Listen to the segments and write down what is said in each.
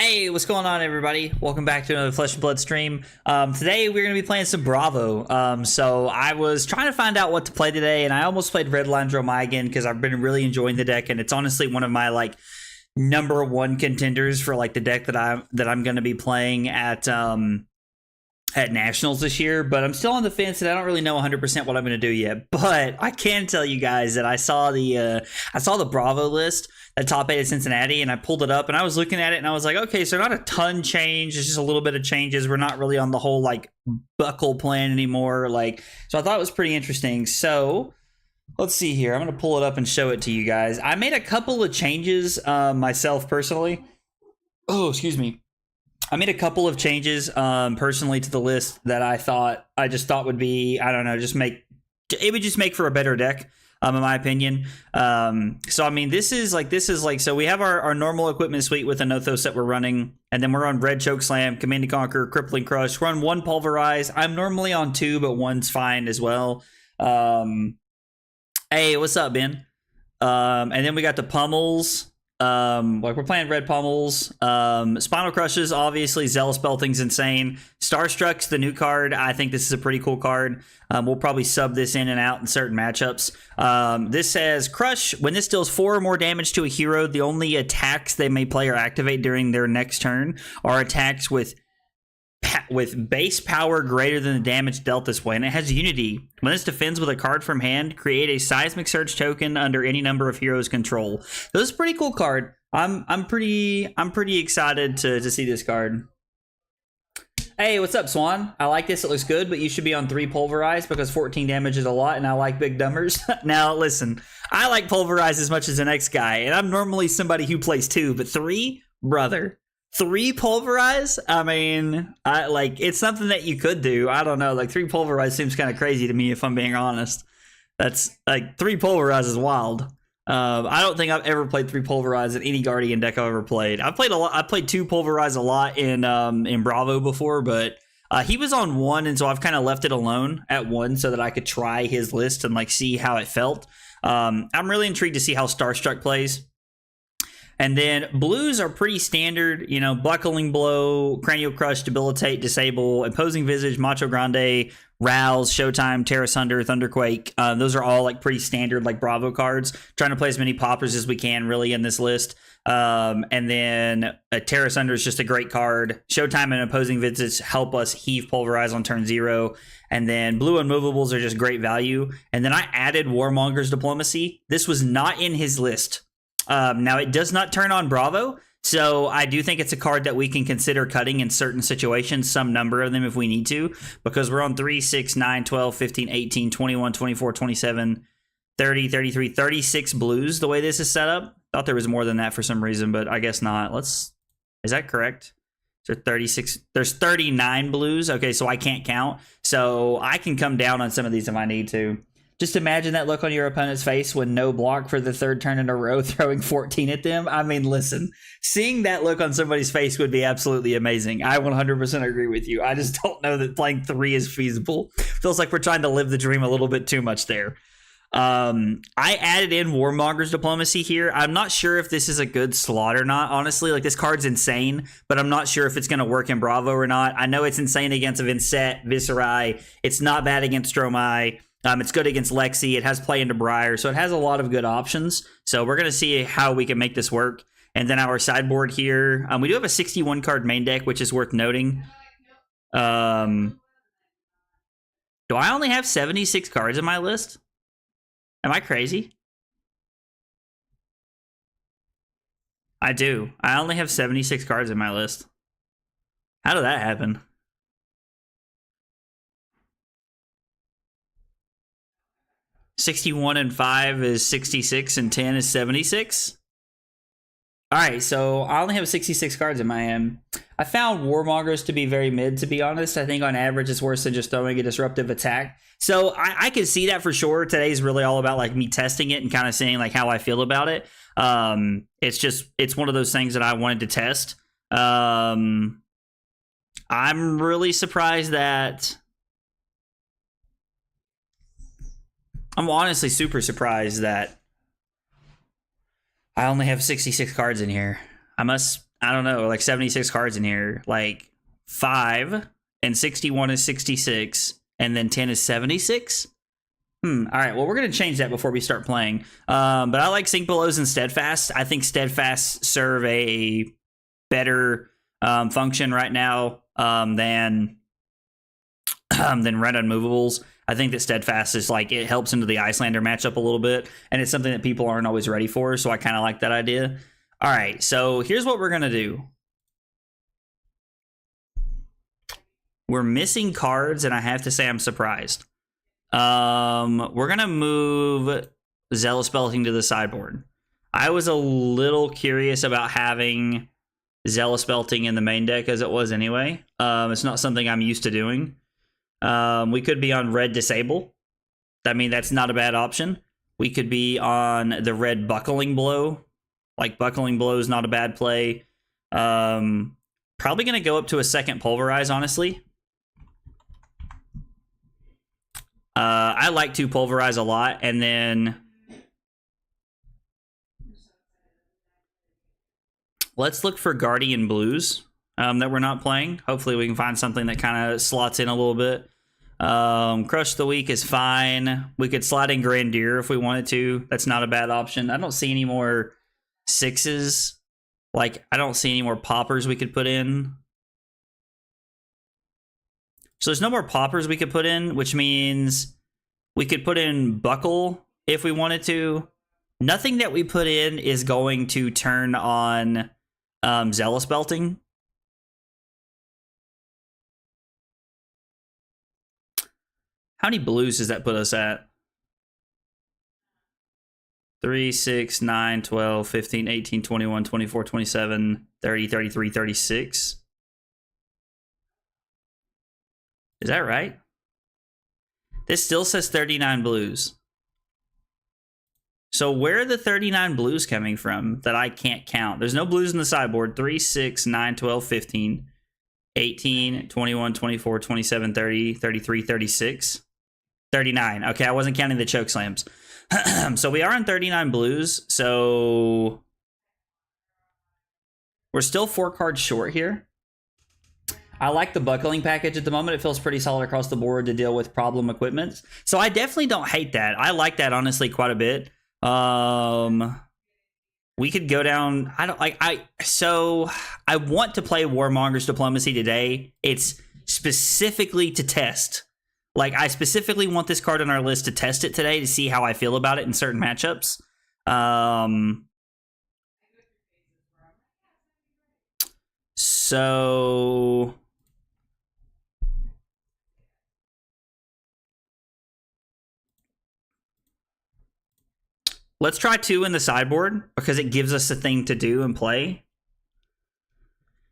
Hey, what's going on, everybody? Welcome back to another Flesh and Blood stream. Today we're going to be playing some Bravo. So I was trying to find out what to play today, and I almost played Red Line Dromai again because I've been really enjoying the deck, and it's honestly one of my number one contenders for the deck that I'm going to be playing at Nationals this year. But I'm still on the fence, and I don't really know 100% what I'm going to do yet. But I can tell you guys that I saw the Bravo list. The top 8 at Cincinnati, and I pulled it up and I was looking at it and I was like, okay, so not a ton change, it's just a little bit of changes. We're not really on the whole buckle plan anymore. So I thought it was pretty interesting. So let's see here. I'm gonna pull it up and show it to you guys. I made a couple of changes myself personally. Oh, excuse me. I made a couple of changes personally to the list that I just thought would be, I don't know, it would just make for a better deck. In my opinion. So I mean, this is so we have our normal equipment suite with the Nothos that we're running, and then we're on Red Chokeslam, Command and Conquer, Crippling Crush, run 1 Pulverize. I'm normally on 2, but 1's fine as well. Hey, what's up, Ben? And then we got the Pummels. We're playing Red Pummels. Spinal Crushes, obviously. Zealous Belting's insane. Starstruck's the new card. I think this is a pretty cool card. We'll probably sub this in and out in certain matchups. This says Crush. When this deals 4 or more damage to a hero, the only attacks they may play or activate during their next turn are attacks with base power greater than the damage dealt this way, and it has Unity. When this defends with a card from hand, create a Seismic Surge token under any number of heroes' control. This is a pretty cool card. I'm pretty excited to see this card. Hey, what's up, Swan? I like this. It looks good, but you should be on 3 Pulverize because 14 damage is a lot, and I like big numbers. Now, listen, I like Pulverize as much as the next guy, and I'm normally somebody who plays 2, but 3, brother. 3 Pulverize? I mean, it's something that you could do. I don't know. 3 Pulverize seems kind of crazy to me, if I'm being honest. That's 3 Pulverize is wild. I don't think I've ever played 3 Pulverize in any Guardian deck I've ever played. I've played a lot. I played 2 Pulverize a lot in Bravo before, but he was on 1, and so I've kind of left it alone at 1 so that I could try his list and see how it felt. I'm really intrigued to see how Starstruck plays. And then blues are pretty standard, Buckling Blow, Cranial Crush, Debilitate, Disable, Imposing Visage, Macho Grande, Rouse, Showtime, Terra Sunder, Thunderquake. Those are all pretty standard Bravo cards. Trying to play as many poppers as we can really in this list. And then Terra Sunder is just a great card. Showtime and Imposing Visage help us heave Pulverize on turn 0. And then blue unmovables are just great value. And then I added Warmonger's Diplomacy. This was not in his list. Now, it does not turn on Bravo, so I do think it's a card that we can consider cutting in certain situations, some number of them if we need to, because we're on 3, 6, 9, 12, 15, 18, 21, 24, 27, 30, 33, 36 blues the way this is set up. Thought there was more than that for some reason, but I guess not. Is that correct? There's 36. There's 39 blues. Okay, so I can't count. So I can come down on some of these if I need to. Just imagine that look on your opponent's face when no block for the 3rd turn in a row, throwing 14 at them. I mean, listen, seeing that look on somebody's face would be absolutely amazing. I 100% agree with you. I just don't know that playing 3 is feasible. Feels like we're trying to live the dream a little bit too much there. I added in Warmonger's Diplomacy here. I'm not sure if this is a good slot or not, honestly. This card's insane, but I'm not sure if it's going to work in Bravo or not. I know it's insane against Vincent, Viserai. It's not bad against Dromai. It's good against Lexi. It has play into Briar, so it has a lot of good options. So we're going to see how we can make this work. And then our sideboard here, we do have a 61 card main deck, which is worth noting. Do I only have 76 cards in my list? Am I crazy? I do. I only have 76 cards in my list. How did that happen? $61 and 5 is 66 and 10 is 76. All right, so I only have 66 cards in my hand. I found Warmongers to be very mid, to be honest. I think on average it's worse than just throwing a disruptive attack. So I can see that for sure. Today's really all about me testing it and kind of seeing how I feel about it. It's one of those things that I wanted to test. I'm really surprised that I'm honestly super surprised that I only have 66 cards in here. I must I don't know, like 76 cards in here. Like 5 and 61 is 66, and then 10 is 76. All right, well, we're going to change that before we start playing. But I like Sink Belows and Steadfast. I think Steadfast serve a better function right now than Red Unmovables. I think that Steadfast is like, it helps into the Icelander matchup a little bit, and it's something that people aren't always ready for, so I kind of like that idea. All right, so here's what we're going to do. We're missing cards, and I have to say I'm surprised. We're going to move Zealous Belting to the sideboard. I was a little curious about having Zealous Belting in the main deck as it was anyway. It's not something I'm used to doing. We could be on red Disable. I mean, that's not a bad option. We could be on the red Buckling Blow. Like, Buckling Blow is not a bad play. Probably going to go up to a second Pulverize, honestly. I like to Pulverize a lot, and then let's look for Guardian Blues that we're not playing. Hopefully we can find something that kind of slots in a little bit. Crush the Weak is fine. We could slide in Grandier if we wanted to. That's not a bad option. I don't see any more 6s. Like, I don't see any more poppers we could put in. So there's no more poppers we could put in, which means we could put in Buckle if we wanted to. Nothing that we put in is going to turn on Zealous Belting. How many blues does that put us at? 3, 6, 9, 12, 15, 18, 21, 24, 27, 30, 33, 36. Is that right? This still says 39 blues. So where are the 39 blues coming from that I can't count? There's no blues in the sideboard. 3, 6, 9, 12, 15, 18, 21, 24, 27, 30, 33, 36. 39. Okay, I wasn't counting the choke slams. So we are on 39 blues. So we're still 4 cards short here. I like the Buckling package at the moment. It feels pretty solid across the board to deal with problem equipment. So I definitely don't hate that. I like that, honestly, quite a bit. We could go down. So I want to play Warmonger's Diplomacy today. It's specifically to test. Like, I specifically want this card on our list to test it today to see how I feel about it in certain matchups. So let's try 2 in the sideboard because it gives us a thing to do and play.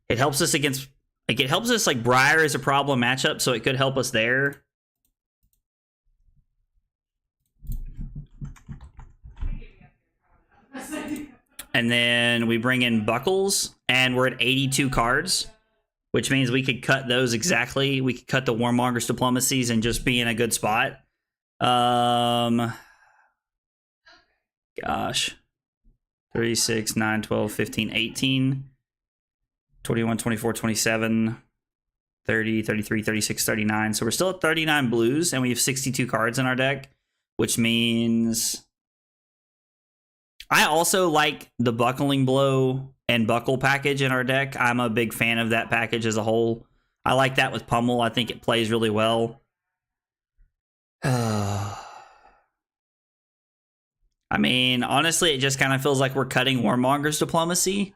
It helps us against, like, it helps us, like, Briar is a problem matchup, so it could help us there. And then we bring in Buckles, and we're at 82 cards, which means we could cut those exactly. We could cut the Warmonger's Diplomacies and just be in a good spot. Gosh. 3, 6, 9, 12, 15, 18, 21, 24, 27, 30, 33, 36, 39. So we're still at 39 blues, and we have 62 cards in our deck, which means I also like the Buckling Blow and Buckle package in our deck. I'm a big fan of that package as a whole. I like that with Pummel. I think it plays really well. I mean, honestly, it just kind of feels like we're cutting Warmonger's Diplomacy.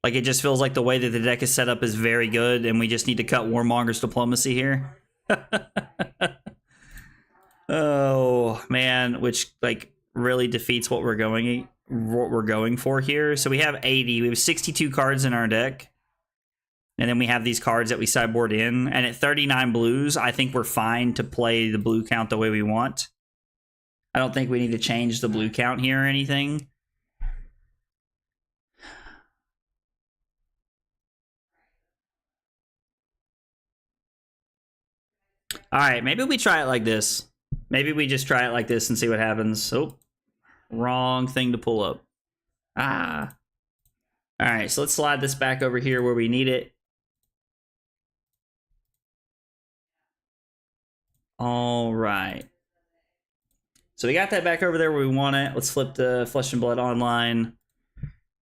Like, it just feels like the way that the deck is set up is very good, and we just need to cut Warmonger's Diplomacy here. Oh man, which, like, really defeats what we're going for here. So we have 80. We have 62 cards in our deck, and then we have these cards that we sideboard in. And at 39 blues, I think we're fine to play the blue count the way we want. I don't think we need to change the blue count here or anything. All right, maybe we try it like this. Maybe we just try it like this and see what happens. Oh, wrong thing to pull up. Ah. All right, so let's slide this back over here where we need it. All right. So we got that back over there where we want it. Let's flip the Flesh and Blood Online.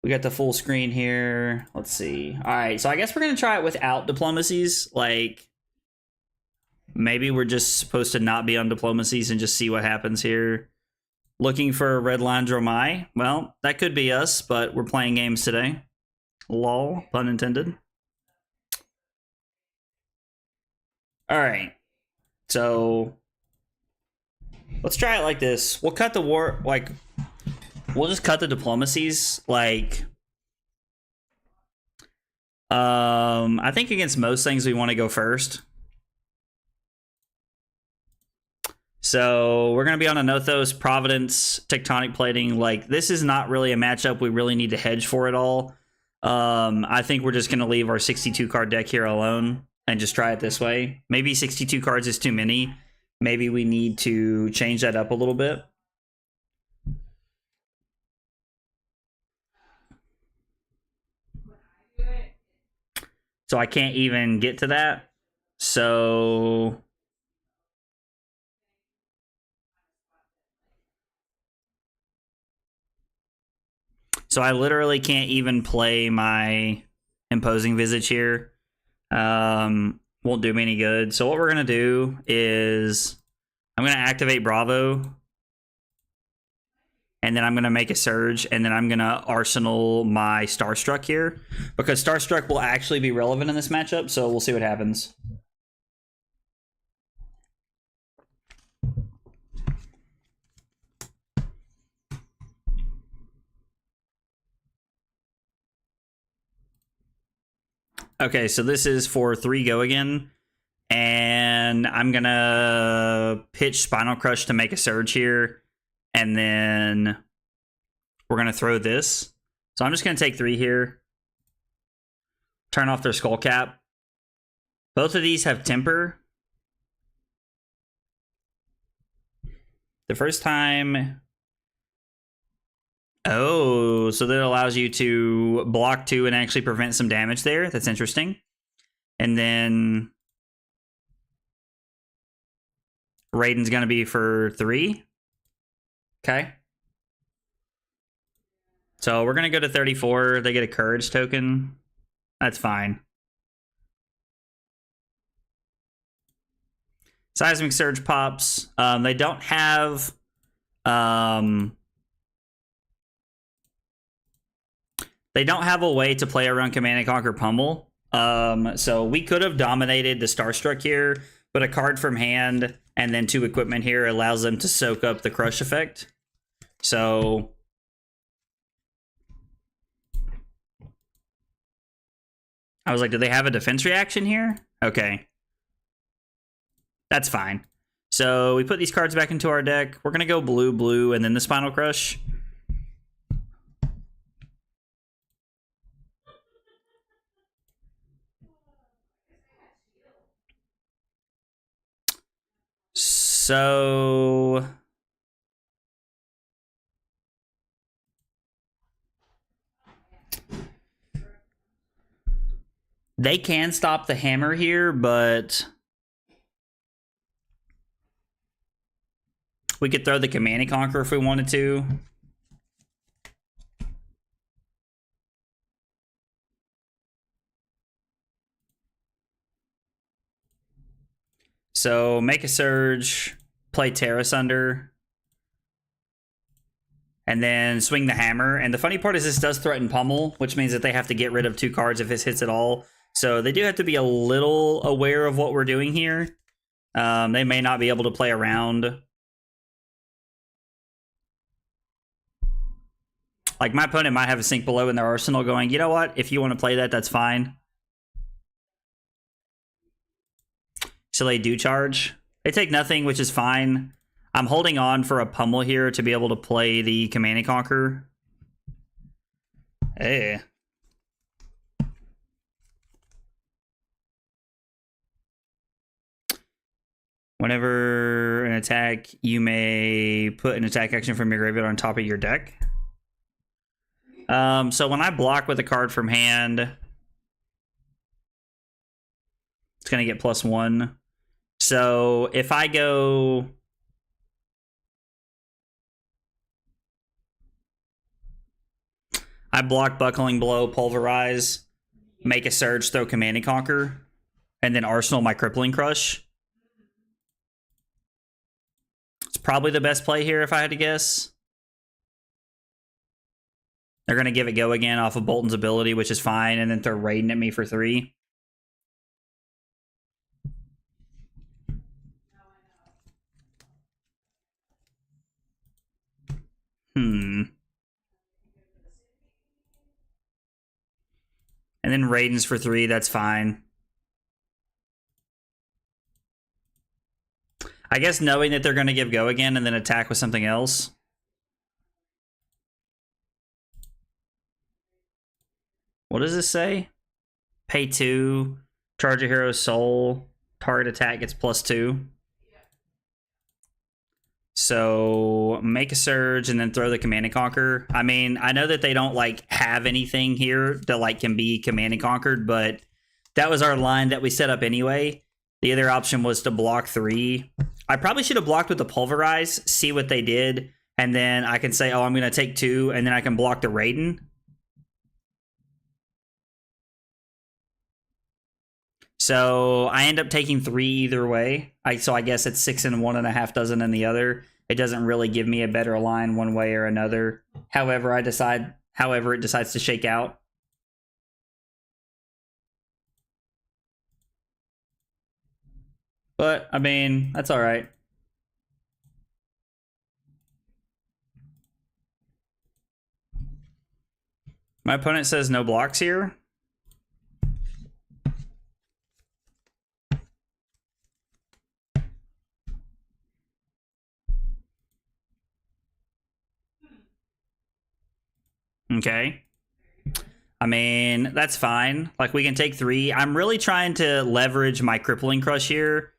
We got the full screen here. Let's see. All right, so I guess we're going to try it without diplomacies. Like, maybe we're just supposed to not be on diplomacies and just see what happens here. Looking for a red line Dromai. Well, that could be us, but we're playing games today. Lol, pun intended. All right. So let's try it like this. We'll cut the war, like, we'll just cut the diplomacies. Like, I think against most things we want to go first. So we're going to be on a Nothos, Providence, Tectonic Plating. Like, this is not really a matchup we really need to hedge for at all. I think we're just going to leave our 62 card deck here alone and just try it this way. Maybe 62 cards is too many. Maybe we need to change that up a little bit. So I can't even get to that. So I literally can't even play my Imposing Visage here. Won't do me any good. So what we're going to do is I'm going to activate Bravo. And then I'm going to make a Surge. And then I'm going to Arsenal my Starstruck here. Because Starstruck will actually be relevant in this matchup. So we'll see what happens. Okay, so this is for 3 go again. And I'm going to pitch Spinal Crush to make a Surge here. And then we're going to throw this. So I'm just going to take 3 here. Turn off their Skull Cap. Both of these have Temper. The first time... Oh, so that allows you to block 2 and actually prevent some damage there. That's interesting. And then Raiden's going to be for 3. Okay. So we're going to go to 34. They get a Courage token. That's fine. Seismic Surge pops. They don't have... They don't have a way to play around Command and Conquer Pummel. So we could have dominated the Starstruck here, but a card from hand and then 2 equipment here allows them to soak up the Crush effect. So I was like, do they have a defense reaction here? Okay. That's fine. So we put these cards back into our deck. We're going to go blue, blue, and then the Spinal Crush. So they can stop the hammer here, but we could throw the Command and Conquer if we wanted to. So make a Surge, play Terra Sunder, and then swing the hammer. And the funny part is this does threaten Pummel, which means that they have to get rid of 2 cards if this hits at all. So they do have to be a little aware of what we're doing here. They may not be able to play around. Like, my opponent might have a Sink Below in their arsenal going, you know what? If you want to play that, that's fine. So they do charge. They take nothing, which is fine. I'm holding on for a Pummel here to be able to play the Command and Conquer. Hey. Whenever an attack, you may put an attack action from your graveyard on top of your deck. So when I block with a card from hand, it's going to get +1. So if I go... I block Buckling Blow, Pulverize, make a Surge, throw Command and Conquer, and then Arsenal my Crippling Crush. It's probably the best play here if I had to guess. They're going to give it go again off of Bolton's ability, which is fine, and then throw Raiden at me for 3. And then Raiden's for 3, that's fine. I guess knowing that they're going to give go again and then attack with something else. What does this say? Pay 2, charge a hero's soul, target attack gets +2. So make a Surge and then throw the Command and Conquer. I mean, I know that they don't like have anything here that like can be Command and Conquered, but that was our line that we set up anyway. The other option was to block 3. I probably should have blocked with the Pulverize, see what they did, and then I can say, oh, I'm going to take 2, and then I can block the Raiden. So I end up taking 3 either way. So I guess it's 6 in one and a half dozen in the other. It doesn't really give me a better line one way or another. However it decides to shake out. But, I mean, that's all right. My opponent says no blocks here. Okay. I mean, that's fine. Like, we can take 3. I'm really trying to leverage my Crippling Crush here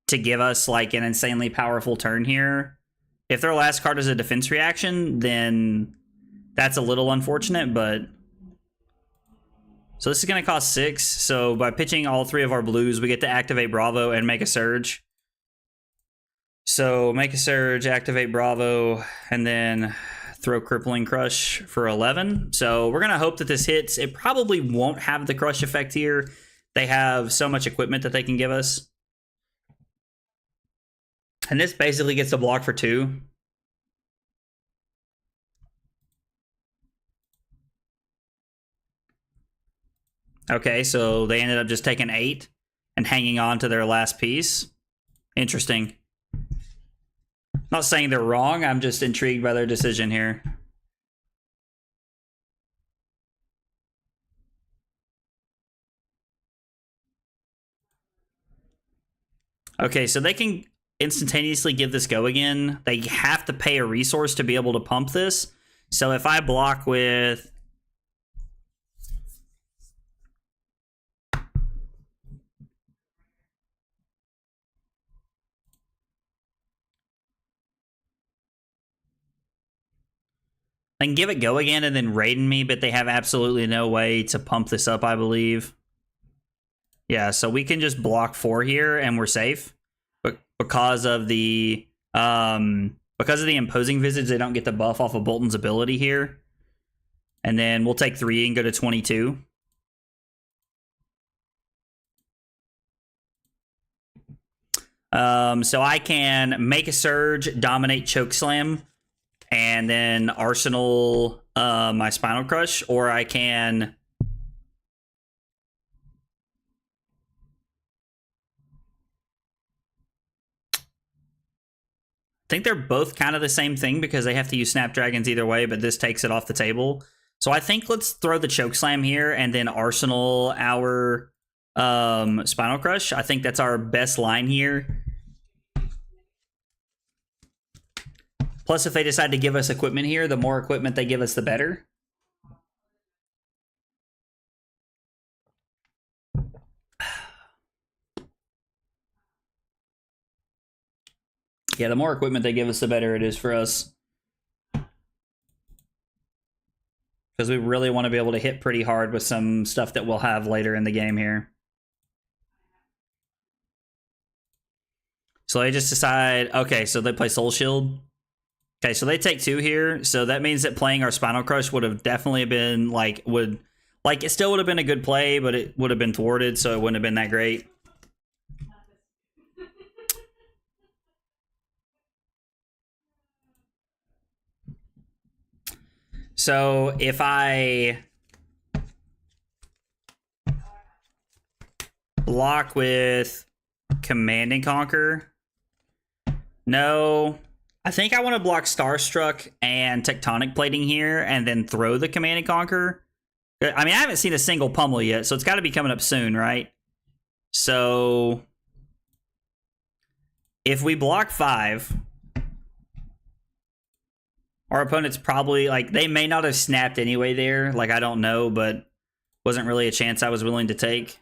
to give us, like, an insanely powerful turn here. If their last card is a defense reaction, then that's a little unfortunate, but... So this is going to cost 6. So by pitching all 3 of our blues, we get to activate Bravo and make a Surge. So make a Surge, activate Bravo, and then throw Crippling Crush for 11. So we're going to hope that this hits. It probably won't have the Crush effect here. They have so much equipment that they can give us. And this basically gets a block for 2. Okay, so they ended up just taking 8 and hanging on to their last piece. Interesting. Not saying they're wrong, I'm just intrigued by their decision here. Okay, so they can instantaneously give this go again. They have to pay a resource to be able to pump this. So if I block with... They can give it go again and then Raiden me, but they have absolutely no way to pump this up, I believe. Yeah, so we can just block 4 here and we're safe. But because of the imposing visage, they don't get the buff off of Bolton's ability here. And then we'll take 3 and go to 22. So I can make a Surge, dominate Chokeslam, and then Arsenal my Spinal Crush, or I can... I think they're both kind of the same thing because they have to use Snapdragons either way, but this takes it off the table. So I think let's throw the Chokeslam here and then Arsenal our Spinal Crush. I think that's our best line here. Plus, if they decide to give us equipment here, the more equipment they give us, the better. Yeah, the more equipment they give us, the better it is for us. because we really want to be able to hit pretty hard with some stuff that we'll have later in the game here. So they just decide, okay, so they play Soul Shield. Okay, so they take 2 here, so that means that playing our Spinal Crush would have definitely been, like, it still would have been a good play, but it would have been thwarted, so it wouldn't have been that great. So if I block with Command and Conquer, no, I think I want to block Starstruck and Tectonic Plating here and then throw the Command and Conquer. I mean, I haven't seen a single pummel yet, so it's got to be coming up soon, right? So if we block 5, our opponent's probably, like, they may not have snapped anyway there. Like, I don't know, but wasn't really a chance I was willing to take.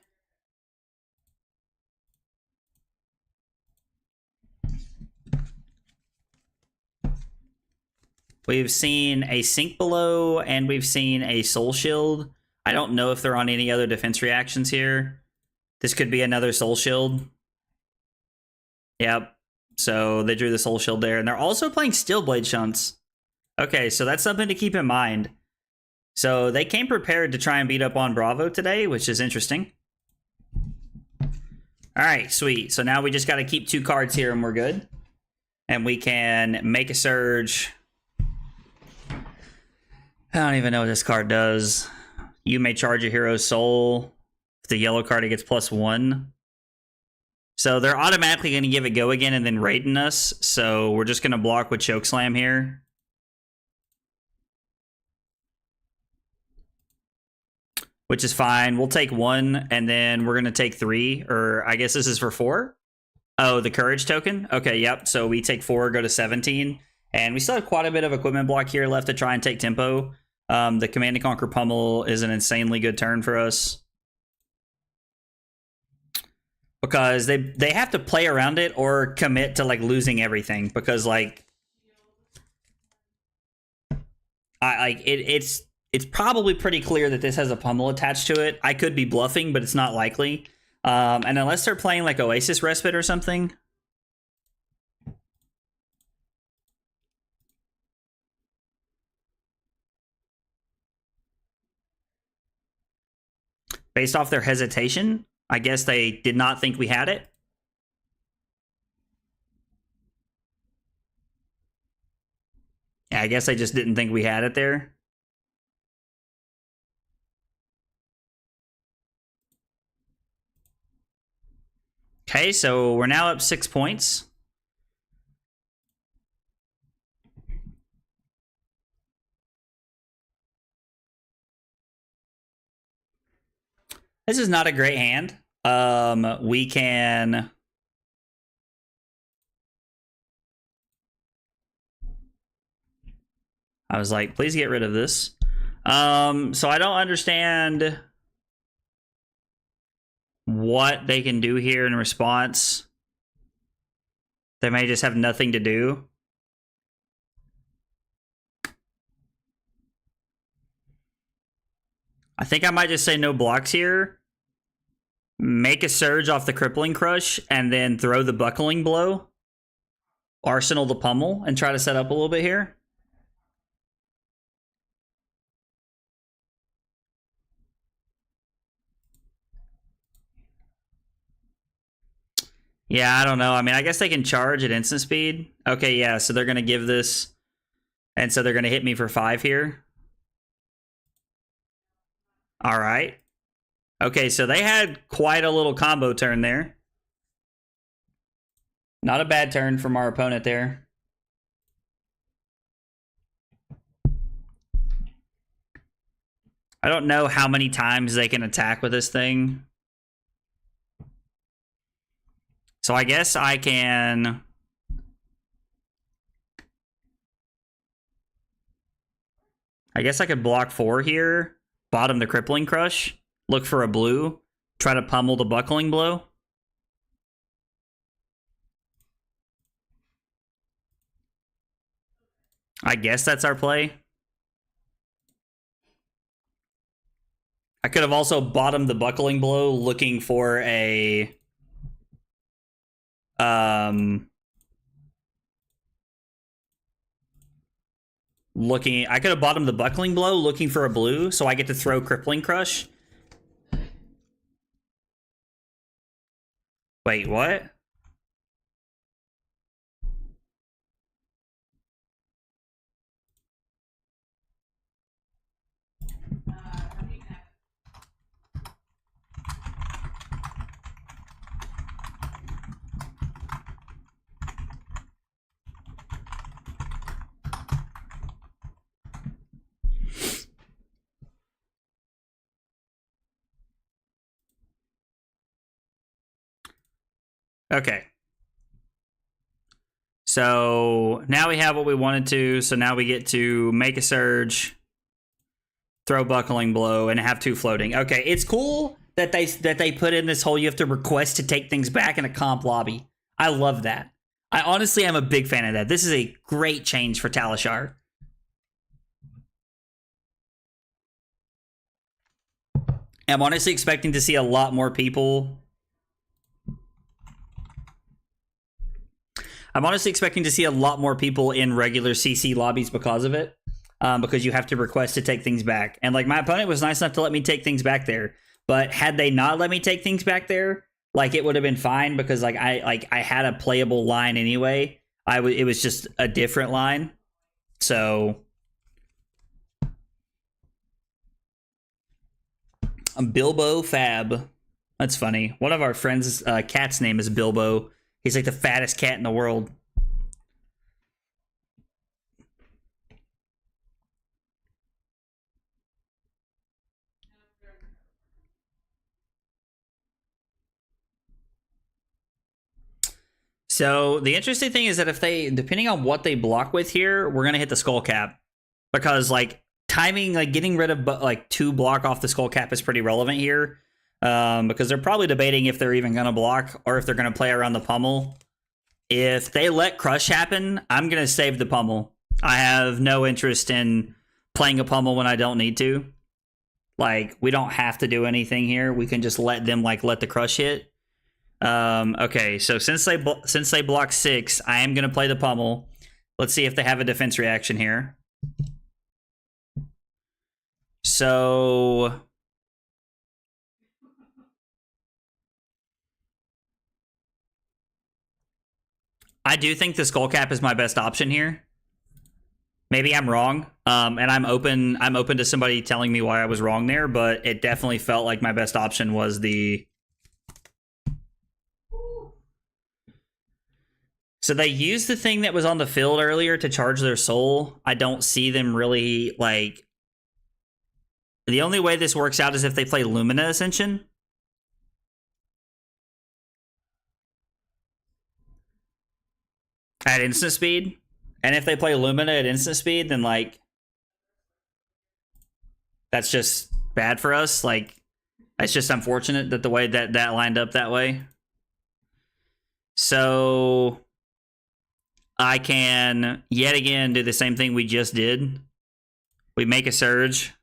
We've seen a Sink Below, and we've seen a Soul Shield. I don't know if they're on any other defense reactions here. This could be another Soul Shield. Yep. So they drew the Soul Shield there. And they're also playing Steel Blade Shunts. Okay, so that's something to keep in mind. So they came prepared to try and beat up on Bravo today, which is interesting. All right, sweet. So now we just got to keep 2 cards here and we're good. And we can make a Surge. I don't even know what this card does. You may charge a hero's soul. If the yellow card, it gets +1. So they're automatically going to give it go again and then raiding us. So we're just going to block with Chokeslam here. Which is fine. We'll take 1, and then we're going to take 3. Or I guess this is for 4? Oh, the Courage token? Okay, yep. So we take 4, go to 17. And we still have quite a bit of equipment block here left to try and take tempo. The Command and Conquer Pummel is an insanely good turn for us. Because they have to play around it or commit to, like, losing everything. Because, like, it's probably pretty clear that this has a pummel attached to it. I could be bluffing, but it's not likely. And unless they're playing, like, Oasis Respite or something. Based off their hesitation, I guess they did not think we had it. Yeah, I guess they just didn't think we had it there. Okay, so we're now up 6 points. This is not a great hand. We can... I was like, please get rid of this. So I don't understand what they can do here in response. They may just have nothing to do. I think I might just say no blocks here. Make a Surge off the Crippling Crush, and then throw the Buckling Blow. Arsenal the Pummel, and try to set up a little bit here. Yeah, I don't know. I mean, I guess they can charge at instant speed. Okay, yeah, so they're going to give this. And so they're going to hit me for 5 here. All right. Okay, so they had quite a little combo turn there. Not a bad turn from our opponent there. I don't know how many times they can attack with this thing. So I guess I can... I guess I could block 4 here. Bottom the Crippling Crush. Look for a blue. Try to pummel the Buckling Blow. I guess that's our play. I could have also bottomed the buckling blow looking for a I could have bottomed the buckling blow looking for a blue, so I get to throw Crippling Crush. Wait, what? Okay. So now we have what we wanted to. So now we get to make a surge, throw buckling blow, and have 2 floating. Okay, it's cool that they put in this whole you have to request to take things back in a comp lobby. I love that. I honestly am a big fan of that. This is a great change for Talishar. I'm honestly expecting to see a lot more people. I'm honestly expecting to see a lot more people in regular CC lobbies because of it. Because you have to request to take things back. And like my opponent was nice enough to let me take things back there. But had they not let me take things back there, like it would have been fine because like I had a playable line anyway. It was just a different line. So Bilbo Fab. That's funny. One of our friends' cat's name is Bilbo. He's like the fattest cat in the world. So the interesting thing is that if they, depending on what they block with here, we're going to hit the skull cap. Because like timing, like getting rid of like 2 block off the skull cap is pretty relevant here. Because they're probably debating if they're even going to block or if they're going to play around the pummel. If they let crush happen, I'm going to save the pummel. I have no interest in playing a pummel when I don't need to. Like, we don't have to do anything here. We can just let them, like, let the crush hit. Okay, so since they block 6, I am going to play the pummel. Let's see if they have a defense reaction here. So I do think the skull cap is my best option here. Maybe I'm wrong, and I'm open to somebody telling me why I was wrong there, but it definitely felt like my best option was the... So they used the thing that was on the field earlier to charge their soul. I don't see them really, like... The only way this works out is if they play Lumina Ascension. At instant speed. And if they play Lumina at instant speed, then, like... That's just bad for us. Like, it's just unfortunate that the way that lined up that way. So... I can, yet again, do the same thing we just did. We make a surge.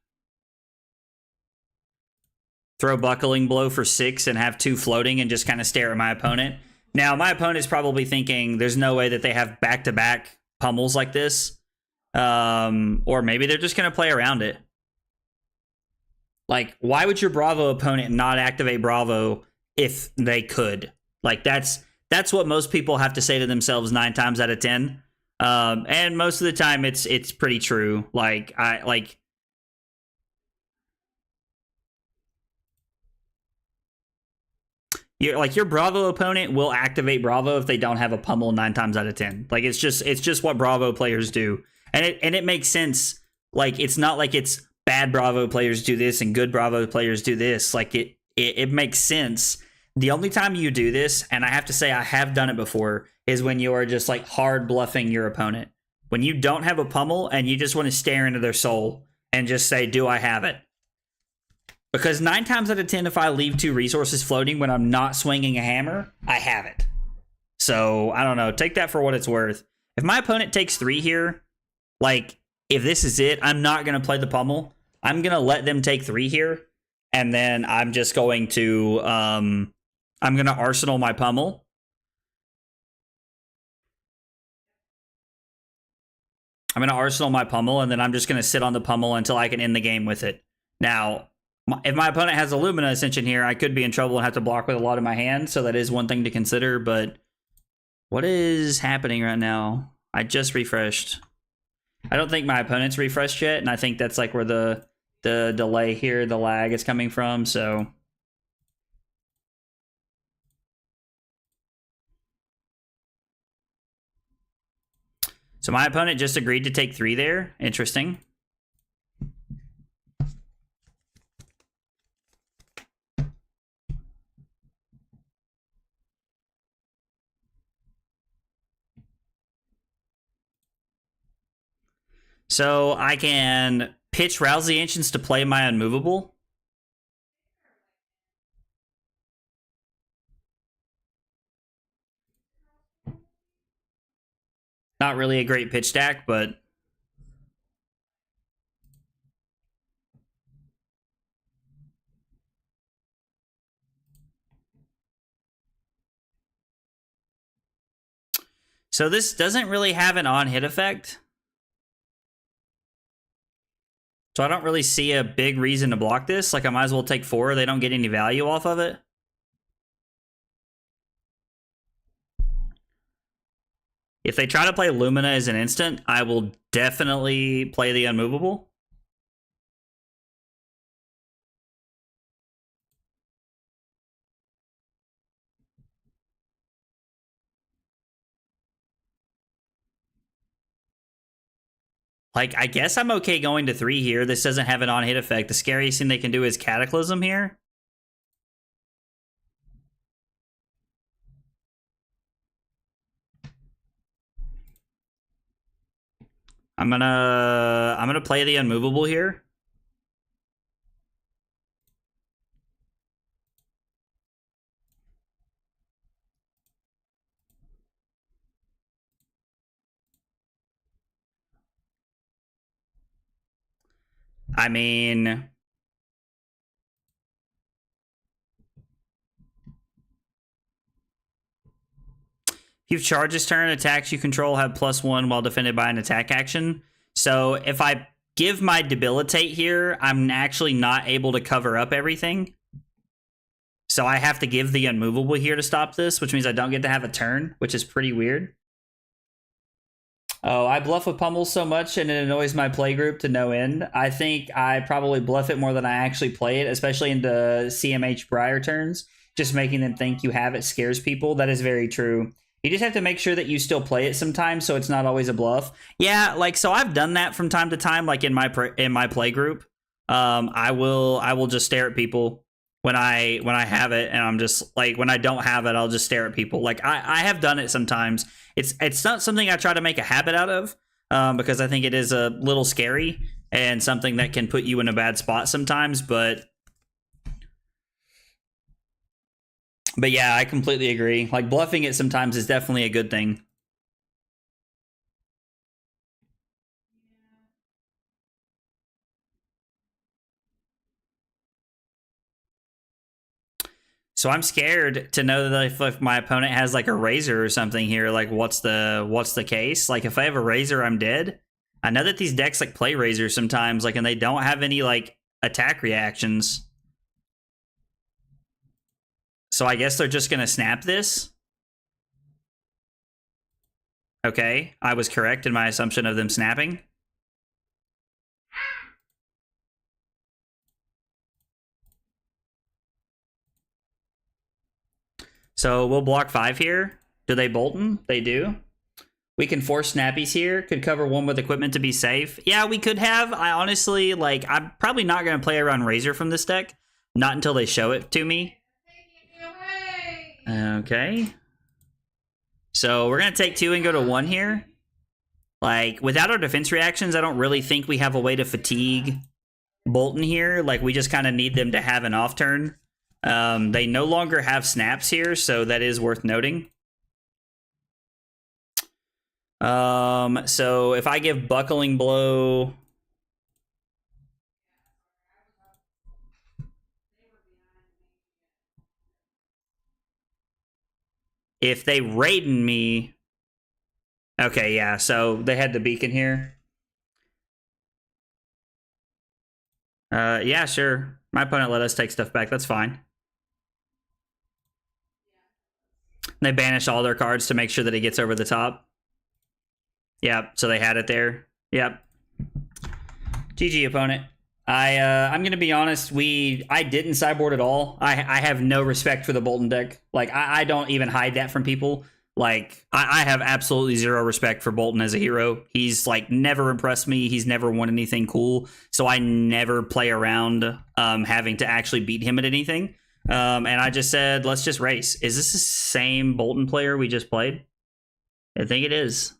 Throw buckling blow for 6 and have 2 floating and just kind of stare at my opponent. Now, my opponent's probably thinking there's no way that they have back-to-back pummels like this. Or maybe they're just going to play around it. Like, why would your Bravo opponent not activate Bravo if they could? Like, that's what most people have to say to themselves 9 times out of 10. And most of the time it's pretty true. Like, your Bravo opponent will activate Bravo if they don't have a pummel 9 times out of 10. Like, it's just what Bravo players do. And it makes sense. Like, it's not like it's bad Bravo players do this and good Bravo players do this. Like, it makes sense. The only time you do this, and I have to say I have done it before, is when you are just like hard bluffing your opponent. When you don't have a pummel and you just want to stare into their soul and just say, do I have it? Because 9 times out of 10, if I leave 2 resources floating when I'm not swinging a hammer, I have it. So, I don't know. Take that for what it's worth. If my opponent takes 3 here, like, if this is it, I'm not going to play the pummel. I'm going to let them take 3 here. and then I'm just going to I'm gonna arsenal my pummel. I'm gonna arsenal my pummel, and then I'm just gonna sit on the pummel until I can end the game with it. Now, if my opponent has a Lumina Ascension here, I could be in trouble and have to block with a lot of my hand, so that is one thing to consider, but what is happening right now? I just refreshed. I don't think my opponent's refreshed yet, and I think that's like where the delay here, the lag is coming from, so... So my opponent just agreed to take 3 there. Interesting. So I can pitch Rouse the Ancients to play my Unmovable. Not really a great pitch stack, but... So this doesn't really have an on-hit effect. So I don't really see a big reason to block this. Like, I might as well take 4. They don't get any value off of it. If they try to play Lumina as an instant, I will definitely play the Unmovable. Like, I guess I'm okay going to 3 here. This doesn't have an on-hit effect. The scariest thing they can do is Cataclysm here. I'm gonna play the Unmovable here. I mean, if you charge this turn, attacks you control have +1 while defended by an attack action. So if I give my Debilitate here, I'm actually not able to cover up everything. So I have to give the Unmovable here to stop this, which means I don't get to have a turn, which is pretty weird. Oh, I bluff with Pummel so much and it annoys my play group to no end. I think I probably bluff it more than I actually play it, especially into CMH Briar turns. Just making them think you have it scares people. That is very true. You just have to make sure that you still play it sometimes, so it's not always a bluff. Yeah, like, so I've done that from time to time, like in my play group. I will just stare at people when I have it, and I'm just like, when I don't have it, I'll just stare at people. Like, I have done it sometimes. It's not something I try to make a habit out of, because I think it is a little scary and something that can put you in a bad spot sometimes, but yeah, I completely agree. Like, bluffing it sometimes is definitely a good thing. So I'm scared to know that if my opponent has like a Razor or something here, like what's the case? Like, if I have a Razor, I'm dead. I know that these decks like play Razor sometimes, like, and they don't have any like attack reactions. So I guess they're just gonna snap this. Okay, I was correct in my assumption of them snapping. So we'll block 5 here. Do they Bolton? They do. We can force snappies here. Could cover 1 with equipment to be safe. Yeah, we could have. I honestly, like, I'm probably not going to play around Razor from this deck. Not until they show it to me. Okay. So we're going to take 2 and go to 1 here. Like, without our defense reactions, I don't really think we have a way to fatigue Bolton here. Like, we just kind of need them to have an off turn. They no longer have snaps here, so that is worth noting. So if I give Buckling Blow... if they raiding me... Okay, yeah, so they had the beacon here. Yeah, sure. My opponent let us take stuff back. That's fine. They banish all their cards to make sure that it gets over the top. Yep, so they had it there. Yep. GG, opponent. I'm gonna be honest. I didn't sideboard at all. I have no respect for the Bolton deck. Like I don't even hide that from people. Like I have absolutely zero respect for Bolton as a hero. He's like never impressed me. He's never won anything cool. So I never play around having to actually beat him at anything. And I just said, let's just race. Is this the same Bolton player we just played? I think it is.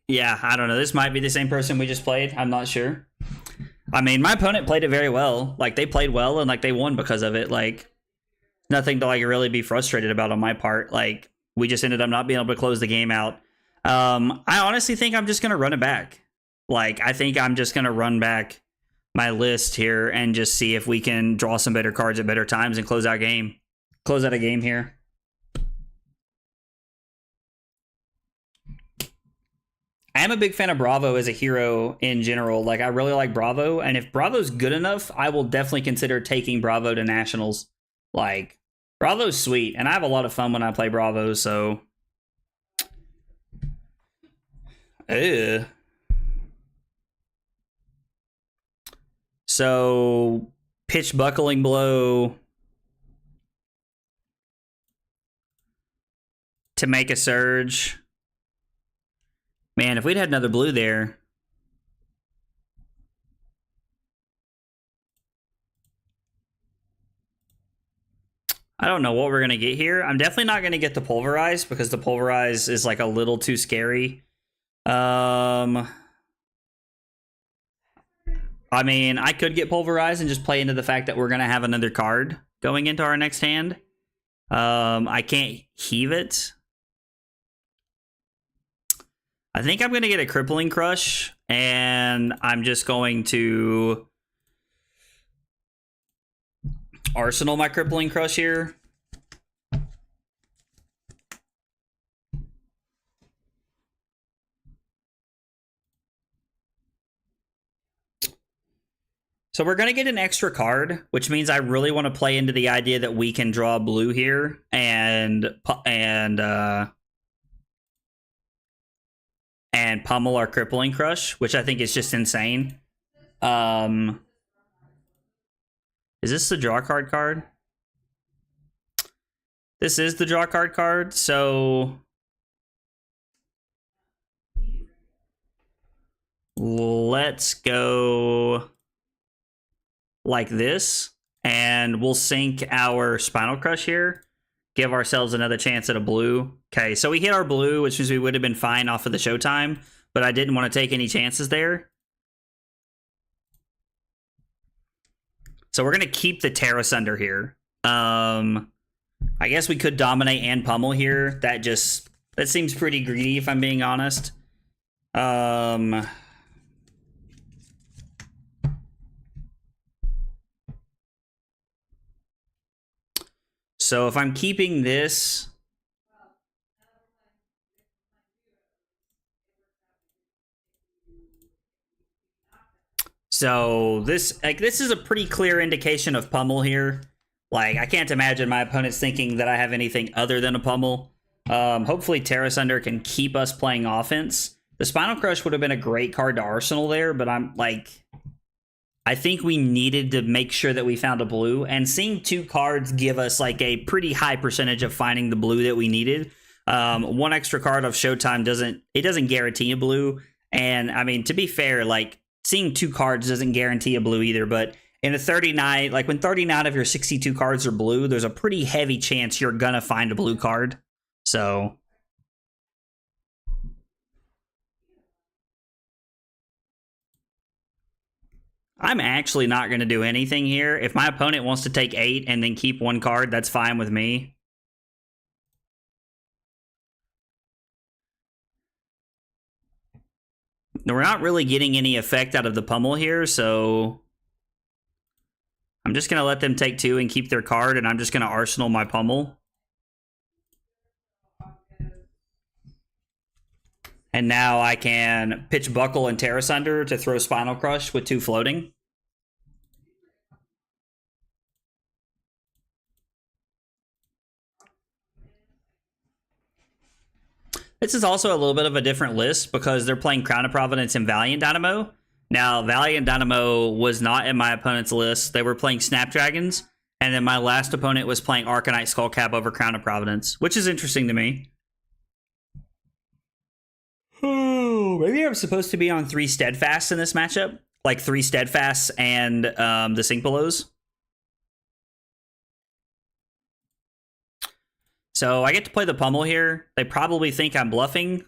Yeah, I don't know. This might be the same person we just played. I'm not sure. I mean, my opponent played it very well. Like, they played well, and, like, they won because of it. Like, nothing to, like, really be frustrated about on my part. Like, we just ended up not being able to close the game out. I honestly think I'm just going to run it back. Like, I think I'm just going to run back my list here and just see if we can draw some better cards at better times and close out a game here. I am a big fan of Bravo as a hero in general. Like, I really like Bravo, and if Bravo's good enough, I will definitely consider taking Bravo to Nationals. Like, Bravo's sweet, and I have a lot of fun when I play Bravo, so... Ugh. So, pitch buckling blow to make a surge. Man, if we'd had another blue there. I don't know what we're going to get here. I'm definitely not going to get the Pulverize because the Pulverize is like a little too scary. I mean, I could get Pulverize and just play into the fact that we're going to have another card going into our next hand. I can't heave it. I think I'm going to get a Crippling Crush, and I'm just going to Arsenal my Crippling Crush here. So we're going to get an extra card, which means I really want to play into the idea that we can draw blue here and pummel our Crippling Crush, which I think is just insane. Is this the draw card? This is the draw card, so... Let's go like this, and we'll sink our Spinal Crush here. Give ourselves another chance at a blue. Okay, so we hit our blue, which means we would have been fine off of the Showtime, but I didn't want to take any chances there. So we're going to keep the Terra Sunder here. I guess we could dominate and pummel here. That seems pretty greedy, if I'm being honest. So if I'm keeping this... So this is a pretty clear indication of pummel here. Like, I can't imagine my opponent's thinking that I have anything other than a pummel. Hopefully Terra Sunder can keep us playing offense. The Spinal Crush would have been a great card to Arsenal there, but I think we needed to make sure that we found a blue, and seeing two cards give us like a pretty high percentage of finding the blue that we needed. One extra card of Showtime doesn't guarantee a blue, and I mean, to be fair, like, seeing two cards doesn't guarantee a blue either, but in a 39, like when 39 of your 62 cards are blue, there's a pretty heavy chance you're gonna find a blue card. So I'm actually not going to do anything here. If my opponent wants to take 8 and then keep one card, that's fine with me. We're not really getting any effect out of the pummel here, so I'm I'm just going to let them take 2 and keep their card, and I'm just going to arsenal my pummel. And now I can pitch Buckle and Tear Asunder to throw Spinal Crush with 2 floating. This is also a little bit of a different list because they're playing Crown of Providence and Valiant Dynamo. Now, Valiant Dynamo was not in my opponent's list. They were playing Snapdragons, and then my last opponent was playing Arcanite Skullcap over Crown of Providence, which is interesting to me. Oh, maybe I'm supposed to be on 3 Steadfasts in this matchup, like 3 Steadfasts and the Sink Belows. So I get to play the Pummel here. They probably think I'm bluffing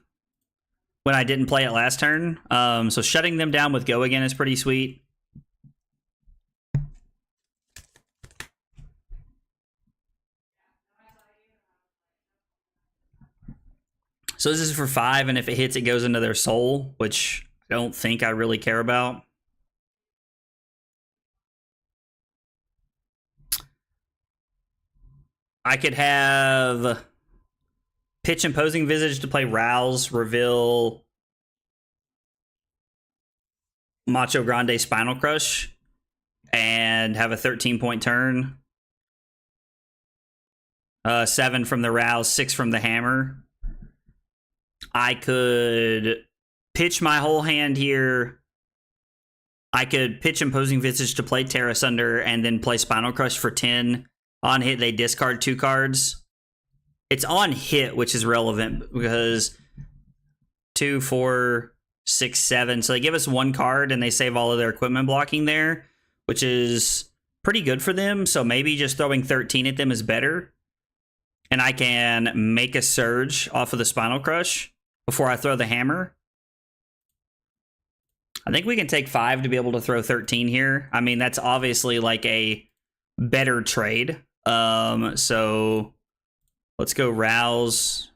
when I didn't play it last turn. So shutting them down with Go Again is pretty sweet. So this is for 5, and if it hits, it goes into their soul, which I don't think I really care about. I could have pitch Imposing Visage to play Rouse, reveal Macho Grande Spinal Crush, and have a 13-point turn. 7 from the Rouse, 6 from the Hammer. I could pitch my whole hand here. I could pitch Imposing Visage to play Tear Asunder and then play Spinal Crush for 10. On hit, they discard 2 cards. It's on hit, which is relevant because 2, 4, 6, 7. So they give us 1 card and they save all of their equipment blocking there, which is pretty good for them. So maybe just throwing 13 at them is better. And I can make a surge off of the Spinal Crush before I throw the Hammer. I think we can take 5 to be able to throw 13 here. I mean, that's obviously like a better trade. So let's go Rouse,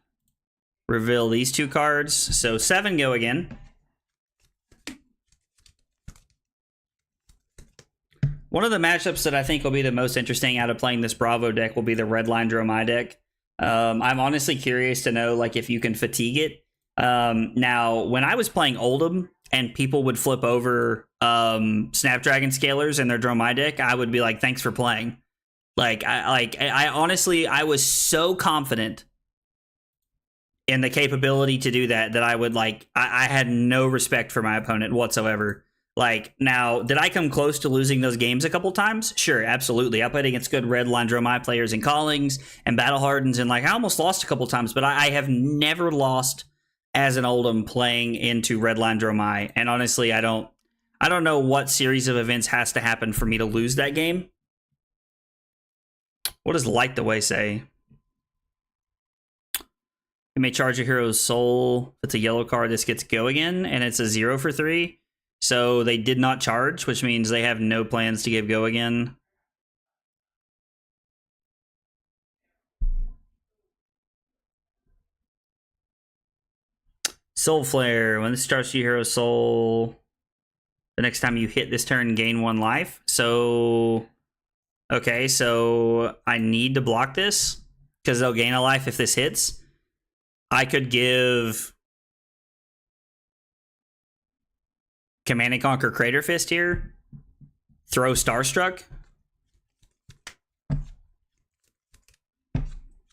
reveal these 2 cards. So 7 Go Again. One of the matchups that I think will be the most interesting out of playing this Bravo deck will be the Redline Dromai deck. I'm honestly curious to know like if you can fatigue it. Now, when I was playing Oldham and people would flip over Snapdragon Scalers in their Dromai deck, I would be like, thanks for playing. I honestly, I was so confident in the capability to do that I would like, I had no respect for my opponent whatsoever. Like, now, did I come close to losing those games a couple times? Sure, absolutely. I played against good Red Line Dromai players in Callings and Battle Hardens, and like I almost lost a couple times, but I have never lost as an Oldham playing into Red Line Dromai. And honestly, I don't know what series of events has to happen for me to lose that game. What does Light the Way say? You may charge your hero's soul. If it's a yellow card, this gets Go Again, and it's a 0 for 3. So they did not charge, which means they have no plans to give Go Again. Soul Flare. When this starts your hero's soul, the next time you hit this turn, gain 1 life. So, okay, so I need to block this because they'll gain a life if this hits. I could give Command and Conquer Crater Fist here. Throw Starstruck.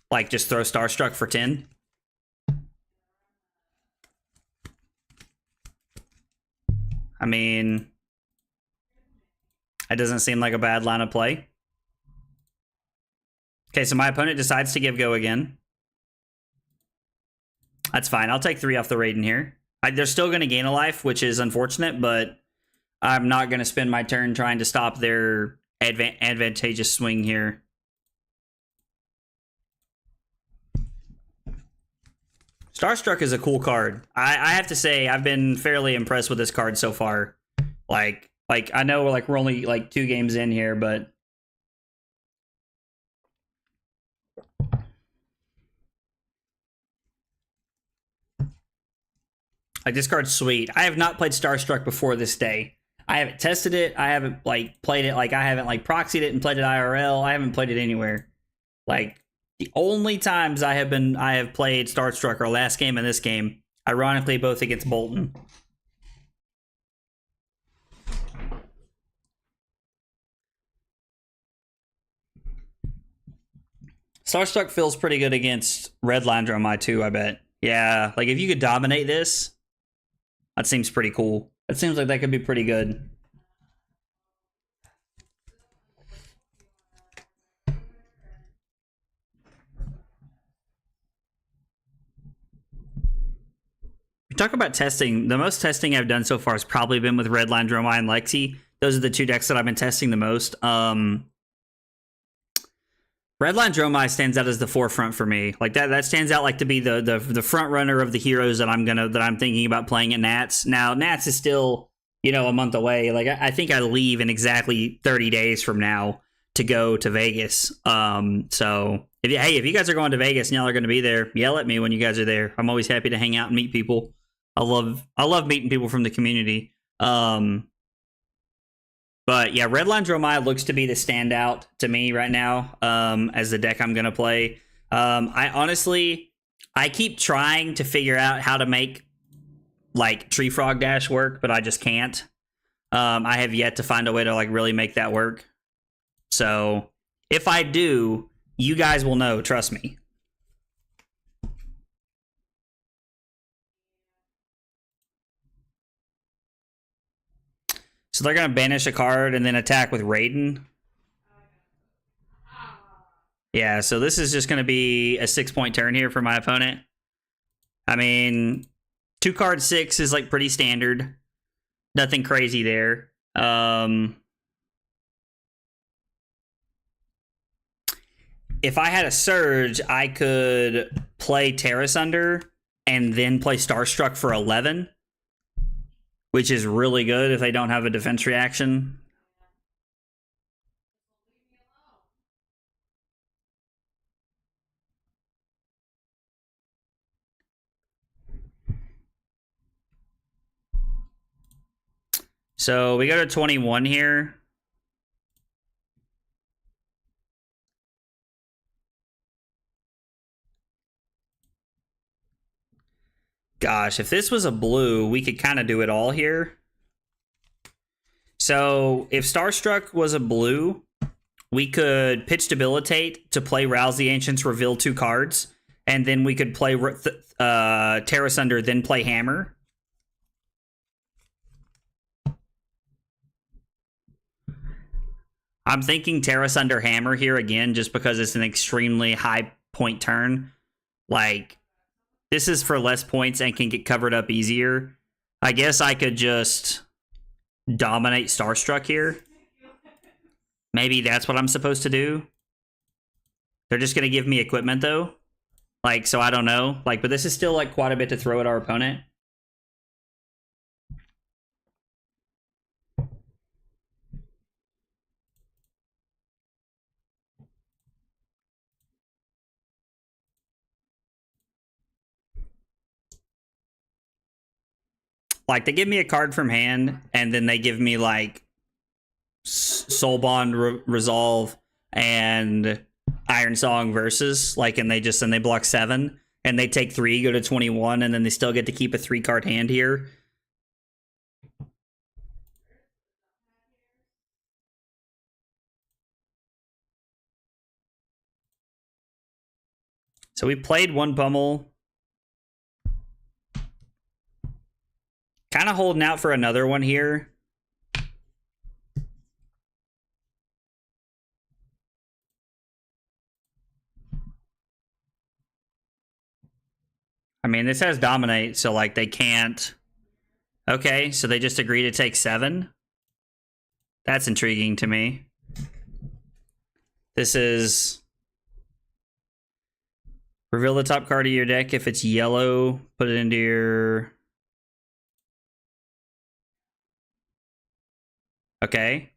Like, just throw Starstruck for 10. I mean, that doesn't seem like a bad line of play. Okay, so my opponent decides to give Go Again. That's fine. I'll take 3 off the Raiden here. They're still going to gain a life, which is unfortunate, but I'm not going to spend my turn trying to stop their advantageous swing here. Starstruck is a cool card. I have to say, I've been fairly impressed with this card so far. Like I know we're only like 2 games in here, but like, this card's sweet. I have not played Starstruck before this day. I haven't tested it. I haven't like played it. Like I haven't like proxied it and played it IRL. I haven't played it anywhere. Like the only times I have played Starstruck are last game and this game. Ironically, both against Bolton. Starstruck feels pretty good against Redline Dromai too, I bet. Yeah, like if you could dominate this, that seems pretty cool. It seems like that could be pretty good. Talk about testing. The most testing I've done so far has probably been with Redline, Dromai, and Lexi. Those are the two decks that I've been testing the most. Redline Dromai stands out as the forefront for me. Like that stands out like to be the front runner of the heroes that I'm thinking about playing at Nats. Now Nats is still, you know, a month away. Like I think I leave in exactly 30 days from now to go to Vegas. So if you guys are going to Vegas and y'all are going to be there, yell at me when you guys are there. I'm always happy to hang out and meet people. I love meeting people from the community. But yeah, Redline Dromai looks to be the standout to me right now as the deck I'm going to play. I keep trying to figure out how to make like Tree Frog Dash work, but I just can't. I have yet to find a way to like really make that work. So if I do, you guys will know, trust me. So they're going to banish a card and then attack with Raiden. Yeah, so this is just going to be a 6-point turn here for my opponent. I mean, 2-card 6 is like pretty standard. Nothing crazy there. If I had a Surge, I could play Terra Sunder and then play Starstruck for 11. Which is really good if they don't have a defense reaction. So we go to 21 here. Gosh, if this was a blue, we could kind of do it all here. So if Starstruck was a blue, we could pitch Debilitate to play Rouse the Ancients, reveal 2 cards, and then we could play Terra Sunder, then play Hammer. I'm thinking Terra Sunder Hammer here again, just because it's an extremely high point turn. Like, this is for less points and can get covered up easier. I guess I could just dominate Starstruck here. Maybe that's what I'm supposed to do. They're just going to give me equipment, though. Like, so I don't know. Like, but this is still, like, quite a bit to throw at our opponent. Like, they give me a card from hand, and then they give me, like, Soul Bond Resolve and Iron Song Versus. Like, and they block 7, and they take 3, go to 21, and then they still get to keep a 3-card hand here. So we played 1 pummel. Kind of holding out for another one here. I mean, this has Dominate, so, like, they can't... Okay, so they just agree to take 7? That's intriguing to me. This is... Reveal the top card of your deck. If it's yellow, put it into your... Okay.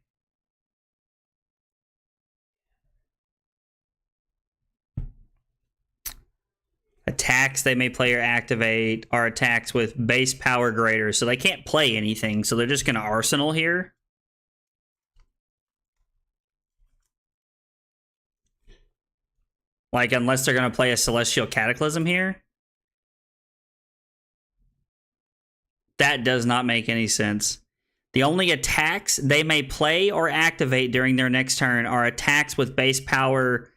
attacks they may play or activate are attacks with base power greater. So they can't play anything. So they're just going to Arsenal here. Like, unless they're going to play a Celestial Cataclysm here. That does not make any sense. The only attacks they may play or activate during their next turn are attacks with base power.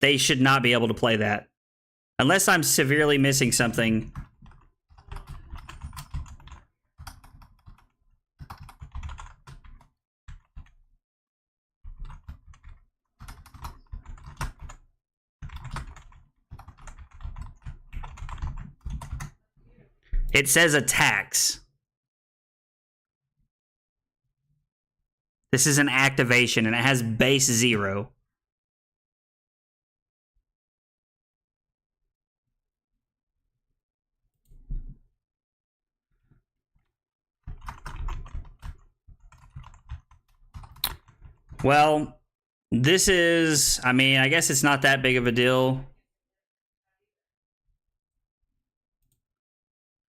They should not be able to play that. Unless I'm severely missing something. It says attacks. This is an activation, and it has base 0. Well, this is, I mean, I guess it's not that big of a deal.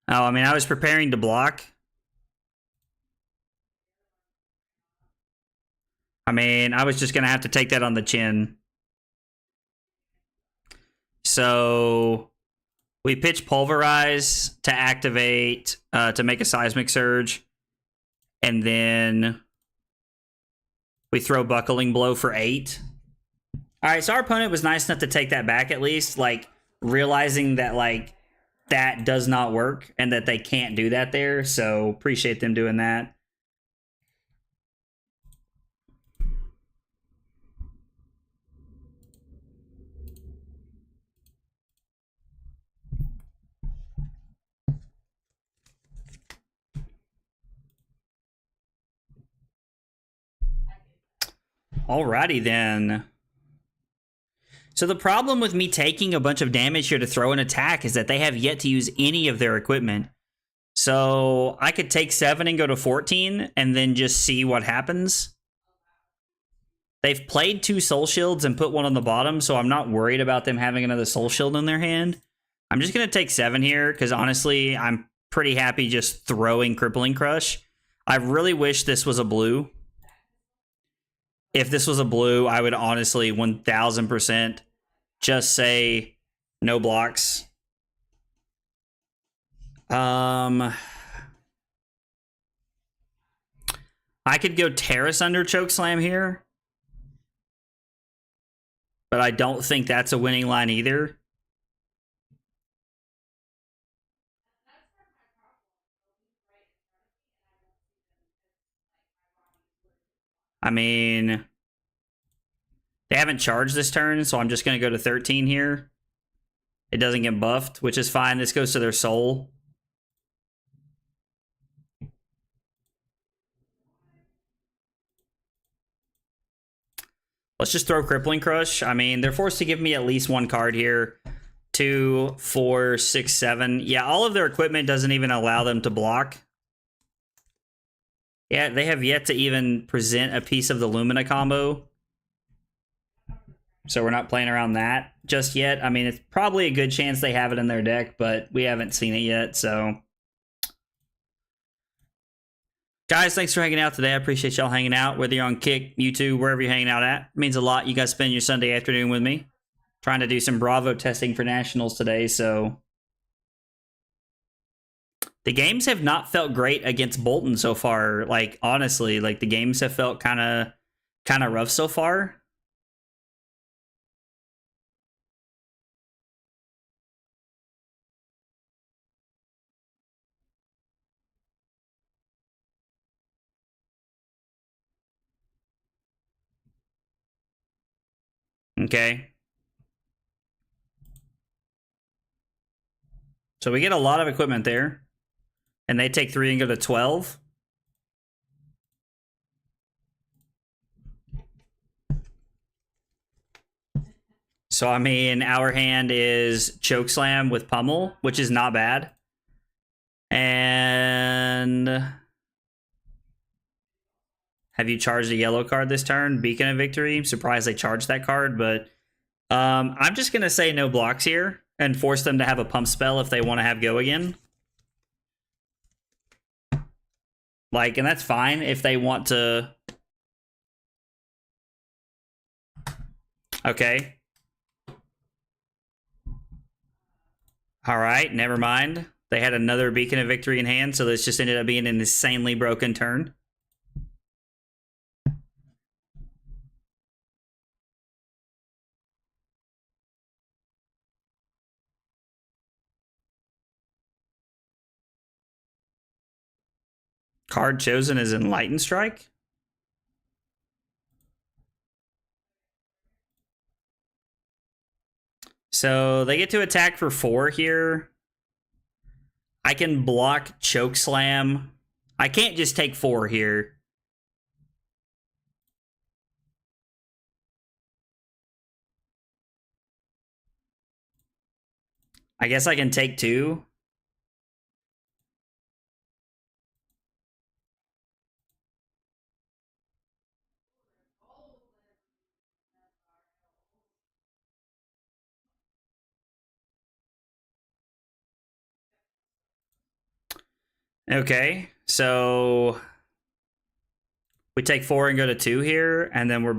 Oh, I mean, I was preparing to block. I mean, I was just going to have to take that on the chin. So we pitch Pulverize to activate, to make a Seismic Surge. And then we throw Buckling Blow for 8. All right, so our opponent was nice enough to take that back at least, like realizing that like that does not work and that they can't do that there. So appreciate them doing that. Alrighty then. So the problem with me taking a bunch of damage here to throw an attack is that they have yet to use any of their equipment. So I could take 7 and go to 14 and then just see what happens. They've played 2 Soul Shields and put one on the bottom, so I'm not worried about them having another Soul Shield in their hand. I'm just going to take 7 here because honestly, I'm pretty happy just throwing Crippling Crush. I really wish this was a blue. If this was a blue, I would honestly 1000% just say no blocks. I could go Terrace under Chokeslam here. But I don't think that's a winning line either. I mean, they haven't charged this turn, so I'm just going to go to 13 here. It doesn't get buffed, which is fine. This goes to their soul. Let's just throw Crippling Crush. I mean, they're forced to give me at least 1 card here. 2, 4, 6, 7. Yeah, all of their equipment doesn't even allow them to block. Yeah, they have yet to even present a piece of the Lumina combo. So we're not playing around that just yet. I mean, it's probably a good chance they have it in their deck, but we haven't seen it yet, so. Guys, thanks for hanging out today. I appreciate y'all hanging out, whether you're on Kick, YouTube, wherever you're hanging out at. It means a lot. You guys spend your Sunday afternoon with me. Trying to do some Bravo testing for Nationals today, so. The games have not felt great against Bolton so far. Like, honestly, like the games have felt kind of rough so far. Okay. So we get a lot of equipment there. And they take 3 and go to 12. So, I mean, our hand is Chokeslam with Pummel, which is not bad. And have you charged a yellow card this turn? Beacon of Victory. Surprised they charged that card, but I'm just gonna say no blocks here and force them to have a pump spell if they want to have go again. Like, and that's fine if they want to. Okay. All right, never mind. They had another Beacon of Victory in hand, so this just ended up being an insanely broken turn. Card chosen is Enlightened Strike. So they get to attack for 4 here. I can block Choke Slam. I can't just take 4 here. I guess I can take 2. Okay, so we take 4 and go to 2 here, and then we're in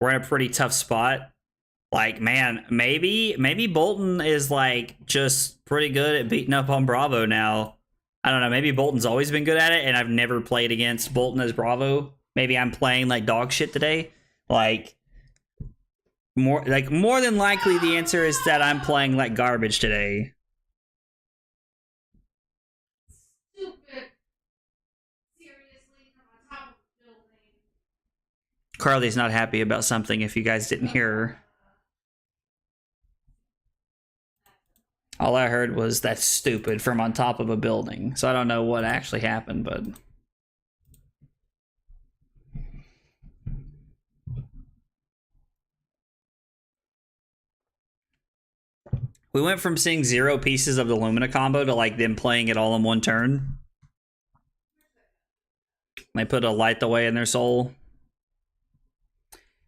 a pretty tough spot. Like, man, maybe Bolton is like just pretty good at beating up on Bravo now. I don't know, maybe Bolton's always been good at it, and I've never played against Bolton as Bravo. Maybe I'm playing like dog shit today. Like more than likely the answer is that I'm playing like garbage today. Carly's not happy about something if you guys didn't hear her. All I heard was that's stupid from on top of a building. So I don't know what actually happened, but we went from seeing 0 pieces of the Lumina combo to like them playing it all in one turn. They put a Light the Way in their soul.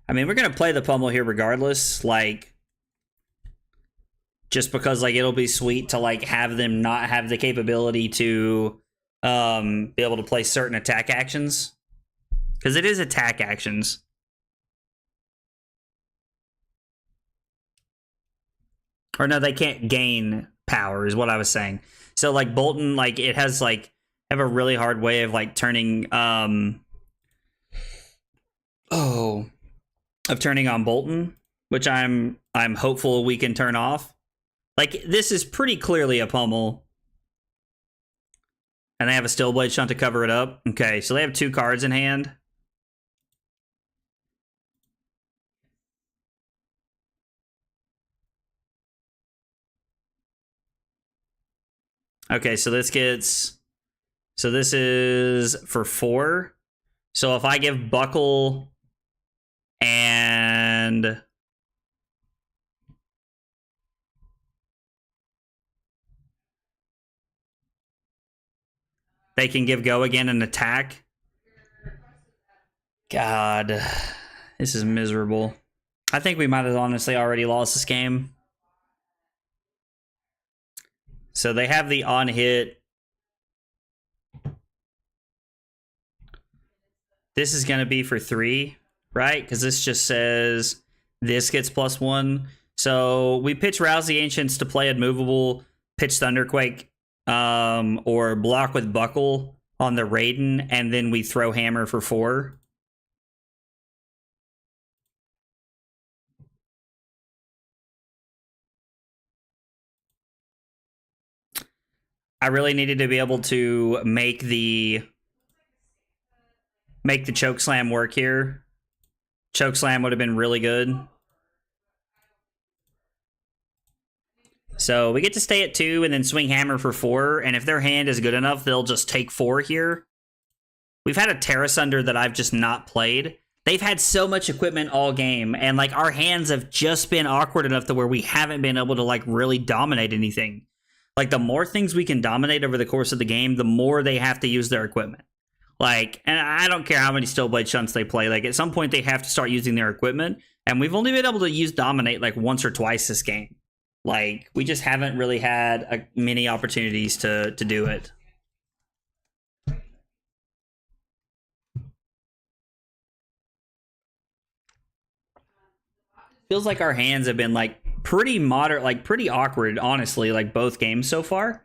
I mean, we're gonna play the pummel here regardless, like just because like it'll be sweet to like have them not have the capability to be able to play certain attack actions. Because it is attack actions. Or no, they can't gain power is what I was saying. So like Bolton, like it has like have a really hard way of like turning of turning on Bolton, which I'm hopeful we can turn off. Like this is pretty clearly a pummel. And they have a Stillblade Shunt to cover it up. Okay, so they have 2 cards in hand. Okay, so this is for 4. So if I give Buckle and they can give Go again and attack. God, this is miserable. I think we might have honestly already lost this game. So they have the on hit. This is going to be for 3, right? Because this just says this gets +1. So we pitch Rouse the Ancients to play Unmovable, pitch Thunderquake, or block with Buckle on the Raiden, and then we throw Hammer for 4. I really needed to be able to make the Choke Slam work here. Choke Slam would have been really good. So we get to stay at 2 and then swing Hammer for 4. And if their hand is good enough, they'll just take 4 here. We've had a Terra Sunder that I've just not played. They've had so much equipment all game. And like our hands have just been awkward enough to where we haven't been able to like really dominate anything. Like the more things we can dominate over the course of the game, the more they have to use their equipment. Like, and I don't care how many Stillblade Shunts they play. Like, at some point, they have to start using their equipment. And we've only been able to use Dominate like once or twice this game. Like, we just haven't really had many opportunities to do it. Feels like our hands have been like pretty moderate, like pretty awkward, honestly, like both games so far.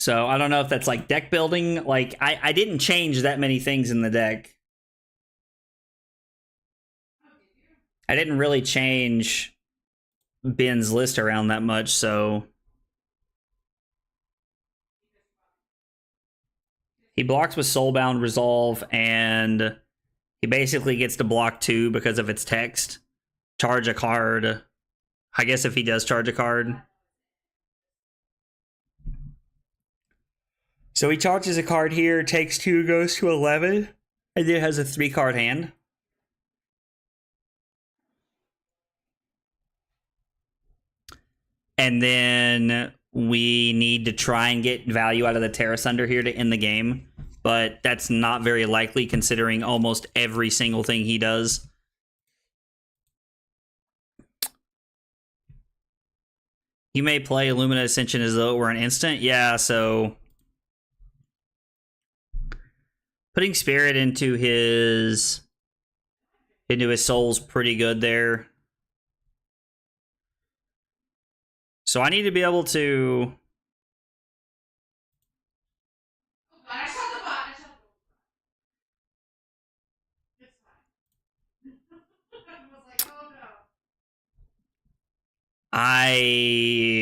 So I don't know if that's like deck building. Like I didn't change that many things in the deck. I didn't really change Ben's list around that much, so he blocks with Soulbound Resolve, and he basically gets to block 2 because of its text. Charge a card. I guess if he does charge a card. So he charges a card here, takes 2, goes to 11, and then has a 3-card hand. And then we need to try and get value out of the Terra Sunder here to end the game. But that's not very likely considering almost every single thing he does. You may play Illumina Ascension as though it were an instant. Yeah, so putting Spirit into his soul's pretty good there. So I need to be able to...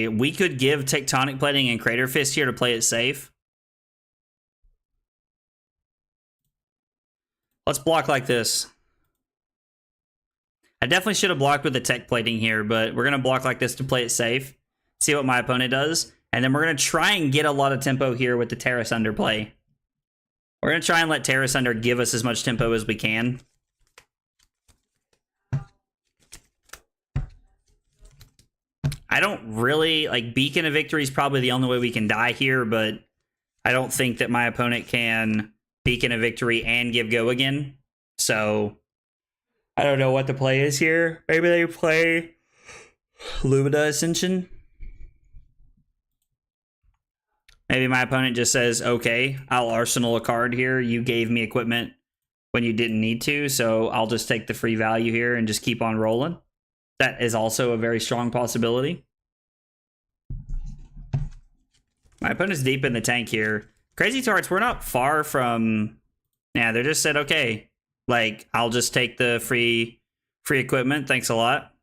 We could give Tectonic Plating and Crater Fist here to play it safe. Let's block like this. I definitely should have blocked with the Tech Plating here, but we're going to block like this to play it safe. See what my opponent does. And then we're going to try and get a lot of tempo here with the Terra Sunder play. We're going to try and let Terra Sunder give us as much tempo as we can. I don't really... like, Beacon of Victory is probably the only way we can die here, but I don't think that my opponent can Beacon of Victory and give go again. So I don't know what the play is here. Maybe they play Lumina Ascension. Maybe my opponent just says, okay, I'll arsenal a card here. You gave me equipment when you didn't need to, so I'll just take the free value here and just keep on rolling. That is also a very strong possibility. My opponent's deep in the tank here. Crazy Tarts, we're not far from... yeah, they just said, okay, like, I'll just take the free equipment. Thanks a lot.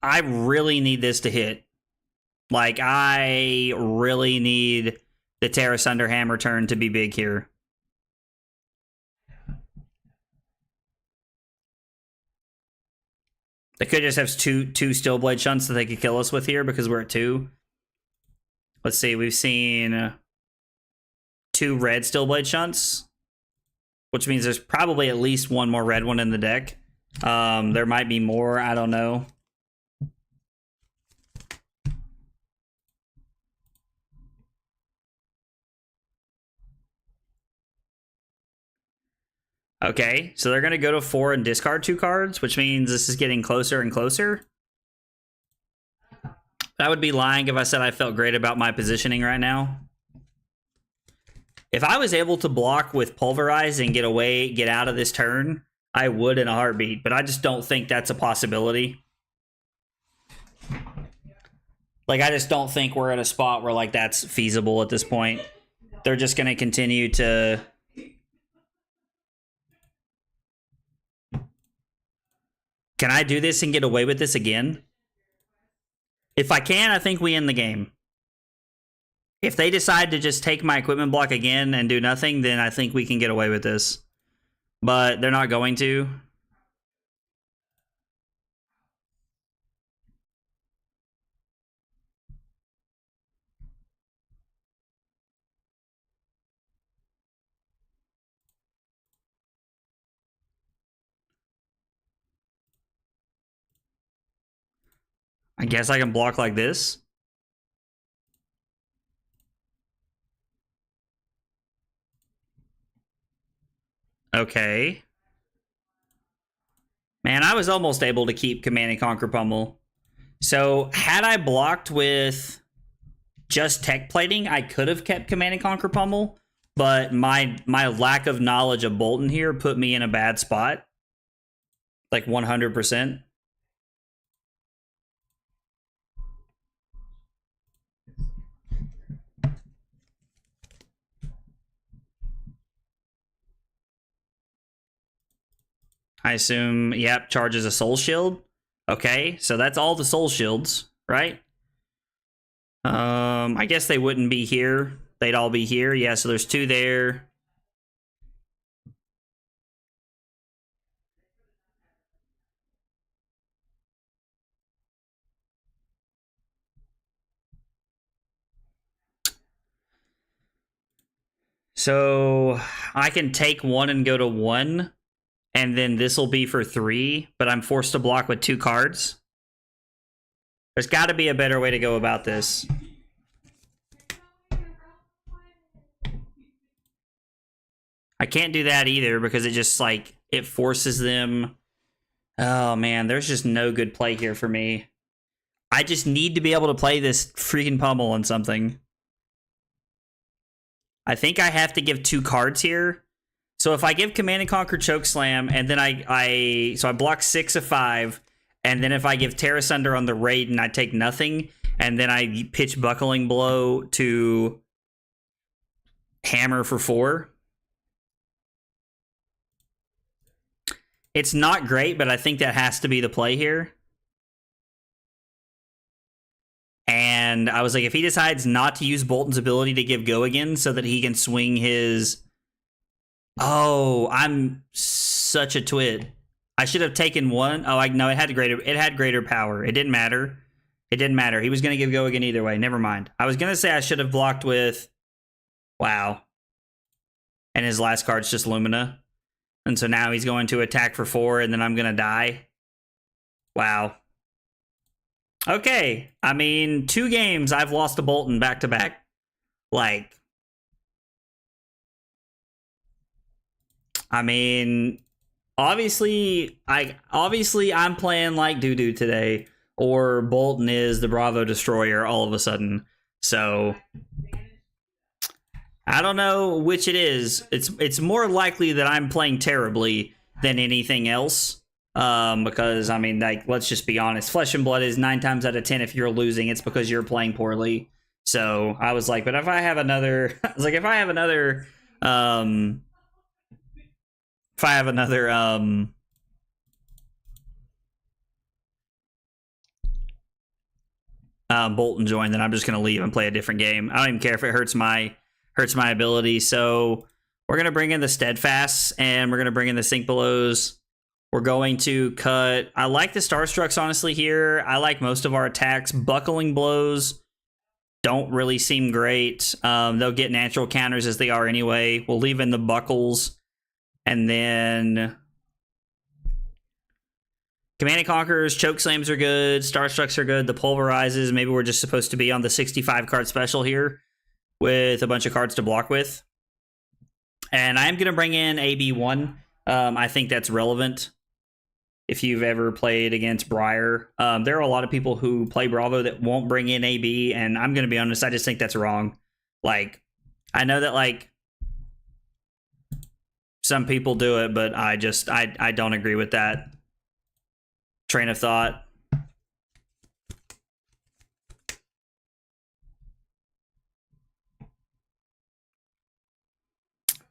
I really need this to hit. Like, I really need the Terra Sunder Hammer turn to be big here. They could just have two Stillblade Shunts that they could kill us with here because we're at 2. Let's see, we've seen 2 red Stillblade Shunts, which means there's probably at least one more red one in the deck. There might be more, I don't know. Okay, so they're going to go to 4 and discard 2 cards, which means this is getting closer and closer. I would be lying if I said I felt great about my positioning right now. If I was able to block with Pulverize and get out of this turn, I would in a heartbeat, but I just don't think that's a possibility. Like, I just don't think we're at a spot where, like, that's feasible at this point. They're just going to continue to... Can I do this and get away with this again? If I can, I think we end the game. If they decide to just take my equipment block again and do nothing, then I think we can get away with this. But they're not going to. I guess I can block like this. Okay. Man, I was almost able to keep Command and Conquer Pummel. So had I blocked with just tech plating, I could have kept Command and Conquer Pummel, but my lack of knowledge of Bolton here put me in a bad spot. Like 100%. I assume, yep, charges a soul shield. Okay, so that's all the soul shields, right? I guess they wouldn't be here. They'd all be here. Yeah, so there's 2 there. So I can take 1 and go to 1, and then this will be for 3, but I'm forced to block with 2 cards. There's got to be a better way to go about this. I can't do that either because it just, like, it forces them. Oh, man, there's just no good play here for me. I just need to be able to play this freaking pummel on something. I think I have to give 2 cards here. So if I give Command and Conquer Chokeslam, and then I block 6 of 5, and then if I give Terra Sunder on the Raiden, I take nothing, and then I pitch Buckling Blow to Hammer for 4. It's not great, but I think that has to be the play here. And I was like, if he decides not to use Bolton's ability to give Go again so that he can swing his... Oh, I'm such a twit. I should have taken 1. Oh, no, it had greater power. It didn't matter. It didn't matter. He was going to give Go again either way. Never mind. I was going to say I should have blocked with... Wow. And his last card's just Lumina. And so now he's going to attack for 4, and then I'm going to die. Wow. Okay. I mean, 2 games I've lost to Bolton back-to-back. Like... I mean, obviously I'm playing like doo-doo today, or Bolton is the Bravo Destroyer all of a sudden. So I don't know which it is. It's more likely that I'm playing terribly than anything else. Because I mean, like, let's just be honest. Flesh and Blood is 9 times out of 10. If you're losing, it's because you're playing poorly. So I was like, but if I have another, I was like, if I have another Bolton join, then I'm just gonna leave and play a different game. I don't even care if it hurts my ability. So we're gonna bring in the Steadfasts and we're gonna bring in the Sink Belows. We're going to cut. I like the Starstrucks honestly here. I like most of our attacks. Buckling Blows don't really seem great. They'll get natural counters as they are anyway. We'll leave in the Buckles. And then Command and Conquerors, Chokeslams are good, Starstrucks are good, the Pulverizes, maybe we're just supposed to be on the 65 card special here with a bunch of cards to block with. And I am going to bring in AB1. I think that's relevant if you've ever played against Briar. There are a lot of people who play Bravo that won't bring in AB, and I'm going to be honest, I just think that's wrong. Like, I know that, like, some people do it, but I don't agree with that train of thought.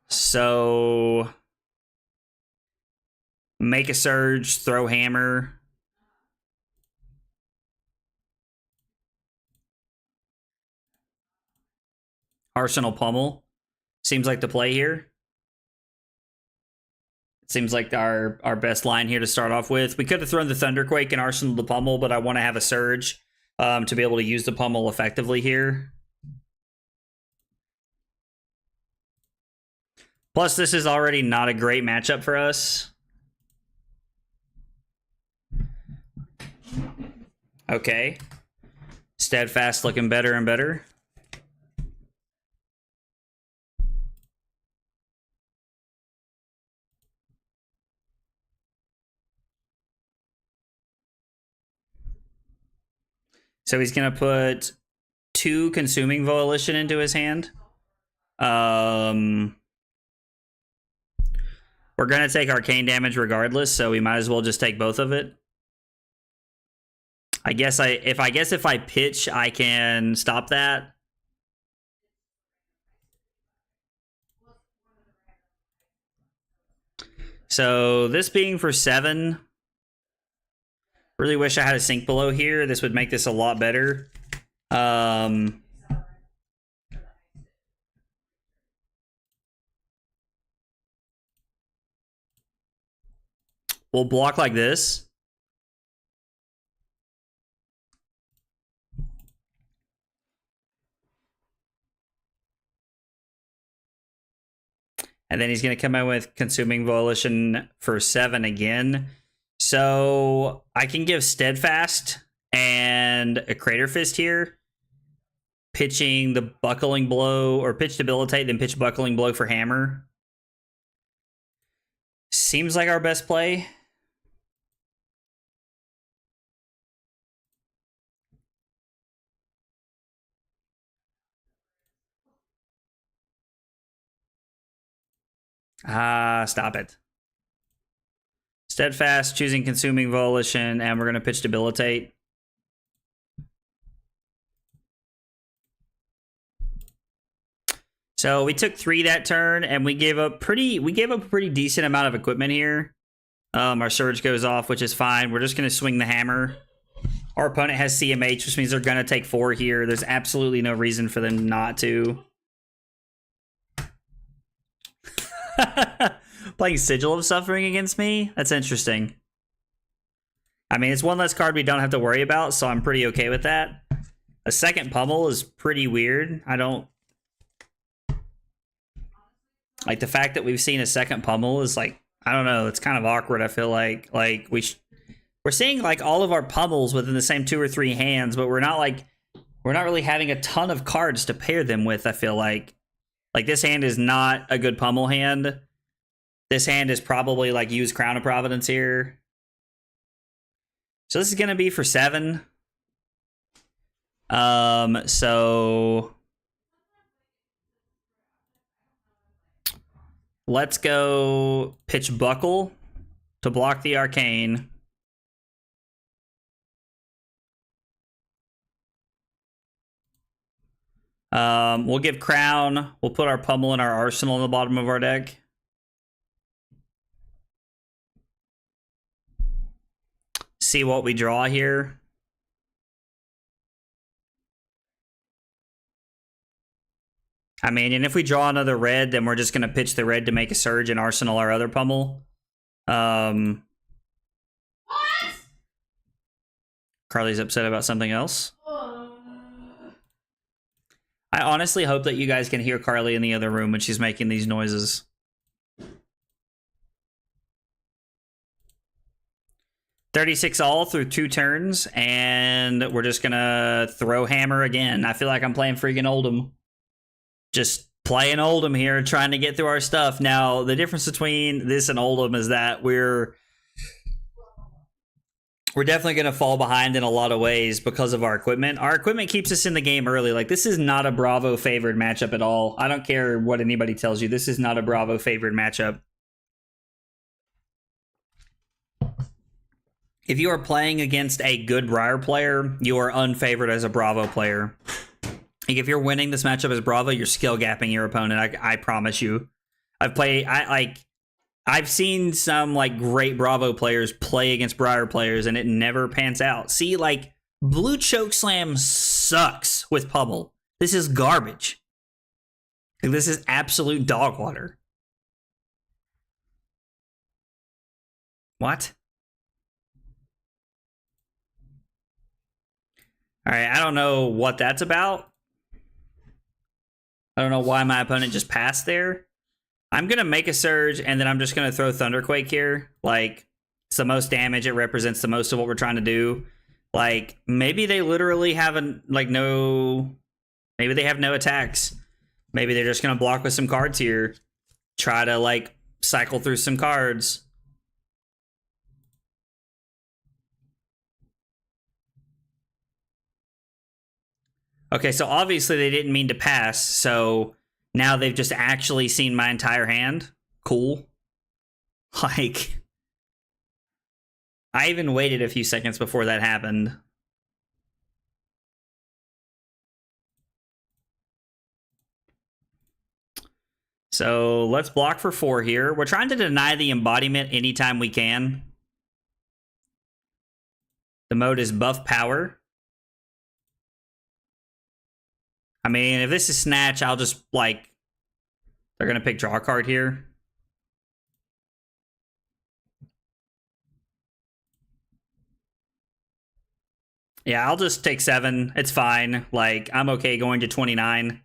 So make a surge, throw hammer. Arsenal pummel seems like the play here. Seems like our best line here to start off with. We could have thrown the Thunderquake and Arsenal the pummel, but I want to have a surge to be able to use the pummel effectively here. Plus, this is already not a great matchup for us. Okay. Steadfast looking better and better. So he's gonna put 2 Consuming Volition into his hand. We're gonna take arcane damage regardless, so we might as well just take both of it. I guess if I pitch, I can stop that. So this being for 7. Really wish I had a sink below here. This would make this a lot better. We'll block like this. And then he's going to come in with Consuming Volition for 7 again. So I can give Steadfast and a Crater Fist here. Pitching the Buckling Blow, or pitch Debilitate, then pitch Buckling Blow for Hammer. Seems like our best play. Stop it. Steadfast, choosing Consuming Volition, and we're going to pitch Debilitate. So we took 3 that turn, and we gave up a pretty decent amount of equipment here. Our Surge goes off, which is fine. We're just going to swing the Hammer. Our opponent has CMH, which means they're going to take 4 here. There's absolutely no reason for them not to. Playing Sigil of Suffering against me? That's interesting. I mean, it's one less card we don't have to worry about, so I'm pretty okay with that. A second Pummel is pretty weird. I don't... Like, the fact that we've seen a second Pummel is, like, I don't know, it's kind of awkward, I feel like. Like, we're seeing, like, all of our Pummels within the same 2 or 3 hands, but we're not really having a ton of cards to pair them with, I feel like. Like, this hand is not a good Pummel hand. This hand is probably, like, use Crown of Providence here. So this is going to be for 7. So... Let's go pitch Buckle to block the Arcane. We'll give Crown. We'll put our Pummel and our Arsenal in the bottom of our deck. See what we draw here. I mean, and if we draw another red, then we're just going to pitch the red to make a Surge and Arsenal our other Pummel. What? Carly's upset about something else. I honestly hope that you guys can hear Carly in the other room when she's making these noises. $36 all through 2 turns, and we're just going to throw Hammer again. I feel like I'm playing freaking Oldham. Just playing Oldham here, trying to get through our stuff. Now, the difference between this and Oldham is that we're definitely going to fall behind in a lot of ways because of our equipment. Our equipment keeps us in the game early. Like, this is not a Bravo favored matchup at all. I don't care what anybody tells you. This is not a Bravo favored matchup. If you are playing against a good Briar player, you are unfavored as a Bravo player. Like, if you're winning this matchup as Bravo, you're skill gapping your opponent. I promise you. I've seen some like great Bravo players play against Briar players, and it never pans out. See, like, Blue Chokeslam sucks with Pummel. This is garbage. Like, this is absolute dog water. What? All right, I don't know what that's about. I don't know why my opponent just passed there. I'm going to make a Surge, and then I'm just going to throw Thunderquake here. Like, it's the most damage. It represents the most of what we're trying to do. Like, maybe they literally haven't, like, no... Maybe they have no attacks. Maybe they're just going to block with some cards here. Try to, like, cycle through some cards. Okay, so obviously they didn't mean to pass, so now they've just actually seen my entire hand. Cool. Like, I even waited a few seconds before that happened. So let's block for 4 here. We're trying to deny the embodiment anytime we can. The mode is buff power. I mean, if this is snatch, I'll just, like, they're going to pick draw a card here. Yeah, I'll just take 7. It's fine. Like, I'm okay going to 29.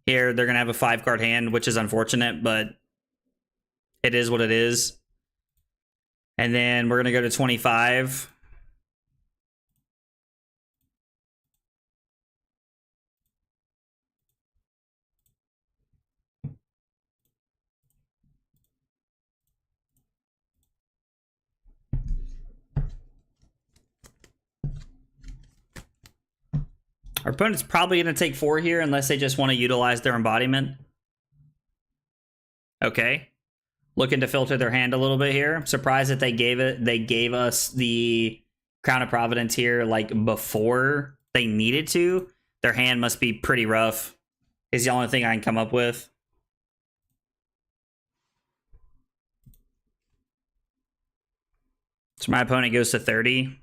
Here, they're going to have a 5-card hand, which is unfortunate, but it is what it is. And then we're going to go to 25. Our opponent's probably going to take 4 here unless they just want to utilize their embodiment. Okay. Looking to filter their hand a little bit here. I'm surprised that they gave us the Crown of Providence here like before they needed to. Their hand must be pretty rough. Is the only thing I can come up with. So my opponent goes to 30.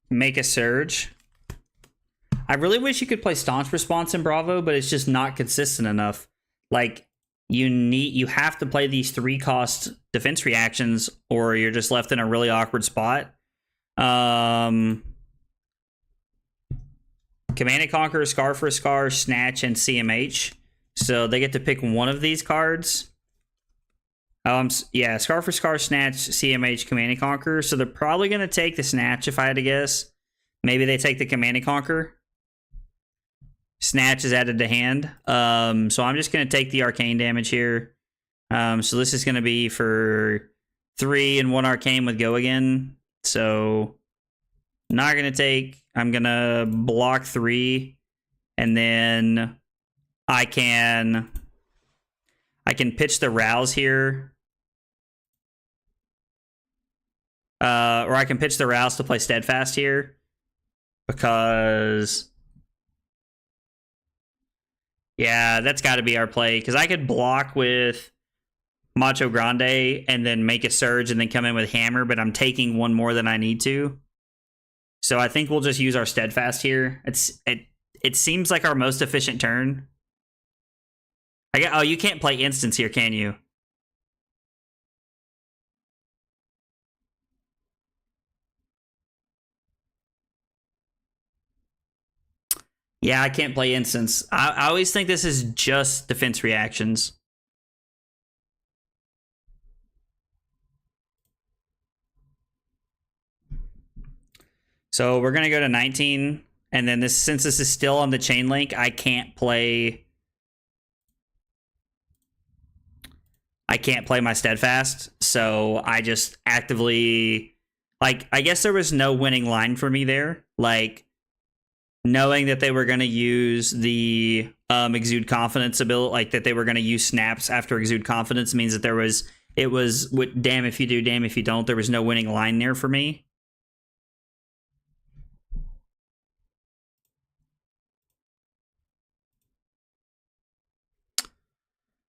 Make a surge. I really wish you could play Staunch Response in Bravo, but it's just not consistent enough. Like, you have to play these 3-cost defense reactions, or you're just left in a really awkward spot. Command and Conquer, Scar for Scar, Snatch, and CMH. So they get to pick one of these cards. Yeah, Scar for Scar, Snatch, CMH, Command and Conquer. So they're probably going to take the Snatch if I had to guess. Maybe they take the Command and Conquer. Snatch is added to hand. So I'm just going to take the Arcane damage here. So this is going to be for 3 and 1 Arcane with Go Again. So not going to take. I'm going to block 3. And then I can pitch the Rouse here. Or I can pitch the Rouse to play Steadfast here. Because... yeah, that's got to be our play. Because I could block with Macho Grande and then make a Surge and then come in with Hammer, but I'm taking 1 more than I need to. So I think we'll just use our Steadfast here. It seems like our most efficient turn. Oh, you can't play Instance here, can you? Yeah, I can't play Instance. I always think this is just defense reactions. So we're going to go to 19. And then since this is still on the chain link, I can't play my Steadfast. So I just actively... like, I guess there was no winning line for me there. Like, knowing that they were going to use the Exude Confidence ability, like that they were going to use snaps after Exude Confidence, means that it was damn if you do, damn if you don't. There was no winning line there for me.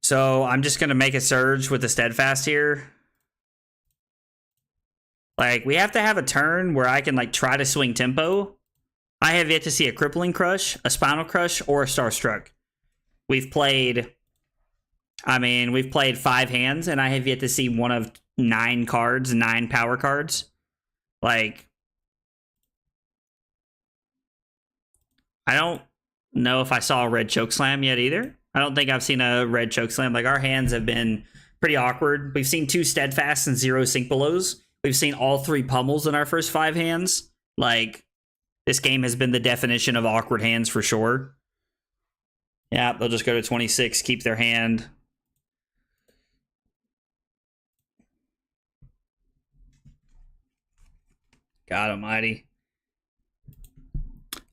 So I'm just going to make a Surge with the Steadfast here. Like, we have to have a turn where I can, like, try to swing tempo. I have yet to see a Crippling Crush, a Spinal Crush, or a Starstruck. We've played 5 hands, and I have yet to see one of 9 cards, 9 power cards. Like, I don't know if I saw a red Chokeslam yet either. I don't think I've seen a red Chokeslam. Like, our hands have been pretty awkward. We've seen 2 Steadfasts and 0 Sink Belows. We've seen all 3 Pummels in our first 5 hands. Like, this game has been the definition of awkward hands for sure. Yeah, they'll just go to 26, keep their hand. God almighty.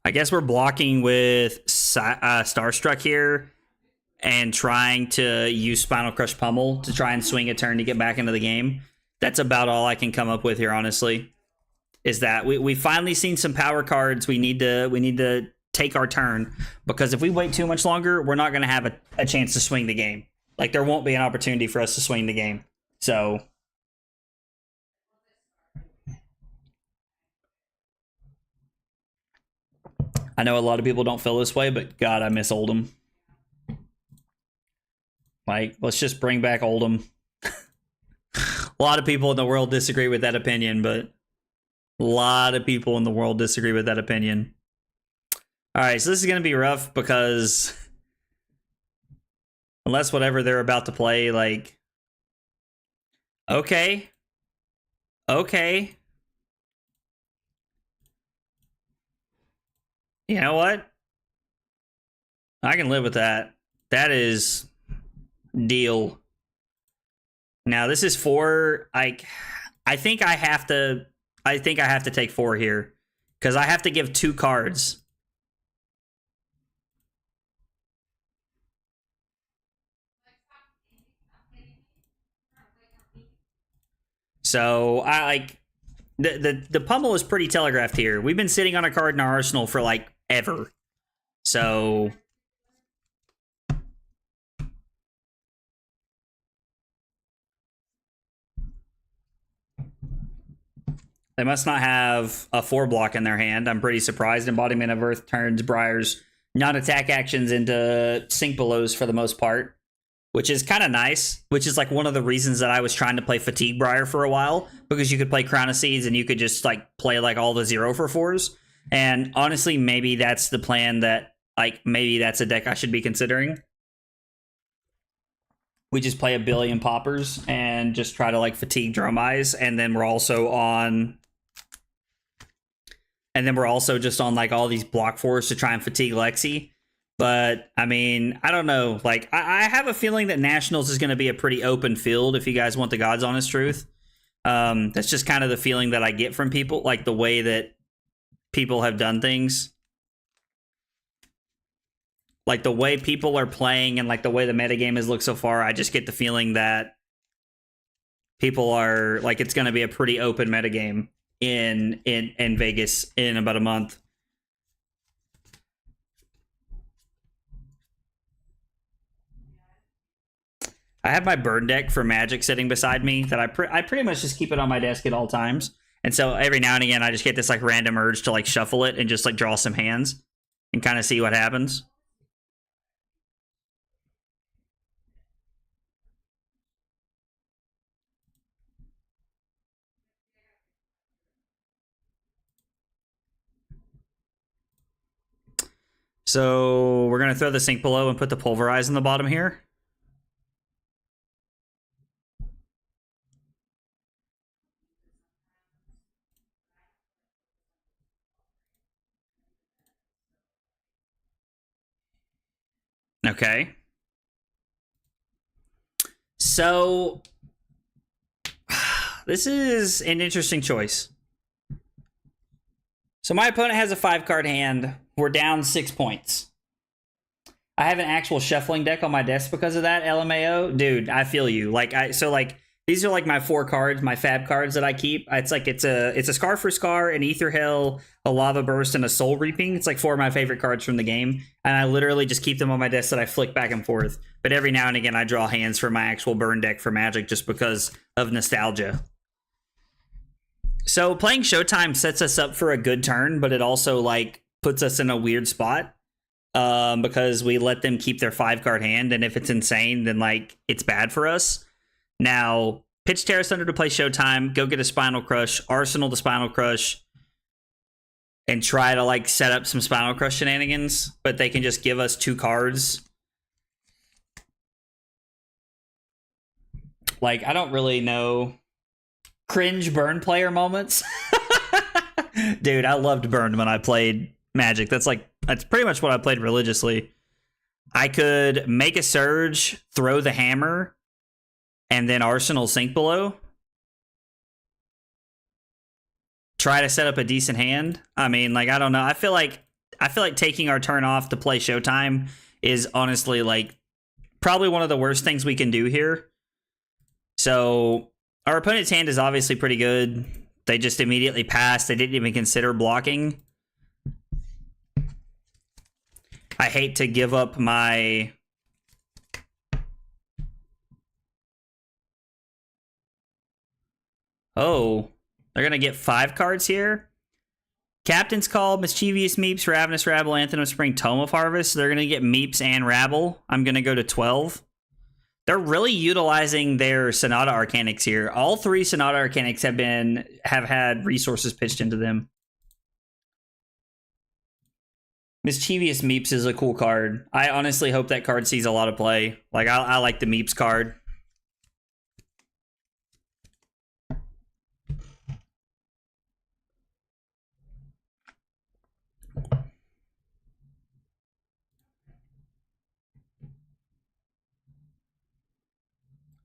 I guess we're blocking with Starstruck here and trying to use Spinal Crush Pummel to try and swing a turn to get back into the game. That's about all I can come up with here, honestly. Is that we finally seen some power cards. We need to take our turn, because if we wait too much longer, we're not going to have a chance to swing the game. Like, there won't be an opportunity for us to swing the game. So I know a lot of people don't feel this way, but God, I miss Oldham. Like, let's just bring back Oldham. A lot of people in the world disagree with that opinion, but a lot of people in the world disagree with that opinion. All right, so this is going to be rough because unless whatever they're about to play, like, okay. You know what? I can live with that. That is deal. Now this is 4. I think I have to take 4 here because I have to give 2 cards. So I like the pummel is pretty telegraphed here. We've been sitting on a card in our arsenal for like ever. So they must not have a 4 block in their hand. I'm pretty surprised. Embodiment of Earth turns Briar's non-attack actions into sink belows for the most part, which is kind of nice, which is like one of the reasons that I was trying to play Fatigue Briar for a while, because you could play Crown of Seeds and you could just like play like all the 0-for-4s. And honestly, maybe that's the plan that, like, maybe that's a deck I should be considering. We just play a billion poppers and just try to like fatigue Drum Eyes, and then we're also just on like all these block 4s to try and fatigue Lexi. But I mean, I don't know. Like, I have a feeling that Nationals is going to be a pretty open field, if you guys want the God's honest truth. That's just kind of the feeling that I get from people, like the way that people have done things. Like the way people are playing and like the way the metagame has looked so far, I just get the feeling that people are like, it's going to be a pretty open metagame in Vegas in about a month. I have my burn deck for Magic sitting beside me that I pretty much just keep it on my desk at all times. And so every now and again, I just get this like random urge to like shuffle it and just like draw some hands and kind of see what happens. So we're going to throw the sink below and put the Pulverize in the bottom here. Okay. So this is an interesting choice. So my opponent has a 5-card hand. We're down 6 points. I have an actual shuffling deck on my desk because of that, LMAO. Dude, I feel you. These are like my 4 cards, my fab cards that I keep. It's a Scar for Scar, an Ether Hell, a Lava Burst, and a Soul Reaping. It's like 4 of my favorite cards from the game. And I literally just keep them on my desk that I flick back and forth. But every now and again, I draw hands for my actual burn deck for Magic just because of nostalgia. So playing Showtime sets us up for a good turn, but it also like puts us in a weird spot because we let them keep their 5-card hand, and if it's insane, then like it's bad for us. Now, pitch Terra Thunder to play Showtime, go get a Spinal Crush, Arsenal the Spinal Crush, and try to like set up some Spinal Crush shenanigans, but they can just give us 2 cards. Like, I don't really know. Cringe burn player moments. Dude, I loved burn when I played Magic. That's pretty much what I played religiously. I could make a surge, throw the hammer, and then Arsenal sink below. Try to set up a decent hand. I mean, like, I don't know. I feel like taking our turn off to play Showtime is honestly like probably one of the worst things we can do here. So our opponent's hand is obviously pretty good. They just immediately passed. They didn't even consider blocking. I hate to give up my... Oh, they're going to get 5 cards here. Captain's Call, Mischievous Meeps, Ravenous Rabble, Anthem of Spring, Tome of Harvest. They're going to get Meeps and Rabble. I'm going to go to 12. They're really utilizing their Sonata Arcanics here. All 3 Sonata Arcanics have had resources pitched into them. Mischievous Meeps is a cool card. I honestly hope that card sees a lot of play. Like, I like the Meeps card.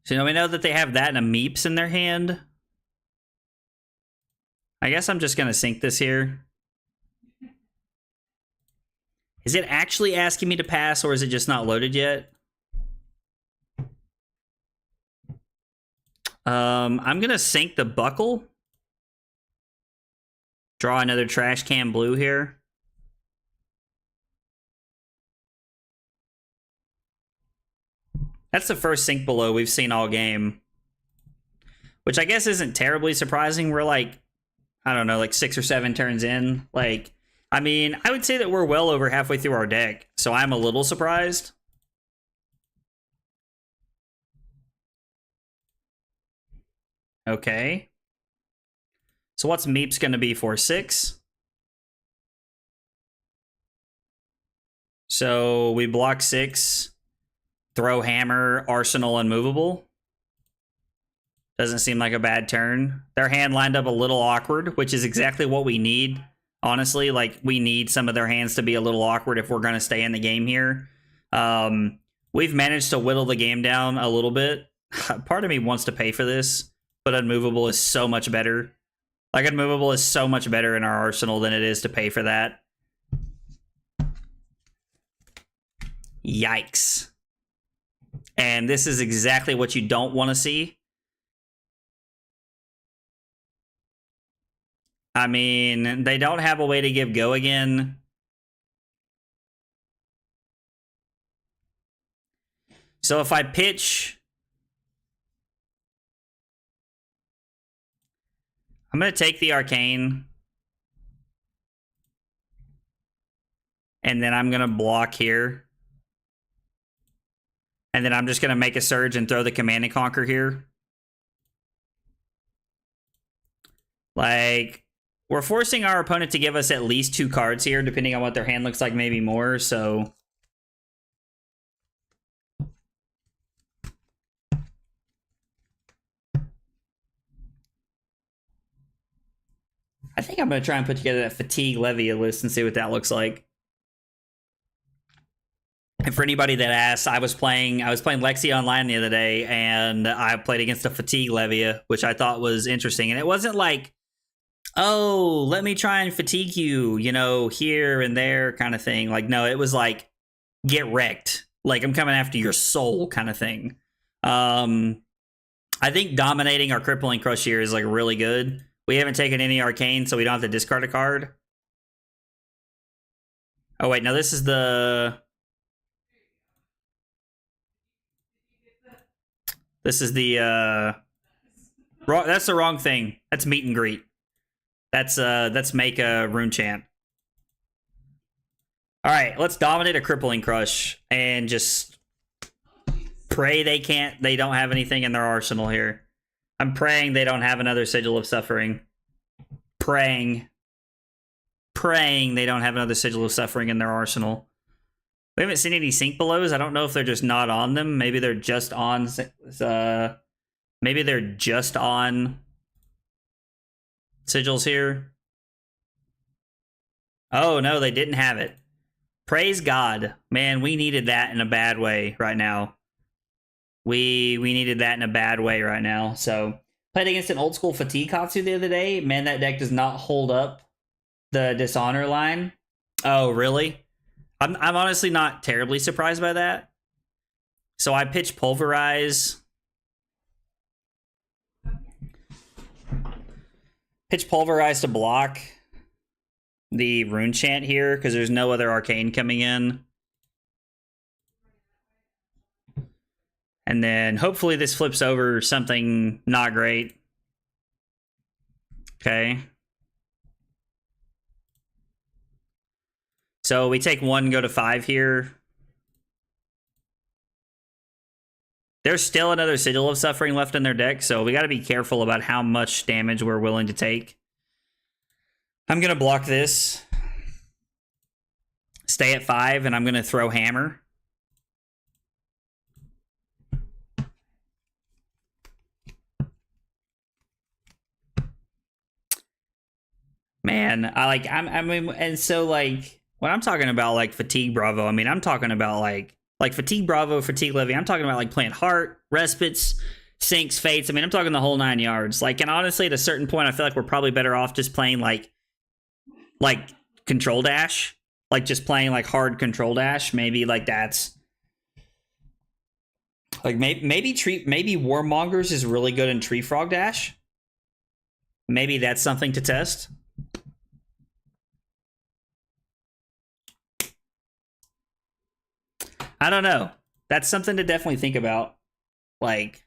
So we know that they have that and a Meeps in their hand. I guess I'm just going to sink this here. Is it actually asking me to pass, or is it just not loaded yet? I'm going to sink the Buckle. Draw another Trash Can Blue here. That's the first sink below we've seen all game. Which I guess isn't terribly surprising. We're like, I don't know, like 6 or 7 turns in. Like, I mean, I would say that we're well over halfway through our deck, so I'm a little surprised. Okay. So what's Meeps going to be for? 6? So we block 6, throw Hammer, Arsenal, Unmovable. Doesn't seem like a bad turn. Their hand lined up a little awkward, which is exactly what we need. Honestly, like, we need some of their hands to be a little awkward if we're going to stay in the game here. We've managed to whittle the game down a little bit. Part of me wants to pay for this, but Unmovable is so much better. Like, Unmovable is so much better in our arsenal than it is to pay for that. Yikes. And this is exactly what you don't want to see. I mean, they don't have a way to give go again. So if I pitch... I'm going to take the Arcane. And then I'm going to block here. And then I'm just going to make a Surge and throw the Command and Conquer here. Like, we're forcing our opponent to give us at least 2 cards here, depending on what their hand looks like, maybe more, so... I think I'm going to try and put together that Fatigue Levia list and see what that looks like. And for anybody that asks, I was playing Lexi online the other day, and I played against a Fatigue Levia, which I thought was interesting. And it wasn't like, oh, let me try and fatigue you, you know, here and there kind of thing. Like, no, it was like, get wrecked. Like, I'm coming after your soul kind of thing. I think dominating our Crippling Crush here is, like, really good. We haven't taken any Arcane, so we don't have to discard a card. Oh, wait, no, this is the... This is the, that's the wrong thing. That's Meet and Greet. That's make a Rune Chant. Alright, let's dominate a Crippling Crush and just pray they don't have anything in their arsenal here. I'm praying they don't have another Sigil of Suffering. Praying they don't have another Sigil of Suffering in their arsenal. We haven't seen any sink belows. I don't know if they're just not on them. Maybe they're just on... maybe they're just on sigils here. Oh, no, they didn't have it. Praise God. Man, we needed that in a bad way right now. We needed that in a bad way right now. So, played against an old school Fatigue Katsu the other day. Man, that deck does not hold up the Dishonor line. Oh, really? I'm honestly not terribly surprised by that. So I pitch Pulverize. Pitch Pulverize to block the Rune Chant here because there's no other Arcane coming in. And then hopefully this flips over something not great. Okay. So we take 1, go to 5 here. There's still another Sigil of Suffering left in their deck, so we got to be careful about how much damage we're willing to take. I'm going to block this. Stay at 5, and I'm going to throw Hammer. Man, I mean, and so like when I'm talking about like Fatigue Bravo, I mean, I'm talking about like Fatigue Bravo, Fatigue Levy. I'm talking about like playing Heart, Respites, Sinks, Fates. I mean, I'm talking the whole 9 yards. Like, and honestly, at a certain point, I feel like we're probably better off just playing like Control Dash, like just playing like hard Control Dash. Maybe like that's like maybe Warmongers is really good in Tree Frog Dash. Maybe that's something to test. I don't know. That's something to definitely think about. Like,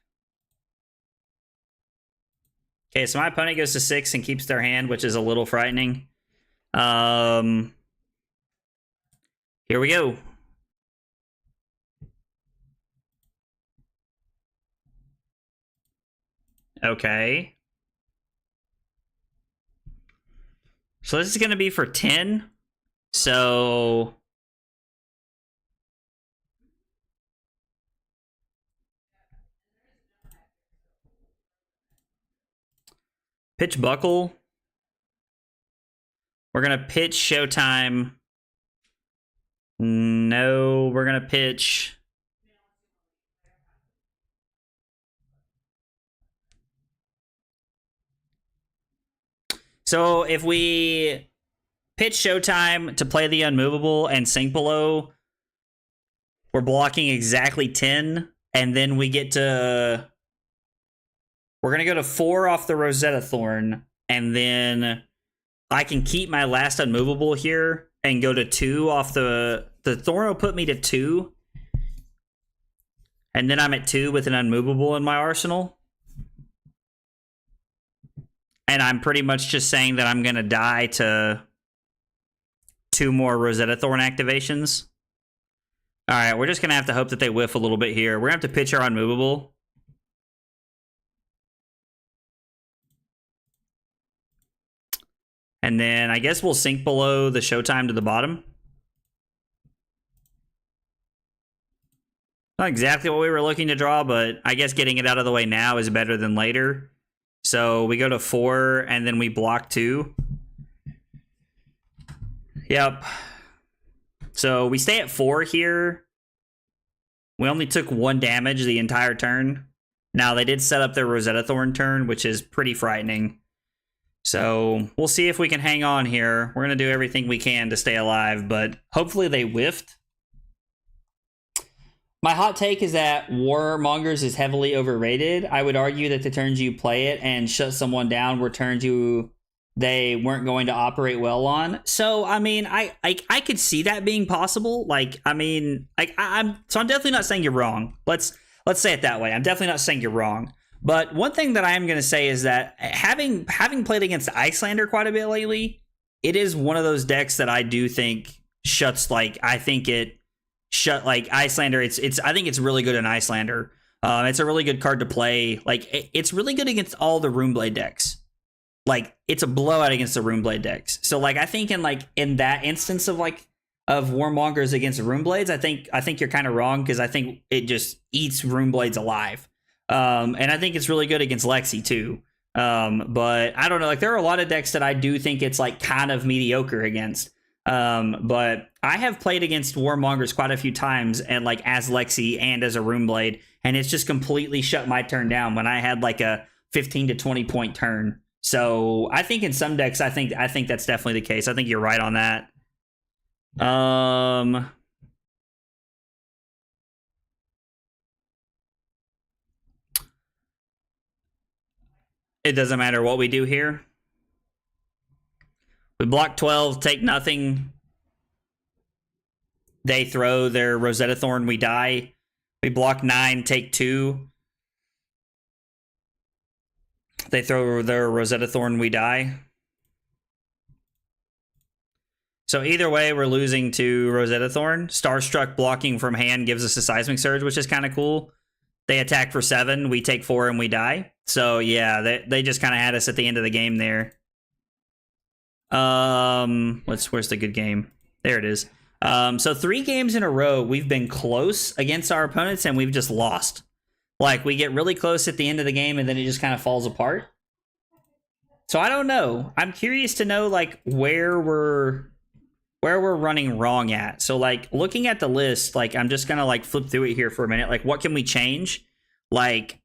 okay, so my opponent goes to 6 and keeps their hand, which is a little frightening. Here we go. Okay. So this is going to be for 10. So pitch Buckle. We're going to pitch Showtime. No, we're going to pitch. So if we pitch Showtime to play the Unmovable and Sink Below, we're blocking exactly 10. And then we get to... We're going to go to 4 off the Rosetta Thorn. And then I can keep my last Unmovable here and go to 2 off the... The Thorn will put me to 2. And then I'm at 2 with an Unmovable in my arsenal. And I'm pretty much just saying that I'm going to die to 2 more Rosetta Thorn activations. All right, we're just going to have to hope that they whiff a little bit here. We're going to have to pitch our Unmovable. And then I guess we'll sink below the Showtime to the bottom. Not exactly what we were looking to draw, but I guess getting it out of the way now is better than later. So we go to 4, and then we block 2. Yep. So we stay at 4 here. We only took 1 damage the entire turn. Now, they did set up their Rosetta Thorn turn, which is pretty frightening. So we'll see if we can hang on here. We're going to do everything we can to stay alive, but hopefully they whiffed. My hot take is that Warmongers is heavily overrated. I would argue that the turns you play it and shut someone down were turns they weren't going to operate well on. So I mean, I could see that being possible. Like, I mean, I'm definitely not saying you're wrong. Let's say it that way. I'm definitely not saying you're wrong. But one thing that I am going to say is that having played against Iyslander quite a bit lately, it is one of those decks that I do think shuts like Iyslander. I think it's really good in Iyslander. It's a really good card to play. Like it's really good against all the Runeblade decks. Like it's a blowout against the Runeblade decks. So like I think in that instance of Warmongers against Runeblades, I think you're kind of wrong because I think it just eats Runeblades alive. And I think it's really good against Lexi too. But I don't know. Like there are a lot of decks that I do think it's like kind of mediocre against. But I have played against Warmongers quite a few times, and like as Lexi and as a Roomblade, and it's just completely shut my turn down when I had like a 15 to 20 point turn. So I think in some decks, I think that's definitely the case. I think you're right on that. It doesn't matter what we do here. We block 12, take nothing. They throw their Rosetta Thorn, we die. We block 9, take 2. They throw their Rosetta Thorn, we die. So either way, we're losing to Rosetta Thorn. Starstruck blocking from hand gives us a Seismic Surge, which is kind of cool. They attack for 7, we take 4, and we die. So yeah, they just kind of had us at the end of the game there. Where's the good game? There it is. So 3 games in a row, we've been close against our opponents, and we've just lost. Like, we get really close at the end of the game, and then it just kind of falls apart. So I don't know. I'm curious to know, like, where we're running wrong at. So, like, looking at the list, like, I'm just gonna, like, flip through it here for a minute. Like, what can we change? Like,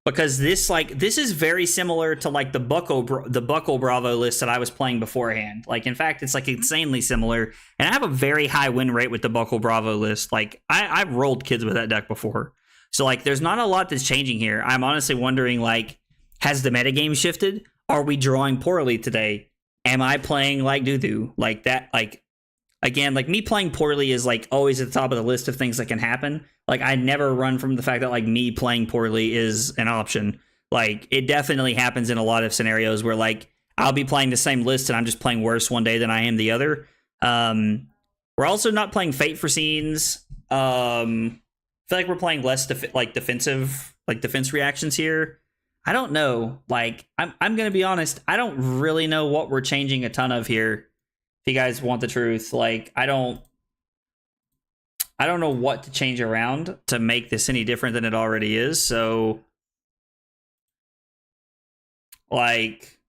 because this is very similar to, like, the Buckle Bravo list that I was playing beforehand. Like, in fact, it's, like, insanely similar. And I have a very high win rate with the Buckle Bravo list. Like, I've rolled kids with that deck before. So, like, there's not a lot that's changing here. I'm honestly wondering, like, has the metagame shifted? Are we drawing poorly today? Am I playing like doo-doo? Like that, like, again, like, me playing poorly is, like, always at the top of the list of things that can happen. Like, I never run from the fact that, like, me playing poorly is an option. Like, it definitely happens in a lot of scenarios where, like, I'll be playing the same list and I'm just playing worse one day than I am the other. We're also not playing Fate for Scenes. I feel like we're playing less defense reactions here. I don't know. Like, I'm gonna be honest. I don't really know what we're changing a ton of here. If you guys want the truth, like, I don't know what to change around to make this any different than it already is. So, like,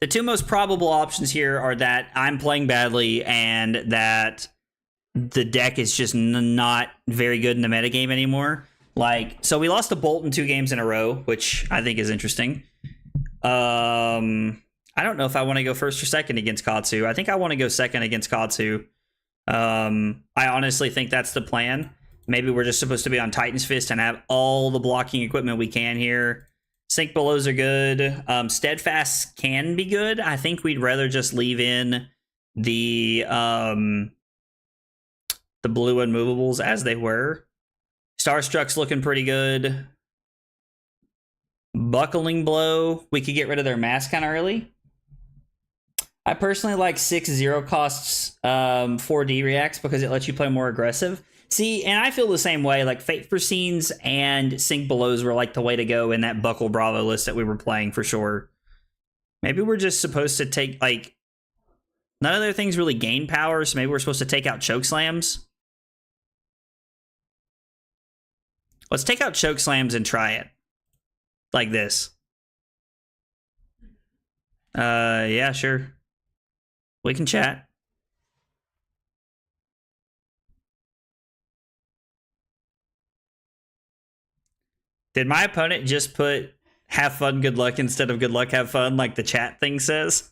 the 2 most probable options here are that I'm playing badly and that the deck is just not very good in the metagame anymore. Like, so we lost to Bolton 2 games in a row, which I think is interesting. I don't know if I want to go first or second against Katsu. I think I want to go second against Katsu. I honestly think that's the plan. Maybe we're just supposed to be on Titan's Fist and have all the blocking equipment we can here. Sink Belows are good. Steadfast can be good. I think we'd rather just leave in the blue unmovables as they were. Starstruck's looking pretty good. Buckling Blow, we could get rid of their mask kind of early. I personally like 6-0 costs 4D reacts because it lets you play more aggressive. See, and I feel the same way. Like, Fate for Scenes and Sink Belows were like the way to go in that Buckle Bravo list that we were playing for sure. Maybe we're just supposed to take, like, none of their things really gain power, so maybe we're supposed to take out Choke Slams. Let's take out Choke Slams and try it. Like this. Yeah, sure. We can chat. Did my opponent just put have fun, good luck instead of good luck, have fun, like the chat thing says?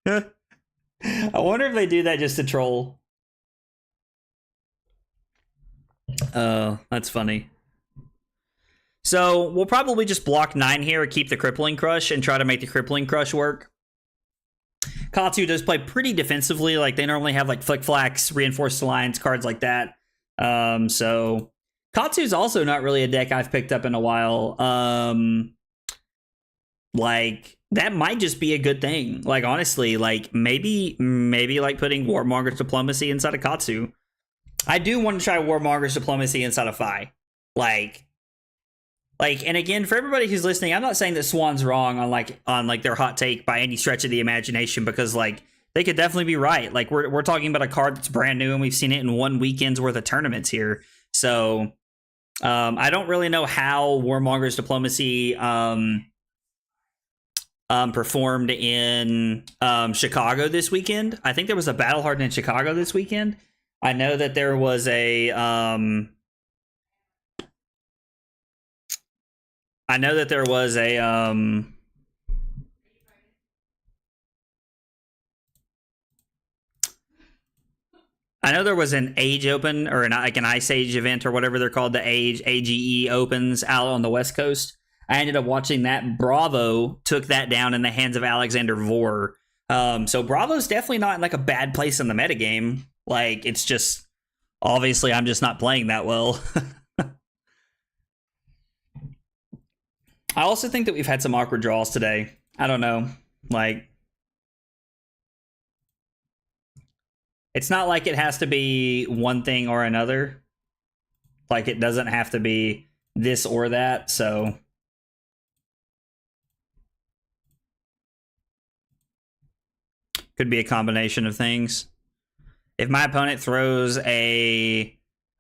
I wonder if they do that just to troll. Oh, that's funny. So we'll probably just block 9 here, keep the Crippling Crush, and try to make the Crippling Crush work. Katsu does play pretty defensively. Like, they normally have, like, Flick Flax, Reinforced Alliance, cards like that. So Katsu's also not really a deck I've picked up in a while. Like, that might just be a good thing. Like, honestly, like, maybe like putting Warmonger's Diplomacy inside of Katsu. I do want to try Warmonger's Diplomacy inside of Phi. Like, and again, for everybody who's listening, I'm not saying that Swan's wrong on their hot take by any stretch of the imagination, because, like, they could definitely be right. Like, we're talking about a card that's brand new and we've seen it in 1 weekend's worth of tournaments here. So I don't really know how Warmonger's Diplomacy performed in Chicago this weekend. I think there was a battle hardened in Chicago this weekend. I know that there was a I know that there was a I know there was an Age Open or like an Ice Age event or whatever they're called, the AGE Opens out on the West Coast. I ended up watching that. Bravo took that down in the hands of Alexander Vor. So Bravo's definitely not in like a bad place in the metagame. Like, it's just obviously I'm just not playing that well. I also think that we've had some awkward draws today. I don't know. Like, it's not like it has to be one thing or another. Like, it doesn't have to be this or that, so could be a combination of things. If my opponent throws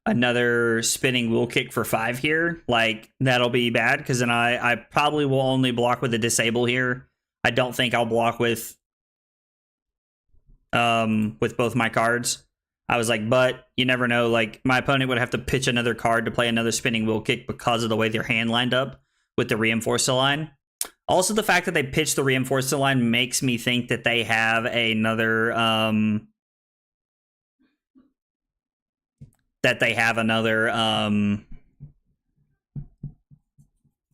another spinning wheel kick for 5 here, like, that'll be bad, because then I probably will only block with a disable here. I don't think I'll block with both my cards. I was like, but you never know. Like, my opponent would have to pitch another card to play another spinning wheel kick because of the way their hand lined up with the reinforcer line. Also, the fact that they pitched the reinforcer line makes me think that they have another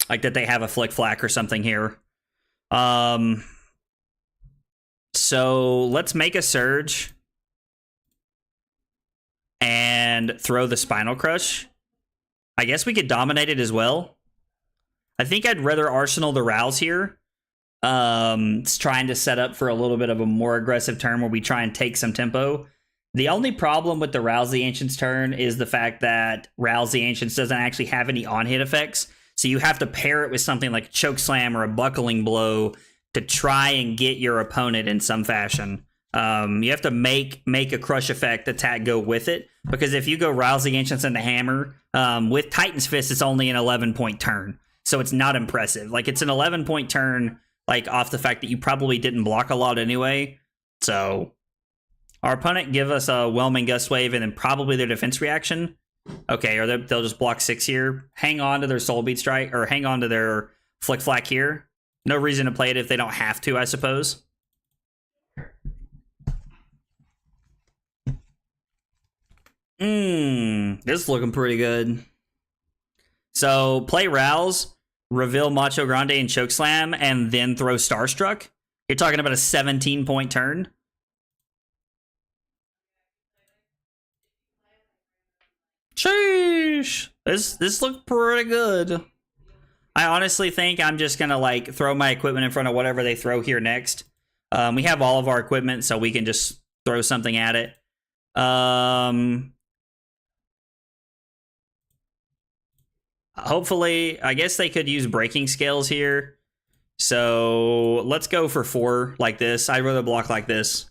like that they have a flick flack or something here. So let's make a surge and throw the Spinal Crush. I guess we could dominate it as well. I think I'd rather Arsenal the Rouse here. It's trying to set up for a little bit of a more aggressive turn where we try and take some tempo. The only problem with the Rouse the Ancients turn is the fact that Rouse the Ancients doesn't actually have any on-hit effects. So you have to pair it with something like a Choke Slam or a Buckling Blow to try and get your opponent in some fashion. You have to make a crush effect attack go with it, because if you go Rouse the Ancients and the Hammer, with Titan's Fist, it's only an 11-point turn. So it's not impressive. Like, it's an 11-point turn, like, off the fact that you probably didn't block a lot anyway. So our opponent give us a Whelming Gust Wave and then probably their defense reaction. Okay, or they'll just block 6 here. Hang on to their Soul Beat Strike, or hang on to their Flick Flack here. No reason to play it if they don't have to, I suppose. This is looking pretty good. So play Rouse, reveal Macho Grande and Chokeslam, and then throw Starstruck. You're talking about a 17-point turn. Sheesh. This looked pretty good. I honestly think I'm just gonna like throw my equipment in front of whatever they throw here next. We have all of our equipment, so we can just throw something at it. Hopefully, I guess they could use breaking scales here. So let's go for 4 like this. I'd rather block like this.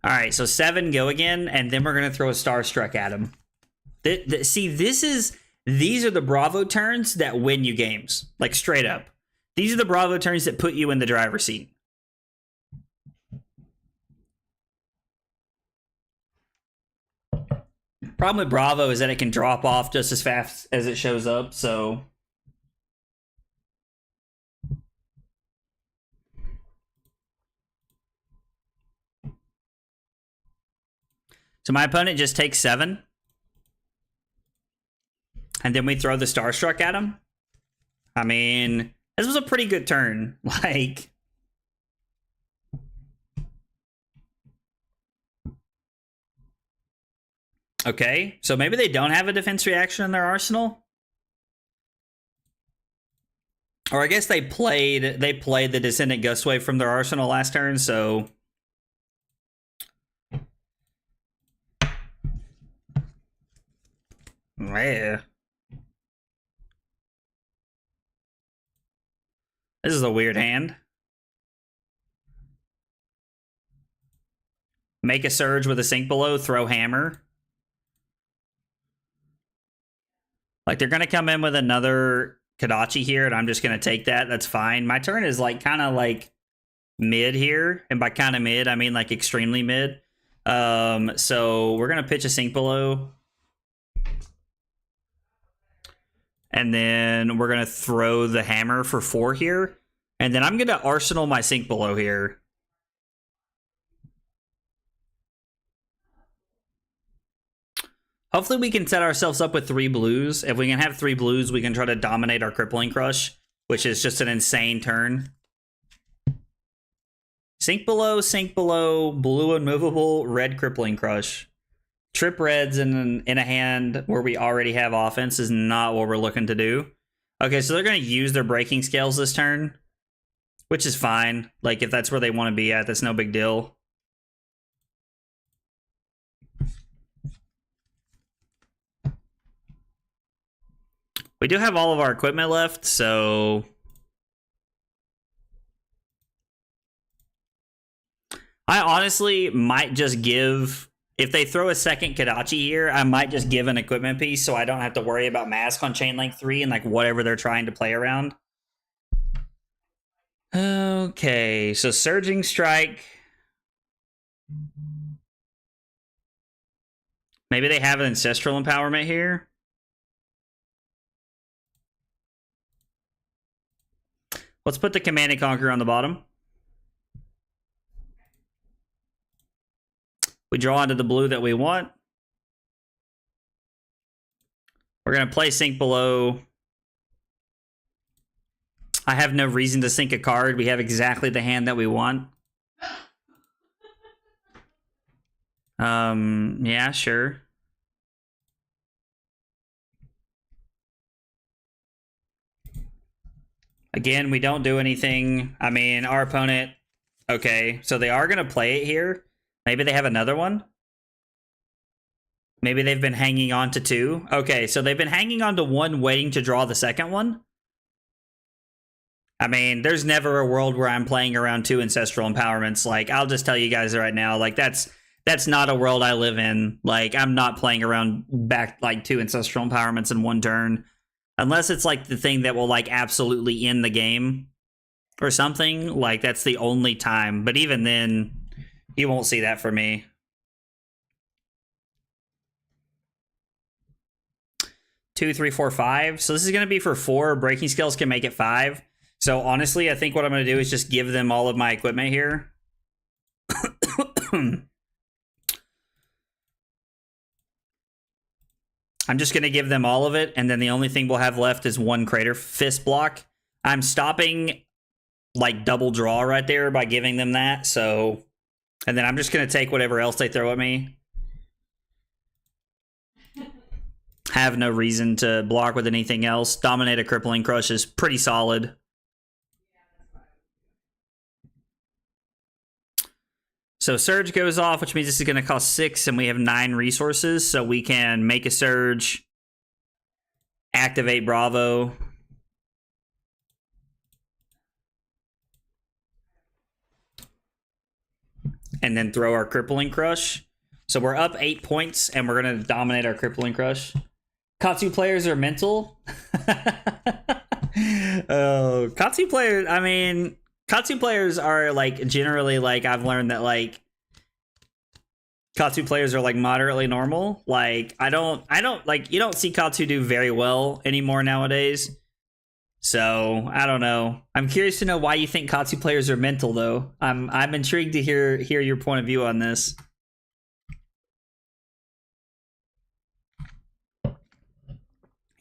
All right, so 7 go again, and then we're gonna throw a Starstruck at him. See, these are the Bravo turns that win you games, like straight up. These are the Bravo turns that put you in the driver's seat. Problem with Bravo is that it can drop off just as fast as it shows up, so my opponent just takes 7. And then we throw the Starstruck at him. I mean, this was a pretty good turn. Like, okay, so maybe they don't have a defense reaction in their arsenal. Or I guess they played the Descendant Gustwave from their arsenal last turn, so yeah. This is a weird hand. Make a surge with a sink below, throw hammer. Like, they're going to come in with another Kodachi here, and I'm just going to take that. That's fine. My turn is, like, kind of, like, mid here. And by kind of mid, I mean, like, extremely mid. So we're going to pitch a sink below. And then we're going to throw the hammer for 4 here. And then I'm going to arsenal my sink below here. Hopefully we can set ourselves up with 3 blues. If we can have 3 blues, we can try to dominate our Crippling Crush, which is just an insane turn. Sink below, blue unmovable, red Crippling Crush. Trip reds in a hand where we already have offense is not what we're looking to do. Okay, so they're going to use their breaking scales this turn, which is fine. Like, if that's where they want to be at, that's no big deal. We do have all of our equipment left, so I honestly might just give, if they throw a second Kodachi here, I might just give an equipment piece so I don't have to worry about mask on Chain Link 3 and like whatever they're trying to play around. Okay, so Surging Strike. Maybe they have an Ancestral Empowerment here. Let's put the Command and Conquer on the bottom. We draw into the blue that we want. We're going to play Sink Below. I have no reason to sink a card. We have exactly the hand that we want. Yeah, sure. Again, we don't do anything. I mean, our opponent... Okay, so they are going to play it here. Maybe they have another one? Maybe they've been hanging on to 2. Okay, so they've been hanging on to 1, waiting to draw the second one. I mean, there's never a world where I'm playing around 2 Ancestral Empowerments. Like, I'll just tell you guys right now, like, that's not a world I live in. Like, I'm not playing around back, like, 2 Ancestral Empowerments in 1 turn. Unless it's, like, the thing that will, like, absolutely end the game or something. Like, that's the only time. But even then, you won't see that for me. Two, 3, 4, 5. So this is going to be for 4. Breaking Scales can make it 5. So honestly, I think what I'm going to do is just give them all of my equipment here. I'm just going to give them all of it, and then the only thing we'll have left is 1 Crater Fist block. I'm stopping, like, double draw right there by giving them that, so... And then I'm just going to take whatever else they throw at me. Have no reason to block with anything else. Dominate a Crippling Crush is pretty solid. So Surge goes off, which means this is going to cost 6, and we have 9 resources, so we can make a Surge, activate Bravo, and then throw our Crippling Crush. So we're up 8 points, and we're going to dominate our Crippling Crush. Katsu players are mental. Oh, Katsu players, I mean... Katsu players are, like, generally, like, I've learned that, like, Katsu players are, like, moderately normal. Like, I don't, like, you don't see Katsu do very well anymore nowadays. So, I don't know. I'm curious to know why you think Katsu players are mental, though. I'm intrigued to hear your point of view on this.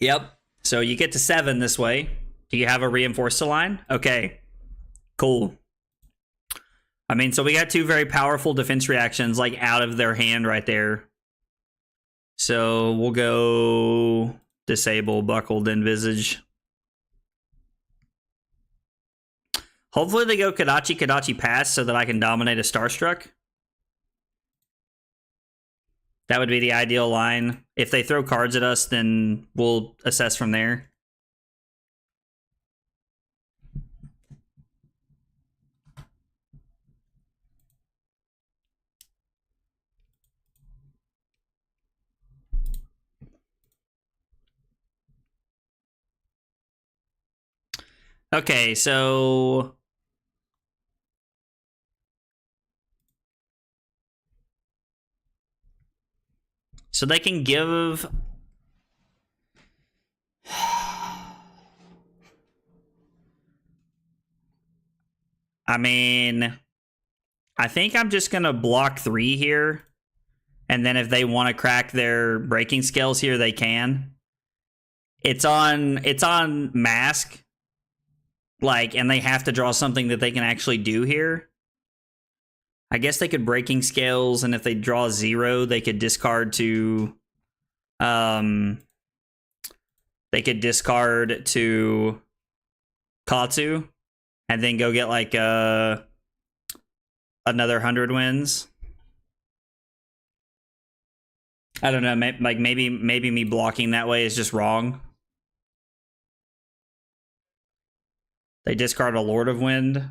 Yep. So, you get to 7 this way. Do you have a Reinforced line? Okay. Cool. I mean, so we got 2 very powerful defense reactions, like, out of their hand right there. So we'll go Disable, Buckled, Envisage. Hopefully they go Kodachi Pass so that I can dominate a Starstruck. That would be the ideal line. If they throw cards at us, then we'll assess from there. Okay, so they can give. I mean, I think I'm just gonna block 3 here, and then if they want to crack their breaking scales here, they can. It's on mask, like, and they have to draw something that they can actually do here. I guess they could breaking scales, and if they draw 0, they could discard to they could discard to Katsu and then go get like another 100 wins. I don't know, like maybe me blocking that way is just wrong. They discard a Lord of Wind.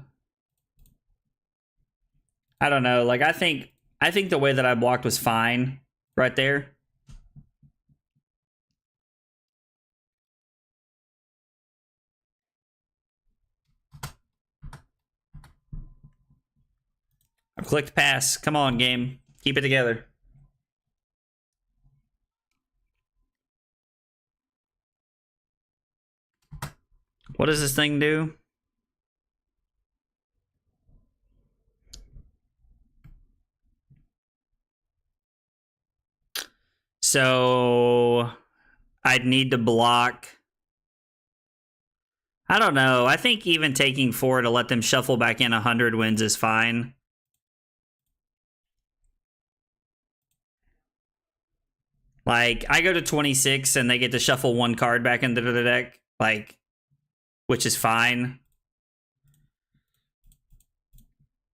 I don't know, like I think the way that I blocked was fine right there. I've clicked pass. Come on, game. Keep it together. What does this thing do? So I'd need to block. I don't know. I think even taking 4 to let them shuffle back in 100 wins is fine. Like, I go to 26 and they get to shuffle 1 card back into the deck, like, which is fine.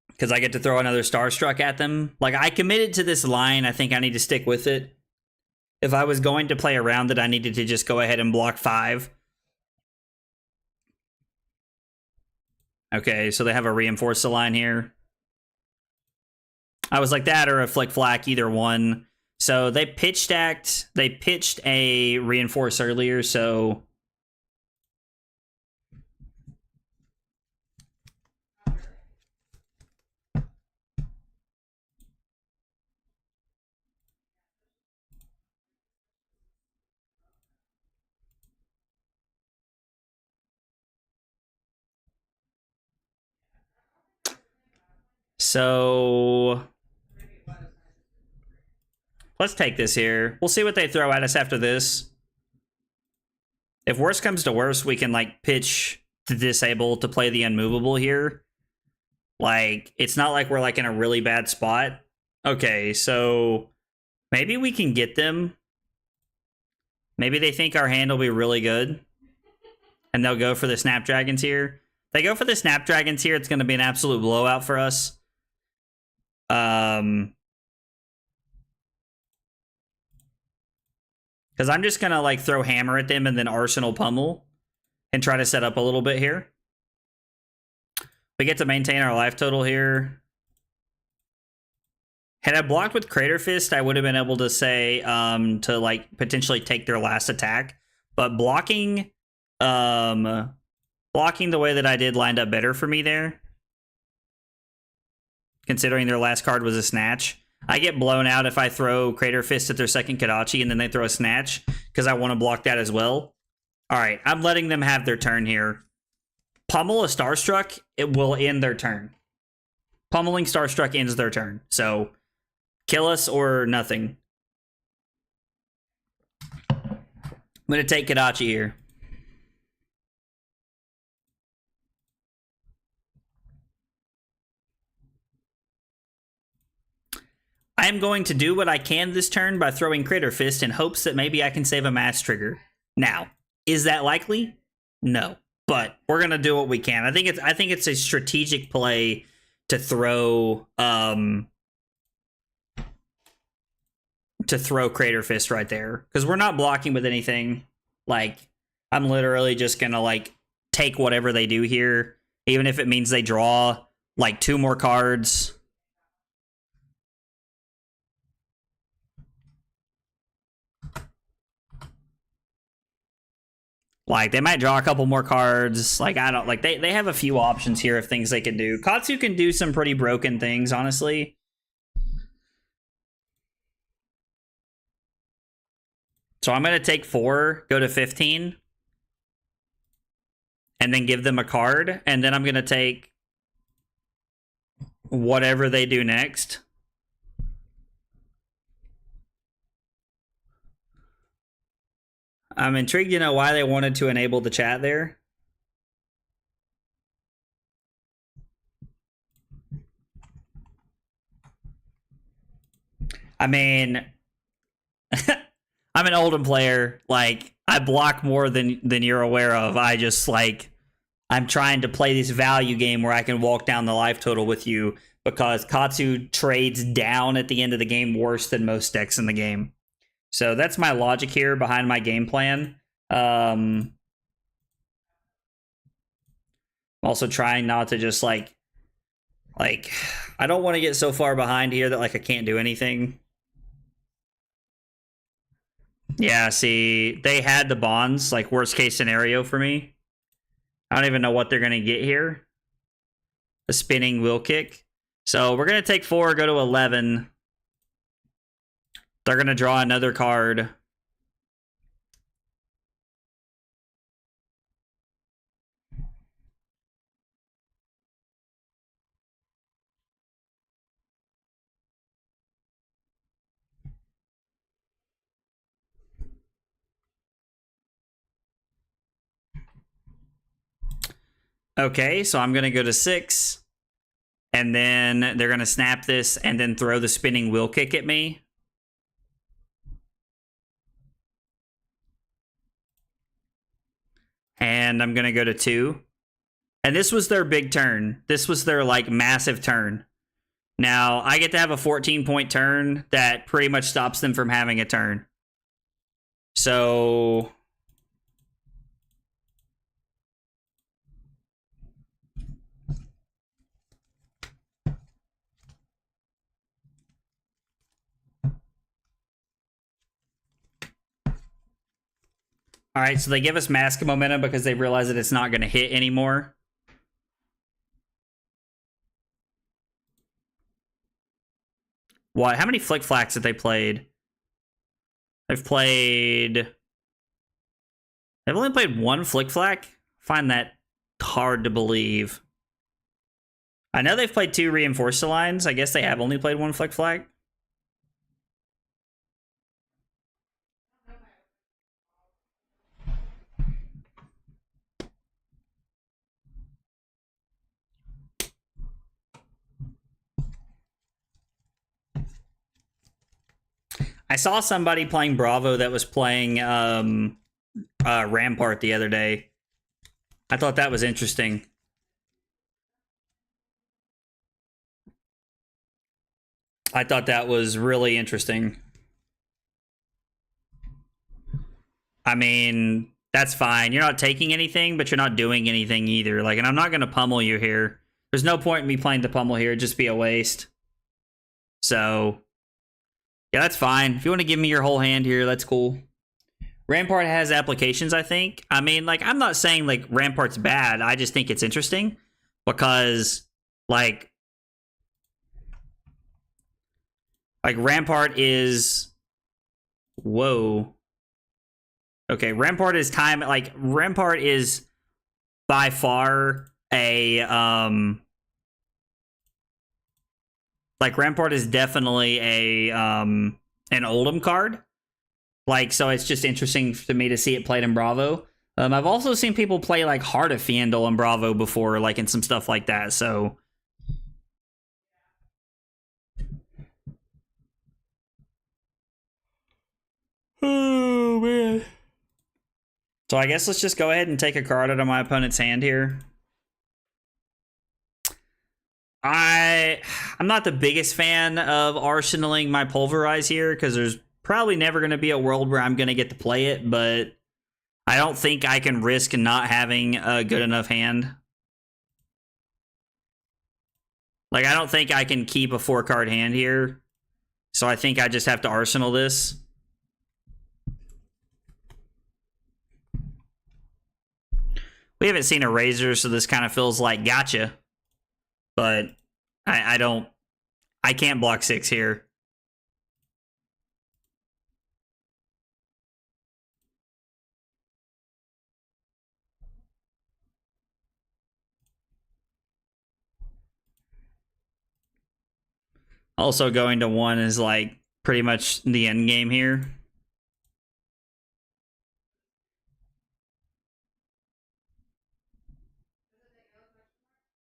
Because I get to throw another Starstruck at them. Like, I committed to this line. I think I need to stick with it. If I was going to play around it, I needed to just go ahead and block 5. Okay, so they have a Reinforce the line here. I was like that or a Flick Flack, either one. So they pitched a Reinforce earlier, so let's take this here. We'll see what they throw at us after this. If worse comes to worse, we can like pitch to disable to play the unmovable here. Like, it's not like we're like in a really bad spot. Okay, so maybe we can get them. Maybe they think our hand will be really good. And they'll go for the Snapdragons here. They go for the Snapdragons here, it's going to be an absolute blowout for us. Because I'm just going to like throw Hammer at them and then Arsenal Pummel and try to set up a little bit here. We get to maintain our life total here. Had I blocked with Crater Fist, I would have been able to say to like potentially take their last attack. But blocking the way that I did lined up better for me there. Considering their last card was a Snatch. I get blown out if I throw Crater Fist at their second Kodachi and then they throw a Snatch, because I want to block that as well. Alright, I'm letting them have their turn here. Pummel a Starstruck, it will end their turn. Pummeling Starstruck ends their turn. So, kill us or nothing. I'm going to take Kodachi here. I am going to do what I can this turn by throwing Crater Fist in hopes that maybe I can save a Mass Trigger. Now, is that likely? No. But we're gonna do what we can. I think it's a strategic play to throw Crater Fist right there. Because we're not blocking with anything. Like, I'm literally just gonna like take whatever they do here. Even if it means they draw like 2 more cards. Like, they might draw a couple more cards. Like, I don't... Like, they have a few options here of things they can do. Katsu can do some pretty broken things, honestly. So I'm going to take 4, go to 15. And then give them a card. And then I'm going to take whatever they do next. I'm intrigued to know why they wanted to enable the chat there. I mean, I'm an Oldham player. Like, I block more than you're aware of. I just, like, I'm trying to play this value game where I can walk down the life total with you because Katsu trades down at the end of the game worse than most decks in the game. So that's my logic here behind my game plan. I'm also trying not to just like I don't want to get so far behind here that like I can't do anything. Yeah, see, they had the bonds, like worst case scenario for me. I don't even know what they're going to get here. A spinning wheel kick. So we're going to take 4, go to 11. They're going to draw another card. Okay, so I'm going to go to 6. And then they're going to snap this and then throw the spinning wheel kick at me. And I'm going to go to 2. And this was their big turn. This was their, like, massive turn. Now, I get to have a 14-point turn that pretty much stops them from having a turn. So... All right, so they give us Mask of Momentum because they realize that it's not going to hit anymore. What? How many Flick Flacks have they played? They've only played 1 Flick Flack? I find that hard to believe. I know they've played 2 Reinforced Lines. I guess they have only played 1 Flick Flack. I saw somebody playing Bravo that was playing Rampart the other day. I thought that was interesting. I thought that was really interesting. I mean, that's fine. You're not taking anything, but you're not doing anything either. Like, and I'm not going to pummel you here. There's no point in me playing the pummel here. It'd just be a waste. So... yeah, that's fine. If you want to give me your whole hand here, that's cool. Rampart has applications, I think. I mean, like, I'm not saying, like, Rampart's bad. I just think it's interesting because, like Rampart is... whoa. Okay, Rampart is time... like, Rampart is by far a... like, Rampart is definitely a an Oldham card. Like, so it's just interesting to me to see it played in Bravo. I've also seen people play, like, Heart of Fiendel in Bravo before, like, and some stuff like that, so... oh, man. So I guess let's just go ahead and take a card out of my opponent's hand here. I'm not the biggest fan of arsenaling my Pulverize here because there's probably never going to be a world where I'm going to get to play it, but I don't think I can risk not having a good enough hand. Like, I don't think I can keep a 4-card hand here, so I think I just have to arsenal this. We haven't seen a Razor, so this kind of feels like gotcha. But I don't... I can't block 6 here. Also, going to 1 is like pretty much the end game here.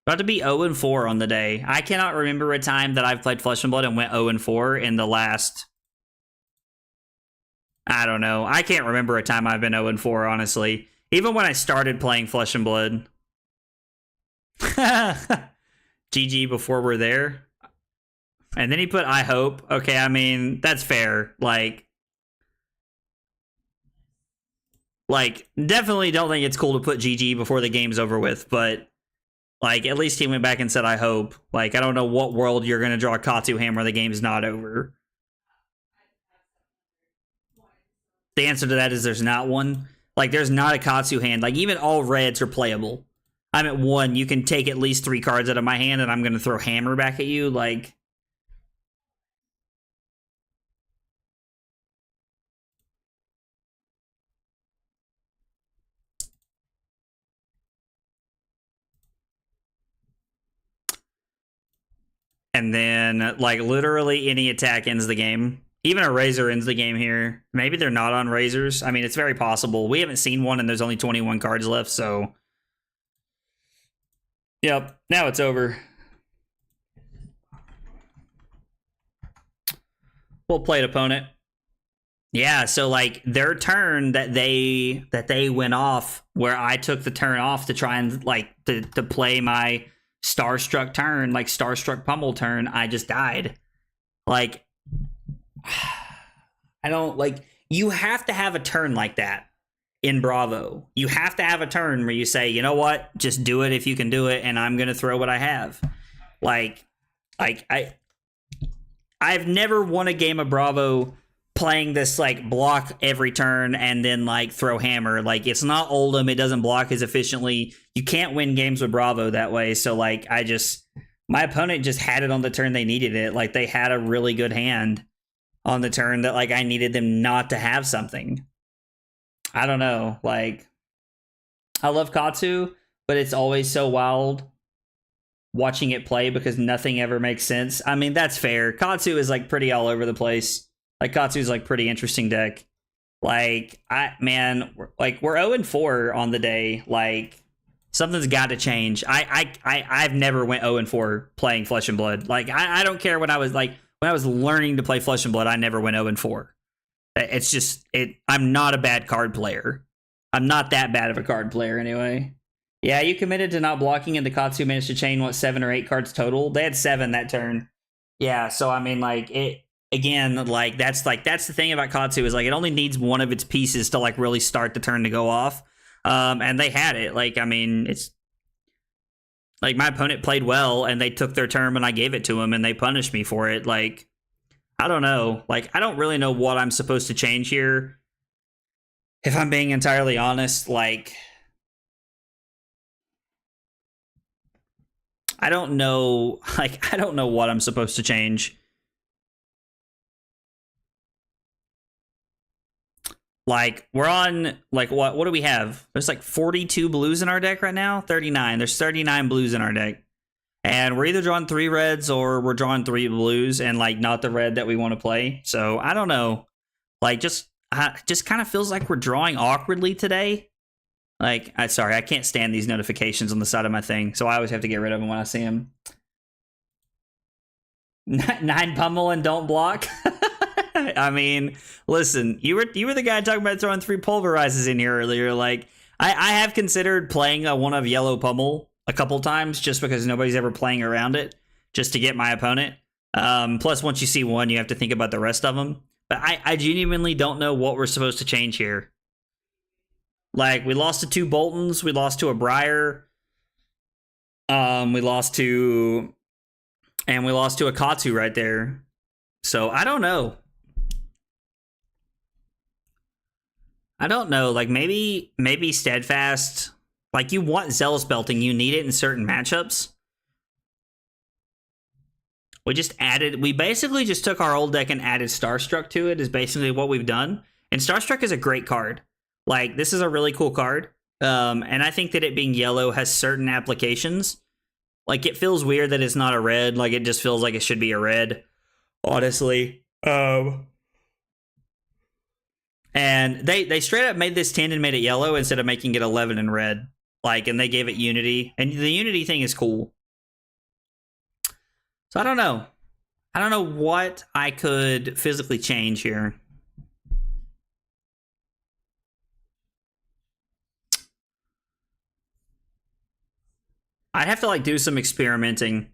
About to be 0-4 on the day. I cannot remember a time that I've played Flesh and Blood and went 0-4 in the last... I don't know. I can't remember a time I've been 0-4, honestly. Even when I started playing Flesh and Blood. GG before we're there. And then he put I hope. Okay, I mean, that's fair. Like, definitely don't think it's cool to put GG before the game's over with, but... Like, at least he went back and said, I hope. Like, I don't know what world you're going to draw Katsu Hammer, the game's not over. The answer to that is there's not one. Like, there's not a Katsu hand. Like, even all reds are playable. I'm at 1. You can take at least 3 cards out of my hand, and I'm going to throw Hammer back at you. Like... And then, like, literally any attack ends the game. Even a Razor ends the game here. Maybe they're not on Razors. I mean, it's very possible. We haven't seen one, and there's only 21 cards left, so... Yep, now it's over. Well played, opponent. Yeah, so, like, their turn that they went off, where I took the turn off to try and, like, to play my... Starstruck turn, like Starstruck Pummel turn, I just died. Like, I don't, like, you have to have a turn like that in Bravo. You have to have a turn where you say, you know what, just do it if you can do it, and I'm gonna throw what I have. Like I've never won a game of Bravo playing this, like, block every turn and then, like, throw Hammer. Like, it's not Oldham. It doesn't block as efficiently. You can't win games with Bravo that way. So, like, my opponent just had it on the turn they needed it. Like, they had a really good hand on the turn that, like, I needed them not to have something. I don't know. Like, I love Katsu, but it's always so wild watching it play because nothing ever makes sense. I mean, that's fair. Katsu is, like, pretty all over the place. Like, Katsu's, like, pretty interesting deck. Like, we're 0-4 on the day. Like, something's got to change. I've never went 0-4 playing Flesh and Blood. Like, I don't care when I was learning to play Flesh and Blood, I never went 0-4. It's just, I'm not a bad card player. I'm not that bad of a card player anyway. Yeah, you committed to not blocking, and the Katsu managed to chain, 7 or 8 cards total? They had 7 that turn. Yeah, so, I mean, like, again, like, that's the thing about Katsu is, like, it only needs one of its pieces to, like, really start the turn to go off. And they had it. Like, I mean, it's like my opponent played well and they took their turn and I gave it to them and they punished me for it. Like, I don't know. Like, I don't really know what I'm supposed to change here. If I'm being entirely honest, like, I don't know. Like, I don't know what I'm supposed to change. Like, we're on, like, what do we have? There's, like, 42 blues in our deck right now? 39. There's 39 blues in our deck. And we're either drawing 3 reds or we're drawing 3 blues and, like, not the red that we want to play. So, I don't know. Like, just kind of feels like we're drawing awkwardly today. Like, sorry, I can't stand these notifications on the side of my thing, so I always have to get rid of them when I see them. 9 pummel and don't block? I mean, listen, you were the guy talking about throwing 3 pulverizes in here earlier. Like, I have considered playing a one of yellow pummel a couple times just because nobody's ever playing around it, just to get my opponent. Plus, once you see one, you have to think about the rest of them. But I genuinely don't know what we're supposed to change here. Like, we lost to 2 Boltons, we lost to a Briar, we lost to a Katsu right there. So I don't know. Like, maybe Steadfast. Like, you want Zealous Belting, you need it in certain matchups. We basically just took our old deck and added Starstruck to it, is basically what we've done. And Starstruck is a great card. Like, this is a really cool card. And I think that it being yellow has certain applications. Like, it feels weird that it's not a red. Like, it just feels like it should be a red, honestly. And they straight up made this 10 and made it yellow instead of making it 11 and red. Like, and they gave it Unity. And the Unity thing is cool. So I don't know. I don't know what I could physically change here. I'd have to, like, do some experimenting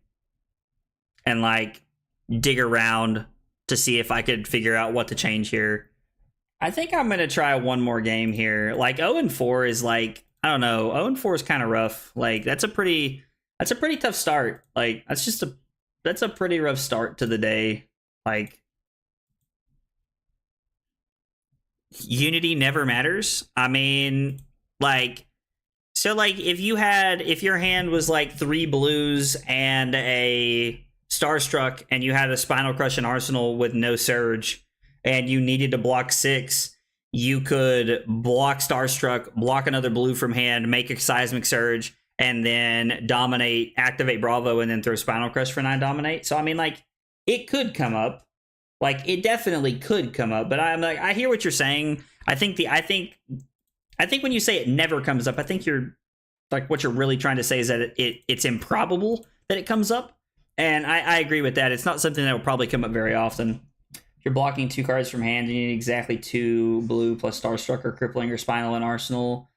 and, like, dig around to see if I could figure out what to change here. I think I'm going to try one more game here. Like, 0-4 is, like, I don't know. 0-4 is kind of rough. Like, that's a pretty tough start. Like, that's a pretty rough start to the day. Like, Unity never matters. I mean, like, so, like, if your hand was like 3 blues and a Starstruck, and you had a Spinal Crush and Arsenal with no Surge, and you needed to block 6, you could block Starstruck, block another blue from hand, make a Seismic Surge, and then dominate, activate Bravo, and then throw Spinal Crush for 9 dominate. So, I mean, like, it could come up. Like, it definitely could come up. But I'm like, I hear what you're saying. I think when you say it never comes up, I think you're, like, what you're really trying to say is that it's improbable that it comes up. And I agree with that. It's not something that will probably come up very often. If you're blocking 2 cards from hand, you need exactly 2 blue plus Starstruck or Crippling or Spinal and Arsenal,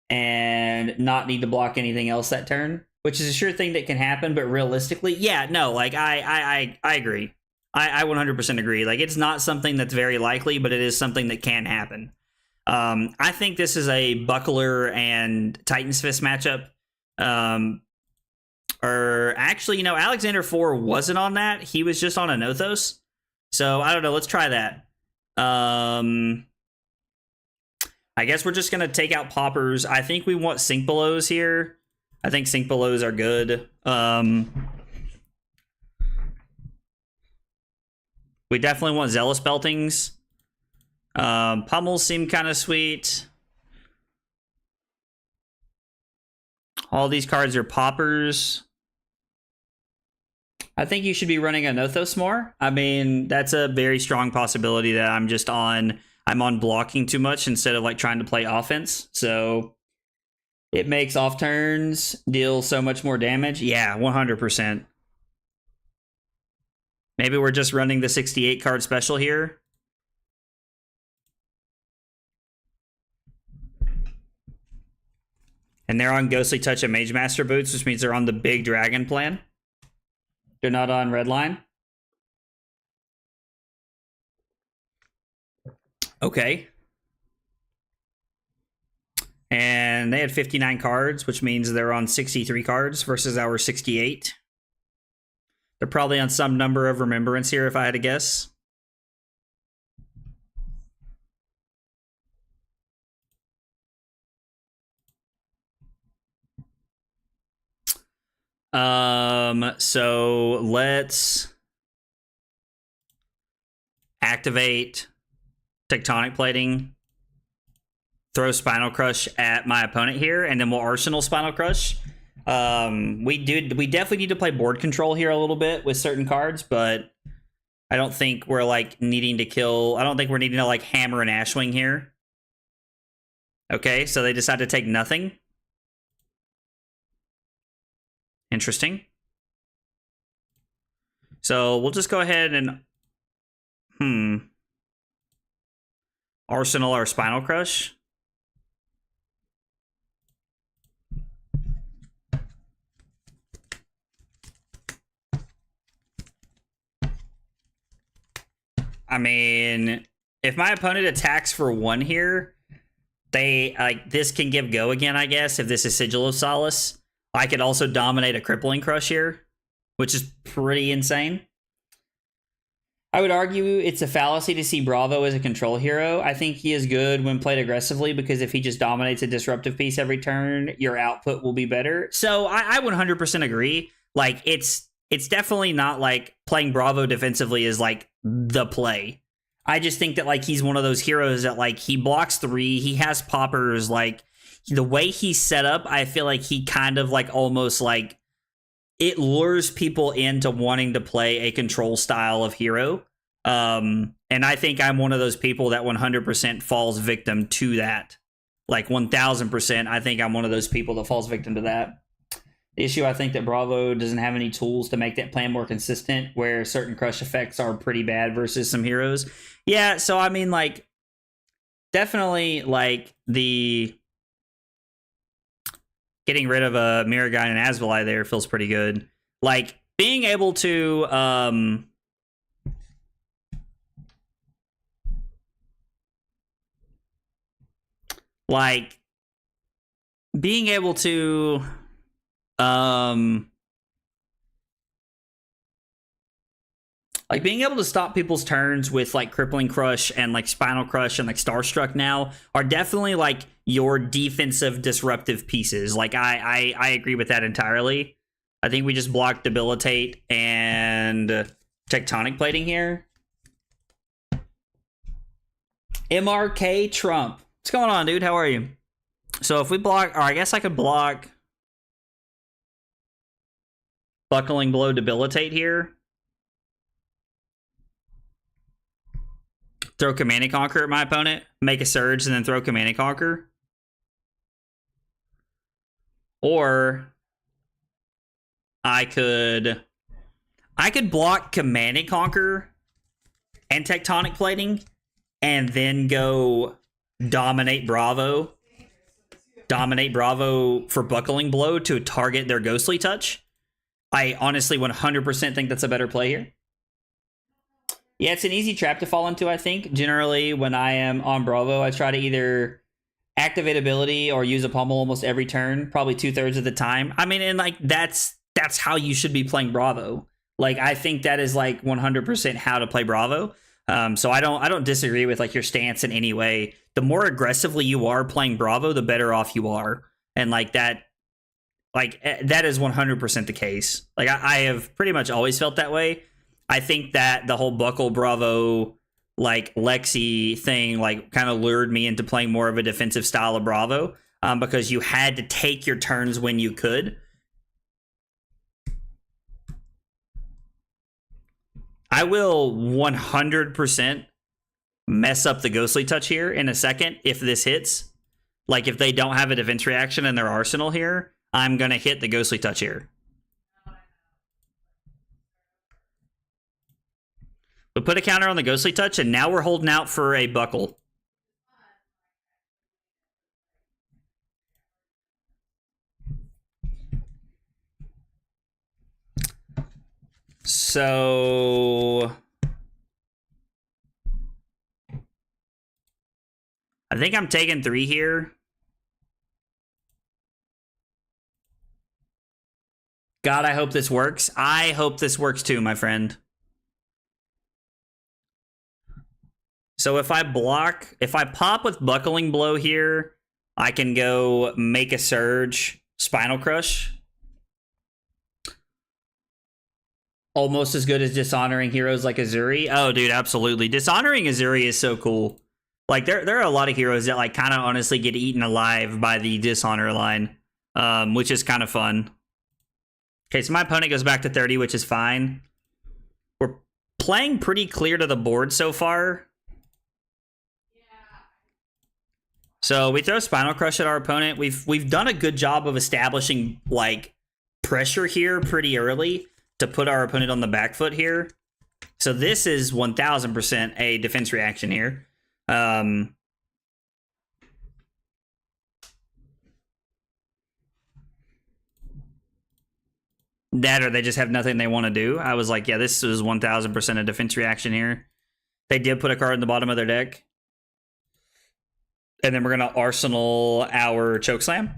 and not need to block anything else that turn, which is a sure thing that can happen. But realistically, yeah, no, like, I agree. I 100% agree. Like, it's not something that's very likely, but it is something that can happen. I think this is a Buckler and Titan's Fist matchup. Or actually, Alexander 4 wasn't on that. He was just on a Nothos. So, I don't know. Let's try that. I guess we're just going to take out Poppers. I think we want Sink Belows here. I think Sink Belows are good. We definitely want Zealous Beltings. Pummels seem kind of sweet. All these cards are Poppers. I think you should be running a Nothos more. I mean, that's a very strong possibility that I'm on blocking too much instead of, like, trying to play offense. So it makes off turns deal so much more damage. Yeah, 100%. Maybe we're just running the 68 card special here. And they're on Ghostly Touch and Mage Master boots, which means they're on the big dragon plan. They're not on red line. Okay. And they had 59 cards, which means they're on 63 cards versus our 68. They're probably on some number of Remembrance here, if I had to guess. So let's activate Tectonic Plating, throw Spinal Crush at my opponent here, and then we'll Arsenal Spinal Crush. We definitely need to play board control here a little bit with certain cards, but I don't think we're, like, needing to kill. I don't think we're needing to, like, hammer an Ashwing here. Okay, so they decide to take nothing. Interesting. So we'll just go ahead and Arsenal our Spinal Crush. I mean, if my opponent attacks for 1 here, this can give go again, I guess, if this is Sigil of Solace. I could also dominate a Crippling Crush here, which is pretty insane. I would argue it's a fallacy to see Bravo as a control hero. I think he is good when played aggressively because if he just dominates a disruptive piece every turn, your output will be better. So I 100% agree. Like it's definitely not like playing Bravo defensively is like the play. I just think that like he's one of those heroes that like he blocks 3, he has poppers, like the way he's set up, I feel like he kind of like almost like it lures people into wanting to play a control style of hero. And I think I'm one of those people that 100% falls victim to that. Like 1000%, I think I'm one of those people that falls victim to that. The issue, I think that Bravo doesn't have any tools to make that plan more consistent, where certain crush effects are pretty bad versus some heroes. Yeah, so I mean, like, definitely, like, the getting rid of a Miragai and Asvali there feels pretty good. Like, being able to, like, being able to, like being able to stop people's turns with like Crippling Crush and like Spinal Crush and like Starstruck now are definitely like your defensive disruptive pieces. Like I agree with that entirely. I think we just block Debilitate and Tectonic Plating here. MRK Trump. What's going on, dude? How are you? So if we block, or I guess I could block Buckling Blow Debilitate here. Throw Command and Conquer at my opponent, make a Surge, and then throw Command and Conquer. Or I could block Command and Conquer and Tectonic Plating, and then go dominate Bravo for Buckling Blow to target their Ghostly Touch. I honestly 100% think that's a better play here. Yeah, it's an easy trap to fall into, I think. Generally, when I am on Bravo, I try to either activate ability or use a pummel almost every turn, probably 2/3 of the time. I mean, and like that's how you should be playing Bravo. Like, I think that is like 100% how to play Bravo. So I don't disagree with like your stance in any way. The more aggressively you are playing Bravo, the better off you are. And like that is 100% the case. Like I have pretty much always felt that way. I think that the whole Buckle Bravo, like Lexi thing, like kind of lured me into playing more of a defensive style of Bravo, because you had to take your turns when you could. I will 100% mess up the Ghostly Touch here in a second if this hits. Like if they don't have a defense reaction in their arsenal here, I'm going to hit the Ghostly Touch here. We put a counter on the Ghostly Touch, and now we're holding out for a Buckle. So I think I'm taking 3 here. God, I hope this works. I hope this works too, my friend. So if I pop with Buckling Blow here, I can go make a Surge, Spinal Crush. Almost as good as dishonoring heroes like Azuri. Oh, dude, absolutely. Dishonoring Azuri is so cool. Like, there are a lot of heroes that, like, kind of honestly get eaten alive by the dishonor line, which is kind of fun. Okay, so my opponent goes back to 30, which is fine. We're playing pretty clear to the board so far. So we throw Spinal Crush at our opponent. We've done a good job of establishing, like, pressure here pretty early to put our opponent on the back foot here. So this is 1000% a defense reaction here. That or they just have nothing they want to do. I was like, yeah, this is 1000% a defense reaction here. They did put a card in the bottom of their deck. And then we're going to arsenal our Chokeslam.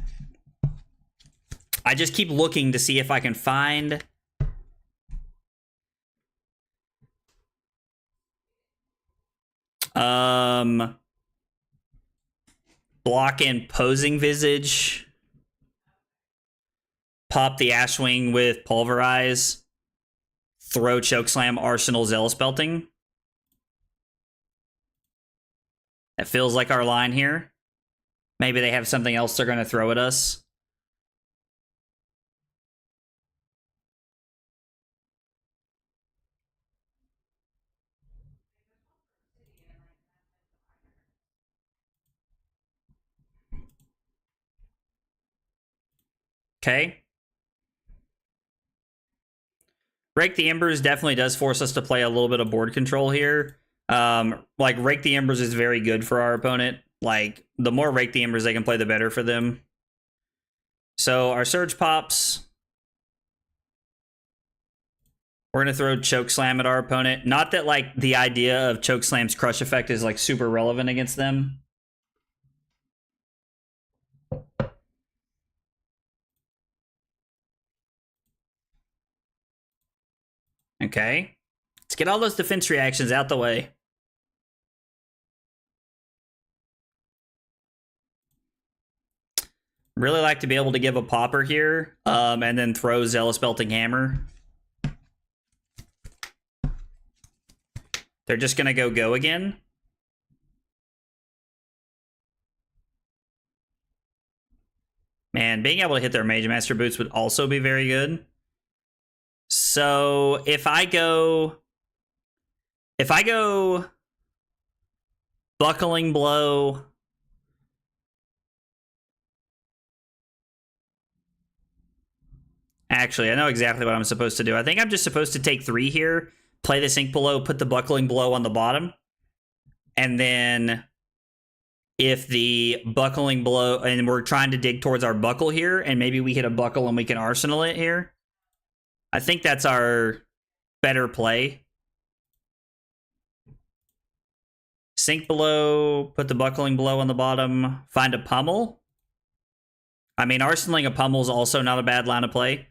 I just keep looking to see if I can find Block in Posing Visage. Pop the Ashwing with Pulverize. Throw Chokeslam, Arsenal, Zealous Belting. That feels like our line here. Maybe they have something else they're going to throw at us. Okay. Rake the Embers definitely does force us to play a little bit of board control here. Like, Rake the Embers is very good for our opponent. Like, the more Rake the Embers they can play, the better for them. So, our Surge pops. We're going to throw Chokeslam at our opponent. Not that, like, the idea of Chokeslam's crush effect is, like, super relevant against them. Okay. Let's get all those defense reactions out the way. Really like to be able to give a popper here, and then throw Zealous Belting Hammer. They're just gonna go again. Man, being able to hit their Mage Master Boots would also be very good. So if I go Buckling Blow, actually, I know exactly what I'm supposed to do. I think I'm just supposed to take 3 here, play the Sink Below, put the Buckling Blow on the bottom, and then if the Buckling Blow, and we're trying to dig towards our Buckle here, and maybe we hit a Buckle and we can Arsenal it here. I think that's our better play. Sink Below, put the Buckling Blow on the bottom, find a Pummel. I mean, Arsenaling a Pummel is also not a bad line of play.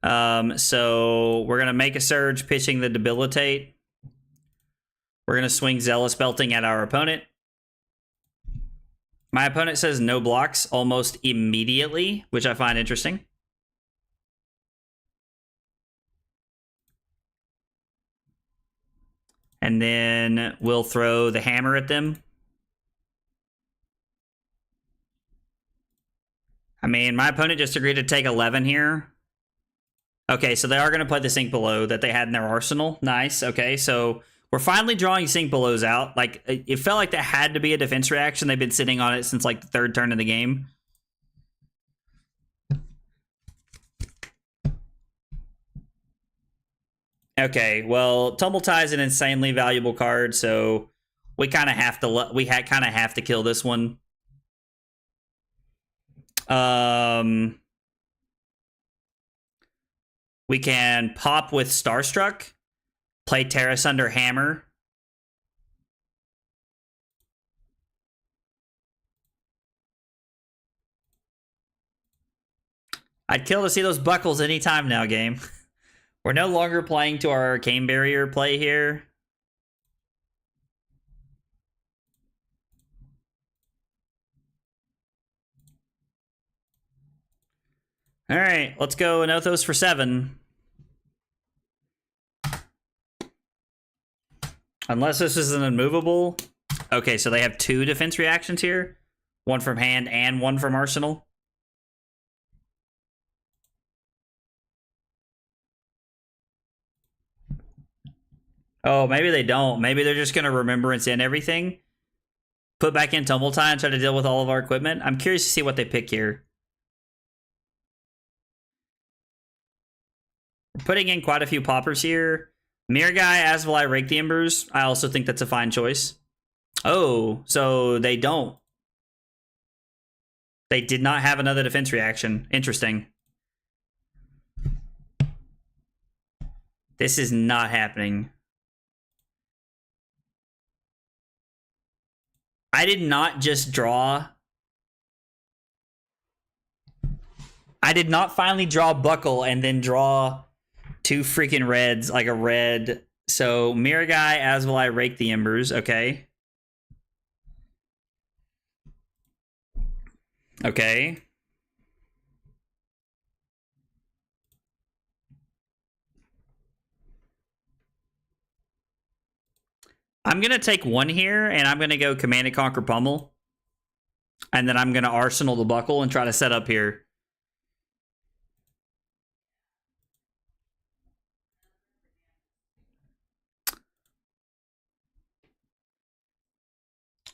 So we're going to make a Surge, pitching the Debilitate. We're going to swing Zealous Belting at our opponent. My opponent says no blocks almost immediately, which I find interesting. And then we'll throw the hammer at them. I mean, my opponent just agreed to take 11 here. Okay, so they are going to play the Sink Below that they had in their arsenal. Nice. Okay, so we're finally drawing Sink Belows out. Like, it felt like that had to be a defense reaction. They've been sitting on it since, like, the 3rd turn of the game. Okay, well, Tumble Tie is an insanely valuable card, so we kind of have to kill this one. We can pop with Starstruck, play Terrace Under Hammer. I'd kill to see those buckles anytime now, game. We're no longer playing to our Arcane Barrier play here. All right, let's go Anothos for 7. Unless this is an unmovable. Okay, so they have 2 defense reactions here. One from hand and one from arsenal. Oh, maybe they don't. Maybe they're just going to Remembrance in everything. Put back in Tumble Tie and try to deal with all of our equipment. I'm curious to see what they pick here. We're putting in quite a few poppers here. Mirror Guy, Asvalai, Rake the Embers. I also think that's a fine choice. Oh, so they don't. They did not have another defense reaction. Interesting. This is not happening. I did not just draw. I did not finally draw Buckle and then draw 2 freaking reds, like a red. So Mirror Guy, Asvalai, Rake the Embers. Okay. Okay. I'm going to take one here, and I'm going to go Command and Conquer Pummel. And then I'm going to Arsenal the Buckle and try to set up here.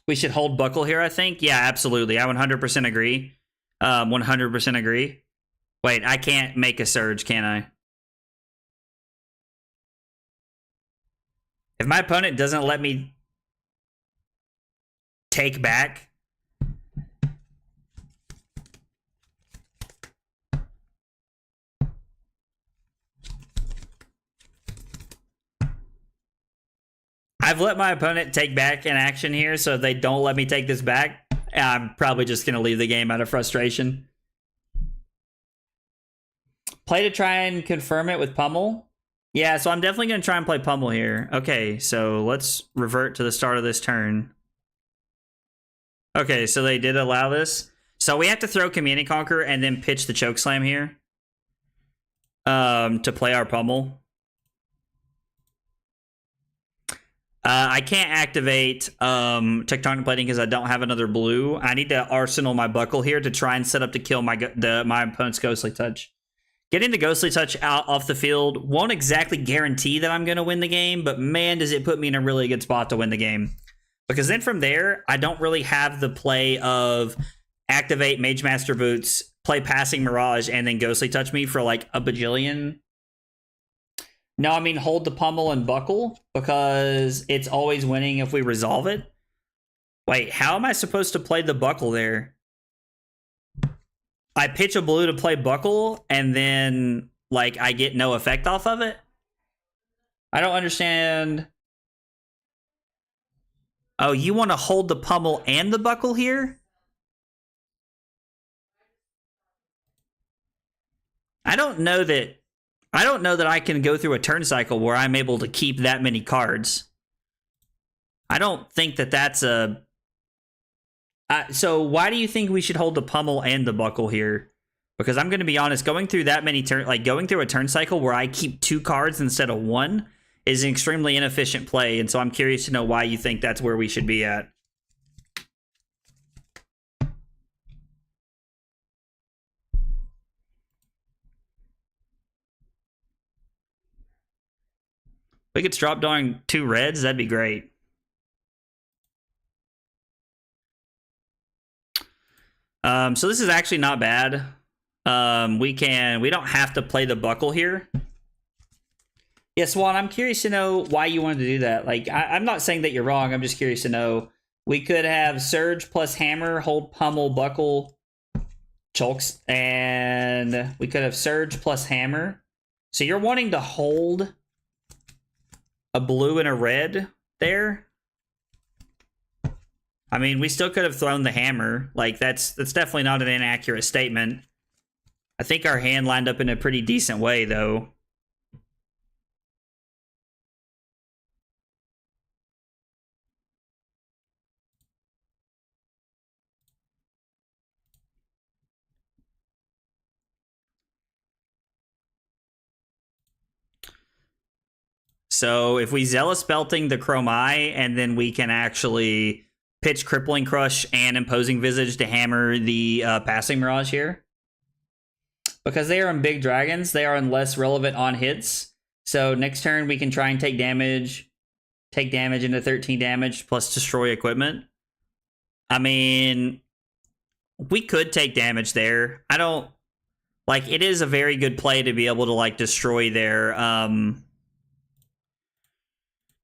We should hold Buckle here, I think. Yeah, absolutely. I 100% agree. 100% agree. Wait, I can't make a surge, can I? If my opponent doesn't let me take back... I've let my opponent take back an action here, so if they don't let me take this back, I'm probably just going to leave the game out of frustration. Play to try and confirm it with Pummel. Yeah, so I'm definitely going to try and play Pummel here. Okay, so let's revert to the start of this turn. Okay, so they did allow this. So we have to throw Command and Conquer and then pitch the Chokeslam here to play our Pummel. I can't activate Tectonic Plating because I don't have another blue. I need to Arsenal my Buckle here to try and set up to kill my opponent's Ghostly Touch. Getting the Ghostly Touch out off the field won't exactly guarantee that I'm going to win the game, but man, does it put me in a really good spot to win the game. Because then from there, I don't really have the play of activate Mage Master Boots, play Passing Mirage, and then Ghostly Touch me for like a bajillion. No, I mean hold the Pummel and Buckle because it's always winning if we resolve it. Wait, how am I supposed to play the Buckle there? I pitch a blue to play Buckle and then like I get no effect off of it? I don't understand. Oh, you want to hold the Pummel and the Buckle here? I don't know that I can go through a turn cycle where I'm able to keep that many cards. I don't think that that's a... so why do you think we should hold the Pummel and the Buckle here? Because I'm going to be honest, going through that many turns, like going through a turn cycle where I keep 2 cards instead of 1 is an extremely inefficient play. And so I'm curious to know why you think that's where we should be at. We could drop down 2 reds. That'd be great. So this is actually not bad. We don't have to play the Buckle here. Yeah, Swan, I'm curious to know why you wanted to do that. Like, I'm not saying that you're wrong. I'm just curious to know. We could have Surge plus Hammer, hold Pummel, Buckle, Chokes, and we could have Surge plus Hammer. So you're wanting to hold a blue and a red there? I mean, we still could have thrown the Hammer. Like, that's definitely not an inaccurate statement. I think our hand lined up in a pretty decent way, though. So if we Zealous Belting the Chrome Eye, and then we can actually pitch Crippling Crush and Imposing Visage to hammer the Passing Mirage here. Because they are on big dragons, they are on less relevant on hits. So next turn we can try and take damage into 13 damage plus destroy equipment. I mean, we could take damage there. I don't... Like, it is a very good play to be able to, like, destroy their...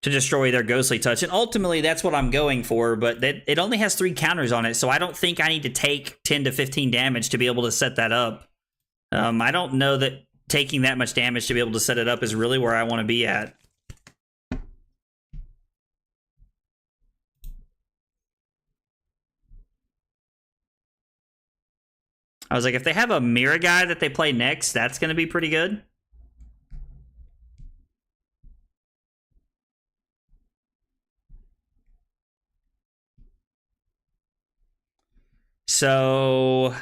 to destroy their Ghostly Touch. And ultimately, that's what I'm going for, but it only has 3 counters on it, so I don't think I need to take 10 to 15 damage to be able to set that up. I don't know that taking that much damage to be able to set it up is really where I want to be at. I was like, if they have a Mira guy that they play next, that's going to be pretty good. So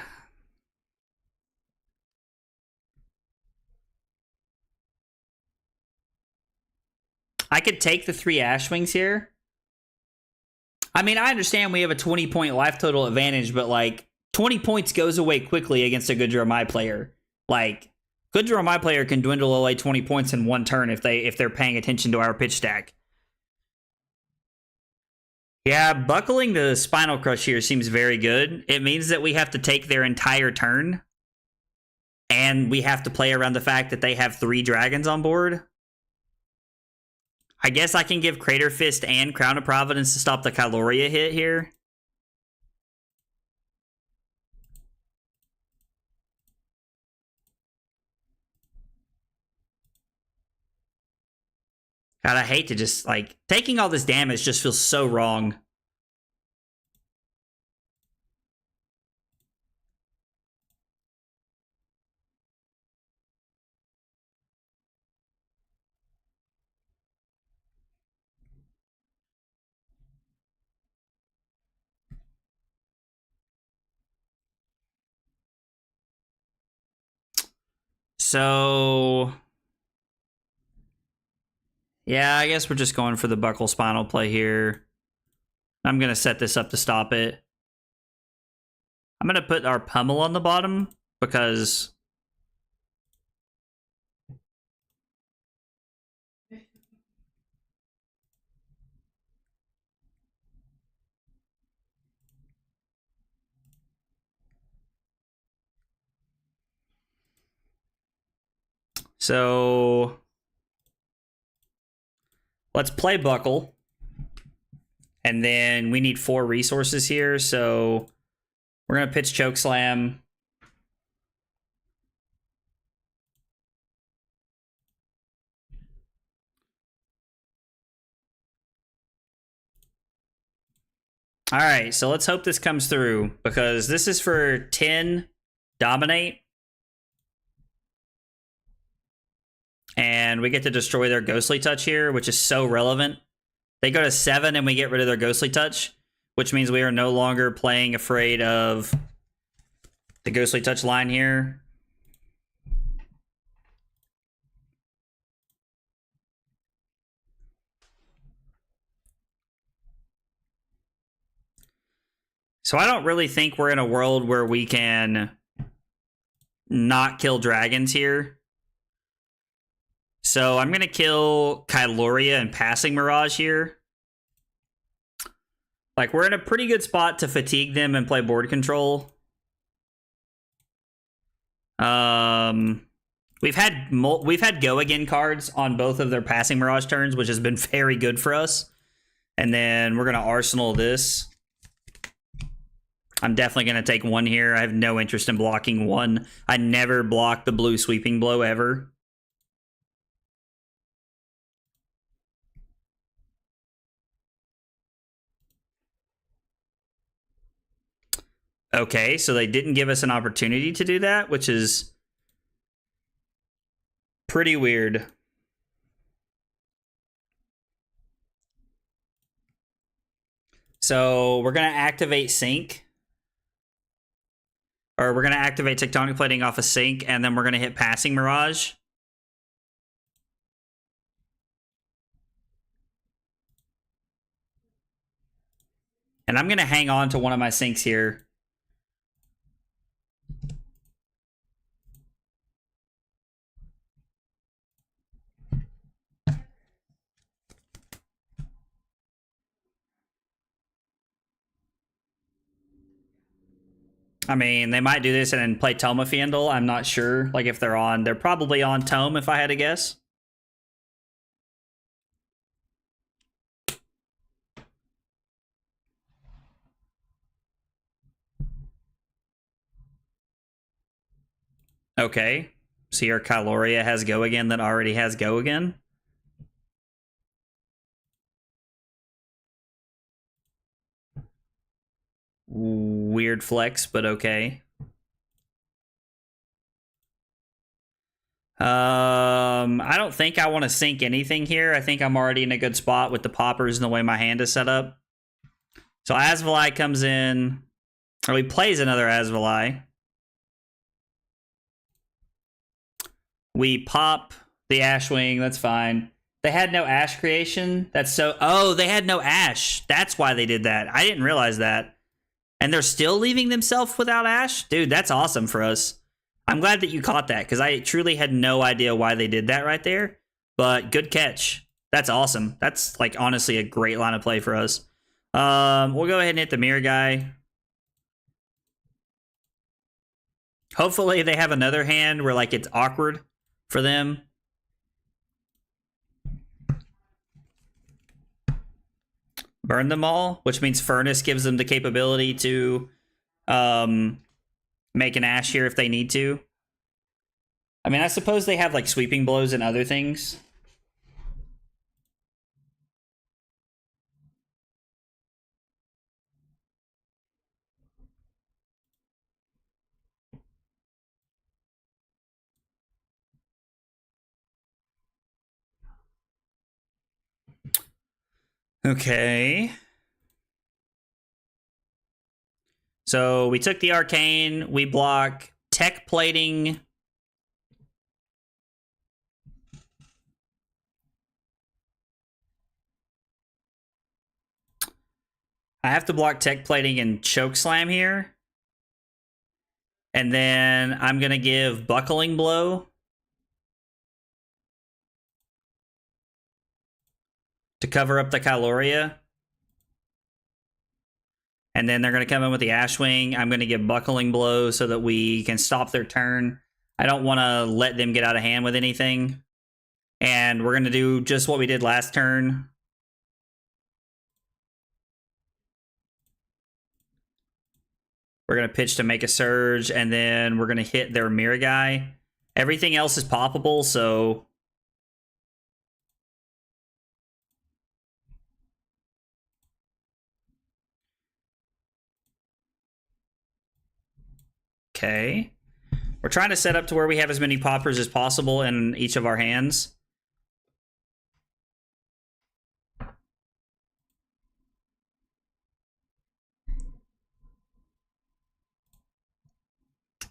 I could take the 3 Ashwings here. I mean, I understand we have a 20-point life total advantage, but like 20 points goes away quickly against a good draw my player. Like, good draw my player can dwindle away 20 points in one turn if they're paying attention to our pitch stack. Yeah, buckling the Spinal Crush here seems very good. It means that we have to take their entire turn, and we have to play around the fact that they have 3 dragons on board. I guess I can give Crater Fist and Crown of Providence to stop the Kyloria hit here. God, I hate to just, like, taking all this damage just feels so wrong. So, yeah, I guess we're just going for the Buckle Spinal play here. I'm going to set this up to stop it. I'm going to put our Pummel on the bottom because... So... let's play Buckle. And then we need 4 resources here, so we're going to pitch Chokeslam. All right, so let's hope this comes through, because this is for 10 Dominate. And we get to destroy their Ghostly Touch here, which is so relevant. They go to 7 and we get rid of their Ghostly Touch, which means we are no longer playing afraid of the Ghostly Touch line here. So I don't really think we're in a world where we can not kill dragons here. So I'm going to kill Kyloria and Passing Mirage here. Like, we're in a pretty good spot to fatigue them and play board control. We've had Go Again cards on both of their Passing Mirage turns, which has been very good for us. And then we're going to Arsenal this. I'm definitely going to take 1 here. I have no interest in blocking 1. I never block the blue Sweeping Blow ever. Okay, so they didn't give us an opportunity to do that, which is pretty weird. So we're going to activate Sync. Or we're going to activate Tectonic Plating off of Sync, and then we're going to hit Passing Mirage. And I'm going to hang on to one of my Syncs here. I mean, they might do this and then play Tome of Fiendel. I'm not sure. Like, if they're on, they're probably on Tome, if I had to guess. Okay. So your Kyloria has Go Again that already has Go Again. Weird flex, but okay. I don't think I want to sink anything here. I think I'm already in a good spot with the poppers and the way my hand is set up. So Asvalai comes in. Or he plays another Asvalai. We pop the Ashwing. That's fine. They had no Ash creation. That's so... Oh, they had no Ash. That's why they did that. I didn't realize that. And they're still leaving themselves without Ash? Dude, that's awesome for us. I'm glad that you caught that, because I truly had no idea why they did that right there. But good catch. That's awesome. That's, like, honestly a great line of play for us. We'll go ahead and hit the mirror guy. Hopefully they have another hand where, like, it's awkward for them. Burn them all, which means Furnace gives them the capability to make an Ash here if they need to. I mean, I suppose they have, like, sweeping blows and other things. Okay. So we took the Arcane. We block Tech Plating. I have to block Tech Plating and Choke Slam here. And then I'm going to give Buckling Blow to cover up the Kyloria. And then they're going to come in with the Ashwing. I'm going to give Buckling Blow so that we can stop their turn. I don't want to let them get out of hand with anything. And we're going to do just what we did last turn. We're going to pitch to make a surge, and then we're going to hit their mirror guy. Everything else is poppable, so... Okay. We're trying to set up to where we have as many poppers as possible in each of our hands.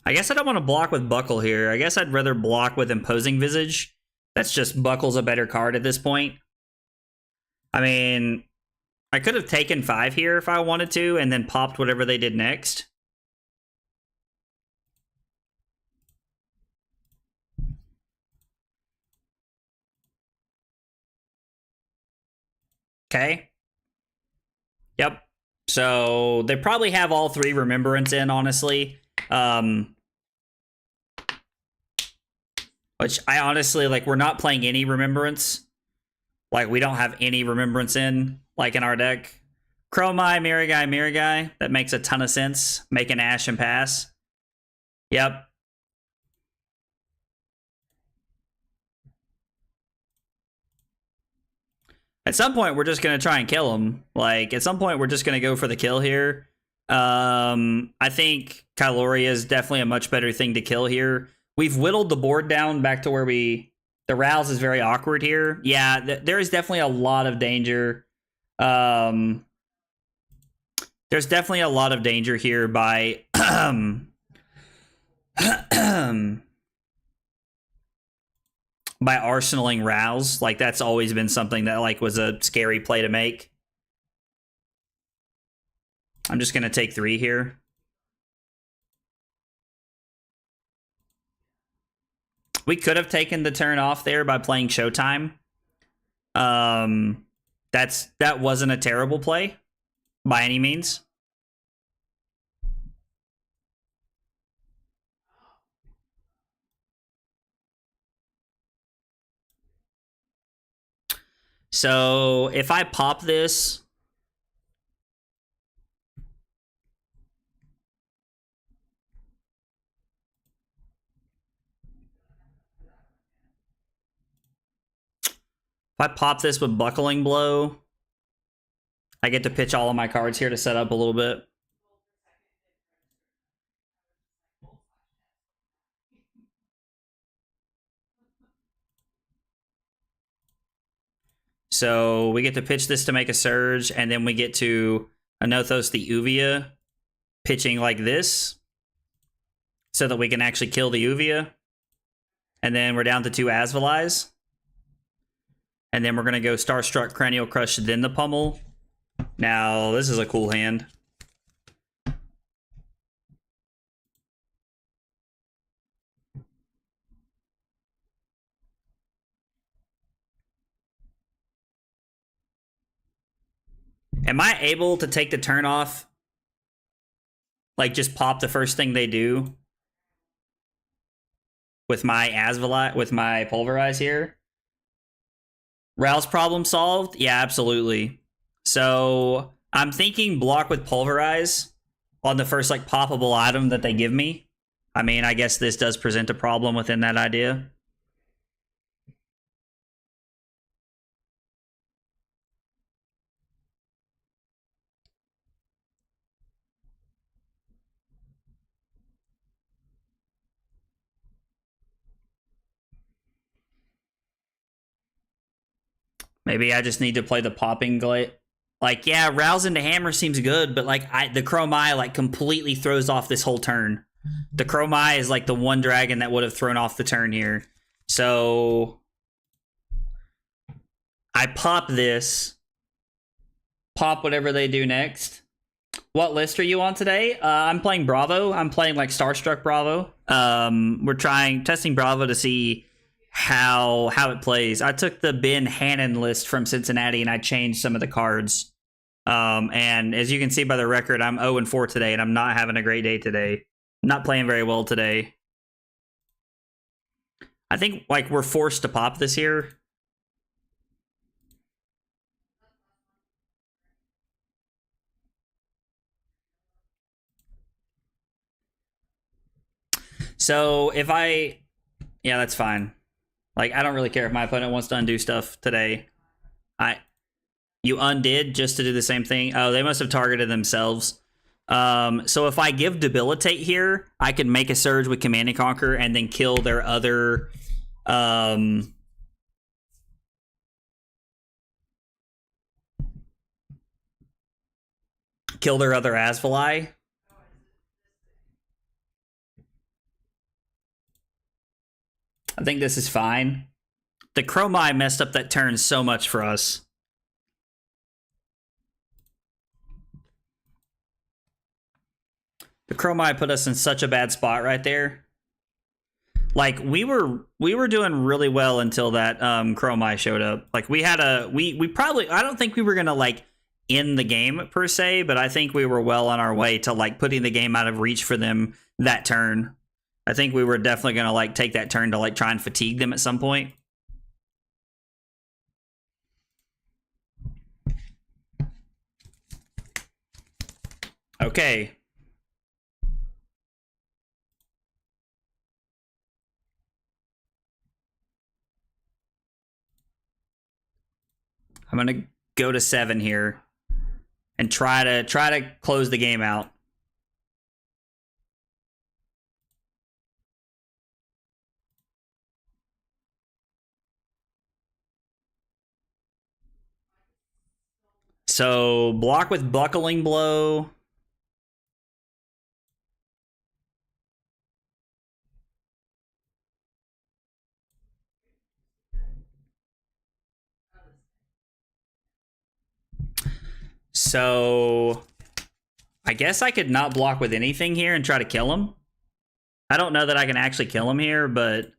I guess I don't want to block with Buckle here. I guess I'd rather block with Imposing Visage. That's just Buckle's a better card at this point. I mean, I could have taken 5 here if I wanted to, and then popped whatever they did next. Okay. Yep. So they probably have all 3 Remembrance in, honestly. Which I honestly, like, we're not playing any Remembrance. Like, we don't have any Remembrance in, like, in our deck. Chromai, Mirror Guy, Mirror Guy. That makes a ton of sense. Make an Ash and pass. Yep. At some point, we're just going to try and kill him. Like, at some point, we're just going to go for the kill here. I think Kyloria is definitely a much better thing to kill here. We've whittled the board down back to where we... The Rouse is very awkward here. Yeah, there is definitely a lot of danger. There's definitely a lot of danger here by... by arsenaling Rouse. Like, that's always been something that, like, was a scary play to make. I'm just going to take 3 here. We could have taken the turn off there by playing Showtime. That wasn't a terrible play by any means. So if I pop this, with Buckling Blow, I get to pitch all of my cards here to set up a little bit. So we get to pitch this to make a surge, and then we get to Anothos the Uvia. pitching like this so that we can actually kill the Uvia. And then we're down to 2 Asvalize. And then we're going to go Starstruck, Cranial Crush, then the Pummel. Now, this is a cool hand. Am I able to take the turn off? Like, just pop the first thing they do? With my Asvalite, with my Pulverize here? Rouse problem solved? Yeah, absolutely. So, I'm thinking block with Pulverize on the first, like, poppable item that they give me. I mean, I guess this does present a problem within that idea. Maybe I just need to play the popping glade. Like, yeah, Rouse into Hammer seems good, but like the Chromai like completely throws off this whole turn. The Chromai is like the one dragon that would have thrown off the turn here. So I pop this. Pop whatever they do next. What list are you on today? I'm playing Bravo. I'm playing like Starstruck Bravo. We're testing Bravo to see how it plays. I took the Ben Hannon list from Cincinnati and I changed some of the cards. And as you can see by the record, I'm 0-4 today and I'm not having a great day today. I'm not playing very well today. I think like we're forced to pop this here. So if yeah, that's fine. Like, I don't really care if my opponent wants to undo stuff today. You undid just to do the same thing? Oh, they must have targeted themselves. So if I give Debilitate here, I can make a Surge with Command and Conquer and then kill their other... kill their other Asvali. I think this is fine. The Chromai messed up that turn so much for us. The Chromai put us in such a bad spot right there. Like, we were doing really well until that Chromai showed up. Like, we had we probably, I don't think we were gonna like end the game per se, but I think we were well on our way to like putting the game out of reach for them that turn. I think we were definitely gonna like take that turn to like try and fatigue them at some point. Okay. I'm gonna go to 7 here and try to close the game out. So block with Buckling Blow. So I guess I could not block with anything here and try to kill him. I don't know that I can actually kill him here, but...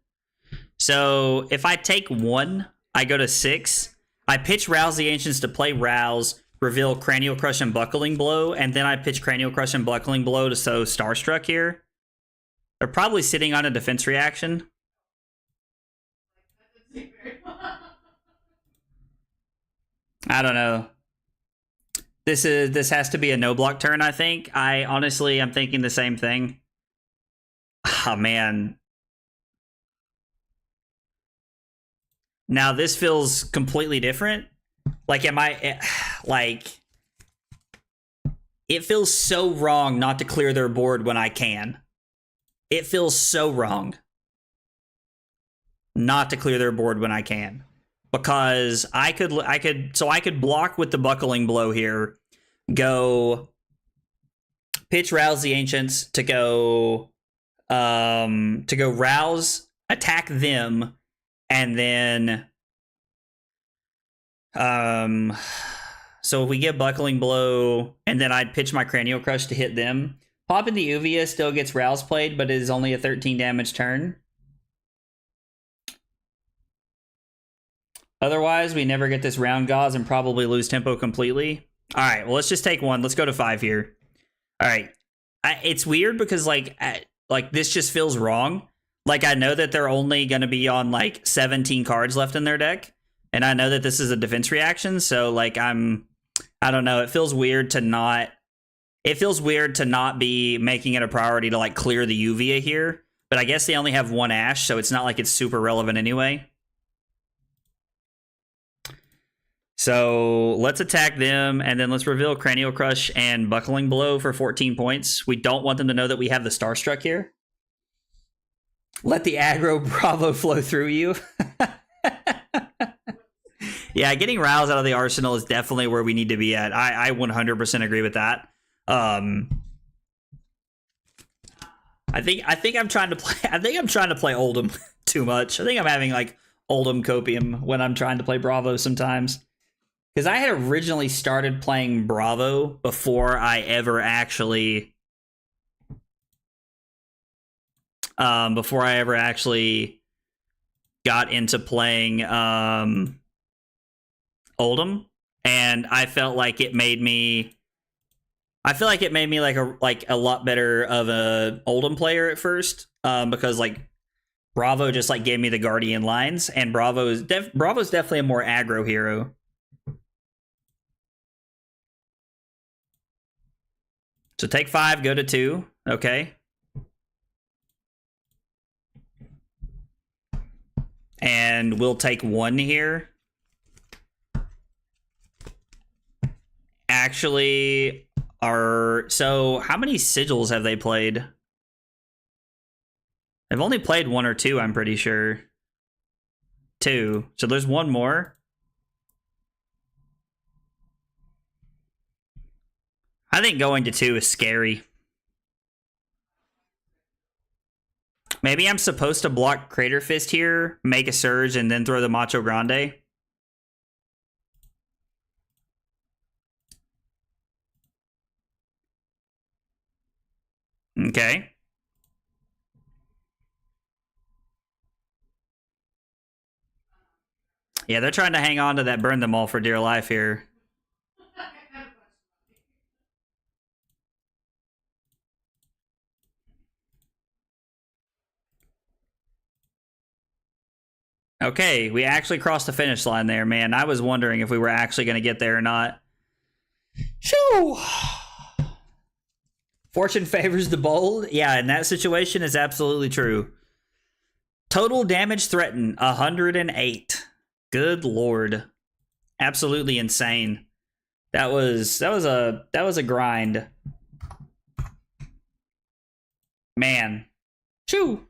So if I take 1, I go to 6. I pitch Rouse the Ancients to play Rouse, reveal Cranial Crush and Buckling Blow, and then I pitch Cranial Crush and Buckling Blow to sow Starstruck here. They're probably sitting on a defense reaction. I don't know. This has to be a no block turn, I think. Honestly, I'm thinking the same thing. Oh, man. Now, this feels completely different. Like, like... It feels so wrong not to clear their board when I can. It feels so wrong not to clear their board when I can. Because I could block with the Buckling Blow here, go pitch Rouse the Ancients to go rouse, attack them, and then so if we get Buckling Blow, and then I'd pitch my Cranial Crush to hit them. Pop in the Uvia still gets Rouse played, but it is only a 13 damage turn. Otherwise, we never get this Round Gauze and probably lose tempo completely. All right, well, let's just take one. Let's go to 5 here. All right. It's weird because, like this just feels wrong. Like, I know that they're only going to be on, like, 17 cards left in their deck. And I know that this is a defense reaction, so, like, I don't know. It feels weird to not... It feels weird to not be making it a priority to, like, clear the Uvia here. But I guess they only have 1 Ash, so it's not like it's super relevant anyway. So let's attack them, and then let's reveal Cranial Crush and Buckling Blow for 14 points. We don't want them to know that we have the Starstruck here. Let the aggro Bravo flow through you. Yeah, getting Rouse out of the arsenal is definitely where we need to be at. I 100% agree with that. I think I'm trying to play. I think I'm trying to play Oldhim too much. I think I'm having like Oldhim copium when I'm trying to play Bravo sometimes. Because I had originally started playing Bravo before I ever actually got into playing Oldhim, and I felt like it made me like a lot better of a Oldhim player at first, because like Bravo just like gave me the Guardian lines, and Bravo's definitely a more aggro hero. So take 5, go to 2. Okay. And we'll take 1 here. Actually, so how many sigils have they played? They've only played 1 or 2, I'm pretty sure. 2. So there's 1 more. I think going to 2 is scary. Maybe I'm supposed to block Crater Fist here, make a Surge, and then throw the Macho Grande. Okay. Yeah, they're trying to hang on to that burn them all for dear life here. Okay, we actually crossed the finish line there, man. I was wondering if we were actually going to get there or not. Shoo! Fortune favors the bold. Yeah, in that situation, is absolutely true. Total damage threatened, 108. Good lord. Absolutely insane. That was a grind. Man. Shoo!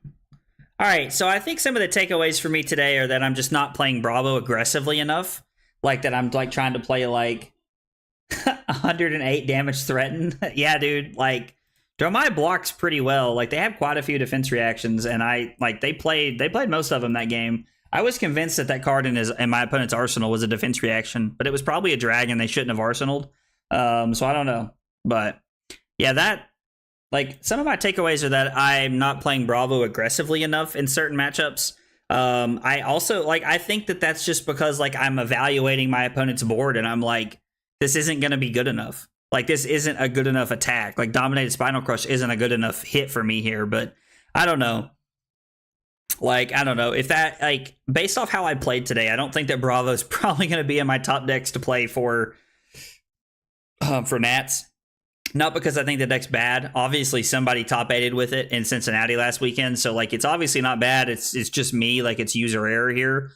Alright, so I think some of the takeaways for me today are that I'm just not playing Bravo aggressively enough. Like that I'm like trying to play like 108 damage threatened. Yeah, dude, like Dromai blocks pretty well. Like they have quite a few defense reactions, and they played most of them that game. I was convinced that card in my opponent's arsenal was a defense reaction, but it was probably a dragon they shouldn't have arsenaled. So I don't know. But yeah, like some of my takeaways are that I'm not playing Bravo aggressively enough in certain matchups. I also I think that that's just because like I'm evaluating my opponent's board and I'm like, this isn't going to be good enough. Like this isn't a good enough attack. Like Dominated Spinal Crush isn't a good enough hit for me here, but I don't know. Like, I don't know if that, like, based off how I played today, I don't think that Bravo is probably going to be in my top decks to play for Nats. Not because I think the deck's bad. Obviously, somebody top 8'd with it in Cincinnati last weekend. So, like, it's obviously not bad. It's just me. Like, it's user error here.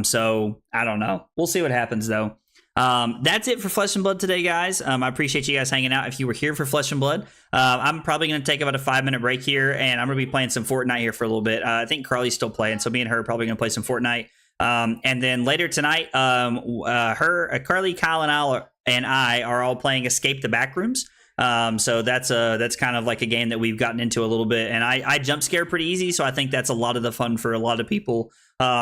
So, I don't know. We'll see what happens, though. That's it for Flesh and Blood today, guys. I appreciate you guys hanging out. If you were here for Flesh and Blood, I'm probably going to take about a 5-minute break here, and I'm going to be playing some Fortnite here for a little bit. I think Carly's still playing, so me and her are probably going to play some Fortnite. And then later tonight, Carly, Kyle, and I are all playing Escape the Backrooms. So that's kind of like a game that we've gotten into a little bit, and I jump scare pretty easy, so I think that's a lot of the fun for a lot of people.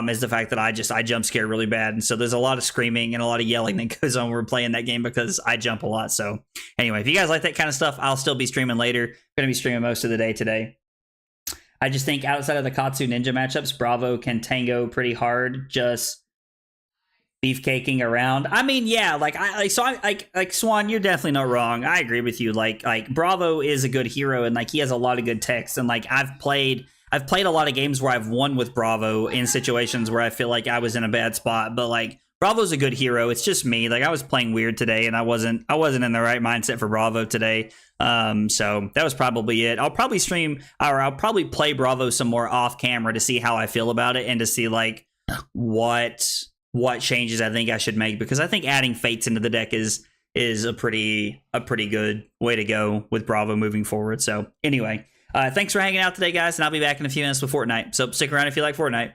Is the fact that I jump scare really bad, and so there's a lot of screaming and a lot of yelling that goes on when we're playing that game because I jump a lot. So anyway, if you guys like that kind of stuff, I'll still be streaming later. I'm gonna be streaming most of the day today. I just think outside of the Katsu Ninja matchups, Bravo can tango pretty hard. Just beefcaking around. I mean, yeah, like Swan, you're definitely not wrong. I agree with you. Like Bravo is a good hero, and like he has a lot of good techs, and like I've played a lot of games where I've won with Bravo in situations where I feel like I was in a bad spot, but like Bravo's a good hero. It's just me. Like I was playing weird today, and I wasn't in the right mindset for Bravo today. So that was probably it. I'll probably stream, or I'll probably play Bravo some more off camera to see how I feel about it and to see like what changes I think I should make, because I think adding fates into the deck is a pretty good way to go with Bravo moving forward. So anyway, thanks for hanging out today, guys, and I'll be back in a few minutes with Fortnite. So stick around if you like Fortnite.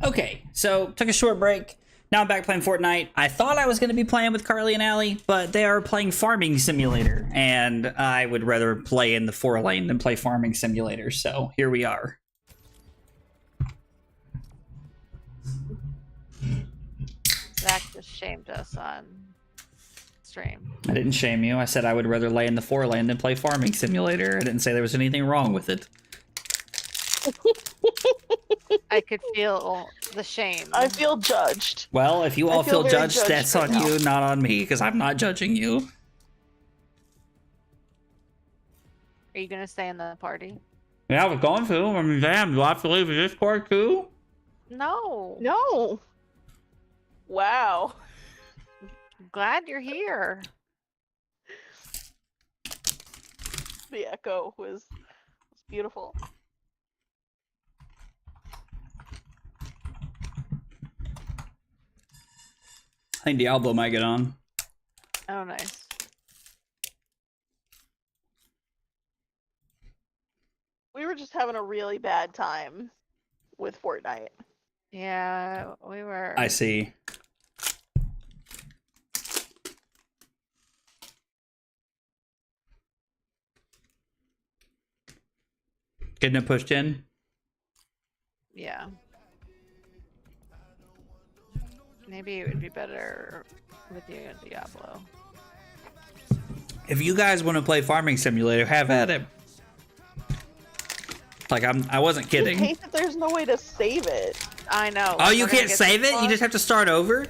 Okay, so took a short break. Now I'm back playing Fortnite. I thought I was going to be playing with Carly and Allie, but they are playing Farming Simulator, and I would rather play in the 4-lane than play Farming Simulator, so here we are. Zach just shamed us on stream. I didn't shame you. I said I would rather lay in the 4-lane than play Farming Simulator. I didn't say there was anything wrong with it. I could feel the shame. I feel judged. Well, if you all feel very judged, that's right on now. you, not on me, because I'm not judging you. Are you gonna stay in the party? Yeah, I was going to. I mean, damn, do I have to leave this part too? No. No. Wow. I'm glad you're here. The echo was beautiful. I think Diablo might get on. Oh, nice. We were just having a really bad time with Fortnite. Yeah, we were. I see. Getting it pushed in? Yeah. Maybe it would be better with you and Diablo. If you guys want to play Farming Simulator, have at it. Like, I wasn't I kidding. hate that there's no way to save it. I know. Oh, you We're gonna can't get save this it? You far. just have to start over?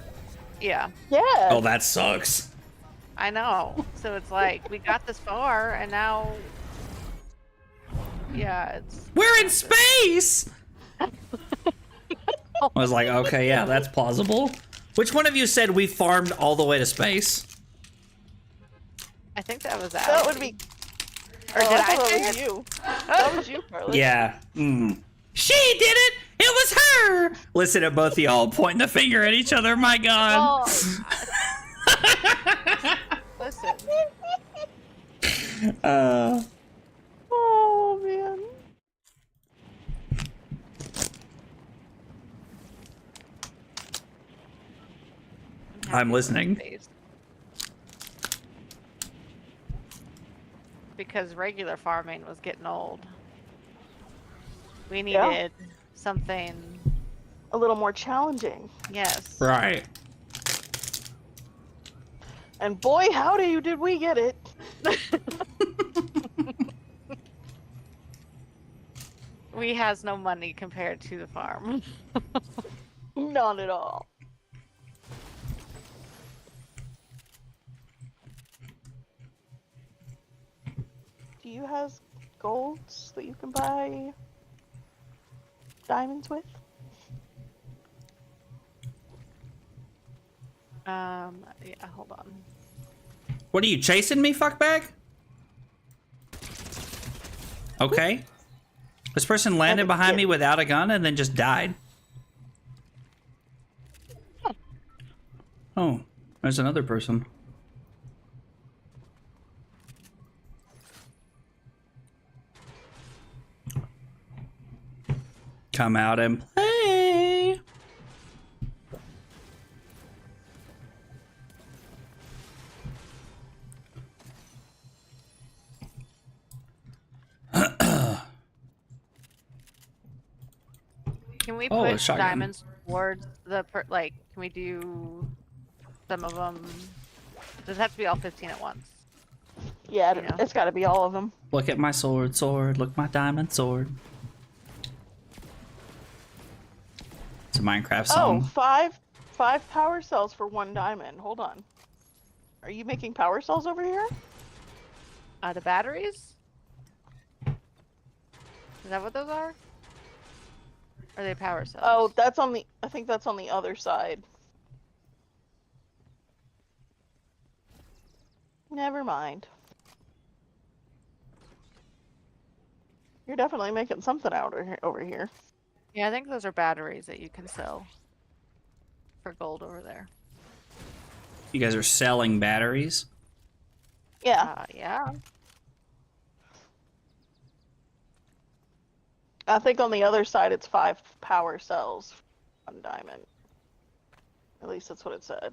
Yeah, Yeah. Oh, that sucks. I know. So it's like, we got this far, and now... Yeah, it's... We're in space! I was like, okay, yeah, that's plausible. Which one of you said we farmed all the way to space? I think that was That would be. Or did I I thought say that was it? you. That was you, Carly. Yeah. She did it! It was her! Listen to both of y'all pointing the finger at each other, my god. Listen. Oh man. I'm listening. Because regular farming was getting old. We Yeah. needed something. A little more challenging. Yes. Right. And boy, howdy, did we get it. We has no money compared to the farm. Not at all. Do you have golds that you can buy diamonds with? Yeah, hold on. What are you, chasing me, fuckbag? Okay. This person landed behind me without a gun and then just died. Oh, there's another person. Come out and play. Can we Oh, a put shotgun. diamonds towards the like? Can we do some of them? Does it have to be all 15 at once? Yeah, You know. it's got to be all of them. Look at my sword, sword. Look my diamond sword. It's a Minecraft Oh, song. five power cells for 1 diamond. Hold on. Are you making power cells over here? The batteries? Is that what those are? Or are they power cells? Oh, that's on the. I think that's on the other side. Never mind. You're definitely making something out over here. Yeah, I think those are batteries that you can sell for gold over there. You guys are selling batteries? Yeah, Yeah. I think on the other side it's 5 power cells 1 diamond. At least that's what it said.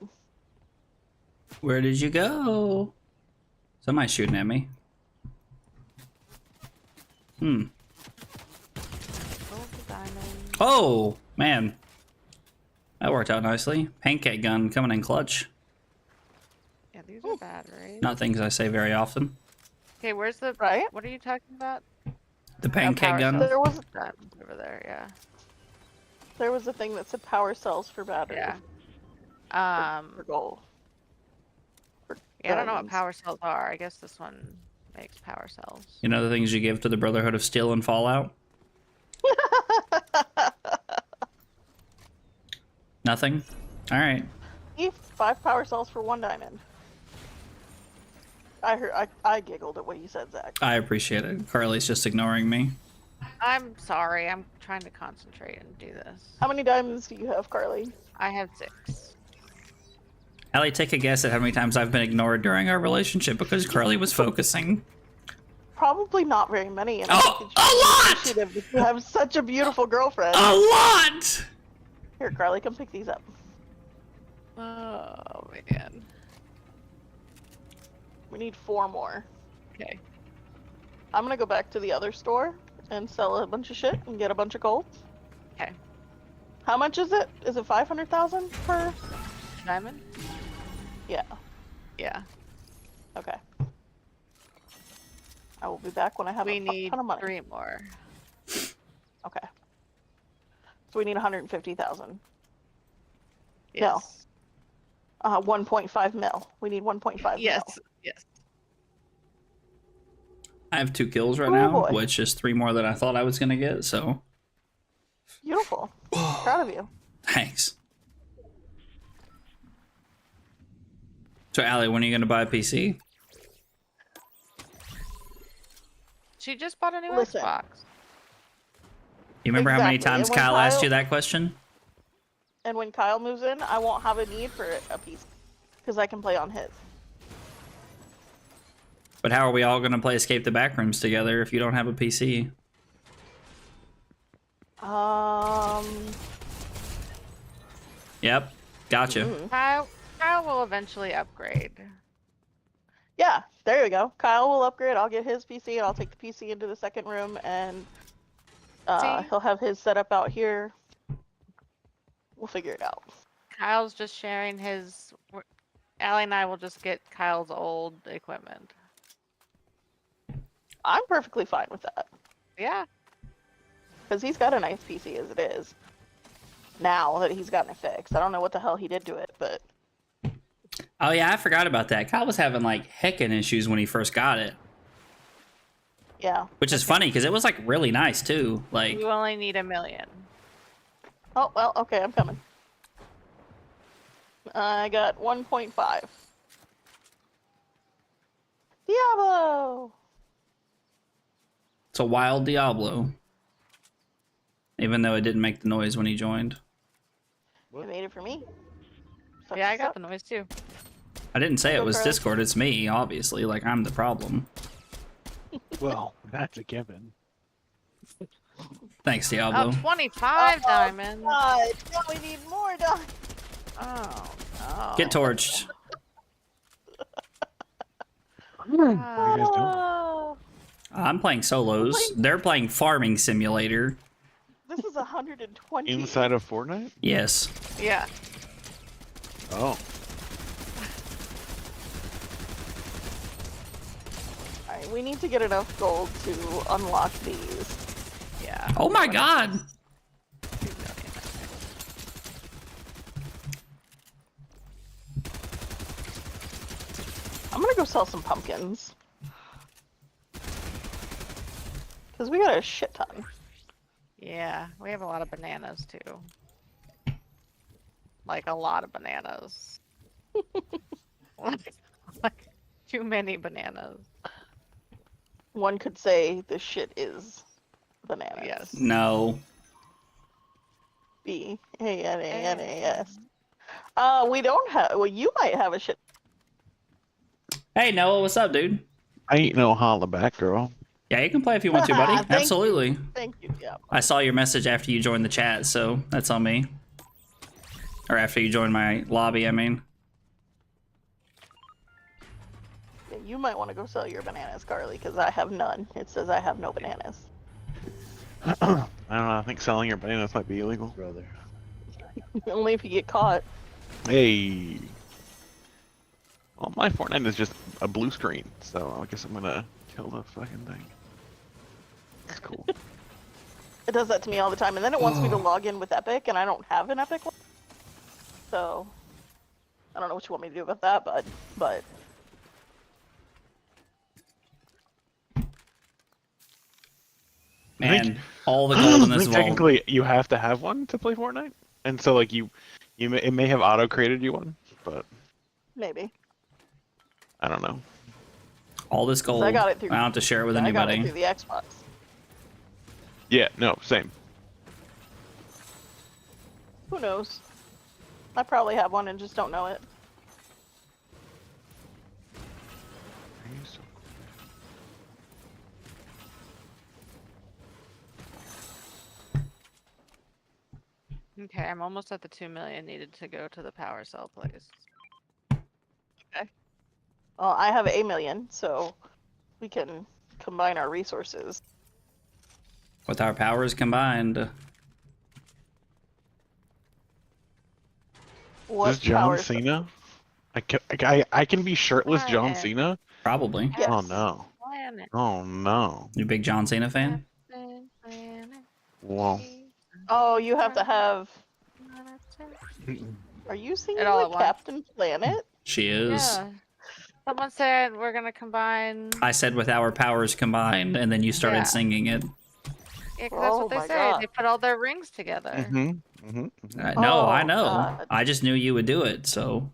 Where did you go? Somebody's shooting at me. Gold diamond. Oh, man. That worked out nicely. Pancake gun coming in clutch. Yeah, these are batteries. Not things I say very often. Okay, where's the Right? What are you talking about? The power pancake gun. There was Diamonds over there. Yeah. there was a thing that said power cells for batteries. Yeah. For gold. For Yeah, I don't know what diamonds. power cells are. I guess this one makes power cells. You know the things you give to the Brotherhood of Steel and Fallout? Nothing? Alright. 5 power cells for 1 diamond. I giggled at what you said, Zach. I appreciate it. Carly's just ignoring me. I'm sorry. I'm trying to concentrate and do this. How many diamonds do you have, Carly? I have 6. Allie, take a guess at how many times I've been ignored during our relationship because Carly was focusing. Probably not very many. And Oh, I think a lot! you have such a beautiful girlfriend. A lot! Here, Carly, come pick these up. Oh man. We need 4 more. Okay. I'm gonna go back to the other store and sell a bunch of shit and get a bunch of gold. Okay. How much is it? Is it 500,000 per? Diamond? Yeah. Yeah. Okay. I will be back when I have We a fuck need ton of money. 3 more. Okay. So we need 150,000. Yes. 1.5 mil. We need 1.5 mil. Yes. Yes. I have 2 kills right Oh, now, boy. which is 3 more than I thought I was going to get, so Beautiful. Proud of you. thanks. So, Allie, when are you going to buy a PC? She just bought a new Listen. Xbox. You remember how many Exactly, times and when Kyle asked Kyle- you that question? And when Kyle moves in, I won't have a need for a piece because I can play on his. But how are we all going to play Escape the Backrooms together if you don't have a PC? Yep, gotcha. mhm. Kyle will eventually upgrade. Yeah, there we go. Kyle will upgrade. I'll get his PC and I'll take the PC into the second room and See? he'll have his setup out here. We'll figure it out. Kyle's just sharing his. Allie and I will just get Kyle's old equipment. I'm perfectly fine with that Yeah. because he's got a nice PC as it is. Now that he's gotten it fixed, I don't know what the hell he did to it, but Oh, yeah, I forgot about that. Kyle was having, like, heckin' issues when he first got it. yeah. Which is funny, because it was, like, really nice, too. Like, You only need 1 million. Oh well, okay, I'm coming. I got 1.5. Diablo. it's a wild Diablo. Even though it didn't make the noise when he joined. It made it for me. Sucks Yeah, I to got suck. the noise too. I didn't say it Go, was Carly. Discord, it's me, obviously. Like, I'm the problem. Well, that's a given. Thanks, Oh, Diablo. 25 diamonds. God, now we need more diamonds. Oh, no. Get torched. What are you guys doing? Oh, I'm playing solos. They're playing Farming Simulator. this is 120. Inside of Fortnite? Yes. Yeah. Oh. Alright, we need to get enough gold to unlock these. Yeah. Oh my god! 2 million, I think. I'm gonna go sell some pumpkins. Because we got a shit ton. Yeah, we have a lot of bananas too. Like a lot of bananas. like too many bananas. One could say this shit is bananas. Yes. No. B-A-N-A-N-A-S. We don't have. Well, you might have a shit. Hey, Noah, what's up, dude? I ain't no holla back, girl. Yeah, you can play if you want to, buddy. Thank you. Absolutely. Thank you. Yeah. I saw your message after you joined the chat, so that's on me. Or after you join my lobby, I mean. Yeah, you might want to go sell your bananas, Carly, because I have none. It says I have no bananas. I don't know. I think selling your bananas might be illegal. Brother. Only if you get caught. Hey. Well, my Fortnite is just a blue screen, so I guess I'm gonna kill the fucking thing. That's cool. It does that to me all the time, and then it wants me to log in with Epic, and I don't have an Epic one. So, I don't know what you want me to do about that, but I think- And all the gold in I this think vault. technically, you have to have one to play Fortnite, and so like it may have auto created you one, but maybe. I don't know. All this gold. I got it through- I don't have to share it with I got it anybody. through the Xbox. Yeah, no, same. Who knows? I probably have one and just don't know it. Okay, I'm almost at the 2 million needed to go to the power cell place. Well, I have 8 million, so we can combine our resources. With our powers combined. What Is this John powers- Cena? I can be shirtless John Planet. Cena? Probably. Yes. Oh no. Planet, Oh no. You a big John Cena fan? planet, Whoa. Oh, you have to have. Are you singing It all like at once. Captain Planet? She is. Yeah. Someone said we're gonna combine. I said with our powers combined, and then you started Yeah. singing it. Yeah, 'cause that's Oh what they my say. God. They put all their rings together. Mm-hmm. Mm-hmm. No, Oh, I know. God. I just knew you would do it, so.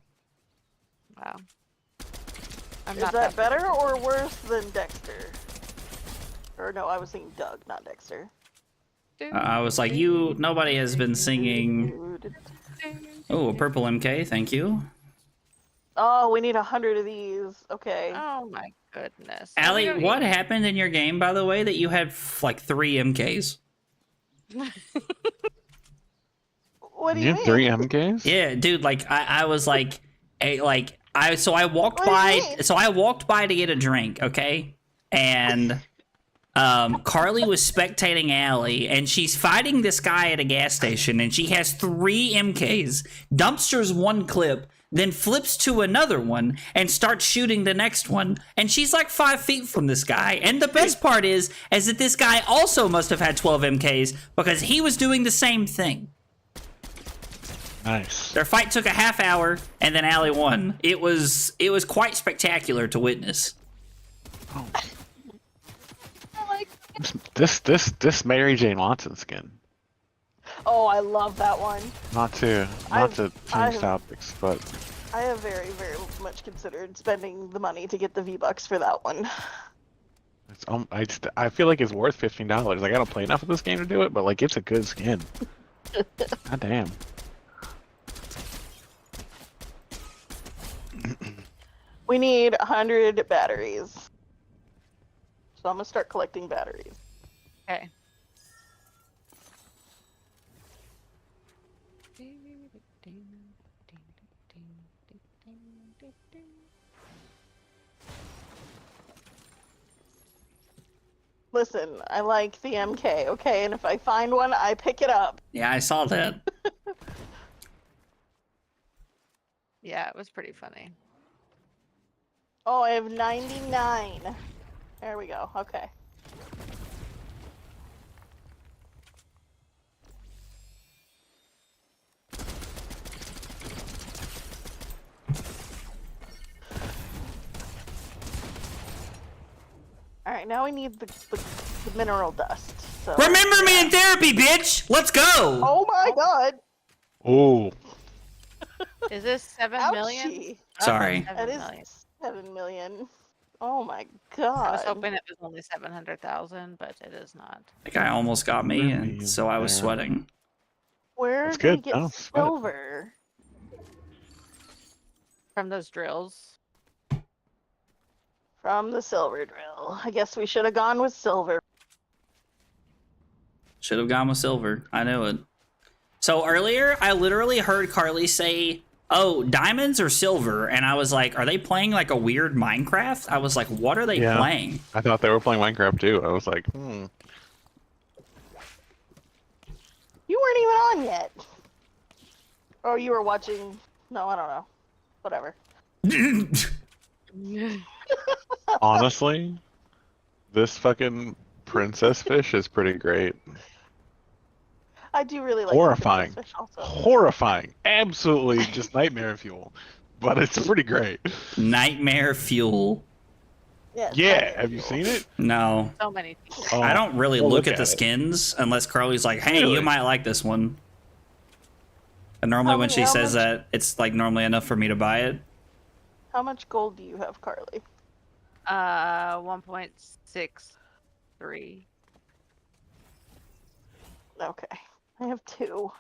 Wow. I'm Is not that better or worse than Dexter? Or no, I was thinking Doug, not Dexter. I was like, nobody has been singing. Oh, a purple MK, thank you. Oh, we need 100 of these. Okay. Oh my goodness. Allie, We don't what eat- happened in your game, by the way, that you had like 3 MKs? What do You you have mean? 3 MKs? Yeah, dude, like I was like, I walked What do you by, mean? so I walked by to get a drink, okay, and Carly was spectating Allie, and she's fighting this guy at a gas station, and she has 3 MKs, dumpsters one clip, then flips to another one and starts shooting the next one, and she's like 5 feet from this guy. And the best part is that this guy also must have had 12 MKs because he was doing the same thing. Nice. Their fight took a half hour, and then Allie won. It was quite spectacular to witness. Oh. I like- This Mary Jane Watson skin. Oh, I love that one. Not to change I've- topics, but I have very, very much considered spending the money to get the V-Bucks for that one. it's I feel like it's worth $15. Like I don't play enough of this game to do it, but like it's a good skin. God damn. We need 100 batteries. So I'm gonna start collecting batteries. Okay. Listen, I like the MK, okay? And if I find one, I pick it up. Yeah, I saw that. Yeah, it was pretty funny. Oh, I have 99. There we go. Okay. All right, now we need the mineral dust. So. Remember me in therapy, bitch! Let's go! Oh my God! Oh, Is this 7 million? Ouchie. Sorry. 7 That is million. 7 million. Oh my I God! was hoping it was only 700,000, but it is not. The guy almost got me, and so I was There. sweating. Where That's did we good. get Oh, sweat it. silver? From those drills. From the silver drill. I guess we should have gone with silver. Should have gone with silver. I knew it. So earlier, I literally heard Carly say, "Oh, diamonds or silver," and I was like, "Are they playing like a weird Minecraft?" I was like, "What are they Yeah. playing?" I thought they were playing Minecraft too. I was like, You weren't even on yet. Or you were watching. No, I don't know. Whatever. honestly, this fucking princess fish is pretty great. I do really like Horrifying. the fish also. Horrifying. Absolutely just nightmare fuel. But it's pretty great. Nightmare fuel. Yeah. Yeah, have you seen it? No, So many people. Oh, I don't really go look at the it. skins unless Carly's like, "Hey, Really? you might like this one." And normally when she How says much- that, it's like normally enough for me to buy it. How much gold do you have, Carly? 1.63. Okay. I have 2.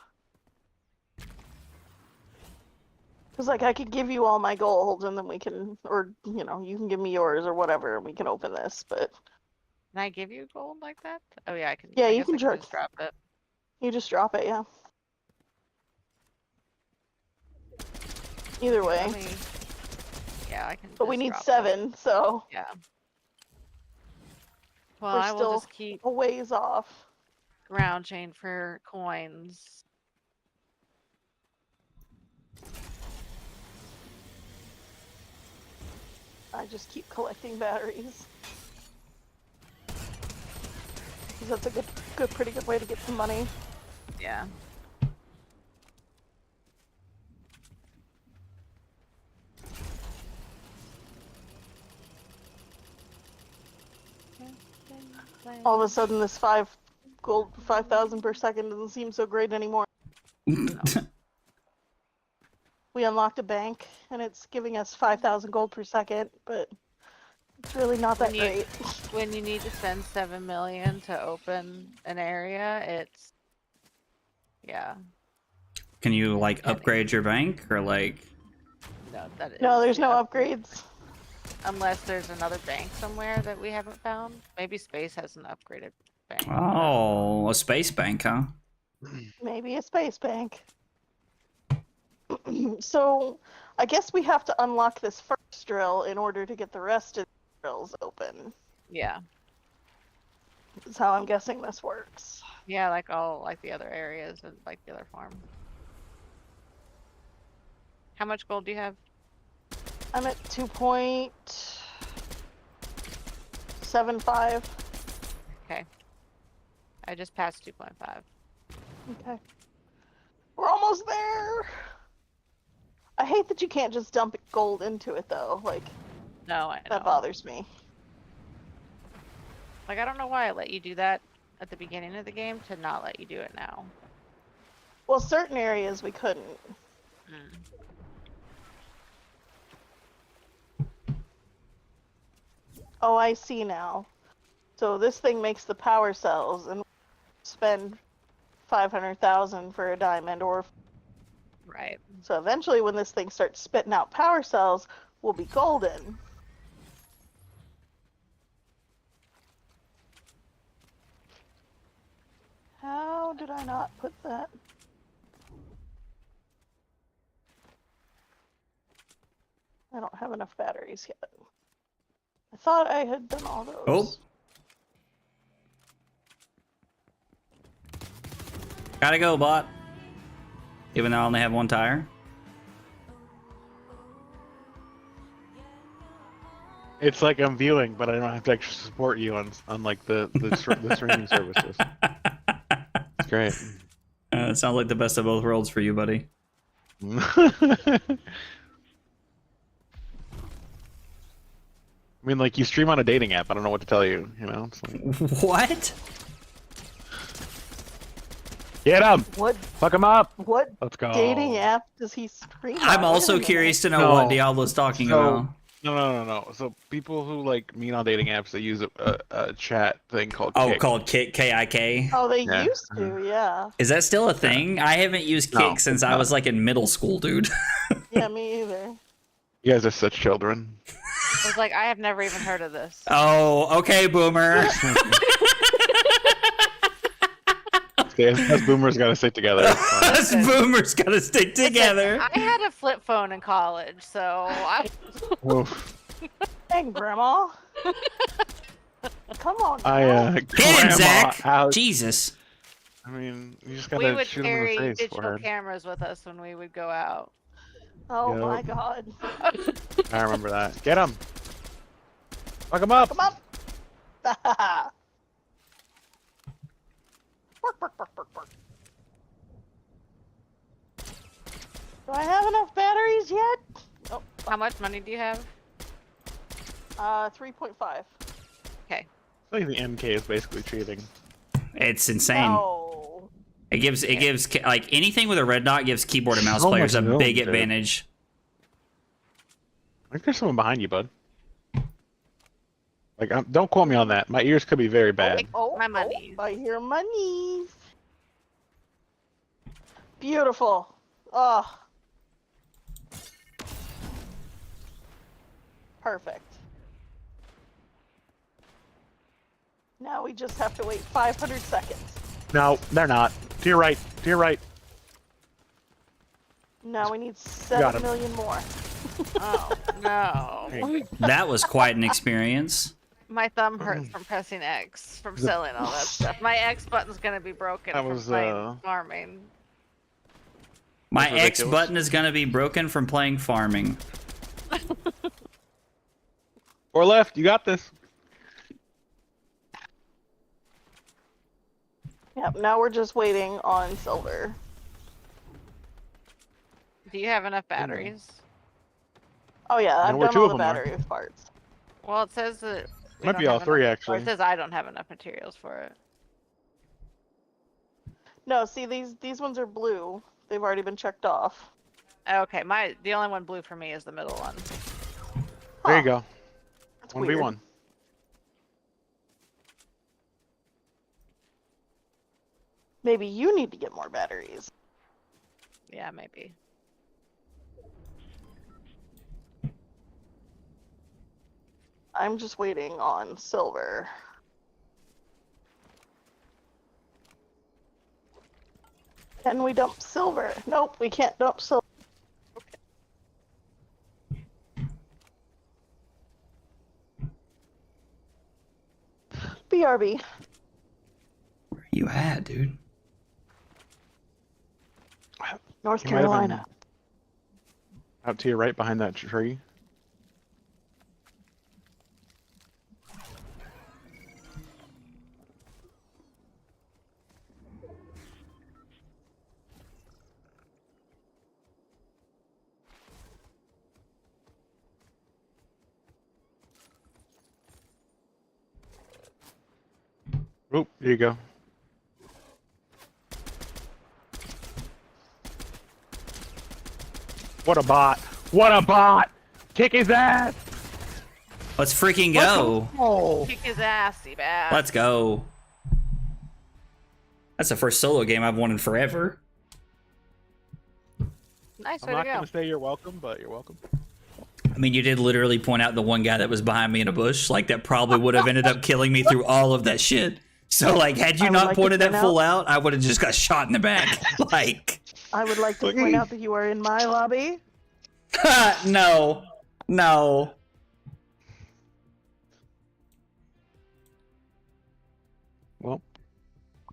Because, like, I could give you all my gold, and then we can, or, you know, you can give me yours or whatever, and we can open this, but Can I give you gold like that? Oh yeah, I can. Yeah, I you guess can I jerk. just drop it. you just drop it, yeah. Either way. Let me... Yeah, I can. But we just need drop it. 7, so Yeah. Well, We're I will still- just keep a ways off. ground chain for coins. I just keep collecting batteries. Because that's a pretty good way to get some money. Yeah. All of a sudden, this 5,000 per second doesn't seem so great anymore. We unlocked a bank, and it's giving us 5,000 gold per second, but it's really not that When you- great. When you need to spend 7 million to open an area, it's yeah. Can you like upgrade your bank or like? No, that is No, there's no yeah. upgrades. Unless there's another bank somewhere that we haven't found. Maybe space has an upgraded bank. Oh, a space bank, huh? Maybe a space bank. So, I guess we have to unlock this first drill in order to get the rest of the drills open. Yeah. That's how I'm guessing this works. Yeah, like all like the other areas and like the other farm. How much gold do you have? I'm at 2.75. Okay. I just passed 2.5. Okay. We're almost there! I hate that you can't just dump gold into it, though. Like, No, I know. that bothers me. Like I don't know why I let you do that at the beginning of the game to not let you do it now. Well, certain areas we couldn't. Mm. Oh, I see now. So this thing makes the power cells, and spend 500,000 for a diamond, or Right. so eventually, when this thing starts spitting out power cells, we'll be golden. How did I not put that? I don't have enough batteries yet. I thought I had done all those. Oh. Gotta go, bot. Even though I only have one tire. It's like I'm viewing, but I don't have to actually support you on like the streaming services. It's great. It sounds like the best of both worlds for you, buddy. I mean, like, you stream on a dating app. I don't know what to tell you. You know, it's like, What? get him, What fuck him up. what Let's go. dating app does he stream on? I'm Wait a also minute. curious to know No. what Diablo's talking about. No. So people who like meet on dating apps, they use a chat thing called Oh, Kik. called Kik, K-I-K. Oh, they Yeah. used to, yeah. Is that still a thing? I haven't used Kik No, since it's I not. was like in middle school, dude. Yeah, me either. You guys are such children. I was like, I have never even heard of this. Oh, okay, boomer. Us boomers gotta stick together. It's fine. Us boomers gotta stick together. I had a flip phone in college, so I. Oof. Dang, Grandma. Come on. I now. Hit him, Grandma, Zach. ouch. Jesus. I mean, you just We gotta would shoot him in carry the face. digital Forehead. cameras with us when we would go out. Oh Yep. my God. I remember that. Get him. Fuck him up. Come up. Bark, bark, bark, bark, bark. Do I have enough batteries yet? Oh, How much money do you have? 3.5. Okay. I think the MK is basically cheating. It's insane. No. It gives like anything with a red dot gives keyboard and mouse So players a much big zoom, dude. advantage. I think there's someone behind you, bud. Like, don't quote me on that. My ears could be very bad. Oh, My money. I hear monies. Beautiful. Oh. Perfect. Now we just have to wait 500 seconds. No, they're not. To your right. To your right. Now we need Got 7 him. million more. Oh no. There you go. That was quite an experience. My thumb hurts from pressing X from selling all that stuff. My X button's gonna be broken That from was, playing farming. My That's X ridiculous. button is gonna be broken from playing farming. Or left. You got this. Yep, now we're just waiting on silver. Do you have enough batteries? Oh yeah, I've where done two all of the them are. battery parts. Well, it says that we Might don't be all have three, enough- Or actually. it says I don't have enough materials for it. No, see these ones are blue. They've already been checked off. Okay, the only one blue for me is the middle one. There Huh, you go. That's 1v1. weird. Maybe you need to get more batteries. Yeah, maybe. I'm just waiting on silver. Can we dump silver? Nope, we can't dump silver. BRB. Where you at, dude? North You might have been Carolina. out to your right behind that tree. Oop, there you go. What a bot! What a bot! Kick his ass! Let's freaking go. Oh! Kick his ass, Seabass. Let's go. That's the first solo game I've won in forever. Nice I'm way not to go. gonna say you're welcome, but you're welcome. I mean, you did literally point out the one guy that was behind me in a bush. Like, that probably would have ended up killing me through all of that shit. So, like, had you I would not like to pointed that point full out, I would have just got shot in the back. Like, I would like to point out that you are in my lobby. no. No. Well,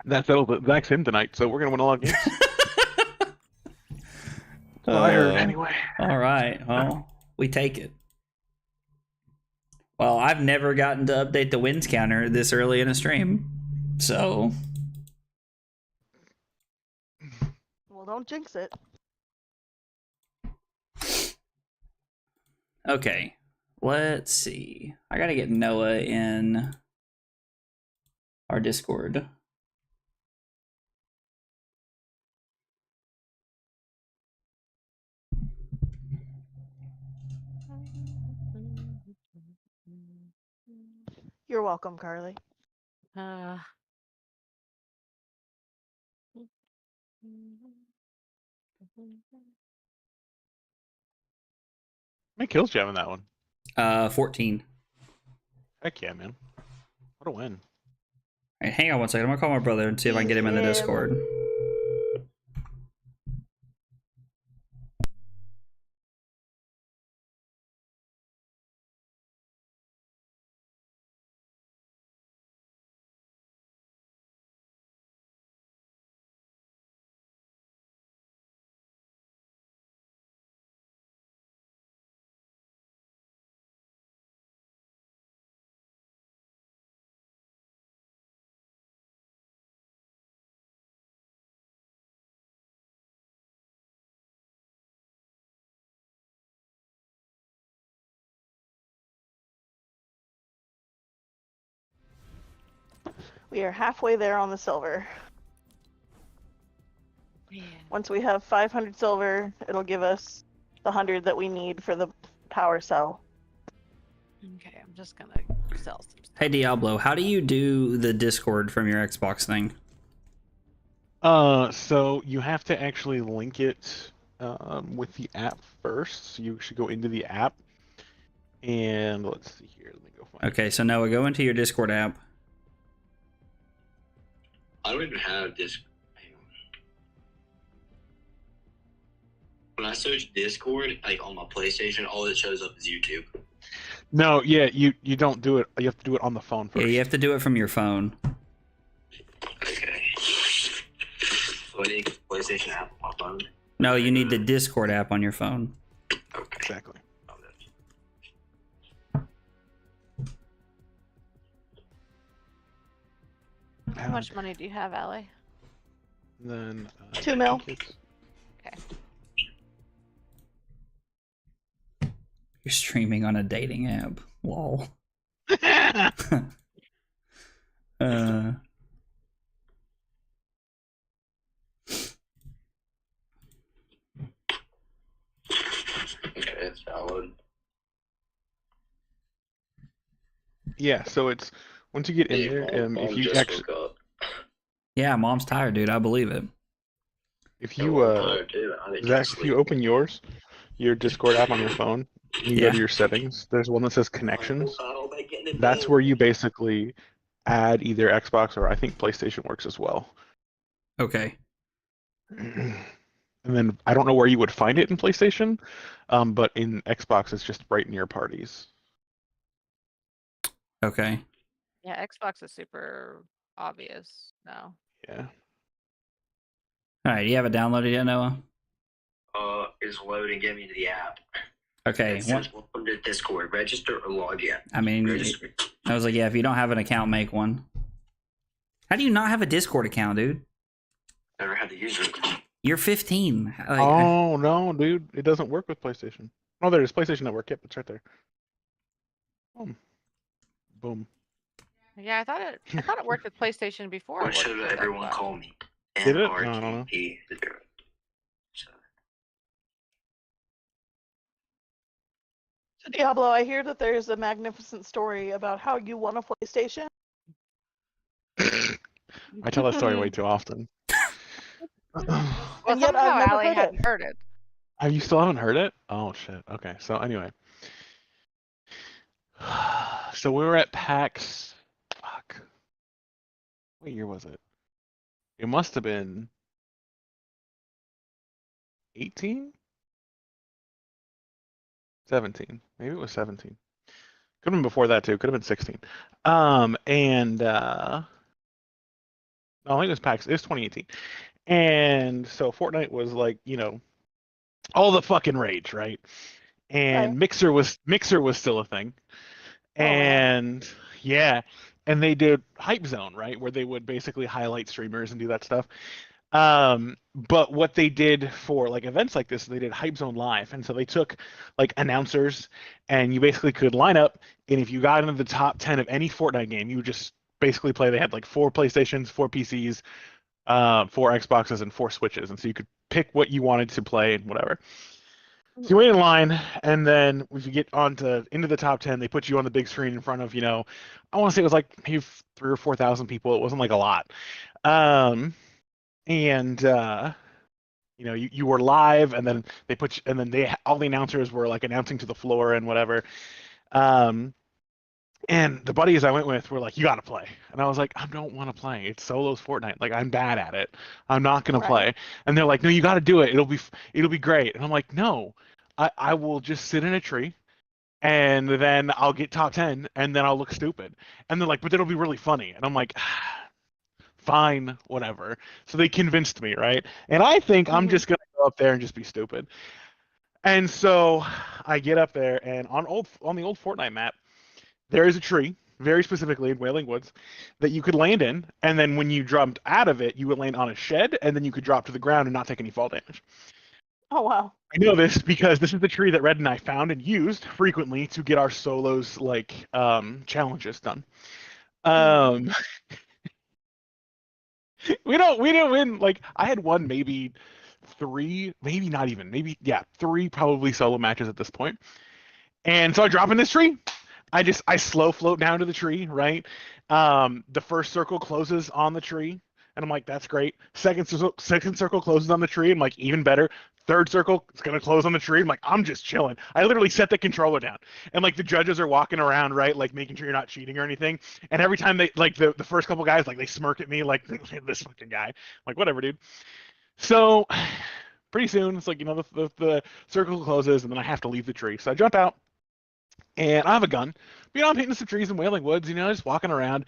that settles it. Zach's him tonight, so we're gonna win a lot of games. I heard anyway. All right. Well, we take it. Well, I've never gotten to update the wins counter this early in a stream. So, Well, don't jinx it. okay. Let's see. I got to get Noah in our Discord. You're welcome, Carly. Uh, How many kills do you have in that one? 14. Heck yeah, man. What a win. right, hang on one second. I'm gonna call my brother and see if I can get him in the He's Discord. We are halfway there on the silver. Man. Once we have 500 silver, it'll give us the 100 that we need for the power cell. Okay, I'm just gonna sell some stuff. Hey Diablo, how do you do the Discord from your Xbox thing? So you have to actually link it with the app first. So you should go into the app, and let's see here. Let me go find. Okay, so now we go into your Discord app. I don't even have Discord. Hang on. When I search Discord, like on my PlayStation, all that shows up is YouTube. No, yeah, you don't do it. You have to do it on the phone first. Yeah, you have to do it from your phone. Okay. So I need the PlayStation app on my phone. No, you need the Discord app on your phone. Okay. Exactly. Oh, that's- How much money do you have, Allie? Then 2 mil. Okay. You're streaming on a dating app. Lol. uh, Okay, it's valid. Yeah, so it's once you get in Hey, there, Mom if you just actually, woke up. yeah, mom's tired, dude. I believe it. if Yeah, you well, I'm tired too. I need to Zach, if you sleep. open your Discord app on your phone, you go Yeah. to your settings. There's one that says connections. Oh, I get in That's bed. where you basically add either Xbox or I think PlayStation works as well. Okay. And then I don't know where you would find it in PlayStation, but in Xbox it's just right near parties. Okay. Yeah, Xbox is super obvious now. Yeah. All right. You have it downloaded yet, Noah? Is loading. Get me to the app. Okay. It says welcome to Discord. Register or log in. I mean, Register. I was like, yeah, if you don't have an account, make one. How do you not have a Discord account, dude? Never had to use it. You're 15. Like, Oh no, dude, it doesn't work with PlayStation. Oh, there's PlayStation Network. Yep, it's right there. Boom. Boom. Yeah, I thought it worked with PlayStation before. What It worked should with everyone Xbox. call me? Did it? No, I don't know. NRTP. So, So Diablo, I hear that there's a magnificent story about how you won a PlayStation. I tell that story way too often. Well, And yet somehow I've never Allie heard hadn't it. heard it. You still haven't heard it? Oh shit. Okay. So anyway. So we were at PAX. Fuck. What year was it? It must have been 18? 17. Maybe it was 17. Could have been before that too. Could have been 16. And no, I think it was PAX. It was 2018. And so Fortnite was like, all the fucking rage, right? And Right. Mixer was still a thing. Oh, man. And yeah, and they did Hype Zone, right, where they would basically highlight streamers and do that stuff. But what they did for like events like this, they did Hype Zone Live, and so they took like announcers, and you basically could line up, and if you got into the top 10 of any Fortnite game, you would just basically play. They had like 4 PlayStations, 4 PCs, 4 Xboxes, and 4 Switches, and so you could pick what you wanted to play and whatever. So you wait in line, and then if you get into the top 10, they put you on the big screen in front of, I want to say it was like maybe 3 or 4,000 people. It wasn't like a lot. And you were live, and then and then all the announcers were like announcing to the floor and whatever. And the buddies I went with were like, "You gotta play," and I was like, "I don't want to play. It's solos Fortnite. Like I'm bad at it. I'm not gonna Right. play." And they're like, "No, you gotta do it. It'll be great." And I'm like, "No, I will just sit in a tree." And then I'll get top 10, and then I'll look stupid. And they're like, "But it'll be really funny." And I'm like, "Fine, whatever." So they convinced me, right? And I think I'm Mhm. just gonna go up there and just be stupid. And so I get up there, and on the old Fortnite map, there is a tree, very specifically in Wailing Woods, that you could land in, and then when you jumped out of it, you would land on a shed, and then you could drop to the ground and not take any fall damage. Oh wow. I know this because this is the tree that Red and I found and used frequently to get our solos like challenges done. Mhm. Um, we didn't win. Like I had won maybe three, maybe not even, maybe yeah, three probably solo matches at this point. And so I drop in this tree. I slow float down to the tree, right? The first circle closes on the tree, and I'm like, that's great. Second circle closes on the tree. I'm like, even better. Third circle, it's gonna close on the tree. I'm like, I'm just chilling. I literally set the controller down, and like the judges are walking around, right, like making sure you're not cheating or anything. And every time they like the first couple guys, like they smirk at me, like this fucking guy. I'm like, whatever, dude. So pretty soon, it's like the circle closes, and then I have to leave the tree. So I jump out and I have a gun. I'm hitting some trees in Wailing Woods, just walking around.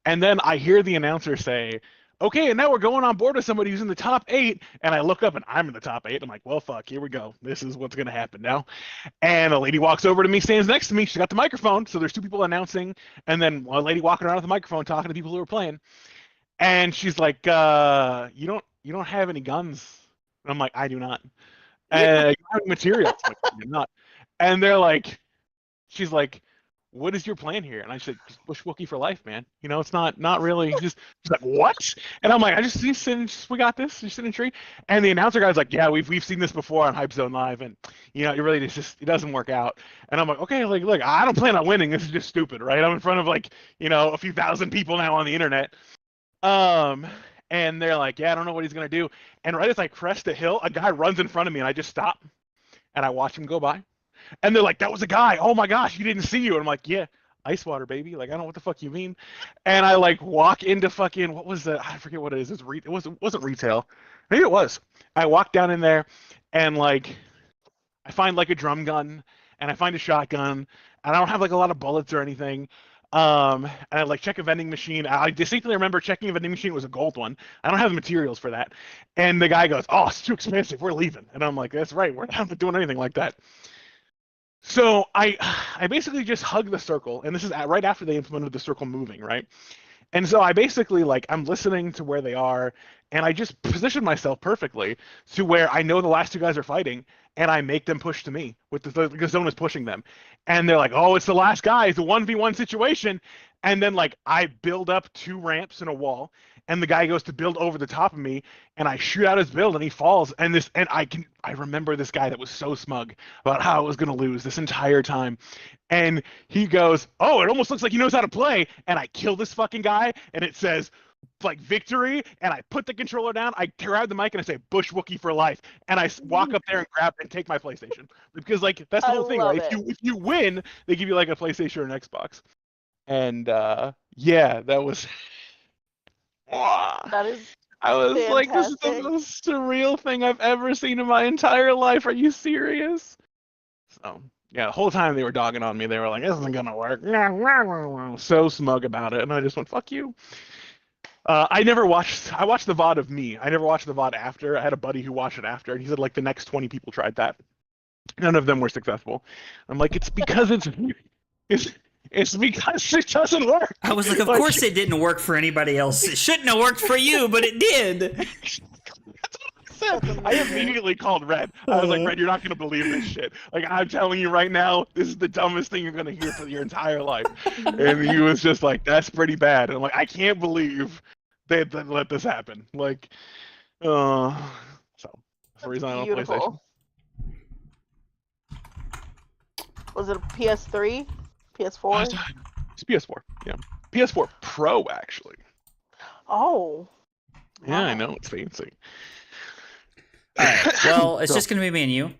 And then I hear the announcer say, "Okay, and now we're going on board with somebody who's in the top 8." And I look up and I'm in the top 8. I'm like, well, fuck, here we go. This is what's going to happen now. And a lady walks over to me, stands next to me. She's got the microphone. So there's two people announcing, and then a lady walking around with the microphone talking to people who are playing. And she's like, you don't have any guns. And I'm like, I do not. And you don't have any materials. I'm like, I do not. And she's like, "What is your plan here?" And I said, "Just bush Wookie for life, man. It's not really just." She's like, "What?" And I'm like, "I just we got this. Just sit in a tree." And the announcer guy's like, "Yeah, we've seen this before on Hype Zone Live, and it really it doesn't work out." And I'm like, "Okay, like look, I don't plan on winning. This is just stupid, right? I'm in front of a few thousand people now on the internet." Um, and they're like, "Yeah, I don't know what he's gonna do." And right as I crest the hill, a guy runs in front of me, and I just stop and I watch him go by. And they're like, "That was a guy. Oh my gosh, he didn't see you." And I'm like, "Yeah, ice water, baby. Like, I don't know what the fuck you mean." And I like walk into fucking what was that? I forget what it is. It wasn't retail. Maybe it was. I walk down in there, and like I find like a drum gun, and I find a shotgun, and I don't have like a lot of bullets or anything. And I like check a vending machine. I distinctly remember checking a vending machine. It was a gold one. I don't have the materials for that. And the guy goes, "Oh, it's too expensive. We're leaving." And I'm like, "That's right. We're not doing anything like that." So I basically just hug the circle, and this is right after they implemented the circle moving, right? And so I basically I'm listening to where they are, and I just position myself perfectly to where I know the last two guys are fighting, and I make them push to me with the zone is pushing them, and they're like, "Oh, it's the last guy. It's a 1v1 situation," and then I build up two ramps and a wall, and the guy goes to build over the top of me, and I shoot out his build, and he falls, and I remember this guy that was so smug about how I was gonna lose this entire time, and he goes, "Oh, it almost looks like he knows how to play." And I kill this fucking guy, and it says victory. And I put the controller down. I grab the mic and I say, "Bush Wookie for life." And I walk up there and grab and take my PlayStation because that's the I whole thing, right? love If it. you win, they give you like a PlayStation or an Xbox. And yeah, that was. That is I was like, this is the fantastic. most surreal thing I've ever seen in my entire life. Are you serious? So yeah, the whole time they were dogging on me, they were like, "This isn't gonna work." So smug about it, and I just went, "Fuck you." I watched the VOD of me. I never watched the VOD after. I had a buddy who watched it after, and he said like the next 20 people tried that. None of them were successful. I'm like, it's because it's it's because it doesn't work. I was like, of course it didn't work for anybody else. It shouldn't have worked for you, but it did. That's I amazing. immediately called Red. I was like, "Red, you're not gonna believe this shit. Like, I'm telling you right now, this is the dumbest thing you're gonna hear for your entire life." And he was just like, "That's pretty bad." And I'm like, "I can't believe they let this happen." So that's the reason I don't have a PlayStation. Beautiful. Was it a PS3? PS4? It's PS4. Yeah, PS4 Pro actually. Oh. Yeah, I Wow. know it's fancy. All right. Well, it's So- just gonna be me and you.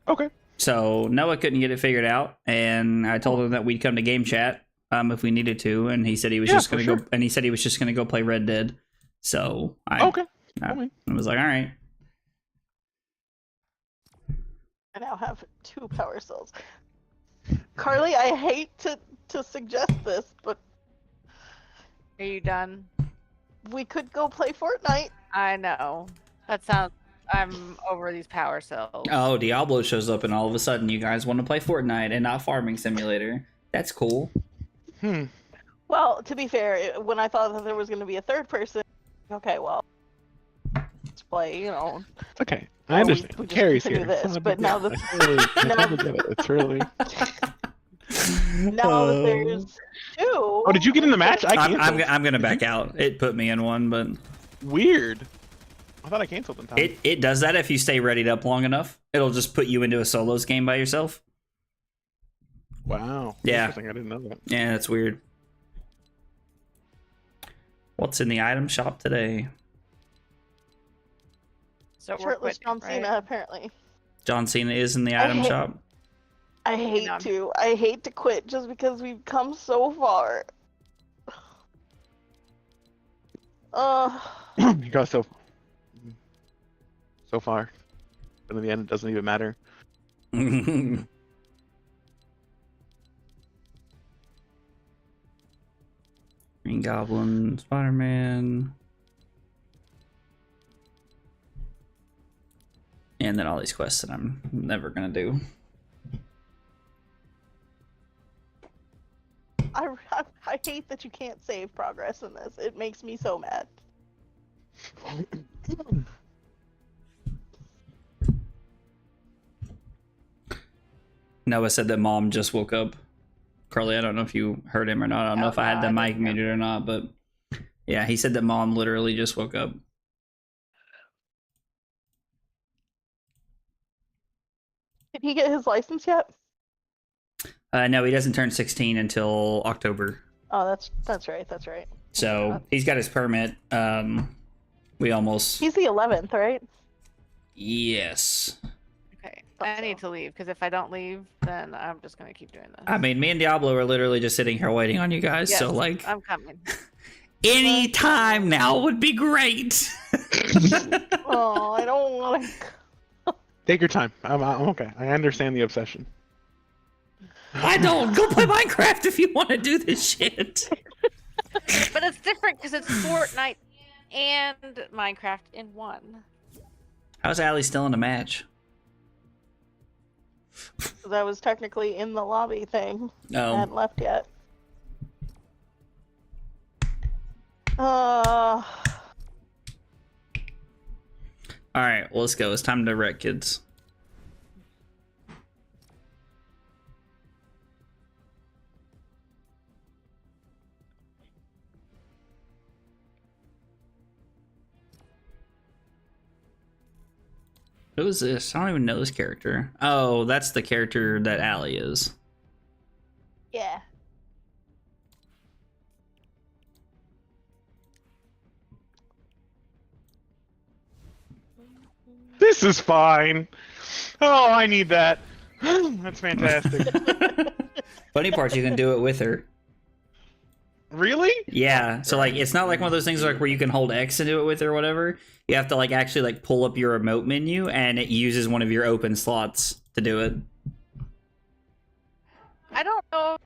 Okay. So Noah couldn't get it figured out, and I told him that we'd come to game chat if we needed to, and he said he was just gonna go. And he said he was just gonna go play Red Dead. So I was like, all right. I now have 2 power cells. Carly, I hate to suggest this, but Are you done? we could go play Fortnite. I know. That sounds. I'm over these power cells. Oh, Diablo shows up, and all of a sudden, you guys want to play Fortnite and not Farming Simulator. That's cool. Well, to be fair, when I thought that there was going to be a third person, okay, well, let's play, you know. It's okay. I understand. We just Carrie's continue here. this, but now that It's really. now that there's 2. Oh, did you get in the match? I'm gonna back out. It put me in one, but Weird. I thought I canceled in time. it does that if you stay readied up long enough. It'll just put you into a solos game by yourself. Wow. Yeah. Interesting. I didn't know that. Yeah, that's weird. What's in the item shop today? So we're Shirtless quitting, John Cena, right? apparently. John Cena is in the item shop. I hate to quit just because we've come so far. You got so far, but in the end, it doesn't even matter. Green Goblin, Spider-Man, and then all these quests that I'm never gonna do. I hate that you can't save progress in this. It makes me so mad. Noah said that mom just woke up. Carly, I don't know if you heard him or not. I don't know if I had the mic muted or not, but yeah, he said that mom literally just woke up. Did he get his license yet? No, he doesn't turn 16 until October. Oh, that's right. That's right. So he's got his permit. We almost. He's the 11th, right? Yes. Okay. I need to leave because if I don't leave, then I'm just gonna keep doing this. I mean, me and Diablo are literally just sitting here waiting on you guys. Yes, So like, I'm coming. any time now would be great. Oh, I don't want to. Take your time. I'm okay. I understand the obsession. I don't go play Minecraft if you want to do this shit. But it's different because it's Fortnite and Minecraft in one. How's Allie still in the match? Because I was technically in the lobby thing. I No. hadn't left yet. Uh, All right, well, let's go. It's time to wreck, kids. Who is this? I don't even know this character. Oh, that's the character that Allie is. yeah. This is fine. Oh, I need that. That's fantastic. Funny part, you can do it with her. Really? Yeah, so like it's not like one of those things like where you can hold X and do it with her or whatever. You have to like actually like pull up your remote menu and it uses one of your open slots to do it. I don't know.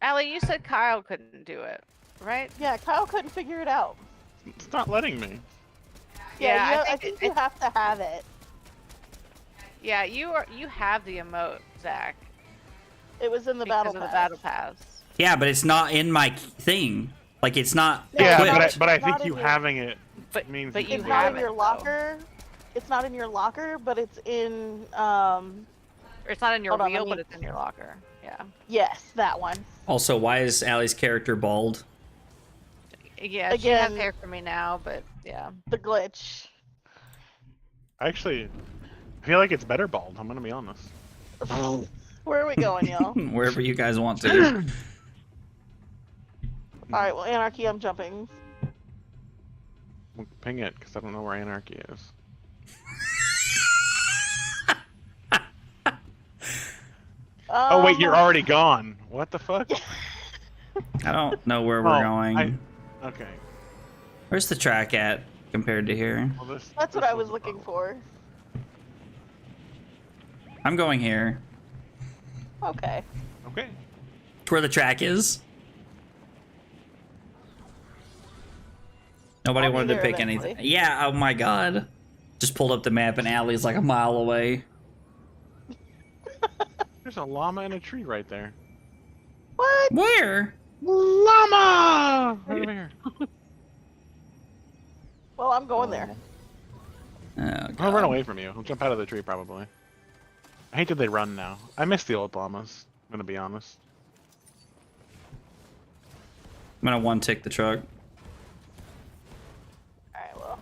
Allie, you said Kyle couldn't do it, right? Yeah, Kyle couldn't figure it out. It's not letting me. Yeah, I I think you have to have it. Yeah, you have the emote, Zach. It was in the Because battle of the pass. battle pass. Yeah, but it's not in my thing. Like it's not. Yeah, equipped. but I It's not think you in your- having it But means but you you It's can not have in it, your though. locker. It's not in your locker, but it's in Or it's not in your Hold on, wheel, let me- but it's in your locker. Yeah. yes, that one. Also, why is Allie's character bald? Yeah, she has Again- hair for me now, but yeah. The glitch. Actually, I feel like it's better bald. I'm gonna be honest. Where are we going, y'all? Wherever you guys want to. Alright, well, Anarchy, I'm jumping. Well, ping it, because I don't know where Anarchy is. Oh wait, you're already gone. What the fuck? I don't know where we're Oh, going. Okay. Where's the track at compared to here? Well, this, That's what this I was the looking problem. for. I'm going here. Okay. Okay. To where the track is. Nobody I'll be wanted to there pick eventually. anything. Yeah, oh my god. Just pulled up the map and Alley's like a mile away. There's a llama in a tree right there. What? Where? Llama! Right over here. Well, I'm going there. Oh, I'll god. run away from you. I'll jump out of the tree probably. I hate that they run now. I miss the old llamas. I'm gonna be honest. I'm gonna one tick the truck. Alright, well.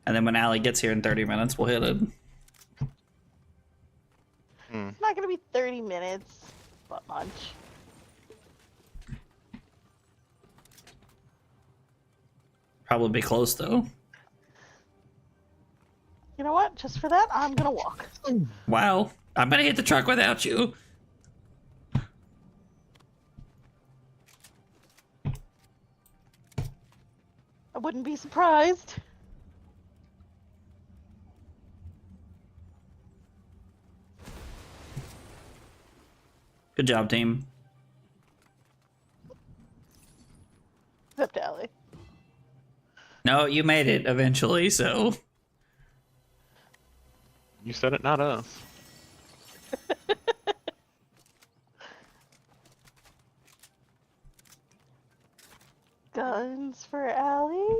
And then when Allie gets here in 30 minutes, we'll hit it. It's not gonna be 30 minutes, but much. Probably be close though. You know what? Just for that, I'm gonna walk. Wow. I'm gonna hit the truck without you. I wouldn't be surprised. Good job, team. Except Allie. No, you made it eventually, so. You said it, not us. Guns for Allie.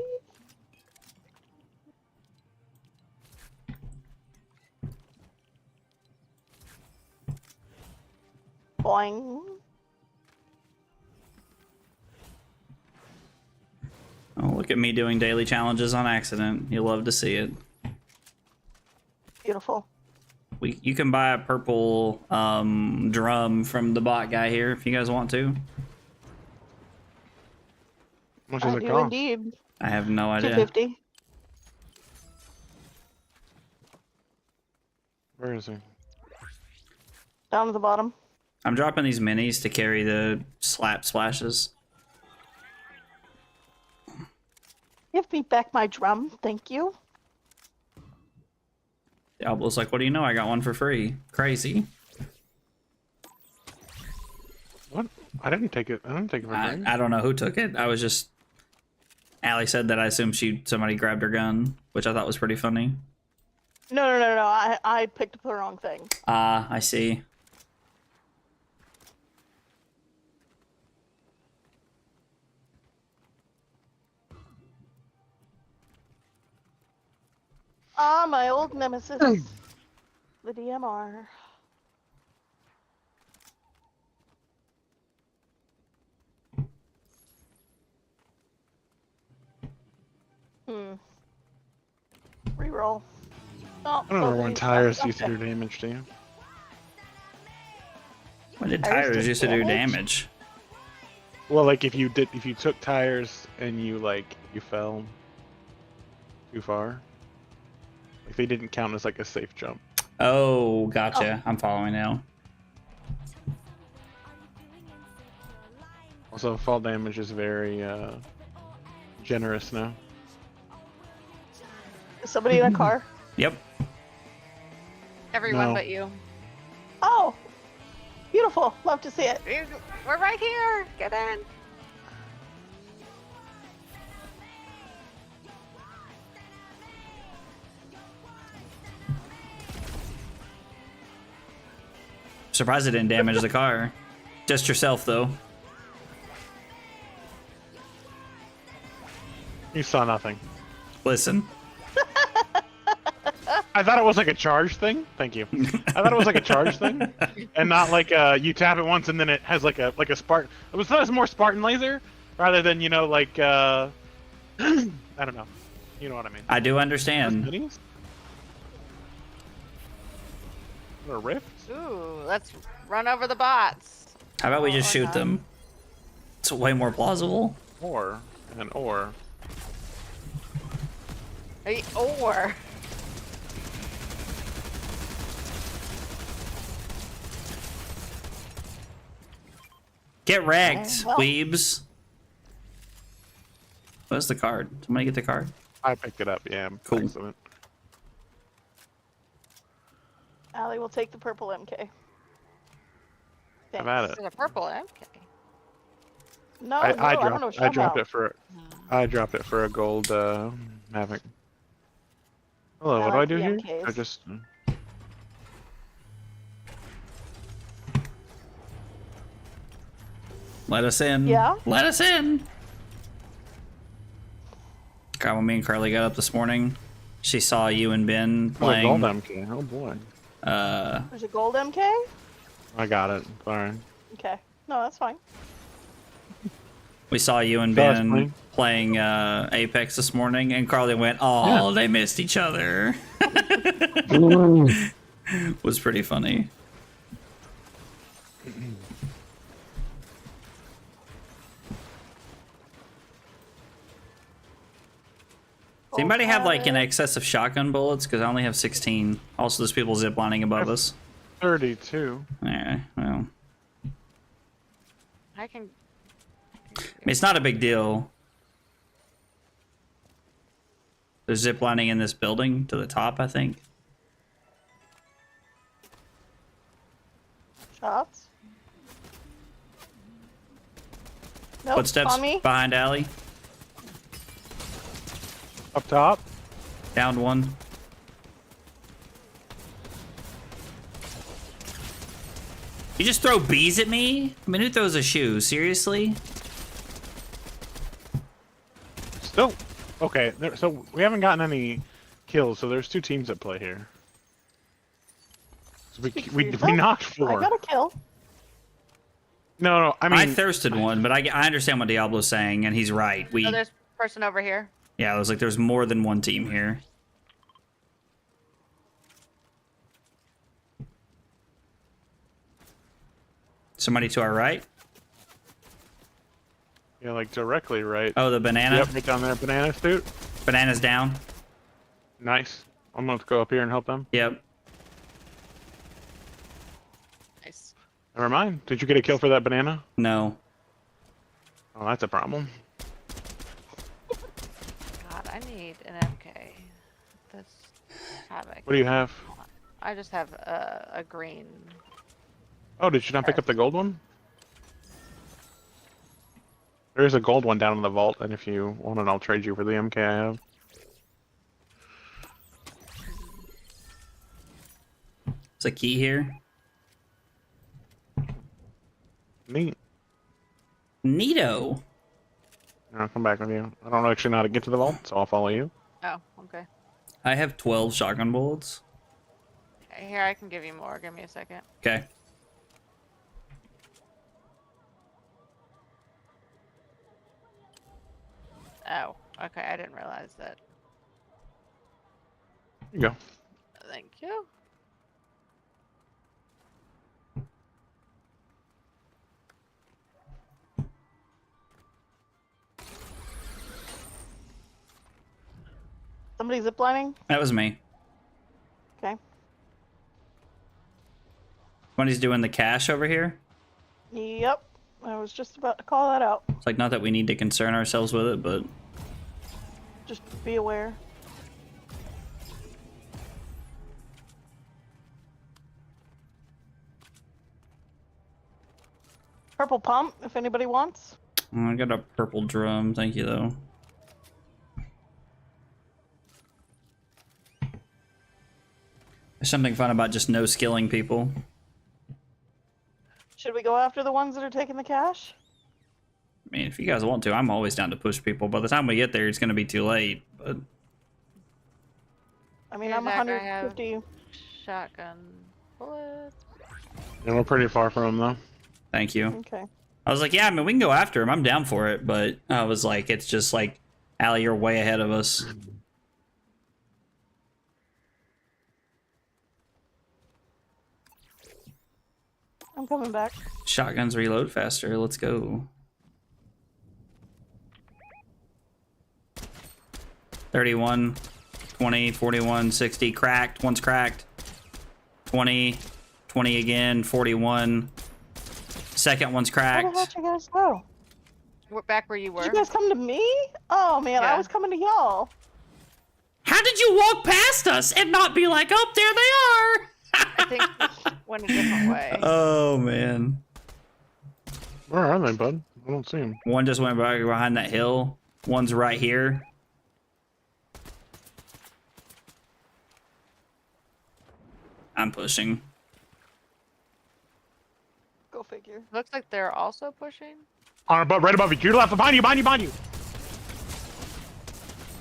Boing. Oh, look at me doing daily challenges on accident. You'll love to see it. Beautiful. You can buy a purple drum from the bot guy here if you guys want to. How much does I it do cost? indeed. I have no idea. 250. Where is he? Down at the bottom. I'm dropping these minis to carry the slap splashes. Give me back my drum, thank you. Diablo's like, what do you know? I got one for free. Crazy. What? I didn't take it. I didn't take it for free. I don't know who took it. I was just. Allie said that I assumed somebody grabbed her gun, which I thought was pretty funny. No. I picked up the wrong thing. Ah, I see. Ah, my old nemesis. The DMR. Reroll. Oh, I don't know when okay. tires used to do damage to you. When did Tires tires did used to do damage? damage? Well, like if you took tires and you fell too far, like they didn't count as like a safe jump. Oh, gotcha. I'm following now. Also, fall damage is very generous now. Is somebody in a car? Yep. Everyone No. but you. Oh! Beautiful. Love to see it. We're right here. Get in. Surprised it didn't damage the car. Just yourself, though. You saw nothing. Listen. I thought it was like a charge thing. Thank you. I thought it was like a charge thing, and not like you tap it once and then it has like a Spartan. It was more Spartan laser rather than like I don't know. You know what I mean? I do understand. Minis? What, a rift? Ooh, let's run over the bots. How about we just Or shoot not. them? It's way more plausible. Or an or. Or Get wrecked, Well. weebs. Where's the card? Somebody get the card. I picked it up. Yeah. Cool. Excellent. Allie will take the purple MK. Have at This it. is a purple MK. No, I no, I don't know what you're I talking dropped about. it for. I dropped it for a gold Mavic. Hello. I What like do I do the here? MKs. I just. Let us in. Yeah? Let us in. God, when me and Carly got up this morning, she saw you and Ben Oh, a gold playing. MK. Oh boy. There's a gold MK? I got it. Sorry. Okay. No, that's fine. We saw you and Saw us Ben playing Apex this morning, and Carly went, "Oh, they missed each other." Was pretty funny. Does anybody have like an excess of shotgun bullets? Because I only have 16. Also, there's people ziplining above us. 32. Yeah, well, I can. I mean, it's not a big deal. There's ziplining in this building to the top, I think. Shots. Nope, Footsteps on me. behind Allie. Up top. Downed one. You just throw bees at me? I mean, who throws a shoe? Seriously? Still. Okay. So we haven't gotten any kills. So there's 2 teams that play here. So Speak for we yourself. knocked I 4. got a kill. No. I mean. I thirsted one, but I understand what Diablo's saying, and he's right. Oh, there's a person over here. Yeah, it was like there's more than one team here. Somebody to our right? Yeah, like directly right. Oh, the banana? Yep, right down there. Banana suit. Banana's down. Nice. I'm going to go up here and help them. Yep. Nice. Never mind. Did you get a kill for that banana? No. Oh, that's a problem. God, I need an MK. This havoc. What do you have? I just have a green. Oh, did you not pick up the gold one? There is a gold one down in the vault, and if you want it, I'll trade you for the MK I have. There's a key here. Neat. Neato. I'll come back with you. I don't actually know how to get to the vault, so I'll follow you. Oh, okay. I have 12 shotgun bullets. Okay, here, I can give you more. Give me a second. Okay. Oh, okay. I didn't realize that. Here you go. Thank you. Somebody ziplining? That was me. Okay. Somebody's doing the cash over here. Yep. I was just about to call that out. It's like, not that we need to concern ourselves with it, but Just be aware. Purple pump, if anybody wants. I got a purple drum. Thank you, though. There's something fun about just no skilling people. Should we go after the ones that are taking the cash? I mean, if you guys want to, I'm always down to push people. By the time we get there, it's going to be too late. But I mean, Here, I'm Zach, I have- 150. Shotgun bullets. And we're pretty far from them, though. thank you. Okay. I was like, yeah, I mean, we can go after him. I'm down for it. But I was like, it's just like, Allie, you're way ahead of us. I'm coming back. Shotguns reload faster. Let's go. 31, 20, 41, 60. Cracked. One's cracked. 20, 20 again. 41, Second one's Where the hell cracked. did you guys go? We're back where you were. Did you guys come to me? Oh man, Yeah. I was coming to y'all. How did you walk past us and not be like, oh, there they I think we went a different way. are? Oh, man. Where are they, bud? I don't see them. One just went back behind that hill. One's right here. I'm pushing. Go figure. Looks like they're also pushing. Right above you. To your left. Behind you. Behind you. Behind you.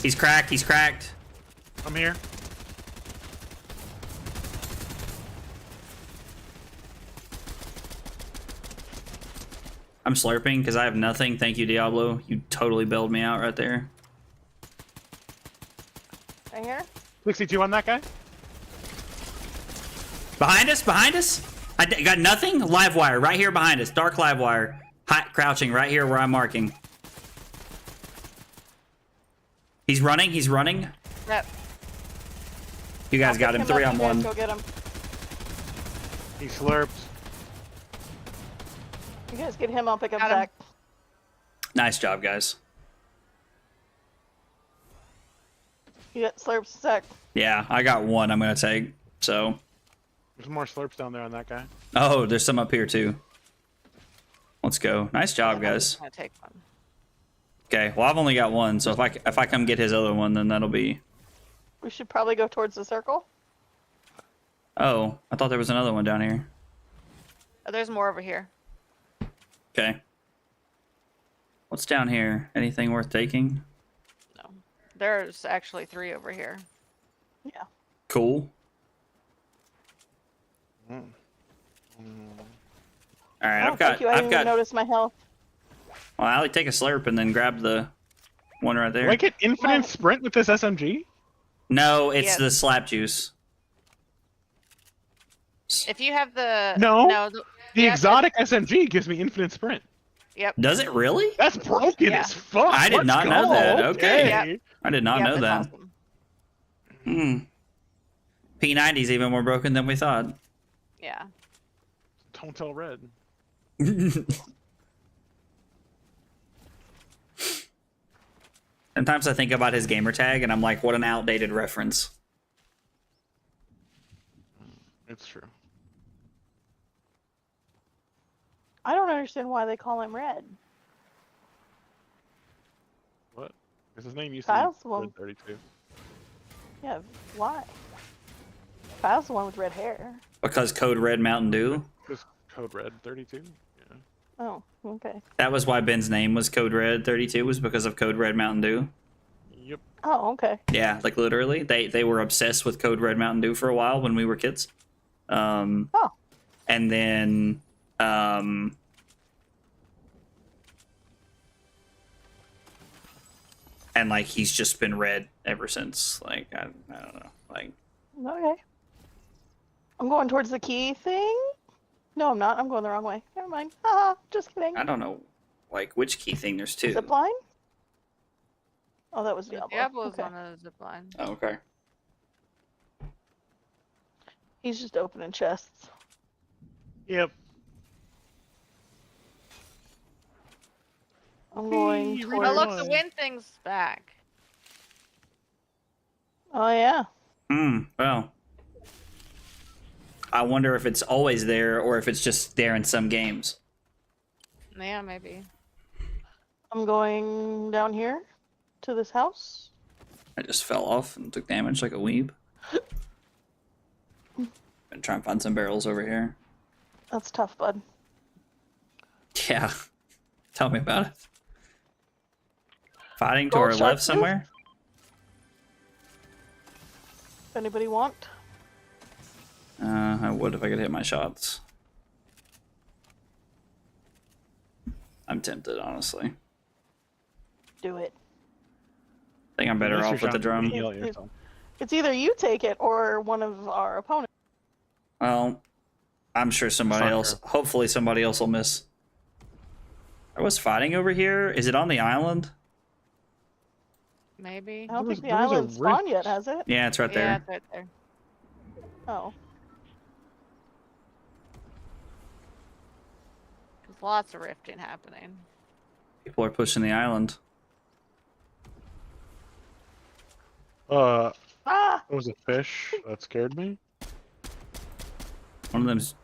He's cracked. He's cracked. I'm here. I'm slurping because I have nothing. Thank you, Diablo. You totally bailed me out right there. Right here? 62 on that guy. Behind us, behind us. Got nothing. Live wire right here behind us. Dark live wire. Hot crouching right here where I'm marking. He's running. He's running. Yep. You guys got him. 3 on 1. Go get him. He slurped. You guys get him. I'll pick up Got him. Zach. Nice job, guys. You got slurps, Zach. Yeah, I got 1 I'm going to take. So, There's more slurps down there on that guy. oh, there's some up here too. Let's go. Nice job, guys. I'm gonna take one. Okay, well, I've only got 1, so if I come get his other one, then that'll be... We should probably go towards the circle. Oh, I thought there was another one down here. Oh, there's more over here. Okay. What's down here? Anything worth taking? No. There's actually 3 over here. Yeah. Cool. Mm. All right, Oh, thank you. I didn't even notice my health. Well, I'll take a slurp and then grab the one right there. Do I get infinite What? sprint with this SMG? No, it's Yes. the slap juice. If you have the No. the, The yeah, exotic SMG gives me infinite sprint. Yep. Does it really? That's broken Yeah. as fuck. I did Let's not know go. that. Okay. Yep. I did not Yep, know it's that. awesome. Hmm. P90's even more broken than we thought. Yeah. Don't tell Red. Sometimes I think about his gamer tag and I'm like, what an outdated reference. It's true. I don't understand why they call him Red. What? Because his name used Kyle's to the be one. Red 32. Yeah, why? Kyle's the one with red hair. Because Code Red Mountain Dew. Just code Red 32. Yeah. Oh, okay. That was why Ben's name was Code Red 32, was because of Code Red Mountain Dew. Yep. Oh, okay. Yeah, like literally. They were obsessed with Code Red Mountain Dew for a while when we were kids. Oh. And then and like he's just been red ever since. Like I don't know. Like Okay. I'm going towards the key thing. No, I'm not. I'm going the wrong way. Never mind. Haha, just kidding. I don't know like which key thing. There's 2. Zip line? Oh, that was The Diablo. Diablo's Okay. on a zip line. Oh, okay. He's just opening chests. Yep. I'm going Whee, towards... Oh, look, One. the wind thing's back. Oh, yeah. Well. I wonder if it's always there or if it's just there in some games. Yeah, maybe. I'm going down here to this house. I just fell off and took damage like a weeb. Been trying to find some barrels over here. That's tough, bud. Yeah. Tell me about it. Fighting to Gold our shark left tooth? somewhere? If anybody want? I would if I could hit my shots. I'm tempted, honestly. Do it. I think I'm better Unless off you're with the trying to drum. heal yourself. It's either you take it or one of our opponents. Well, I'm sure somebody Fuck else. her. Hopefully somebody else will miss. I was fighting over here. Is it on the island? Maybe. I don't There think was- the there was a island's spawned rift. yet, has it? Yeah, it's right Yeah, there. it's right there. Oh. Lots of rifting happening. People are pushing the island. Ah! That was a fish. That scared me. One of them's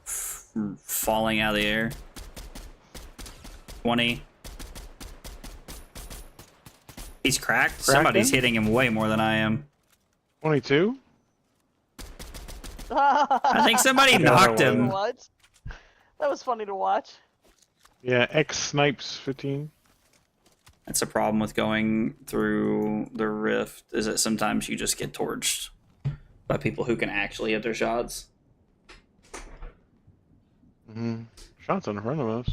falling out of the air. 20. He's cracked. Somebody's Cracking? hitting him way more than I am. 22. I think somebody Yeah, knocked that him. What? That was funny to watch. Yeah, X snipes 15. That's a problem with going through the rift, is that sometimes you just get torched by people who can actually hit their shots. Mm-hmm. Shots in front of us.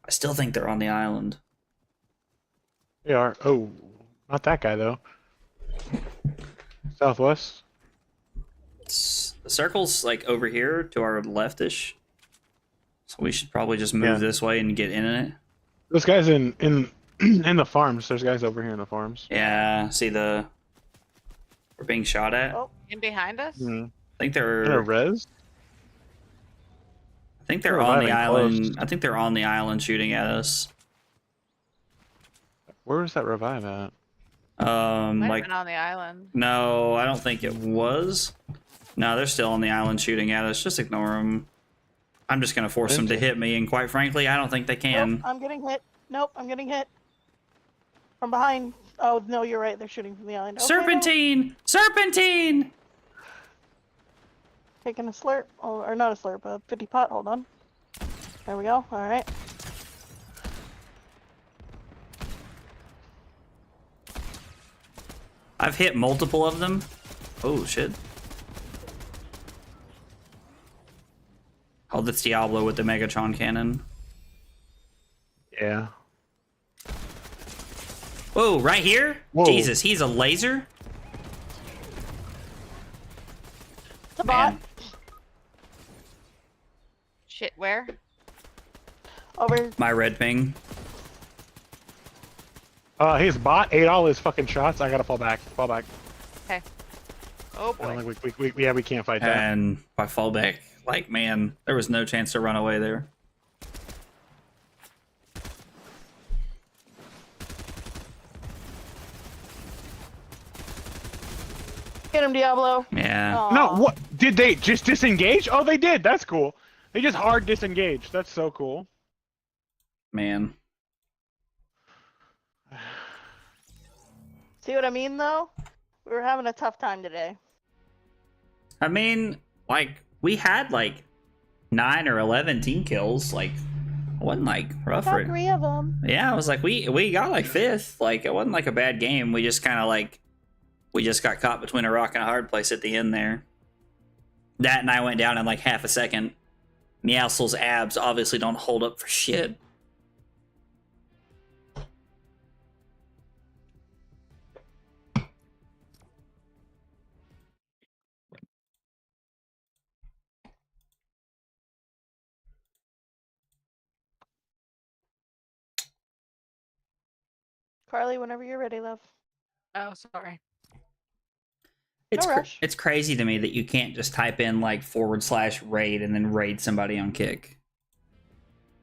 I still think they're on the island. They are. Oh, not that guy though. Southwest. The circle's like over here to our leftish. So we should probably just move this way and get in it. This guy's in in the farms. There's guys over here in the farms. Yeah, see the... We're being shot at. Oh. In behind us? Mm-hmm. I think In a they're... res. I think they're They're on the reviving island. close. I think they're on the island shooting at us. Where is that revive at? Might have Like... been on the island. No, I don't think it was. No, they're still on the island shooting at us. Just ignore them. I'm just going to force them to hit me, and quite frankly, I don't think they Nope, can. I'm getting hit. Nope, I'm getting hit. From behind. Oh, no, you're right. They're shooting from the island. Okay, no. Serpentine! Serpentine! Taking a slurp. Oh, or not a slurp, a 50 pot. Hold on. There we go. Alright. I've hit multiple of them. Oh, shit. Oh, that's Diablo with the Megatron cannon. Yeah. Whoa, right here? Whoa. Jesus, he's a laser? It's a bot. Man. Shit, where? Over. My red ping. His bot ate all his fucking shots. I gotta fall back. Fall back. Okay. Oh I boy. don't think we can't fight that. And by fallback, like, man, there was no chance to run away there. Get him, Diablo. Yeah. Aw. No, what? Did they just disengage? Oh, they did. That's cool. They just hard disengage. That's so cool. Man. See what I mean, though? We were having a tough time today. I mean, like, we had, like, 9 or 11 team kills. Like, it wasn't, like, rough. Got 3 of them. Yeah, I was like, we got, like, 5th. Like, it wasn't, like, a bad game. We just kind of, like, we just got caught between a rock and a hard place at the end there. That and I went down in, like, half a second. Meowscle's abs obviously don't hold up for shit. Carly, whenever you're ready, love. Oh, sorry. It's No rush. it's crazy to me that you can't just type in like /raid and then raid somebody on Kick.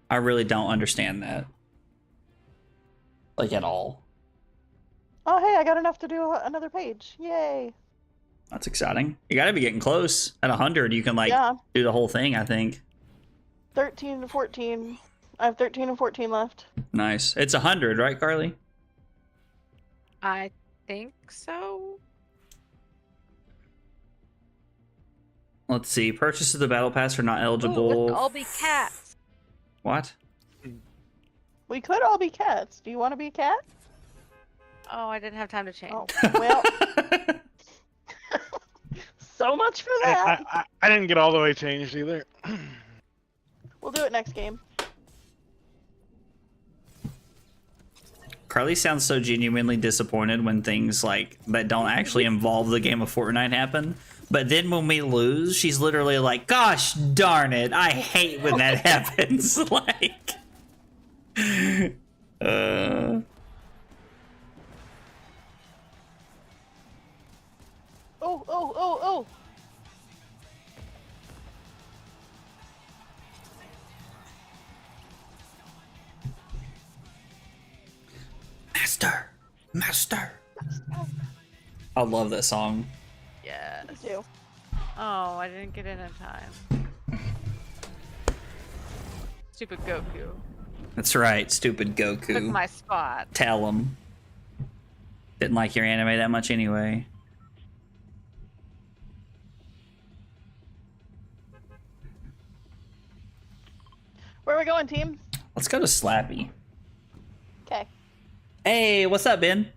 I really don't understand that. Like at all. Oh, hey, I got enough to do another page. Yay. That's exciting. You gotta be getting close. At 100, you can like Yeah. do the whole thing, I think. 13 to 14. I have 13 and 14 left. Nice. It's 100, right, Carly? I think so. Let's see. Purchases of the battle pass are not Ooh, eligible. let's all be cats. What? We could all be cats. Do you want to be a cat? Oh, I didn't have time to change. Oh, well, so much for that. I didn't get all the way changed either. We'll do it next game. Carly sounds so genuinely disappointed when things like that don't actually involve the game of Fortnite happen. But then when we lose, she's literally like, gosh darn it, I hate when that happens. Like, Oh, oh, oh, oh. Master. Master. I love that song. Yes. Me too. Oh, I didn't get in time. Stupid Goku. That's right, stupid Took Goku. my spot. Tell him. Didn't like your anime that much anyway. Where are we going, team? Let's go to Slappy. Okay. Hey, what's up, Ben?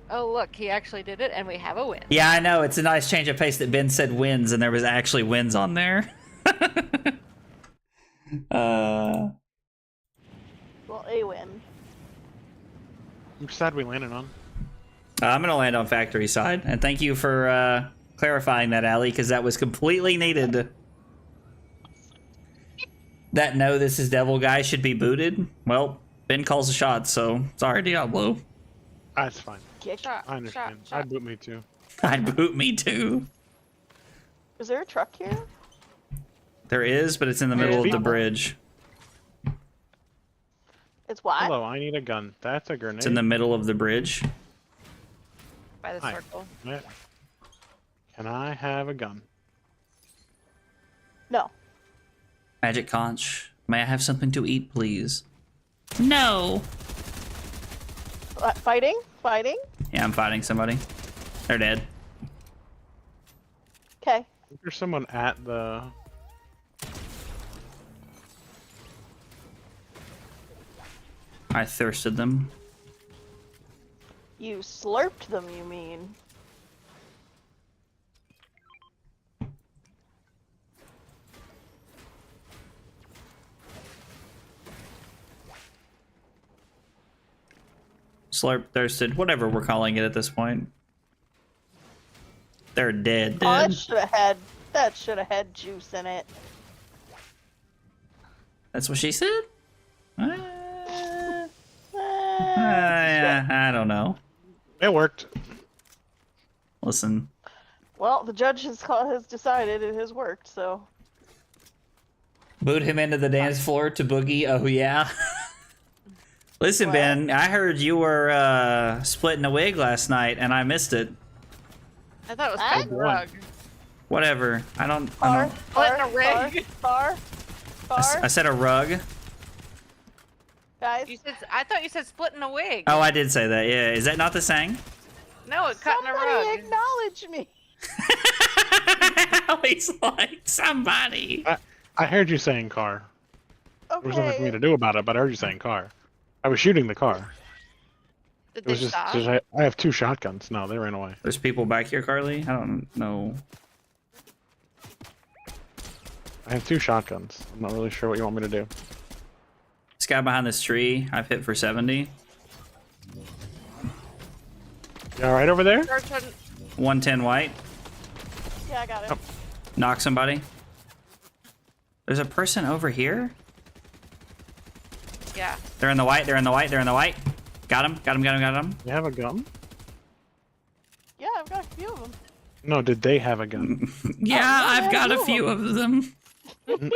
Oh, look, he actually did it, and we have a win. Yeah, I know. It's a nice change of pace that Ben said wins, and there was actually wins on there. Well, a win. Which side we landing on? I'm going to land on factory side, and thank you for clarifying that, Allie, because that was completely needed. That no, this is Devil guy should be booted. Well, Ben calls the shot, so sorry, Diablo. That's fine. Kick. Shot, I understand. shot, I'd boot me too. I'd boot me too. Is there a truck here? There is, but it's in the middle of the people. bridge. It's what? Hello, I need a gun. That's a grenade. It's in the middle of the bridge. by the Hi. circle. Yeah. Can I have a gun? No. Magic Conch, may I have something to eat, please? No. Fighting? Fighting? Yeah, I'm fighting somebody. They're dead. Okay. There's someone at the... I thirsted them. You slurped them, you mean? Slurp, thirsted, whatever we're calling it at this point. They're dead. Oh, Dead. that should have had juice in it. That's what she said? Eh, Yeah, I don't know. It worked. Listen, Well, the judge has decided it has worked, so. boot him into the dance floor to boogie. Oh yeah. Listen, What? Ben, I heard you were splitting a wig last night, and I missed it. I thought it was Ah. called rug. Whatever. I don't. Split in a rig. Far. I said a rug. Guys. You said I thought you said split in a wig. Oh, I did say that. Yeah. Is that not the saying? No, it cut in a Somebody rug. acknowledge me. He's like somebody. I heard you saying car. There was nothing for me Okay. to do about it, but I heard you saying car. I was shooting the car. Did It they was just, stop? I have 2 shotguns. No, they ran away. There's people back here, Carly. I don't know. I have 2 shotguns. I'm not really sure what you want me to do. This guy behind this tree, I've hit for 70. You alright over there? Person- 110 white. Yeah, I got it. Oh. Knock somebody. There's a person over here. Yeah. They're in the white. They're in the white. They're in the white. Got him. Got him. Got him. Got him. You have a gun? Yeah, I've got a few of them. No, did they have a gun? Yeah, yeah, I've got a two of few of them.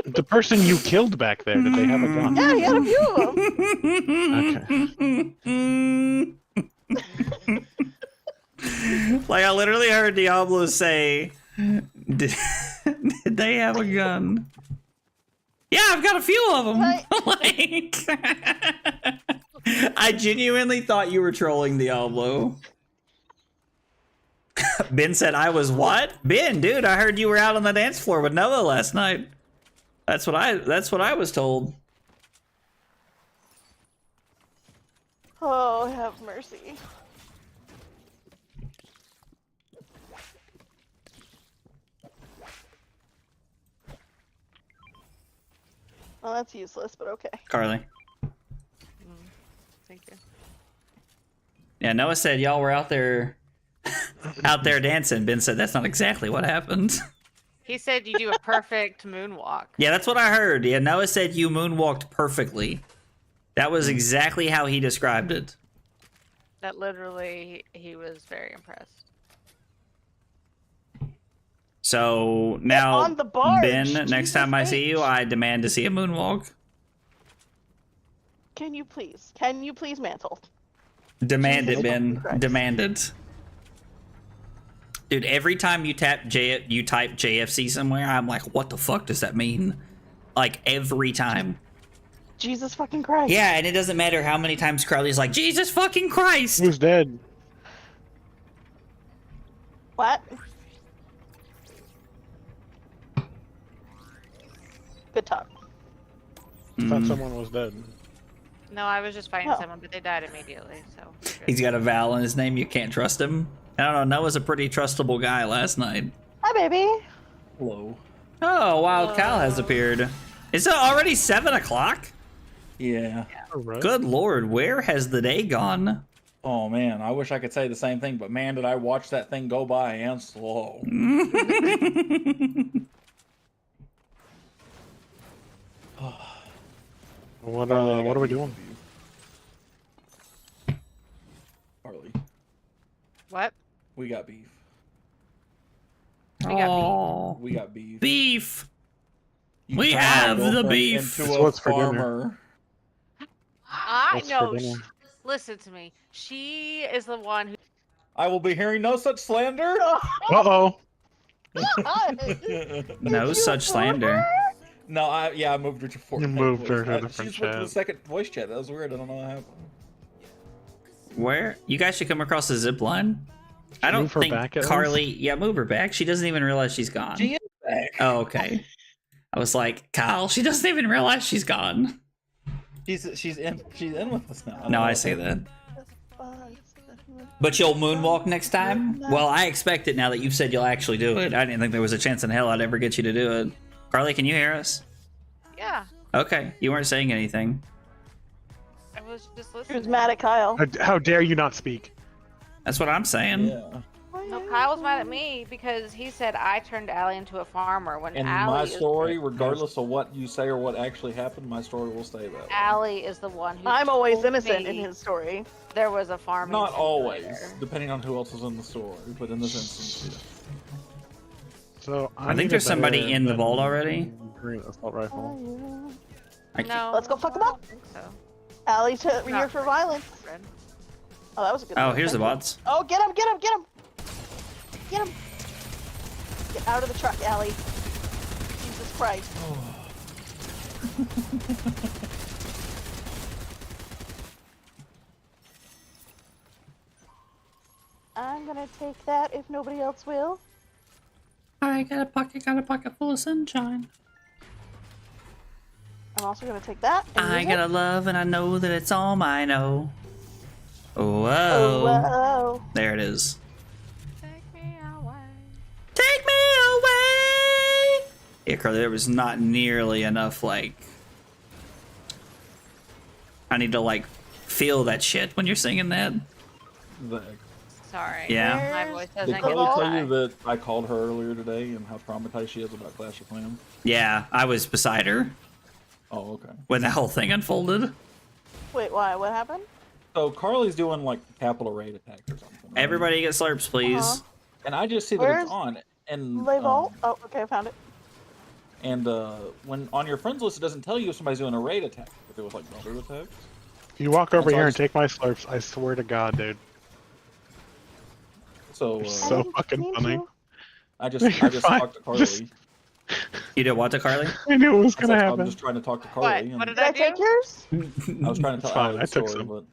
The person you killed back there, did they have a gun? Yeah, he had a few of them. Okay. Like I literally heard Diablo say, "Did, did they have a gun?" Yeah, I've got a few of them. Right. Like, I genuinely thought you were trolling Diablo. Ben said I was what? Ben, dude, I heard you were out on the dance floor with Noah last night. That's what I was told. Oh, have mercy. Well, that's useless, but okay. Carly. Thank you. Yeah, Noah said y'all were out there dancing. Ben said that's not exactly what happened. He said you do a perfect moonwalk. Yeah, that's what I heard. Yeah, Noah said you moonwalked perfectly. That was exactly how he described it. That literally, he was very impressed. So now, on the barge, Ben, next Jesus time I see H. you, I demand to see a moonwalk. Can you please mantle? Demand it, Jesus Ben. fucking Christ. Demand it. Dude, every time you type JFC somewhere, I'm like, what the fuck does that mean? Like, every time. Jesus fucking Christ. Yeah, and it doesn't matter how many times Carly's like, Jesus fucking Christ! Who's dead? What? Good talk. I thought someone was dead. No, I was just fighting Oh. someone, but they died immediately. So He's got a vowel in his name, you can't trust him. I don't know, Noah's a pretty trustable guy last night. Hi, baby. Hello. Oh, Wild Cal has appeared. Is it already 7 o'clock? Yeah. Alright. Good lord, where has the day gone? Oh man, I wish I could say the same thing, but man, did I watch that thing go by and slow. What are we doing? Harley, what? we got beef. We got Oh, We got beef. beef. You We turned my have the girlfriend beef. Into That's a what's for dinner. farmer. I What's for know. dinner? Listen to me. She is the one who. I will be hearing no such slander. Uh-oh. No such slander. No, I moved her to Fortnite. You moved her to a She different just went to the chat. second voice chat. That was weird. I don't know what happened. Where? You guys should come across the zip line. I don't Move her think back at Carly. Yeah, move her back. She doesn't even realize she's gone. She is back. Oh, okay. I was like, Kyle, she doesn't even realize she's gone. She's in with us now. No, I say that. But you'll moonwalk next time? Well, I expect it now that you've said you'll actually do it. I didn't think there was a chance in hell I'd ever get you to do it. Carly, can you hear us? Yeah, Okay, you weren't saying anything. I was just She listening. was mad at Kyle. How dare you not speak? That's what I'm saying. Yeah. No, Kyle was mad at me because he said I turned Allie into a farmer when And Allie my is story, regardless of what you say or what actually happened, my story will stay that way. Allie is the one who. I'm always told innocent me in his story. There was a farming. Not always, simulator. depending on who else is in the story, but in this instance, yes. So I think there's somebody in the vault already. Green assault rifle. I can't- No. Let's go fuck him I up. don't think so. Allie's here Not for right. violence. Fred. Oh, that was a good Oh, one. here's the bots. Oh, get him, get him, get him! Get him! Get out of the truck, Allie. Jesus Christ. I'm gonna take that if nobody else will. I got a pocket full of sunshine. I'm also gonna take that. And I use got it. a love and I know that it's all mine. Oh. Oh, Whoa. whoa. There it is. Take me away. Take me away. Yeah, Carly, there was not nearly enough, like... I need to, like, feel that shit when you're singing that. The- Sorry. Yeah. My voice Did doesn't Carly go tell you high. that I called her earlier today and how traumatized she is about Clash of Clans? Yeah, I was beside her Oh, okay. when the whole thing unfolded. Wait, why? What happened? So Carly's doing like capital raid attacks or something. right? Everybody get slurps, please. Uh-huh. And I just see that Where's it's on. And Lay vault? Oh, okay, I found it. and when on your friends list it doesn't tell you if somebody's doing a raid attack. If it was like double attacks. If you walk over That's here all and take my slurps, I swear to God, dude. So I So didn't fucking mean funny. to. I just You're fine. talked to Carly. Just- You did what to Carly? I knew it was I gonna am happen. just trying to talk to What? Carly. What and did Did I take do? yours? I was trying to It's tell fine, Allie I the took story, some. but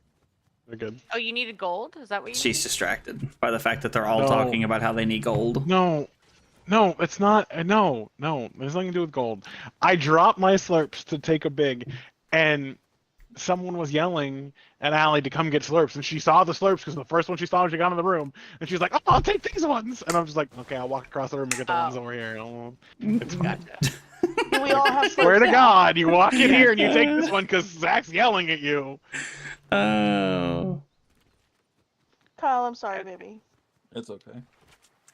We're good. Oh, you needed gold? Is that what you She's need? distracted by the fact that they're all No. talking about how they need gold. No, it's not. No, there's nothing to do with gold. I dropped my slurps to take a big, and someone was yelling at Allie to come get slurps, and she saw the slurps because the first one she saw when she got in the room, and she was like, "Oh, I'll take these ones," and I'm just like, "Okay, I'll walk across the room and get the ones Oh. over here." It's fine. Gotcha. Do we all have Swear to slurps now? God, you walk in here and you take this one because Zach's yelling at you. Oh. Kyle, I'm sorry, baby. it's okay.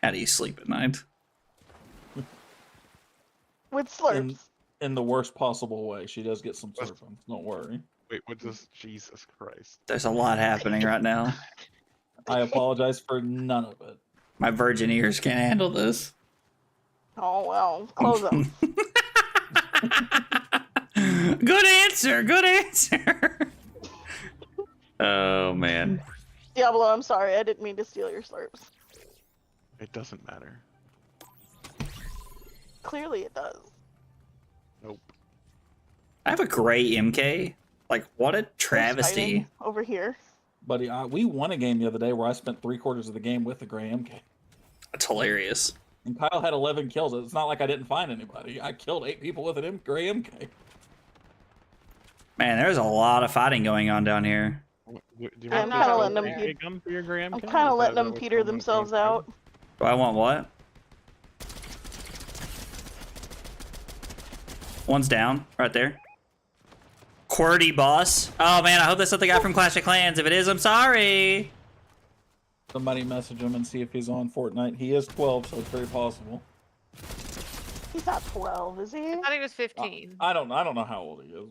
How do you sleep at night? With slurps. In the worst possible way, she does get some surfing. Don't worry. Wait, what's this? Jesus Christ. There's a lot happening right now. I apologize for none of it. My virgin ears can't handle this. Oh, well. Close them. Good answer. Good answer. Oh man. Diablo, I'm sorry. I didn't mean to steal your slurps. It doesn't matter. Clearly it does. Nope. I have a gray MK. Like, what a Who's travesty. fighting over here. Buddy, we won a game the other day where I spent 3/4 of the game with the gray MK. That's hilarious. And Kyle had 11 kills. It's not like I didn't find anybody. I killed 8 people with an gray MK. Man, there's a lot of fighting going on down here. Do you I'm want kinda to letting them a peter- gun for your Graham? I'm kind of letting them peter themselves out. Do I want what? One's down, right there. QWERTY boss. Oh man, I hope that's not the guy from Clash of Clans. If it is, I'm sorry. Somebody message him and see if he's on Fortnite. He is 12, so it's very possible. He's not 12, is he? I thought he was 15. I don't know how old he is.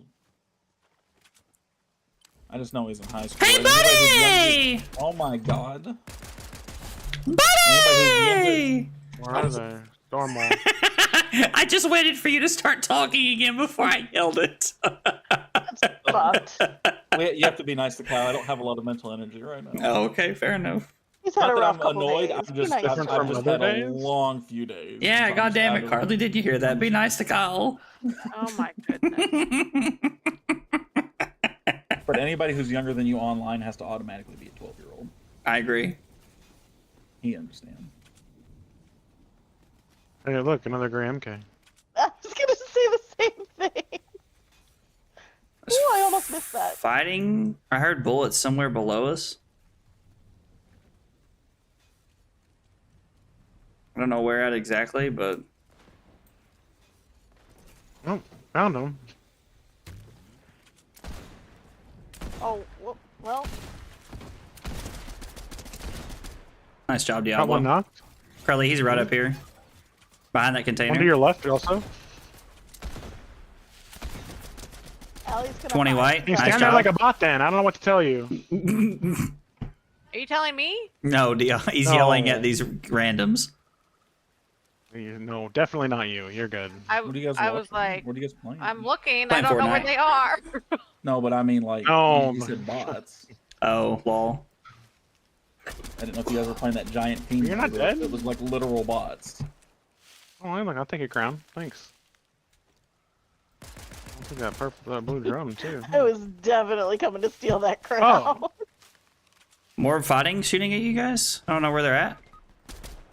I just know he's in high school. Hey, Anybody who's buddy! younger- Oh my god. Buddy! Where are they? Storm wall. I just waited for you to start talking again before I yelled it. Fucked. You have to be nice to Kyle. I don't have a lot of mental energy right now. Oh, okay, fair enough. He's had Not a that rough I'm couple annoyed. days. I'm Be just, nice I've, to from I've him. just other had a days? long few days. Yeah, So I'm god just damn out it, of Carly. Did you hear that? Be nice to Kyle. Oh my goodness. But anybody who's younger than you online has to automatically be a 12-year-old. I agree. He understands. Hey, look, another Graham K. I was gonna say the same thing. Ooh, I almost missed that. Fighting? I heard bullets somewhere below us. I don't know where at exactly, but Oh, found him. Oh, well, nice job, Got one Diablo. knocked. Carly, he's right up here. Behind that One container. to your left also. Allie's gonna 20 find- white. He's Nice standing there job. like a bot then. I don't know what to tell you. Are you telling me? No, he's No. yelling at these randoms. No, definitely not you. You're good. What are you guys I watching? was like, What are you guys playing? I'm looking. Playing I don't know where Fortnite. they are. No, but I mean, like, No. you said bots. Oh, lol. I didn't know if you guys were playing that giant team. You're not that dead? It was like literal bots. Oh, look, I'll take a crown. Thanks. I'll take that blue drum too. I was definitely coming to steal that crown. Oh. More fighting shooting at you guys? I don't know where they're at.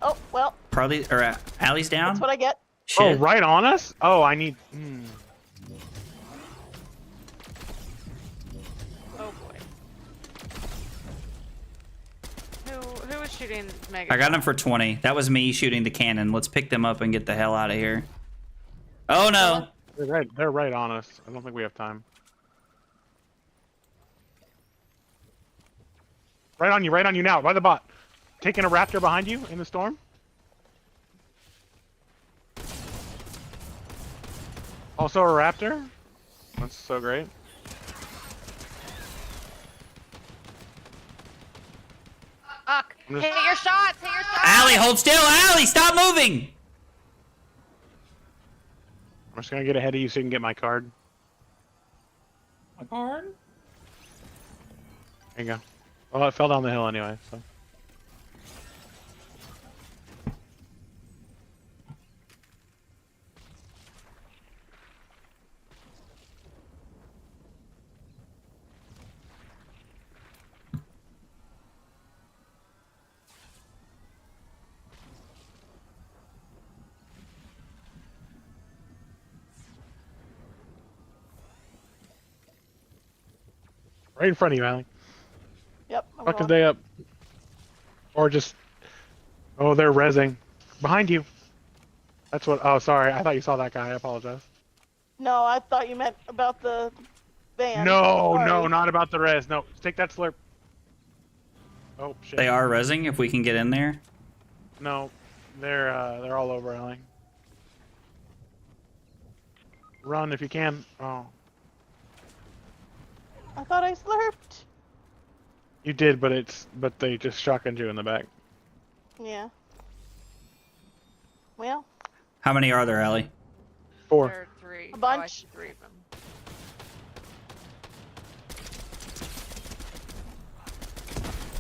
Oh, well, Carly, or Allie's down? that's what I get. Shit. Oh, right on us? Oh, I need. Oh boy. Who was shooting Mega? I got him for 20. That was me shooting the cannon. Let's pick them up and get the hell out of here. Oh no. They're right on us. I don't think we have time. Right on you now, by the bot. Taking a raptor behind you in the storm. Also a raptor. That's so great. Fuck. I'm just- Hit your shots. Hit your shots. Allie, hold still. Allie, stop moving. I'm just gonna get ahead of you so you can get my card. My card? There you go. Well, it fell down the hill anyway, so. Right in front of you, Allie. Yep. I'm Fuck his going. day up. Or just. Oh, they're rezzing. Behind you. That's what. Oh, sorry. I thought you saw that guy. I apologize. No, I thought you meant about the van. No, Sorry. no, not about the res. No, take that slurp. Oh shit. They are rezzing if we can get in there. No, they're all over, Allie. Run if you can. Oh, I thought I slurped. you did, but they just shotgunned you in the back. Yeah. Well, How many are there, Allie? 4. There are 3. A bunch. Oh, I see 3 of them.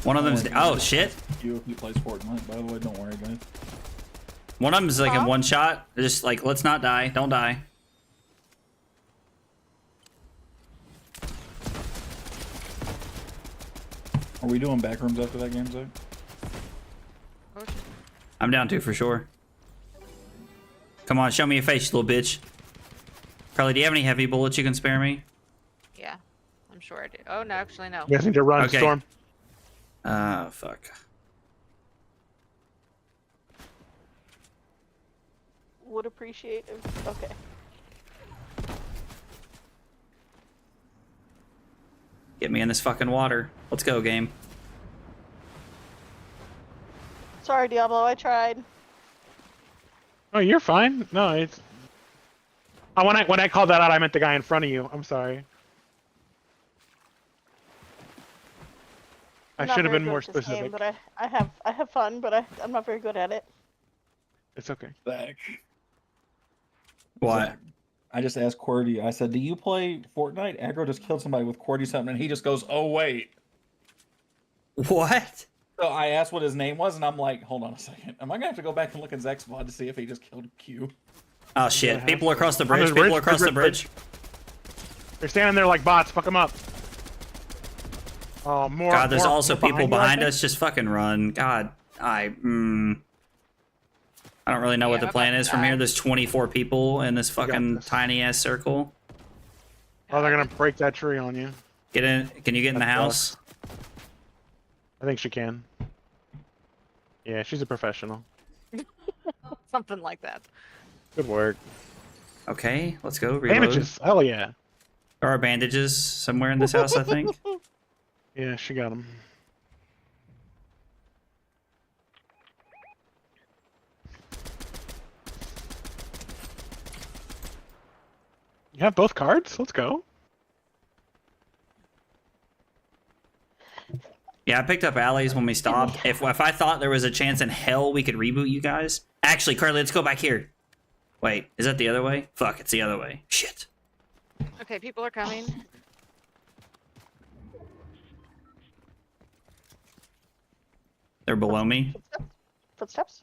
One of them's. Oh shit. You if he plays Fortnite. By the way, don't worry, guys. One of them's like in Huh? one shot. Just like, let's not die. Don't die. Are we doing backrooms after that game, Zach? Oh, shit. I'm down to for sure. Come on, show me your face, you little bitch. Carly, do you have any heavy bullets you can spare me? Yeah, I'm sure I do. Oh no, actually no. You guys need to run, Okay. Storm. Fuck. Would appreciate if... Okay. Get me in this fucking water. Let's go, game. Sorry, Diablo, I tried. Oh, you're fine. No, it's. Oh, when I called that out, I meant the guy in front of you. I'm sorry. I I'm not should have very been good more at this game, specific. but I have fun, but I'm not very good at it. It's okay. Zach. What? Zach, I just asked QWERTY. I said, "Do you play Fortnite?" Aggro just killed somebody with QWERTY something, and he just goes, "Oh wait." What? So I asked what his name was, and I'm like, "Hold on a second. Am I gonna have to go back and look in Zach's VOD to see if he just killed Q?" Oh shit. Yeah. People across the On bridge. the People bridge, across the bridge. bridge. They're standing there like bots. Fuck them up. Oh, more. God, there's more- also more people you, I behind think? us. Just fucking run. God, I don't really know what Yeah, the plan I'm is from about to here. die. There's 24 people in this fucking this. tiny ass circle. Oh, they're gonna break that tree on you. Get in. Can you get in the That's house? I think she can. Yeah, she's a professional. Something like that. Good work. Okay, let's go. Reload. Bandages. Hell yeah. There are bandages somewhere in this house, I think. Yeah, she got them. You have both cards? Let's go. Yeah, I picked up alleys when we stopped. If I thought there was a chance in hell we could reboot you guys. Actually, Carly, let's go back here. Wait, is that the other way? Fuck, it's the other way. Shit. Okay, people are coming. They're below me. Footsteps?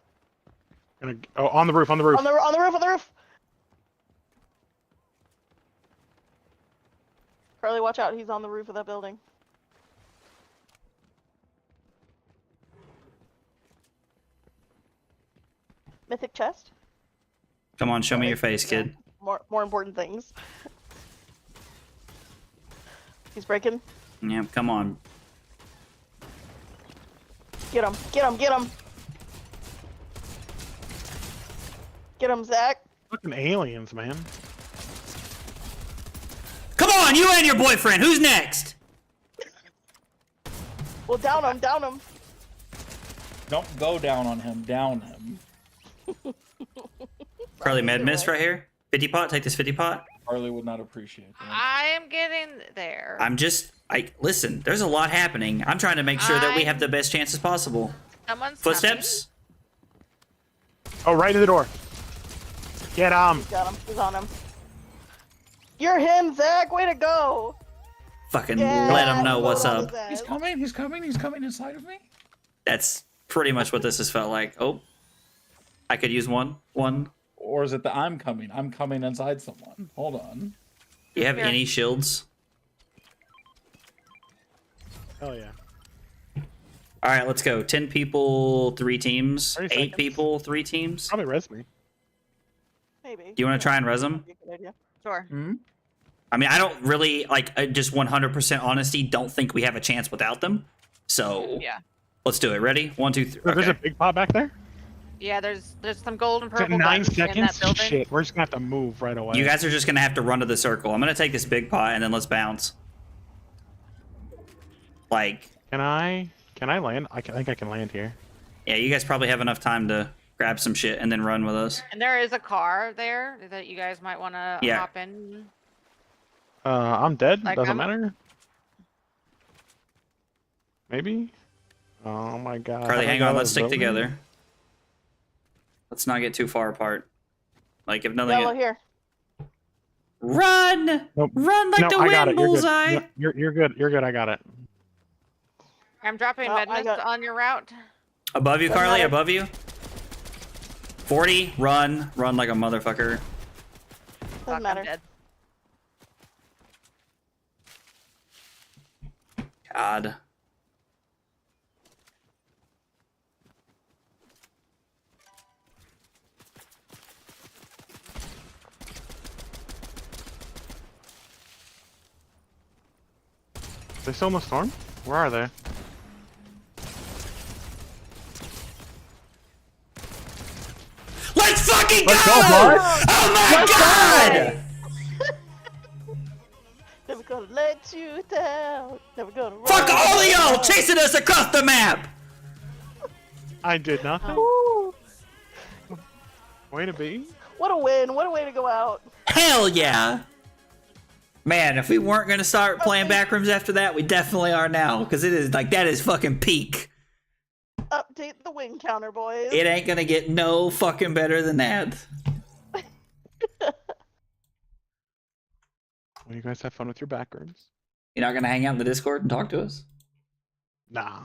Oh, on the roof, on the roof. On the roof, on the roof! Carly, watch out, he's on the roof of that building. Mythic chest? Come on, show me your face, kid. More important things. He's breaking. Yeah, come on. Get him, get him, get him! Get him, Zach! Fucking aliens, man. Come on, you and your boyfriend. Who's next? Well, down him, down him! Don't go down on him. Down him. Carly, med mist right here. 50 pot. Take this 50 pot. Harley would not appreciate that. I am getting there. Listen, there's a lot happening. I'm trying to make sure that we have the best chances possible. Someone's Footsteps? Oh, right to the door. Get him. He's got him, he's on him. You're him, Zach! Way to go! Fucking Yeah, let them know vote what's on up. his ass. He's coming. He's coming. He's coming inside of me. That's pretty much what this has felt like. Oh, I could use one. Or is it the I'm coming? I'm coming inside someone. Hold on. You have Here. any shields? Hell yeah. All right, let's go. 10 people, 3 teams. 30 8 seconds. people, 3 teams. Probably res me. Maybe. Do you want to try and res them? Be a good idea. Sure. I mean, I don't really, just 100% honesty, don't think we have a chance without them. So, Yeah. let's do it. Ready? 1, 2, 3. There's a Okay. big pot back there. Yeah, there's some gold and Is it purple 9 buttons in that seconds? building. Shit, we're just gonna have to move right away. You guys are just going to have to run to the circle. I'm going to take this big pot and then let's bounce. Can I land? I think I can land here. Yeah, you guys probably have enough time to grab some shit and then run with us. And there is a car there that you guys might want to Yeah. hop in. I'm dead. Like, Doesn't I'm- matter. Maybe. Oh my god. Carly, How hang do I on. go Let's stick building? together. Let's not get too far apart. If nothing... Yellow here. Run! Nope. Run like No, the I got wind, it. You're good. bullseye! No, you're good. You're good. I got it. I'm dropping Well, I med got- mist on your route. Above you, Doesn't Carly. matter. Above you. 40. Run. Run like a motherfucker. Fuck, Doesn't matter. I'm dead. God. They still in the storm? Where are they? Let's fucking Let's go! go, bud. Oh my god! Never gonna let you down. Never gonna. Fuck run all of y'all away. chasing us across the map! I did nothing. Woo! Way to be. What a win! What a way to go out. Hell yeah! Man, if we weren't gonna start playing Backrooms after that, we definitely are now. Because it is like, that is fucking peak. Update the win counter, boys. It ain't gonna get no fucking better than that. Well, you guys have fun with your backrooms. You're not gonna hang out in the Discord and talk to us? Nah.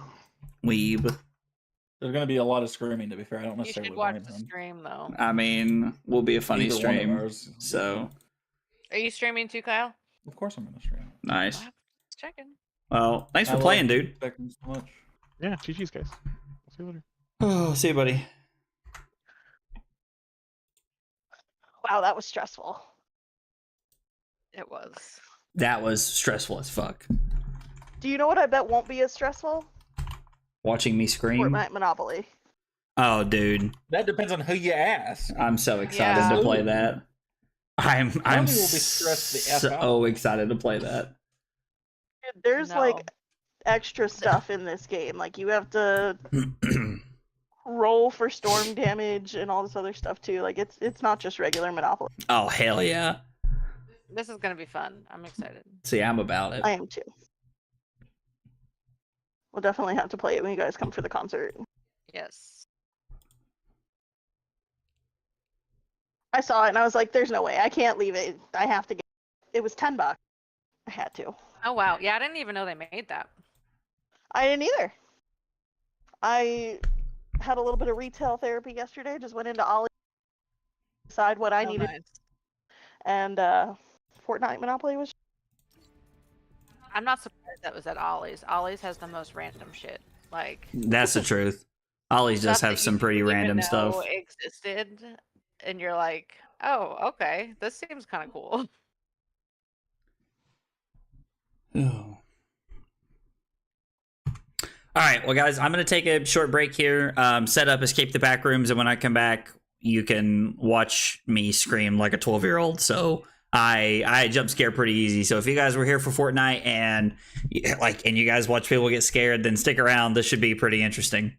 Weeb. There's going to be a lot of screaming, to be fair. I don't You necessarily should watch blame the him. stream though. I mean, will be a funny Either one of stream. ours. So, Are you streaming too, Kyle? Of course I'm going to stream. nice. Just checking. Well, thanks I for love playing, dude. Backrooms so much. Yeah, GG's, guys. I'll see you later. Oh, see you, buddy. Wow, that was stressful. It was. That was stressful as fuck. Do you know what I bet won't be as stressful? Watching me scream. Fortnite Monopoly. Oh, dude. That depends on who you ask. I'm so excited Yeah. to play that. I'm will be stressed the F so out. excited to play that. Dude, there's No. like extra stuff in this game. Like you have to roll for storm damage and all this other stuff too. Like it's not just regular Monopoly. Oh, hell yeah. This is gonna be fun. I'm excited. See, I'm about it. I am too. We'll definitely have to play it when you guys come for the concert. Yes. I saw it and I was like, "There's no way. I can't leave it. I have to get." It was $10. I had to. Oh wow. Yeah, I didn't even know they made that. I didn't either. I had a little bit of retail therapy yesterday. Just went into Ollie, decide what I Oh, needed, nice. and Fortnite Monopoly was. I'm not surprised that was at Ollie's. Ollie's has the most random shit. Like That's the truth. Ollie's does stuff have that some you pretty didn't even random know stuff. existed, and you're like, oh, okay, this seems kind of cool. Oh. All right, well, guys, I'm going to take a short break here, set up, escape the back rooms, and when I come back, you can watch me scream like a 12-year-old. So I jump scare pretty easy. So if you guys were here for Fortnite and you guys watch people get scared, then stick around. This should be pretty interesting.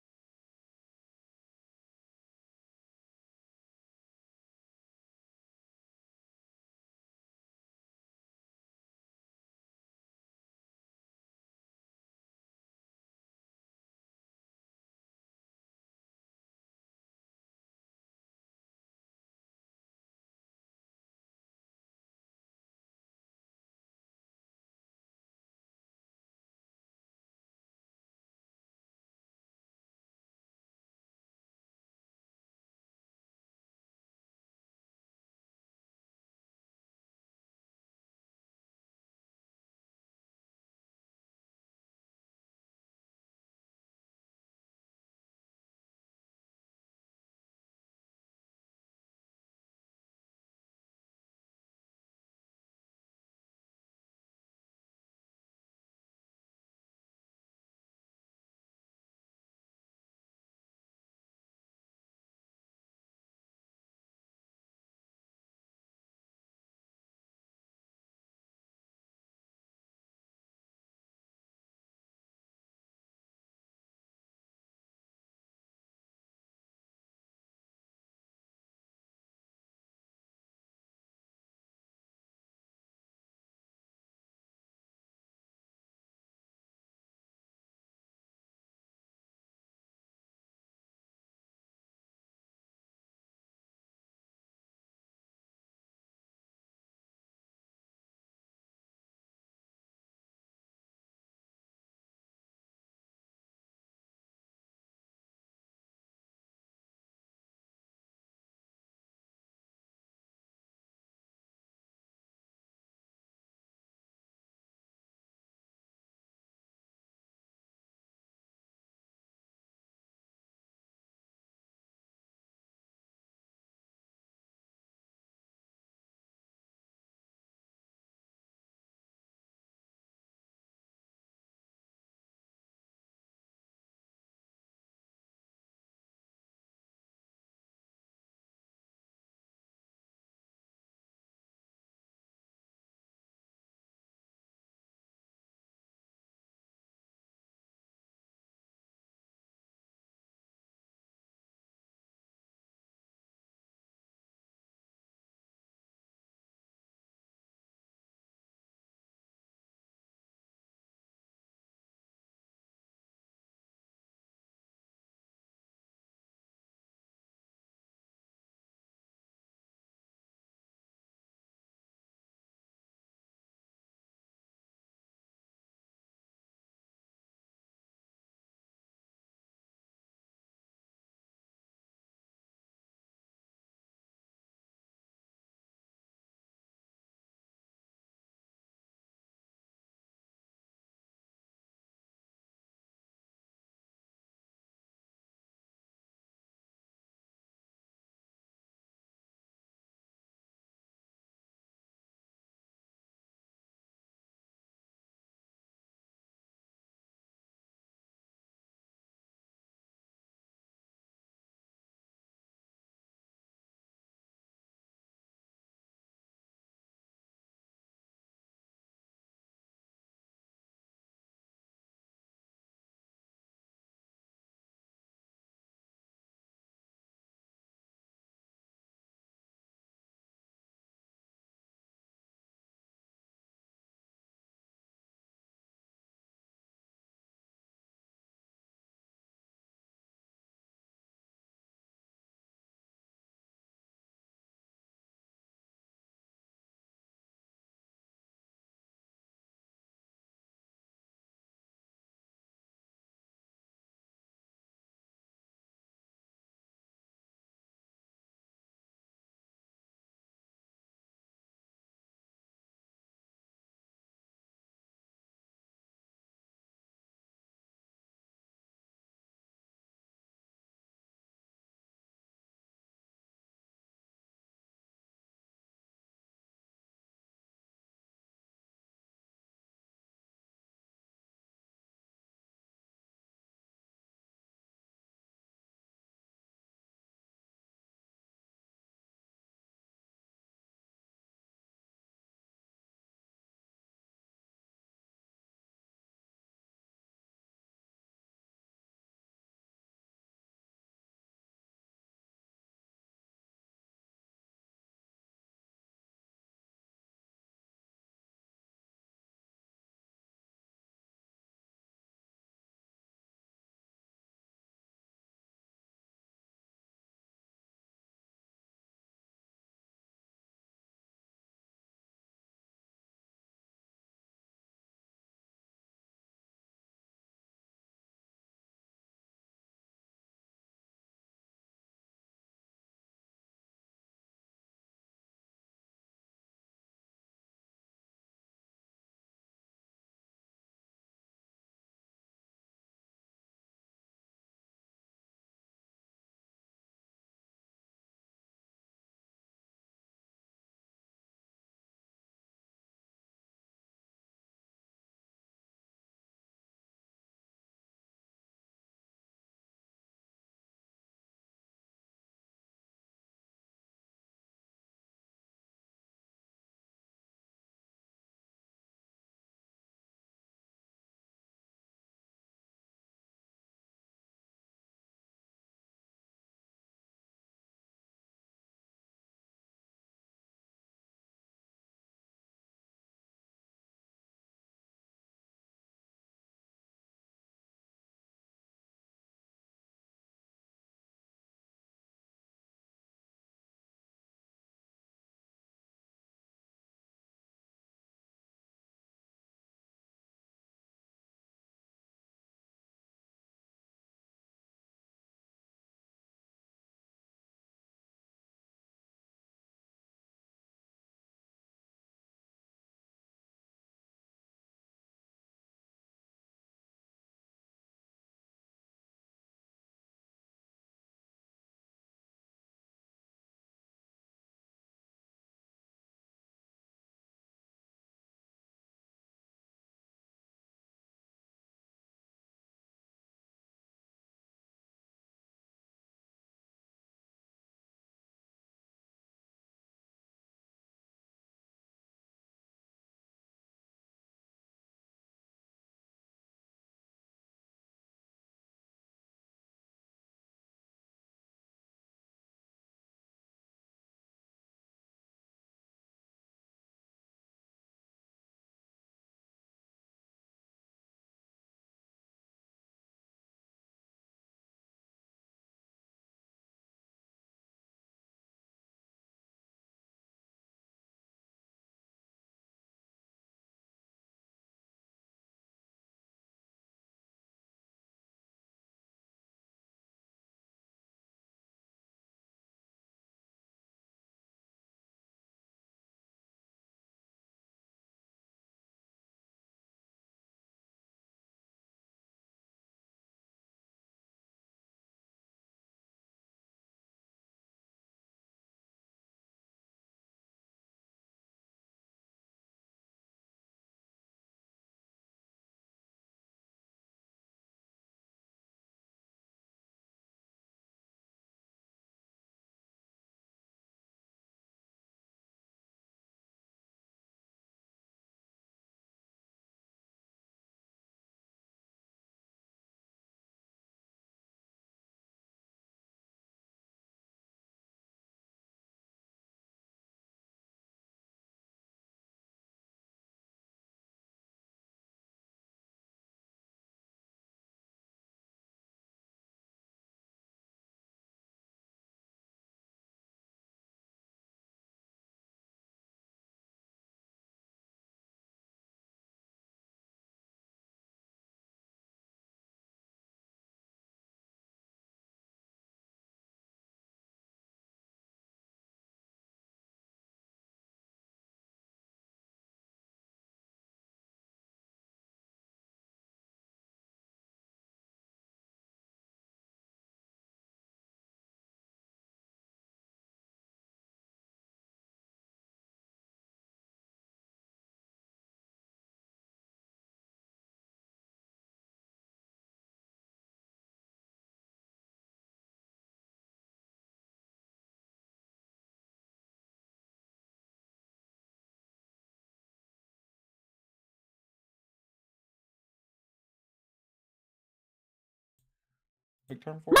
Big term for it.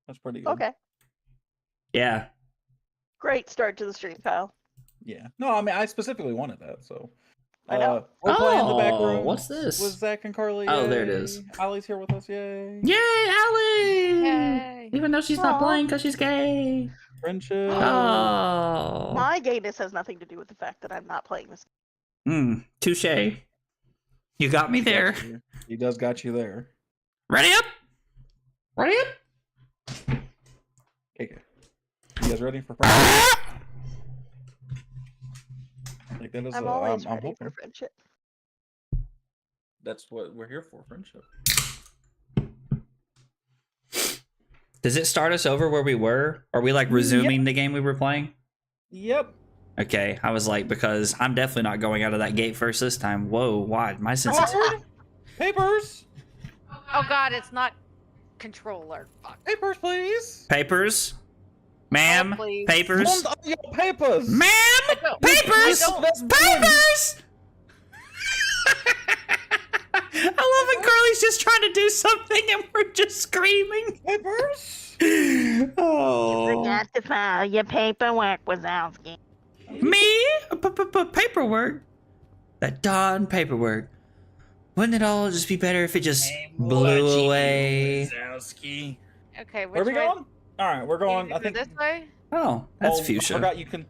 That's pretty good. Okay. Yeah. Great start to the stream, Kyle. Yeah. No, I mean I specifically wanted that, so. I know. We're playing the Oh, Backrooms. what's this? With Zach and Carly. Oh, there it yay. is. Allie's here with us. Yay. Yay, Allie! Yay. Even though she's not Aw. playing because she's gay. Friendship. Oh. My gayness has nothing to do with the fact that I'm not playing this. Touche. You got me there. He does got you there. Ready up? Ready up? Okay. You guys ready for friendship? Like that is, I'm always I'm ready hoping. for friendship. That's what we're here for, friendship. Does it start us over where we were? Are we like resuming the game we were playing? Yep. Okay, I was like, because I'm definitely not going out of that gate first this time. Whoa, why? My senses. Papers! Oh god, it's not controller. Fuck. Papers, please! Papers? Ma'am? Oh, please. Papers? Hold on your papers! Ma'am? I don't- Papers? I don't- That's Papers! I love when Carly's just trying to do something and we're just screaming. Papers! Oh. to file your paperwork, Wazowski. Me? Paperwork? That darn paperwork. Wouldn't it all just be better if it just blew away? Okay, Where are we way- going? Alright, we're going, Can I you think. go this way? Oh, that's I fuchsia. forgot you can.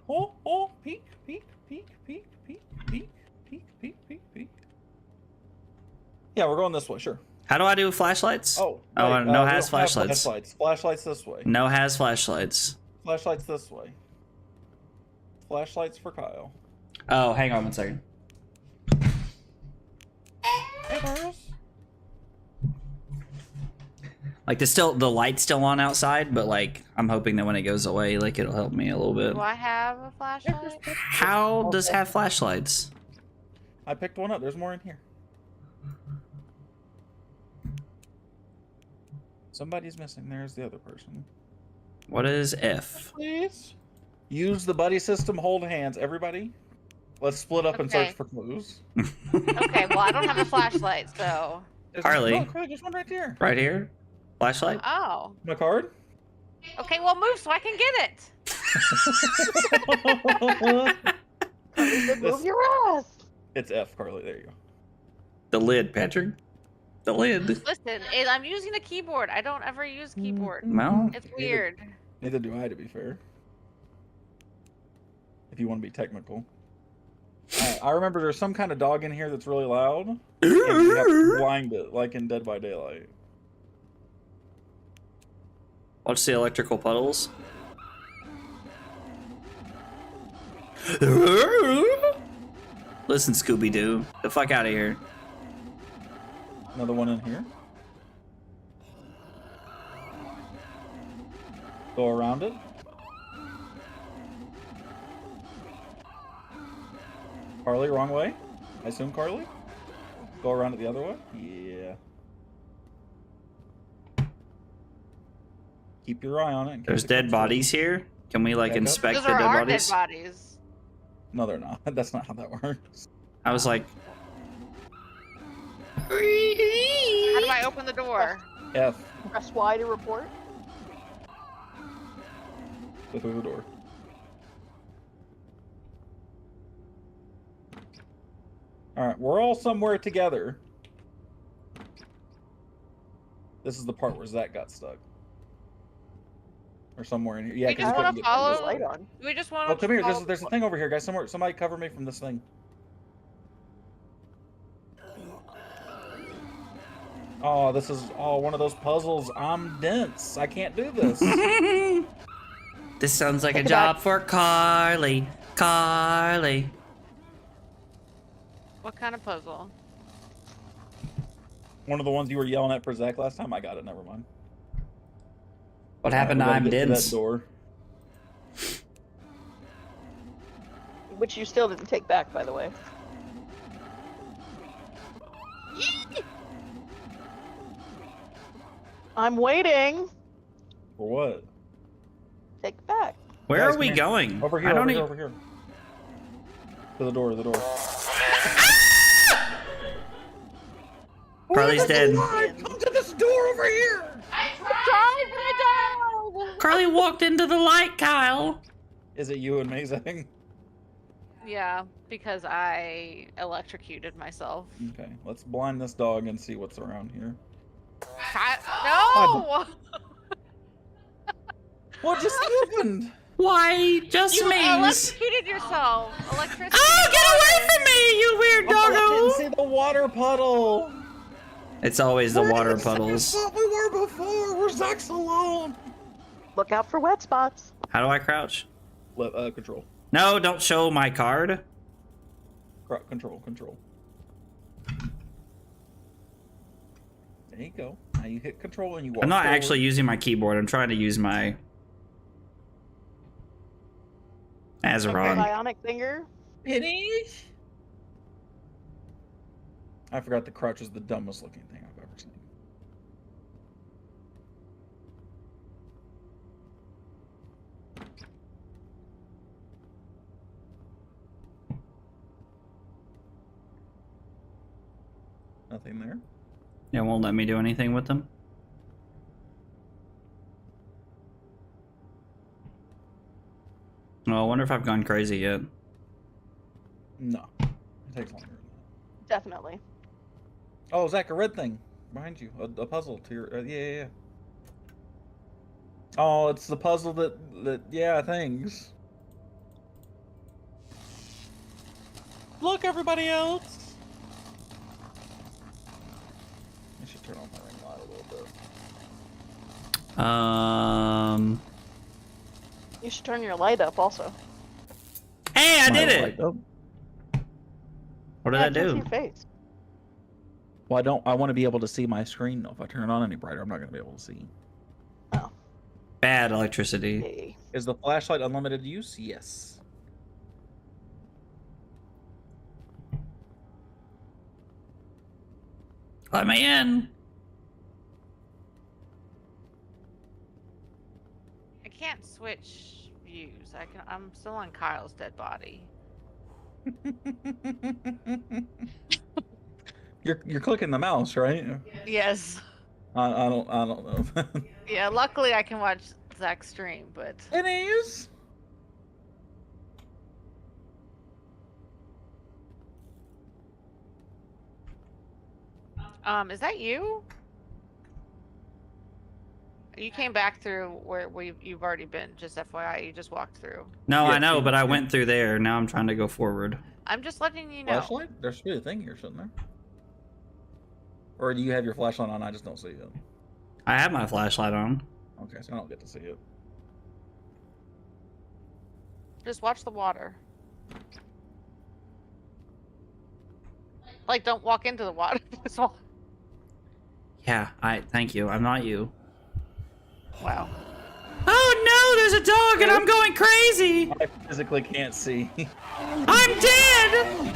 Peek, peek, peek, peek, peek, peek, peek, peek, peek, peek. Yeah, we're going this way, sure. How do I do flashlights? Oh, Oh, wait, no we has don't have flashlights. Flashlights this way. No has flashlights. Flashlights this way. Flashlights for Kyle. Oh, hang on one second. Papers. Like the light's still on outside, but like I'm hoping that when it goes away, like it'll help me a little bit. Do I have a flashlight? How does have flashlights? I picked one up. There's more in here. Somebody's missing. There's the other person. What is F? Please. Use the buddy system. Hold hands, everybody. Let's split up and Okay. search for clues. Okay, well I don't have a flashlight, so. Harley. Oh, Carly, there's one right here. Right here? Flashlight? Oh. My card. Okay, well move so I can get it. Move your ass. It's F, Carly. There you go. The lid, Patrick. The lid. Listen, I'm using a keyboard. I don't ever use keyboard. Well, It's weird. Neither do I, to be fair. If you want to be technical. I remember there's some kind of dog in here that's really loud. And you have to blind it, like in Dead by Daylight. watch the electrical puddles. Listen, Scooby-Doo. The fuck out of here. Another one in here. Go around it. Carly, wrong way. I assume Carly. Go around it the other way. Yeah. Keep your eye on it. in case There's it dead comes bodies here. Can we like Back up. inspect Those the are dead our bodies? dead bodies. through. No, they're not. That's not how that works. I was like, How do I open the door? F. Press Y to report. Go through the door. Alright, we're all somewhere together. This is the part where Zach got stuck. Or somewhere in here. Yeah, We 'cause just he want couldn't to get through follow. this Light thing. on. We just want to. Oh, come here. There's a thing over here, guys. Somebody cover me from this thing. Oh, this is one of those puzzles. I'm dense. I can't do this. this sounds like a Take it job back. for Carly. Carly. What kind of puzzle? One of the ones you were yelling at for Zach last time. I got it. Never mind. What happened to We gotta I'm get to dense? that door. Which you still didn't take back, by the way. I'm waiting. For what? Take it back. Where Guys, are we come here. going? Over here. I don't Over here. e- Over here. To the door. The door. Carly's dead. Come to this door over here. Tried, but I died. Carly walked into the light, Kyle. Is it you and Mazang? Yeah, because I electrocuted myself. Okay, let's blind this dog and see what's around here. No! What just happened? Why? Just You means. electrocuted yourself. Electricity. Oh, get away from me, you weird Oh, I didn't doggo! see the water puddle. It's always the water puddles. That's what we were before. We're Zach's alone. Look out for wet spots. How do I crouch? Control. No, don't show my card. Control. There you go. Now you hit control and you walk I'm not forward. actually using my keyboard. I'm trying to use my Azeron. Bionic finger. Pennies. I forgot the crouch is the dumbest looking thing I've ever seen. Nothing there. It won't let me do anything with them. Well, I wonder if I've gone crazy yet. No. It takes longer than that. Definitely. Oh, Zach, a red thing behind you. A puzzle to your... yeah. Oh, it's the puzzle that... Yeah, things. Look, everybody else! I should turn on my ring light a little bit. You should turn your light up also. Hey, I did My it! light up. What did Yeah, I I can see do? your face. Well, I want to be able to see my screen, though. If I turn it on any brighter, I'm not going to be able to see. Oh. Bad electricity. Yay. Is the flashlight unlimited use? Yes. Let me in. I can't switch views. I'm still on Kyle's dead body. You're clicking the mouse, right? Yes. I don't know. Yeah, luckily I can watch Zach's stream, but It is. is that you? You came back through where you've already been, just FYI, you just walked through. No, Yeah, I know, but I yeah. went through there. Now I'm trying to go forward. I'm just letting you know. Flashlight? There should be a thing here, shouldn't there? Or do you have your flashlight on? I just don't see it. I have my flashlight on. Okay, so I don't get to see it. Just watch the water. Like, don't walk into the water. Just walk- Yeah, thank you. I'm not you. Wow. Oh no, there's a dog and I'm going crazy. I physically can't see. I'm dead.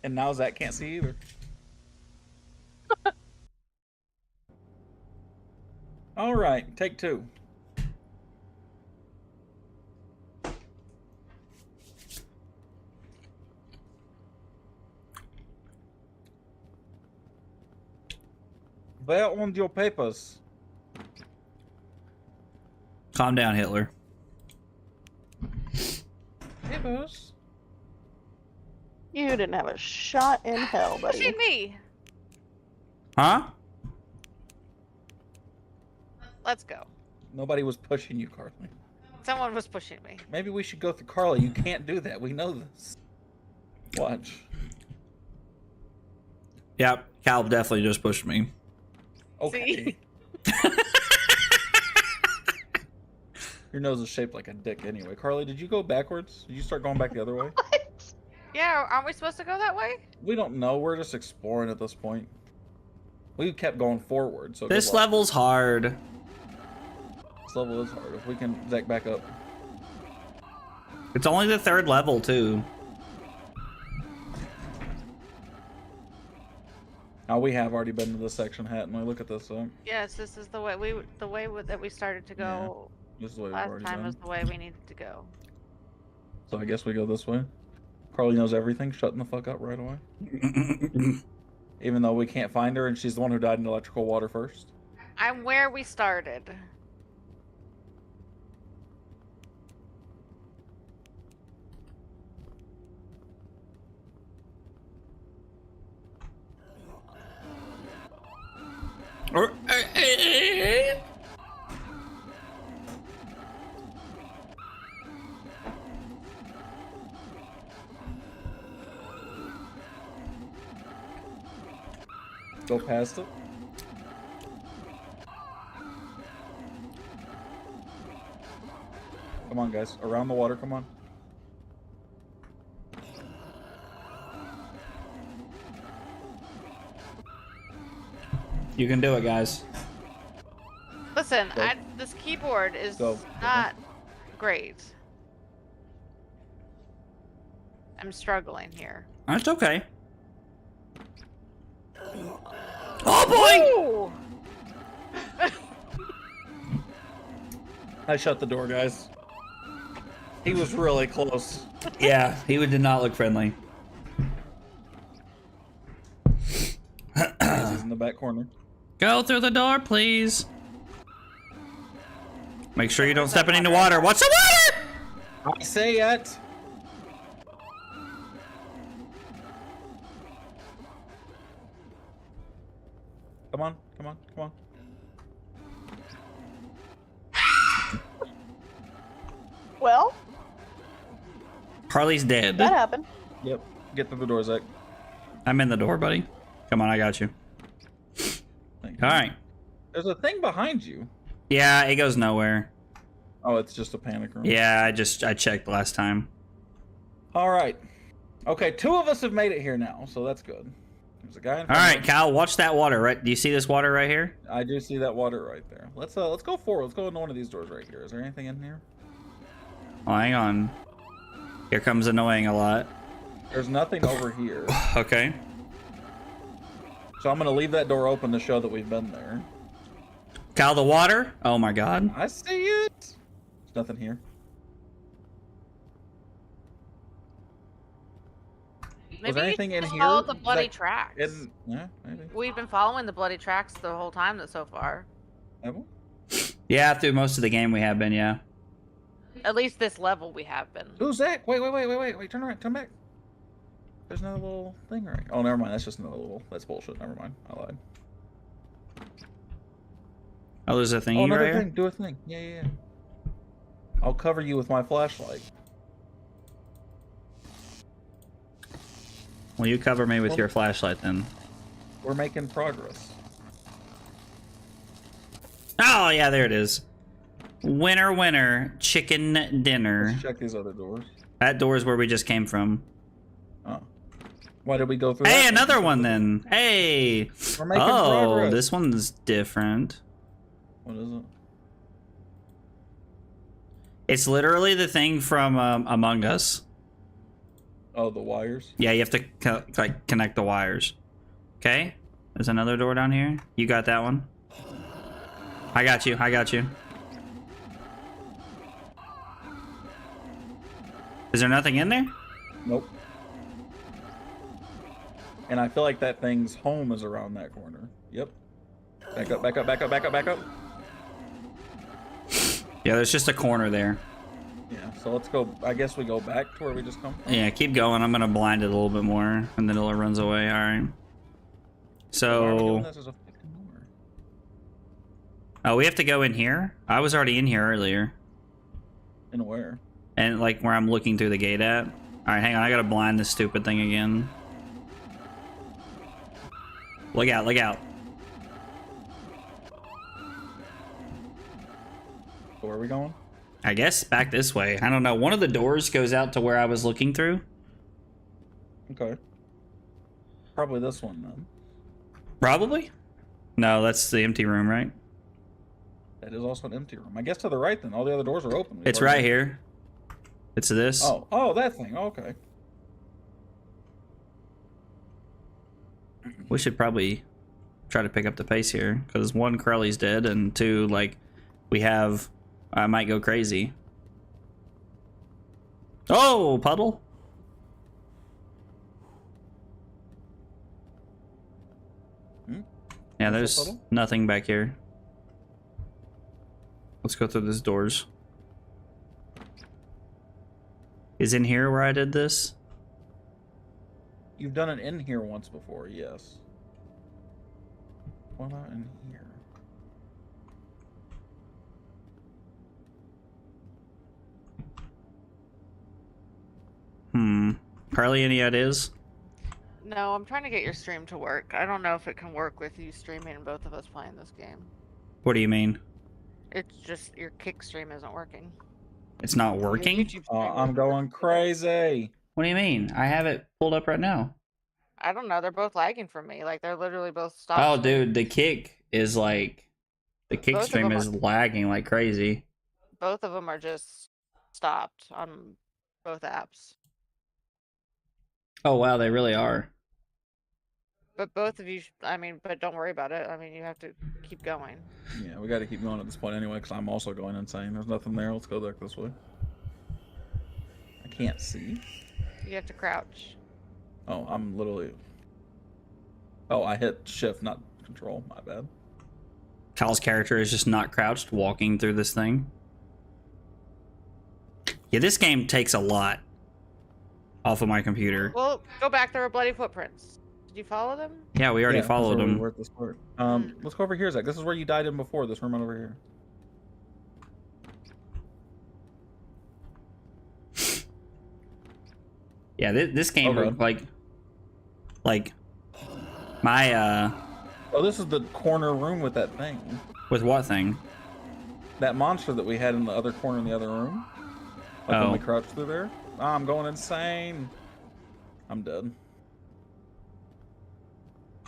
And now Zach can't see either. All right, take two. Where on your papers? Calm down, Hitler. Papers? You didn't have a shot in hell, buddy. Pushing me. Huh? Let's go. Nobody was pushing you, Carly. Someone was pushing me. Maybe we should go through Carly. You can't do that. We know this. Watch. Yeah, Cal definitely just pushed me. Okay. Your nose is shaped like a dick anyway. Carly, did you go backwards? Did you start going back the other way? Yeah, aren't we supposed to go that way? We don't know. We're just exploring at this point. We kept going forward. So This good luck. level's hard. This level is hard. If we can Zach back up. It's only the third level too. Now we have already been to this section, hadn't we? Look at this. Yes, this is the way that we started to go. This is the way we've Last already time been. was the way we needed to go. So I guess we go this way. Carly knows everything. Shutting the fuck up right away. Even though we can't find her and she's the one who died in electrical water first. I'm where we started. Or, Go past it. Come on, guys. Around the water, come on. you can do it, guys. Listen, Go. this keyboard is Go. not great. I'm struggling here. That's okay. Oh boy! Ooh! I shut the door, guys. He was really close. Yeah, he did not look friendly. He's in the back corner. Go through the door, please. Make sure you don't step in any water. Watch the water! I say it. Come on, come on, come on. Well, Harley's dead. that happened. Yep. Get through the door, Zach. I'm in the door, buddy. Come on, I got you. Thank you. All right. There's a thing behind you. Yeah, it goes nowhere. Oh, it's just a panic room. Yeah, I checked last time. All right. Okay, 2 of us have made it here now, so that's good. There's a guy in All front right, of us. Kyle, watch that water. Right? Do you see this water right here? I do see that water right there. Let's go forward. Let's go into one of these doors right here. Is there anything in here? Oh, hang on. Here comes annoying a lot. There's nothing over here. Okay. So I'm gonna leave that door open to show that we've been there. Kyle, the water? Oh my god. I see it. There's nothing here. Maybe there you anything should in just here follow the bloody that- tracks. Yeah, maybe. We've been following the bloody tracks the whole time so far. Have we? Yeah, through most of the game we have been, yeah. At least this level we have been. Ooh, Zach! Wait! Turn around, come back. There's another little thing right. Oh, never mind. That's just another little. That's bullshit. Never mind. I lied. Oh, there's a Oh, thingy another right here? thing. Do a thing. Yeah. I'll cover you with my flashlight. Well, you cover me with your flashlight then. We're making progress. Oh, yeah, there it is. Winner, winner, chicken dinner. Let's check these other doors. That door is where we just came from. Oh. Why did we go through Hey, that? another one then. Hey. We're making Oh, progress. this one's different. What is it? It's literally the thing from Among Us. Oh, the wires. Yeah, you have to like connect the wires. Okay. There's another door down here. You got that one. I got you. I got you. Is there nothing in there? Nope. And I feel like that thing's home is around that corner. Yep. Back up, back up, back up, back up, back up. Yeah, there's just a corner there. Yeah, so let's go. I guess we go back to where we just come from. Yeah, keep going. I'm gonna blind it a little bit more, and then it runs away. All right. Why are we doing So, this as a fucking door? oh, we have to go in here. I was already in here earlier, And where? and like where I'm looking through the gate at. All right, hang on. I gotta blind this stupid thing again. Look out! Look out! So where are we going? I guess back this way. I don't know. One of the doors goes out to where I was looking through. Okay. Probably this one then. Probably. No, that's the empty room, right? That is also an empty room. I guess to the right then. All the other doors are open. We've It's already- right here. It's this. Oh, that thing. Okay. We should probably try to pick up the pace here, because one, Crowley's dead, and two, like, we have... I might go crazy. Oh, puddle. Yeah, Info there's puddle? nothing back here. Let's go through these doors. Is in here where I did this? You've done it in here once before, yes. What about in here? Carly, any ideas? No, I'm trying to get your stream to work. I don't know if it can work with you streaming and both of us playing this game. What do you mean? It's just your kick stream isn't working. It's not Your working? YouTube stream I'm isn't going working. crazy. What do you mean? I have it pulled up right now. I don't know. They're both lagging for me. Like they're literally both stopped. Oh, streaming. dude, the kick is like... The kick Both of stream them is lagging like crazy. Both of them are just stopped on both apps. Oh, wow, they really are. But both of you, I mean, but don't worry about it. I mean, you have to keep going. Yeah, we got to keep going at this point anyway, because I'm also going insane. There's nothing there. Let's go back this way. I can't see. You have to crouch. Oh, I'm literally... Oh, I hit shift, not control. My bad. Kyle's character is just not crouched, walking through this thing. Yeah, this game takes a lot off of my computer. Well, go back. There were bloody footprints. Did you follow them? Yeah, we already Yeah, followed that's where we him. were at this part. Let's go over here, Zach. This is where you died in before. This room right over here. Yeah, this game Okay. like my Oh, this is the corner room with that thing. with what thing? That monster that we had in the other corner in the other room. Like when we crouched through there. Oh, I'm going insane. I'm dead.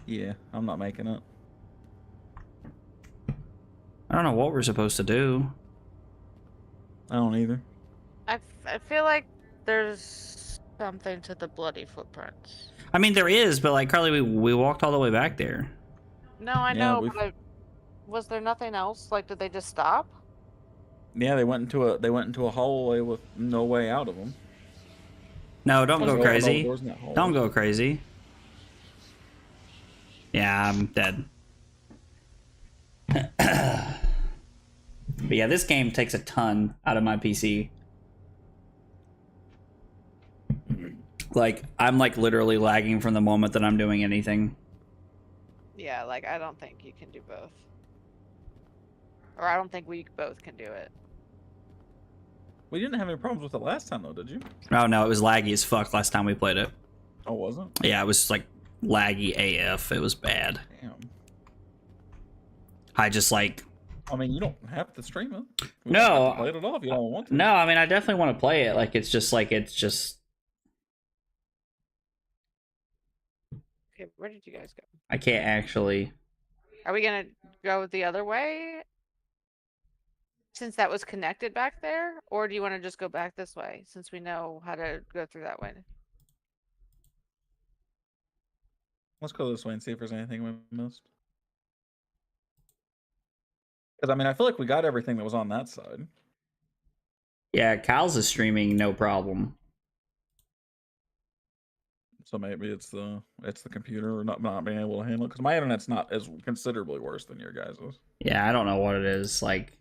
Yeah, I'm not making it. I don't know what we're supposed to do. I don't either. I feel like there's something to the bloody footprints. I mean, there is, but like Carly, we walked all the way back there. No, I Yeah, know, but was there nothing else? Like, did they just stop? Yeah, they went into a hallway with no way out of them. No, don't go crazy. doors in that hallway. Don't go crazy. Yeah, I'm dead. But yeah, this game takes a ton out of my PC. Like, I'm like literally lagging from the moment that I'm doing anything. Yeah, like, I don't think you can do both. Or I don't think we both can do it. We didn't have any problems with it last time, though, did you? Oh no, it was laggy as fuck last time we played it. Oh, wasn't? Yeah, it was like laggy AF. It was bad. Damn. I just like... I mean, you don't have to stream it. We No. don't have to play it at all if you don't want to. No, I mean, I definitely want to play it. Like, it's just... Okay, where did you guys go? I can't actually... Are we gonna go the other way? Since that was connected back there? Or do you want to just go back this way, since we know how to go through that way? Let's go this way and see if there's anything we missed. Because, I mean, I feel like we got everything that was on that side. Yeah, Kyle's is streaming, no problem. So maybe it's the computer or not being able to handle it. Because my internet's not as considerably worse than your guys's. Yeah, I don't know what it is. Like,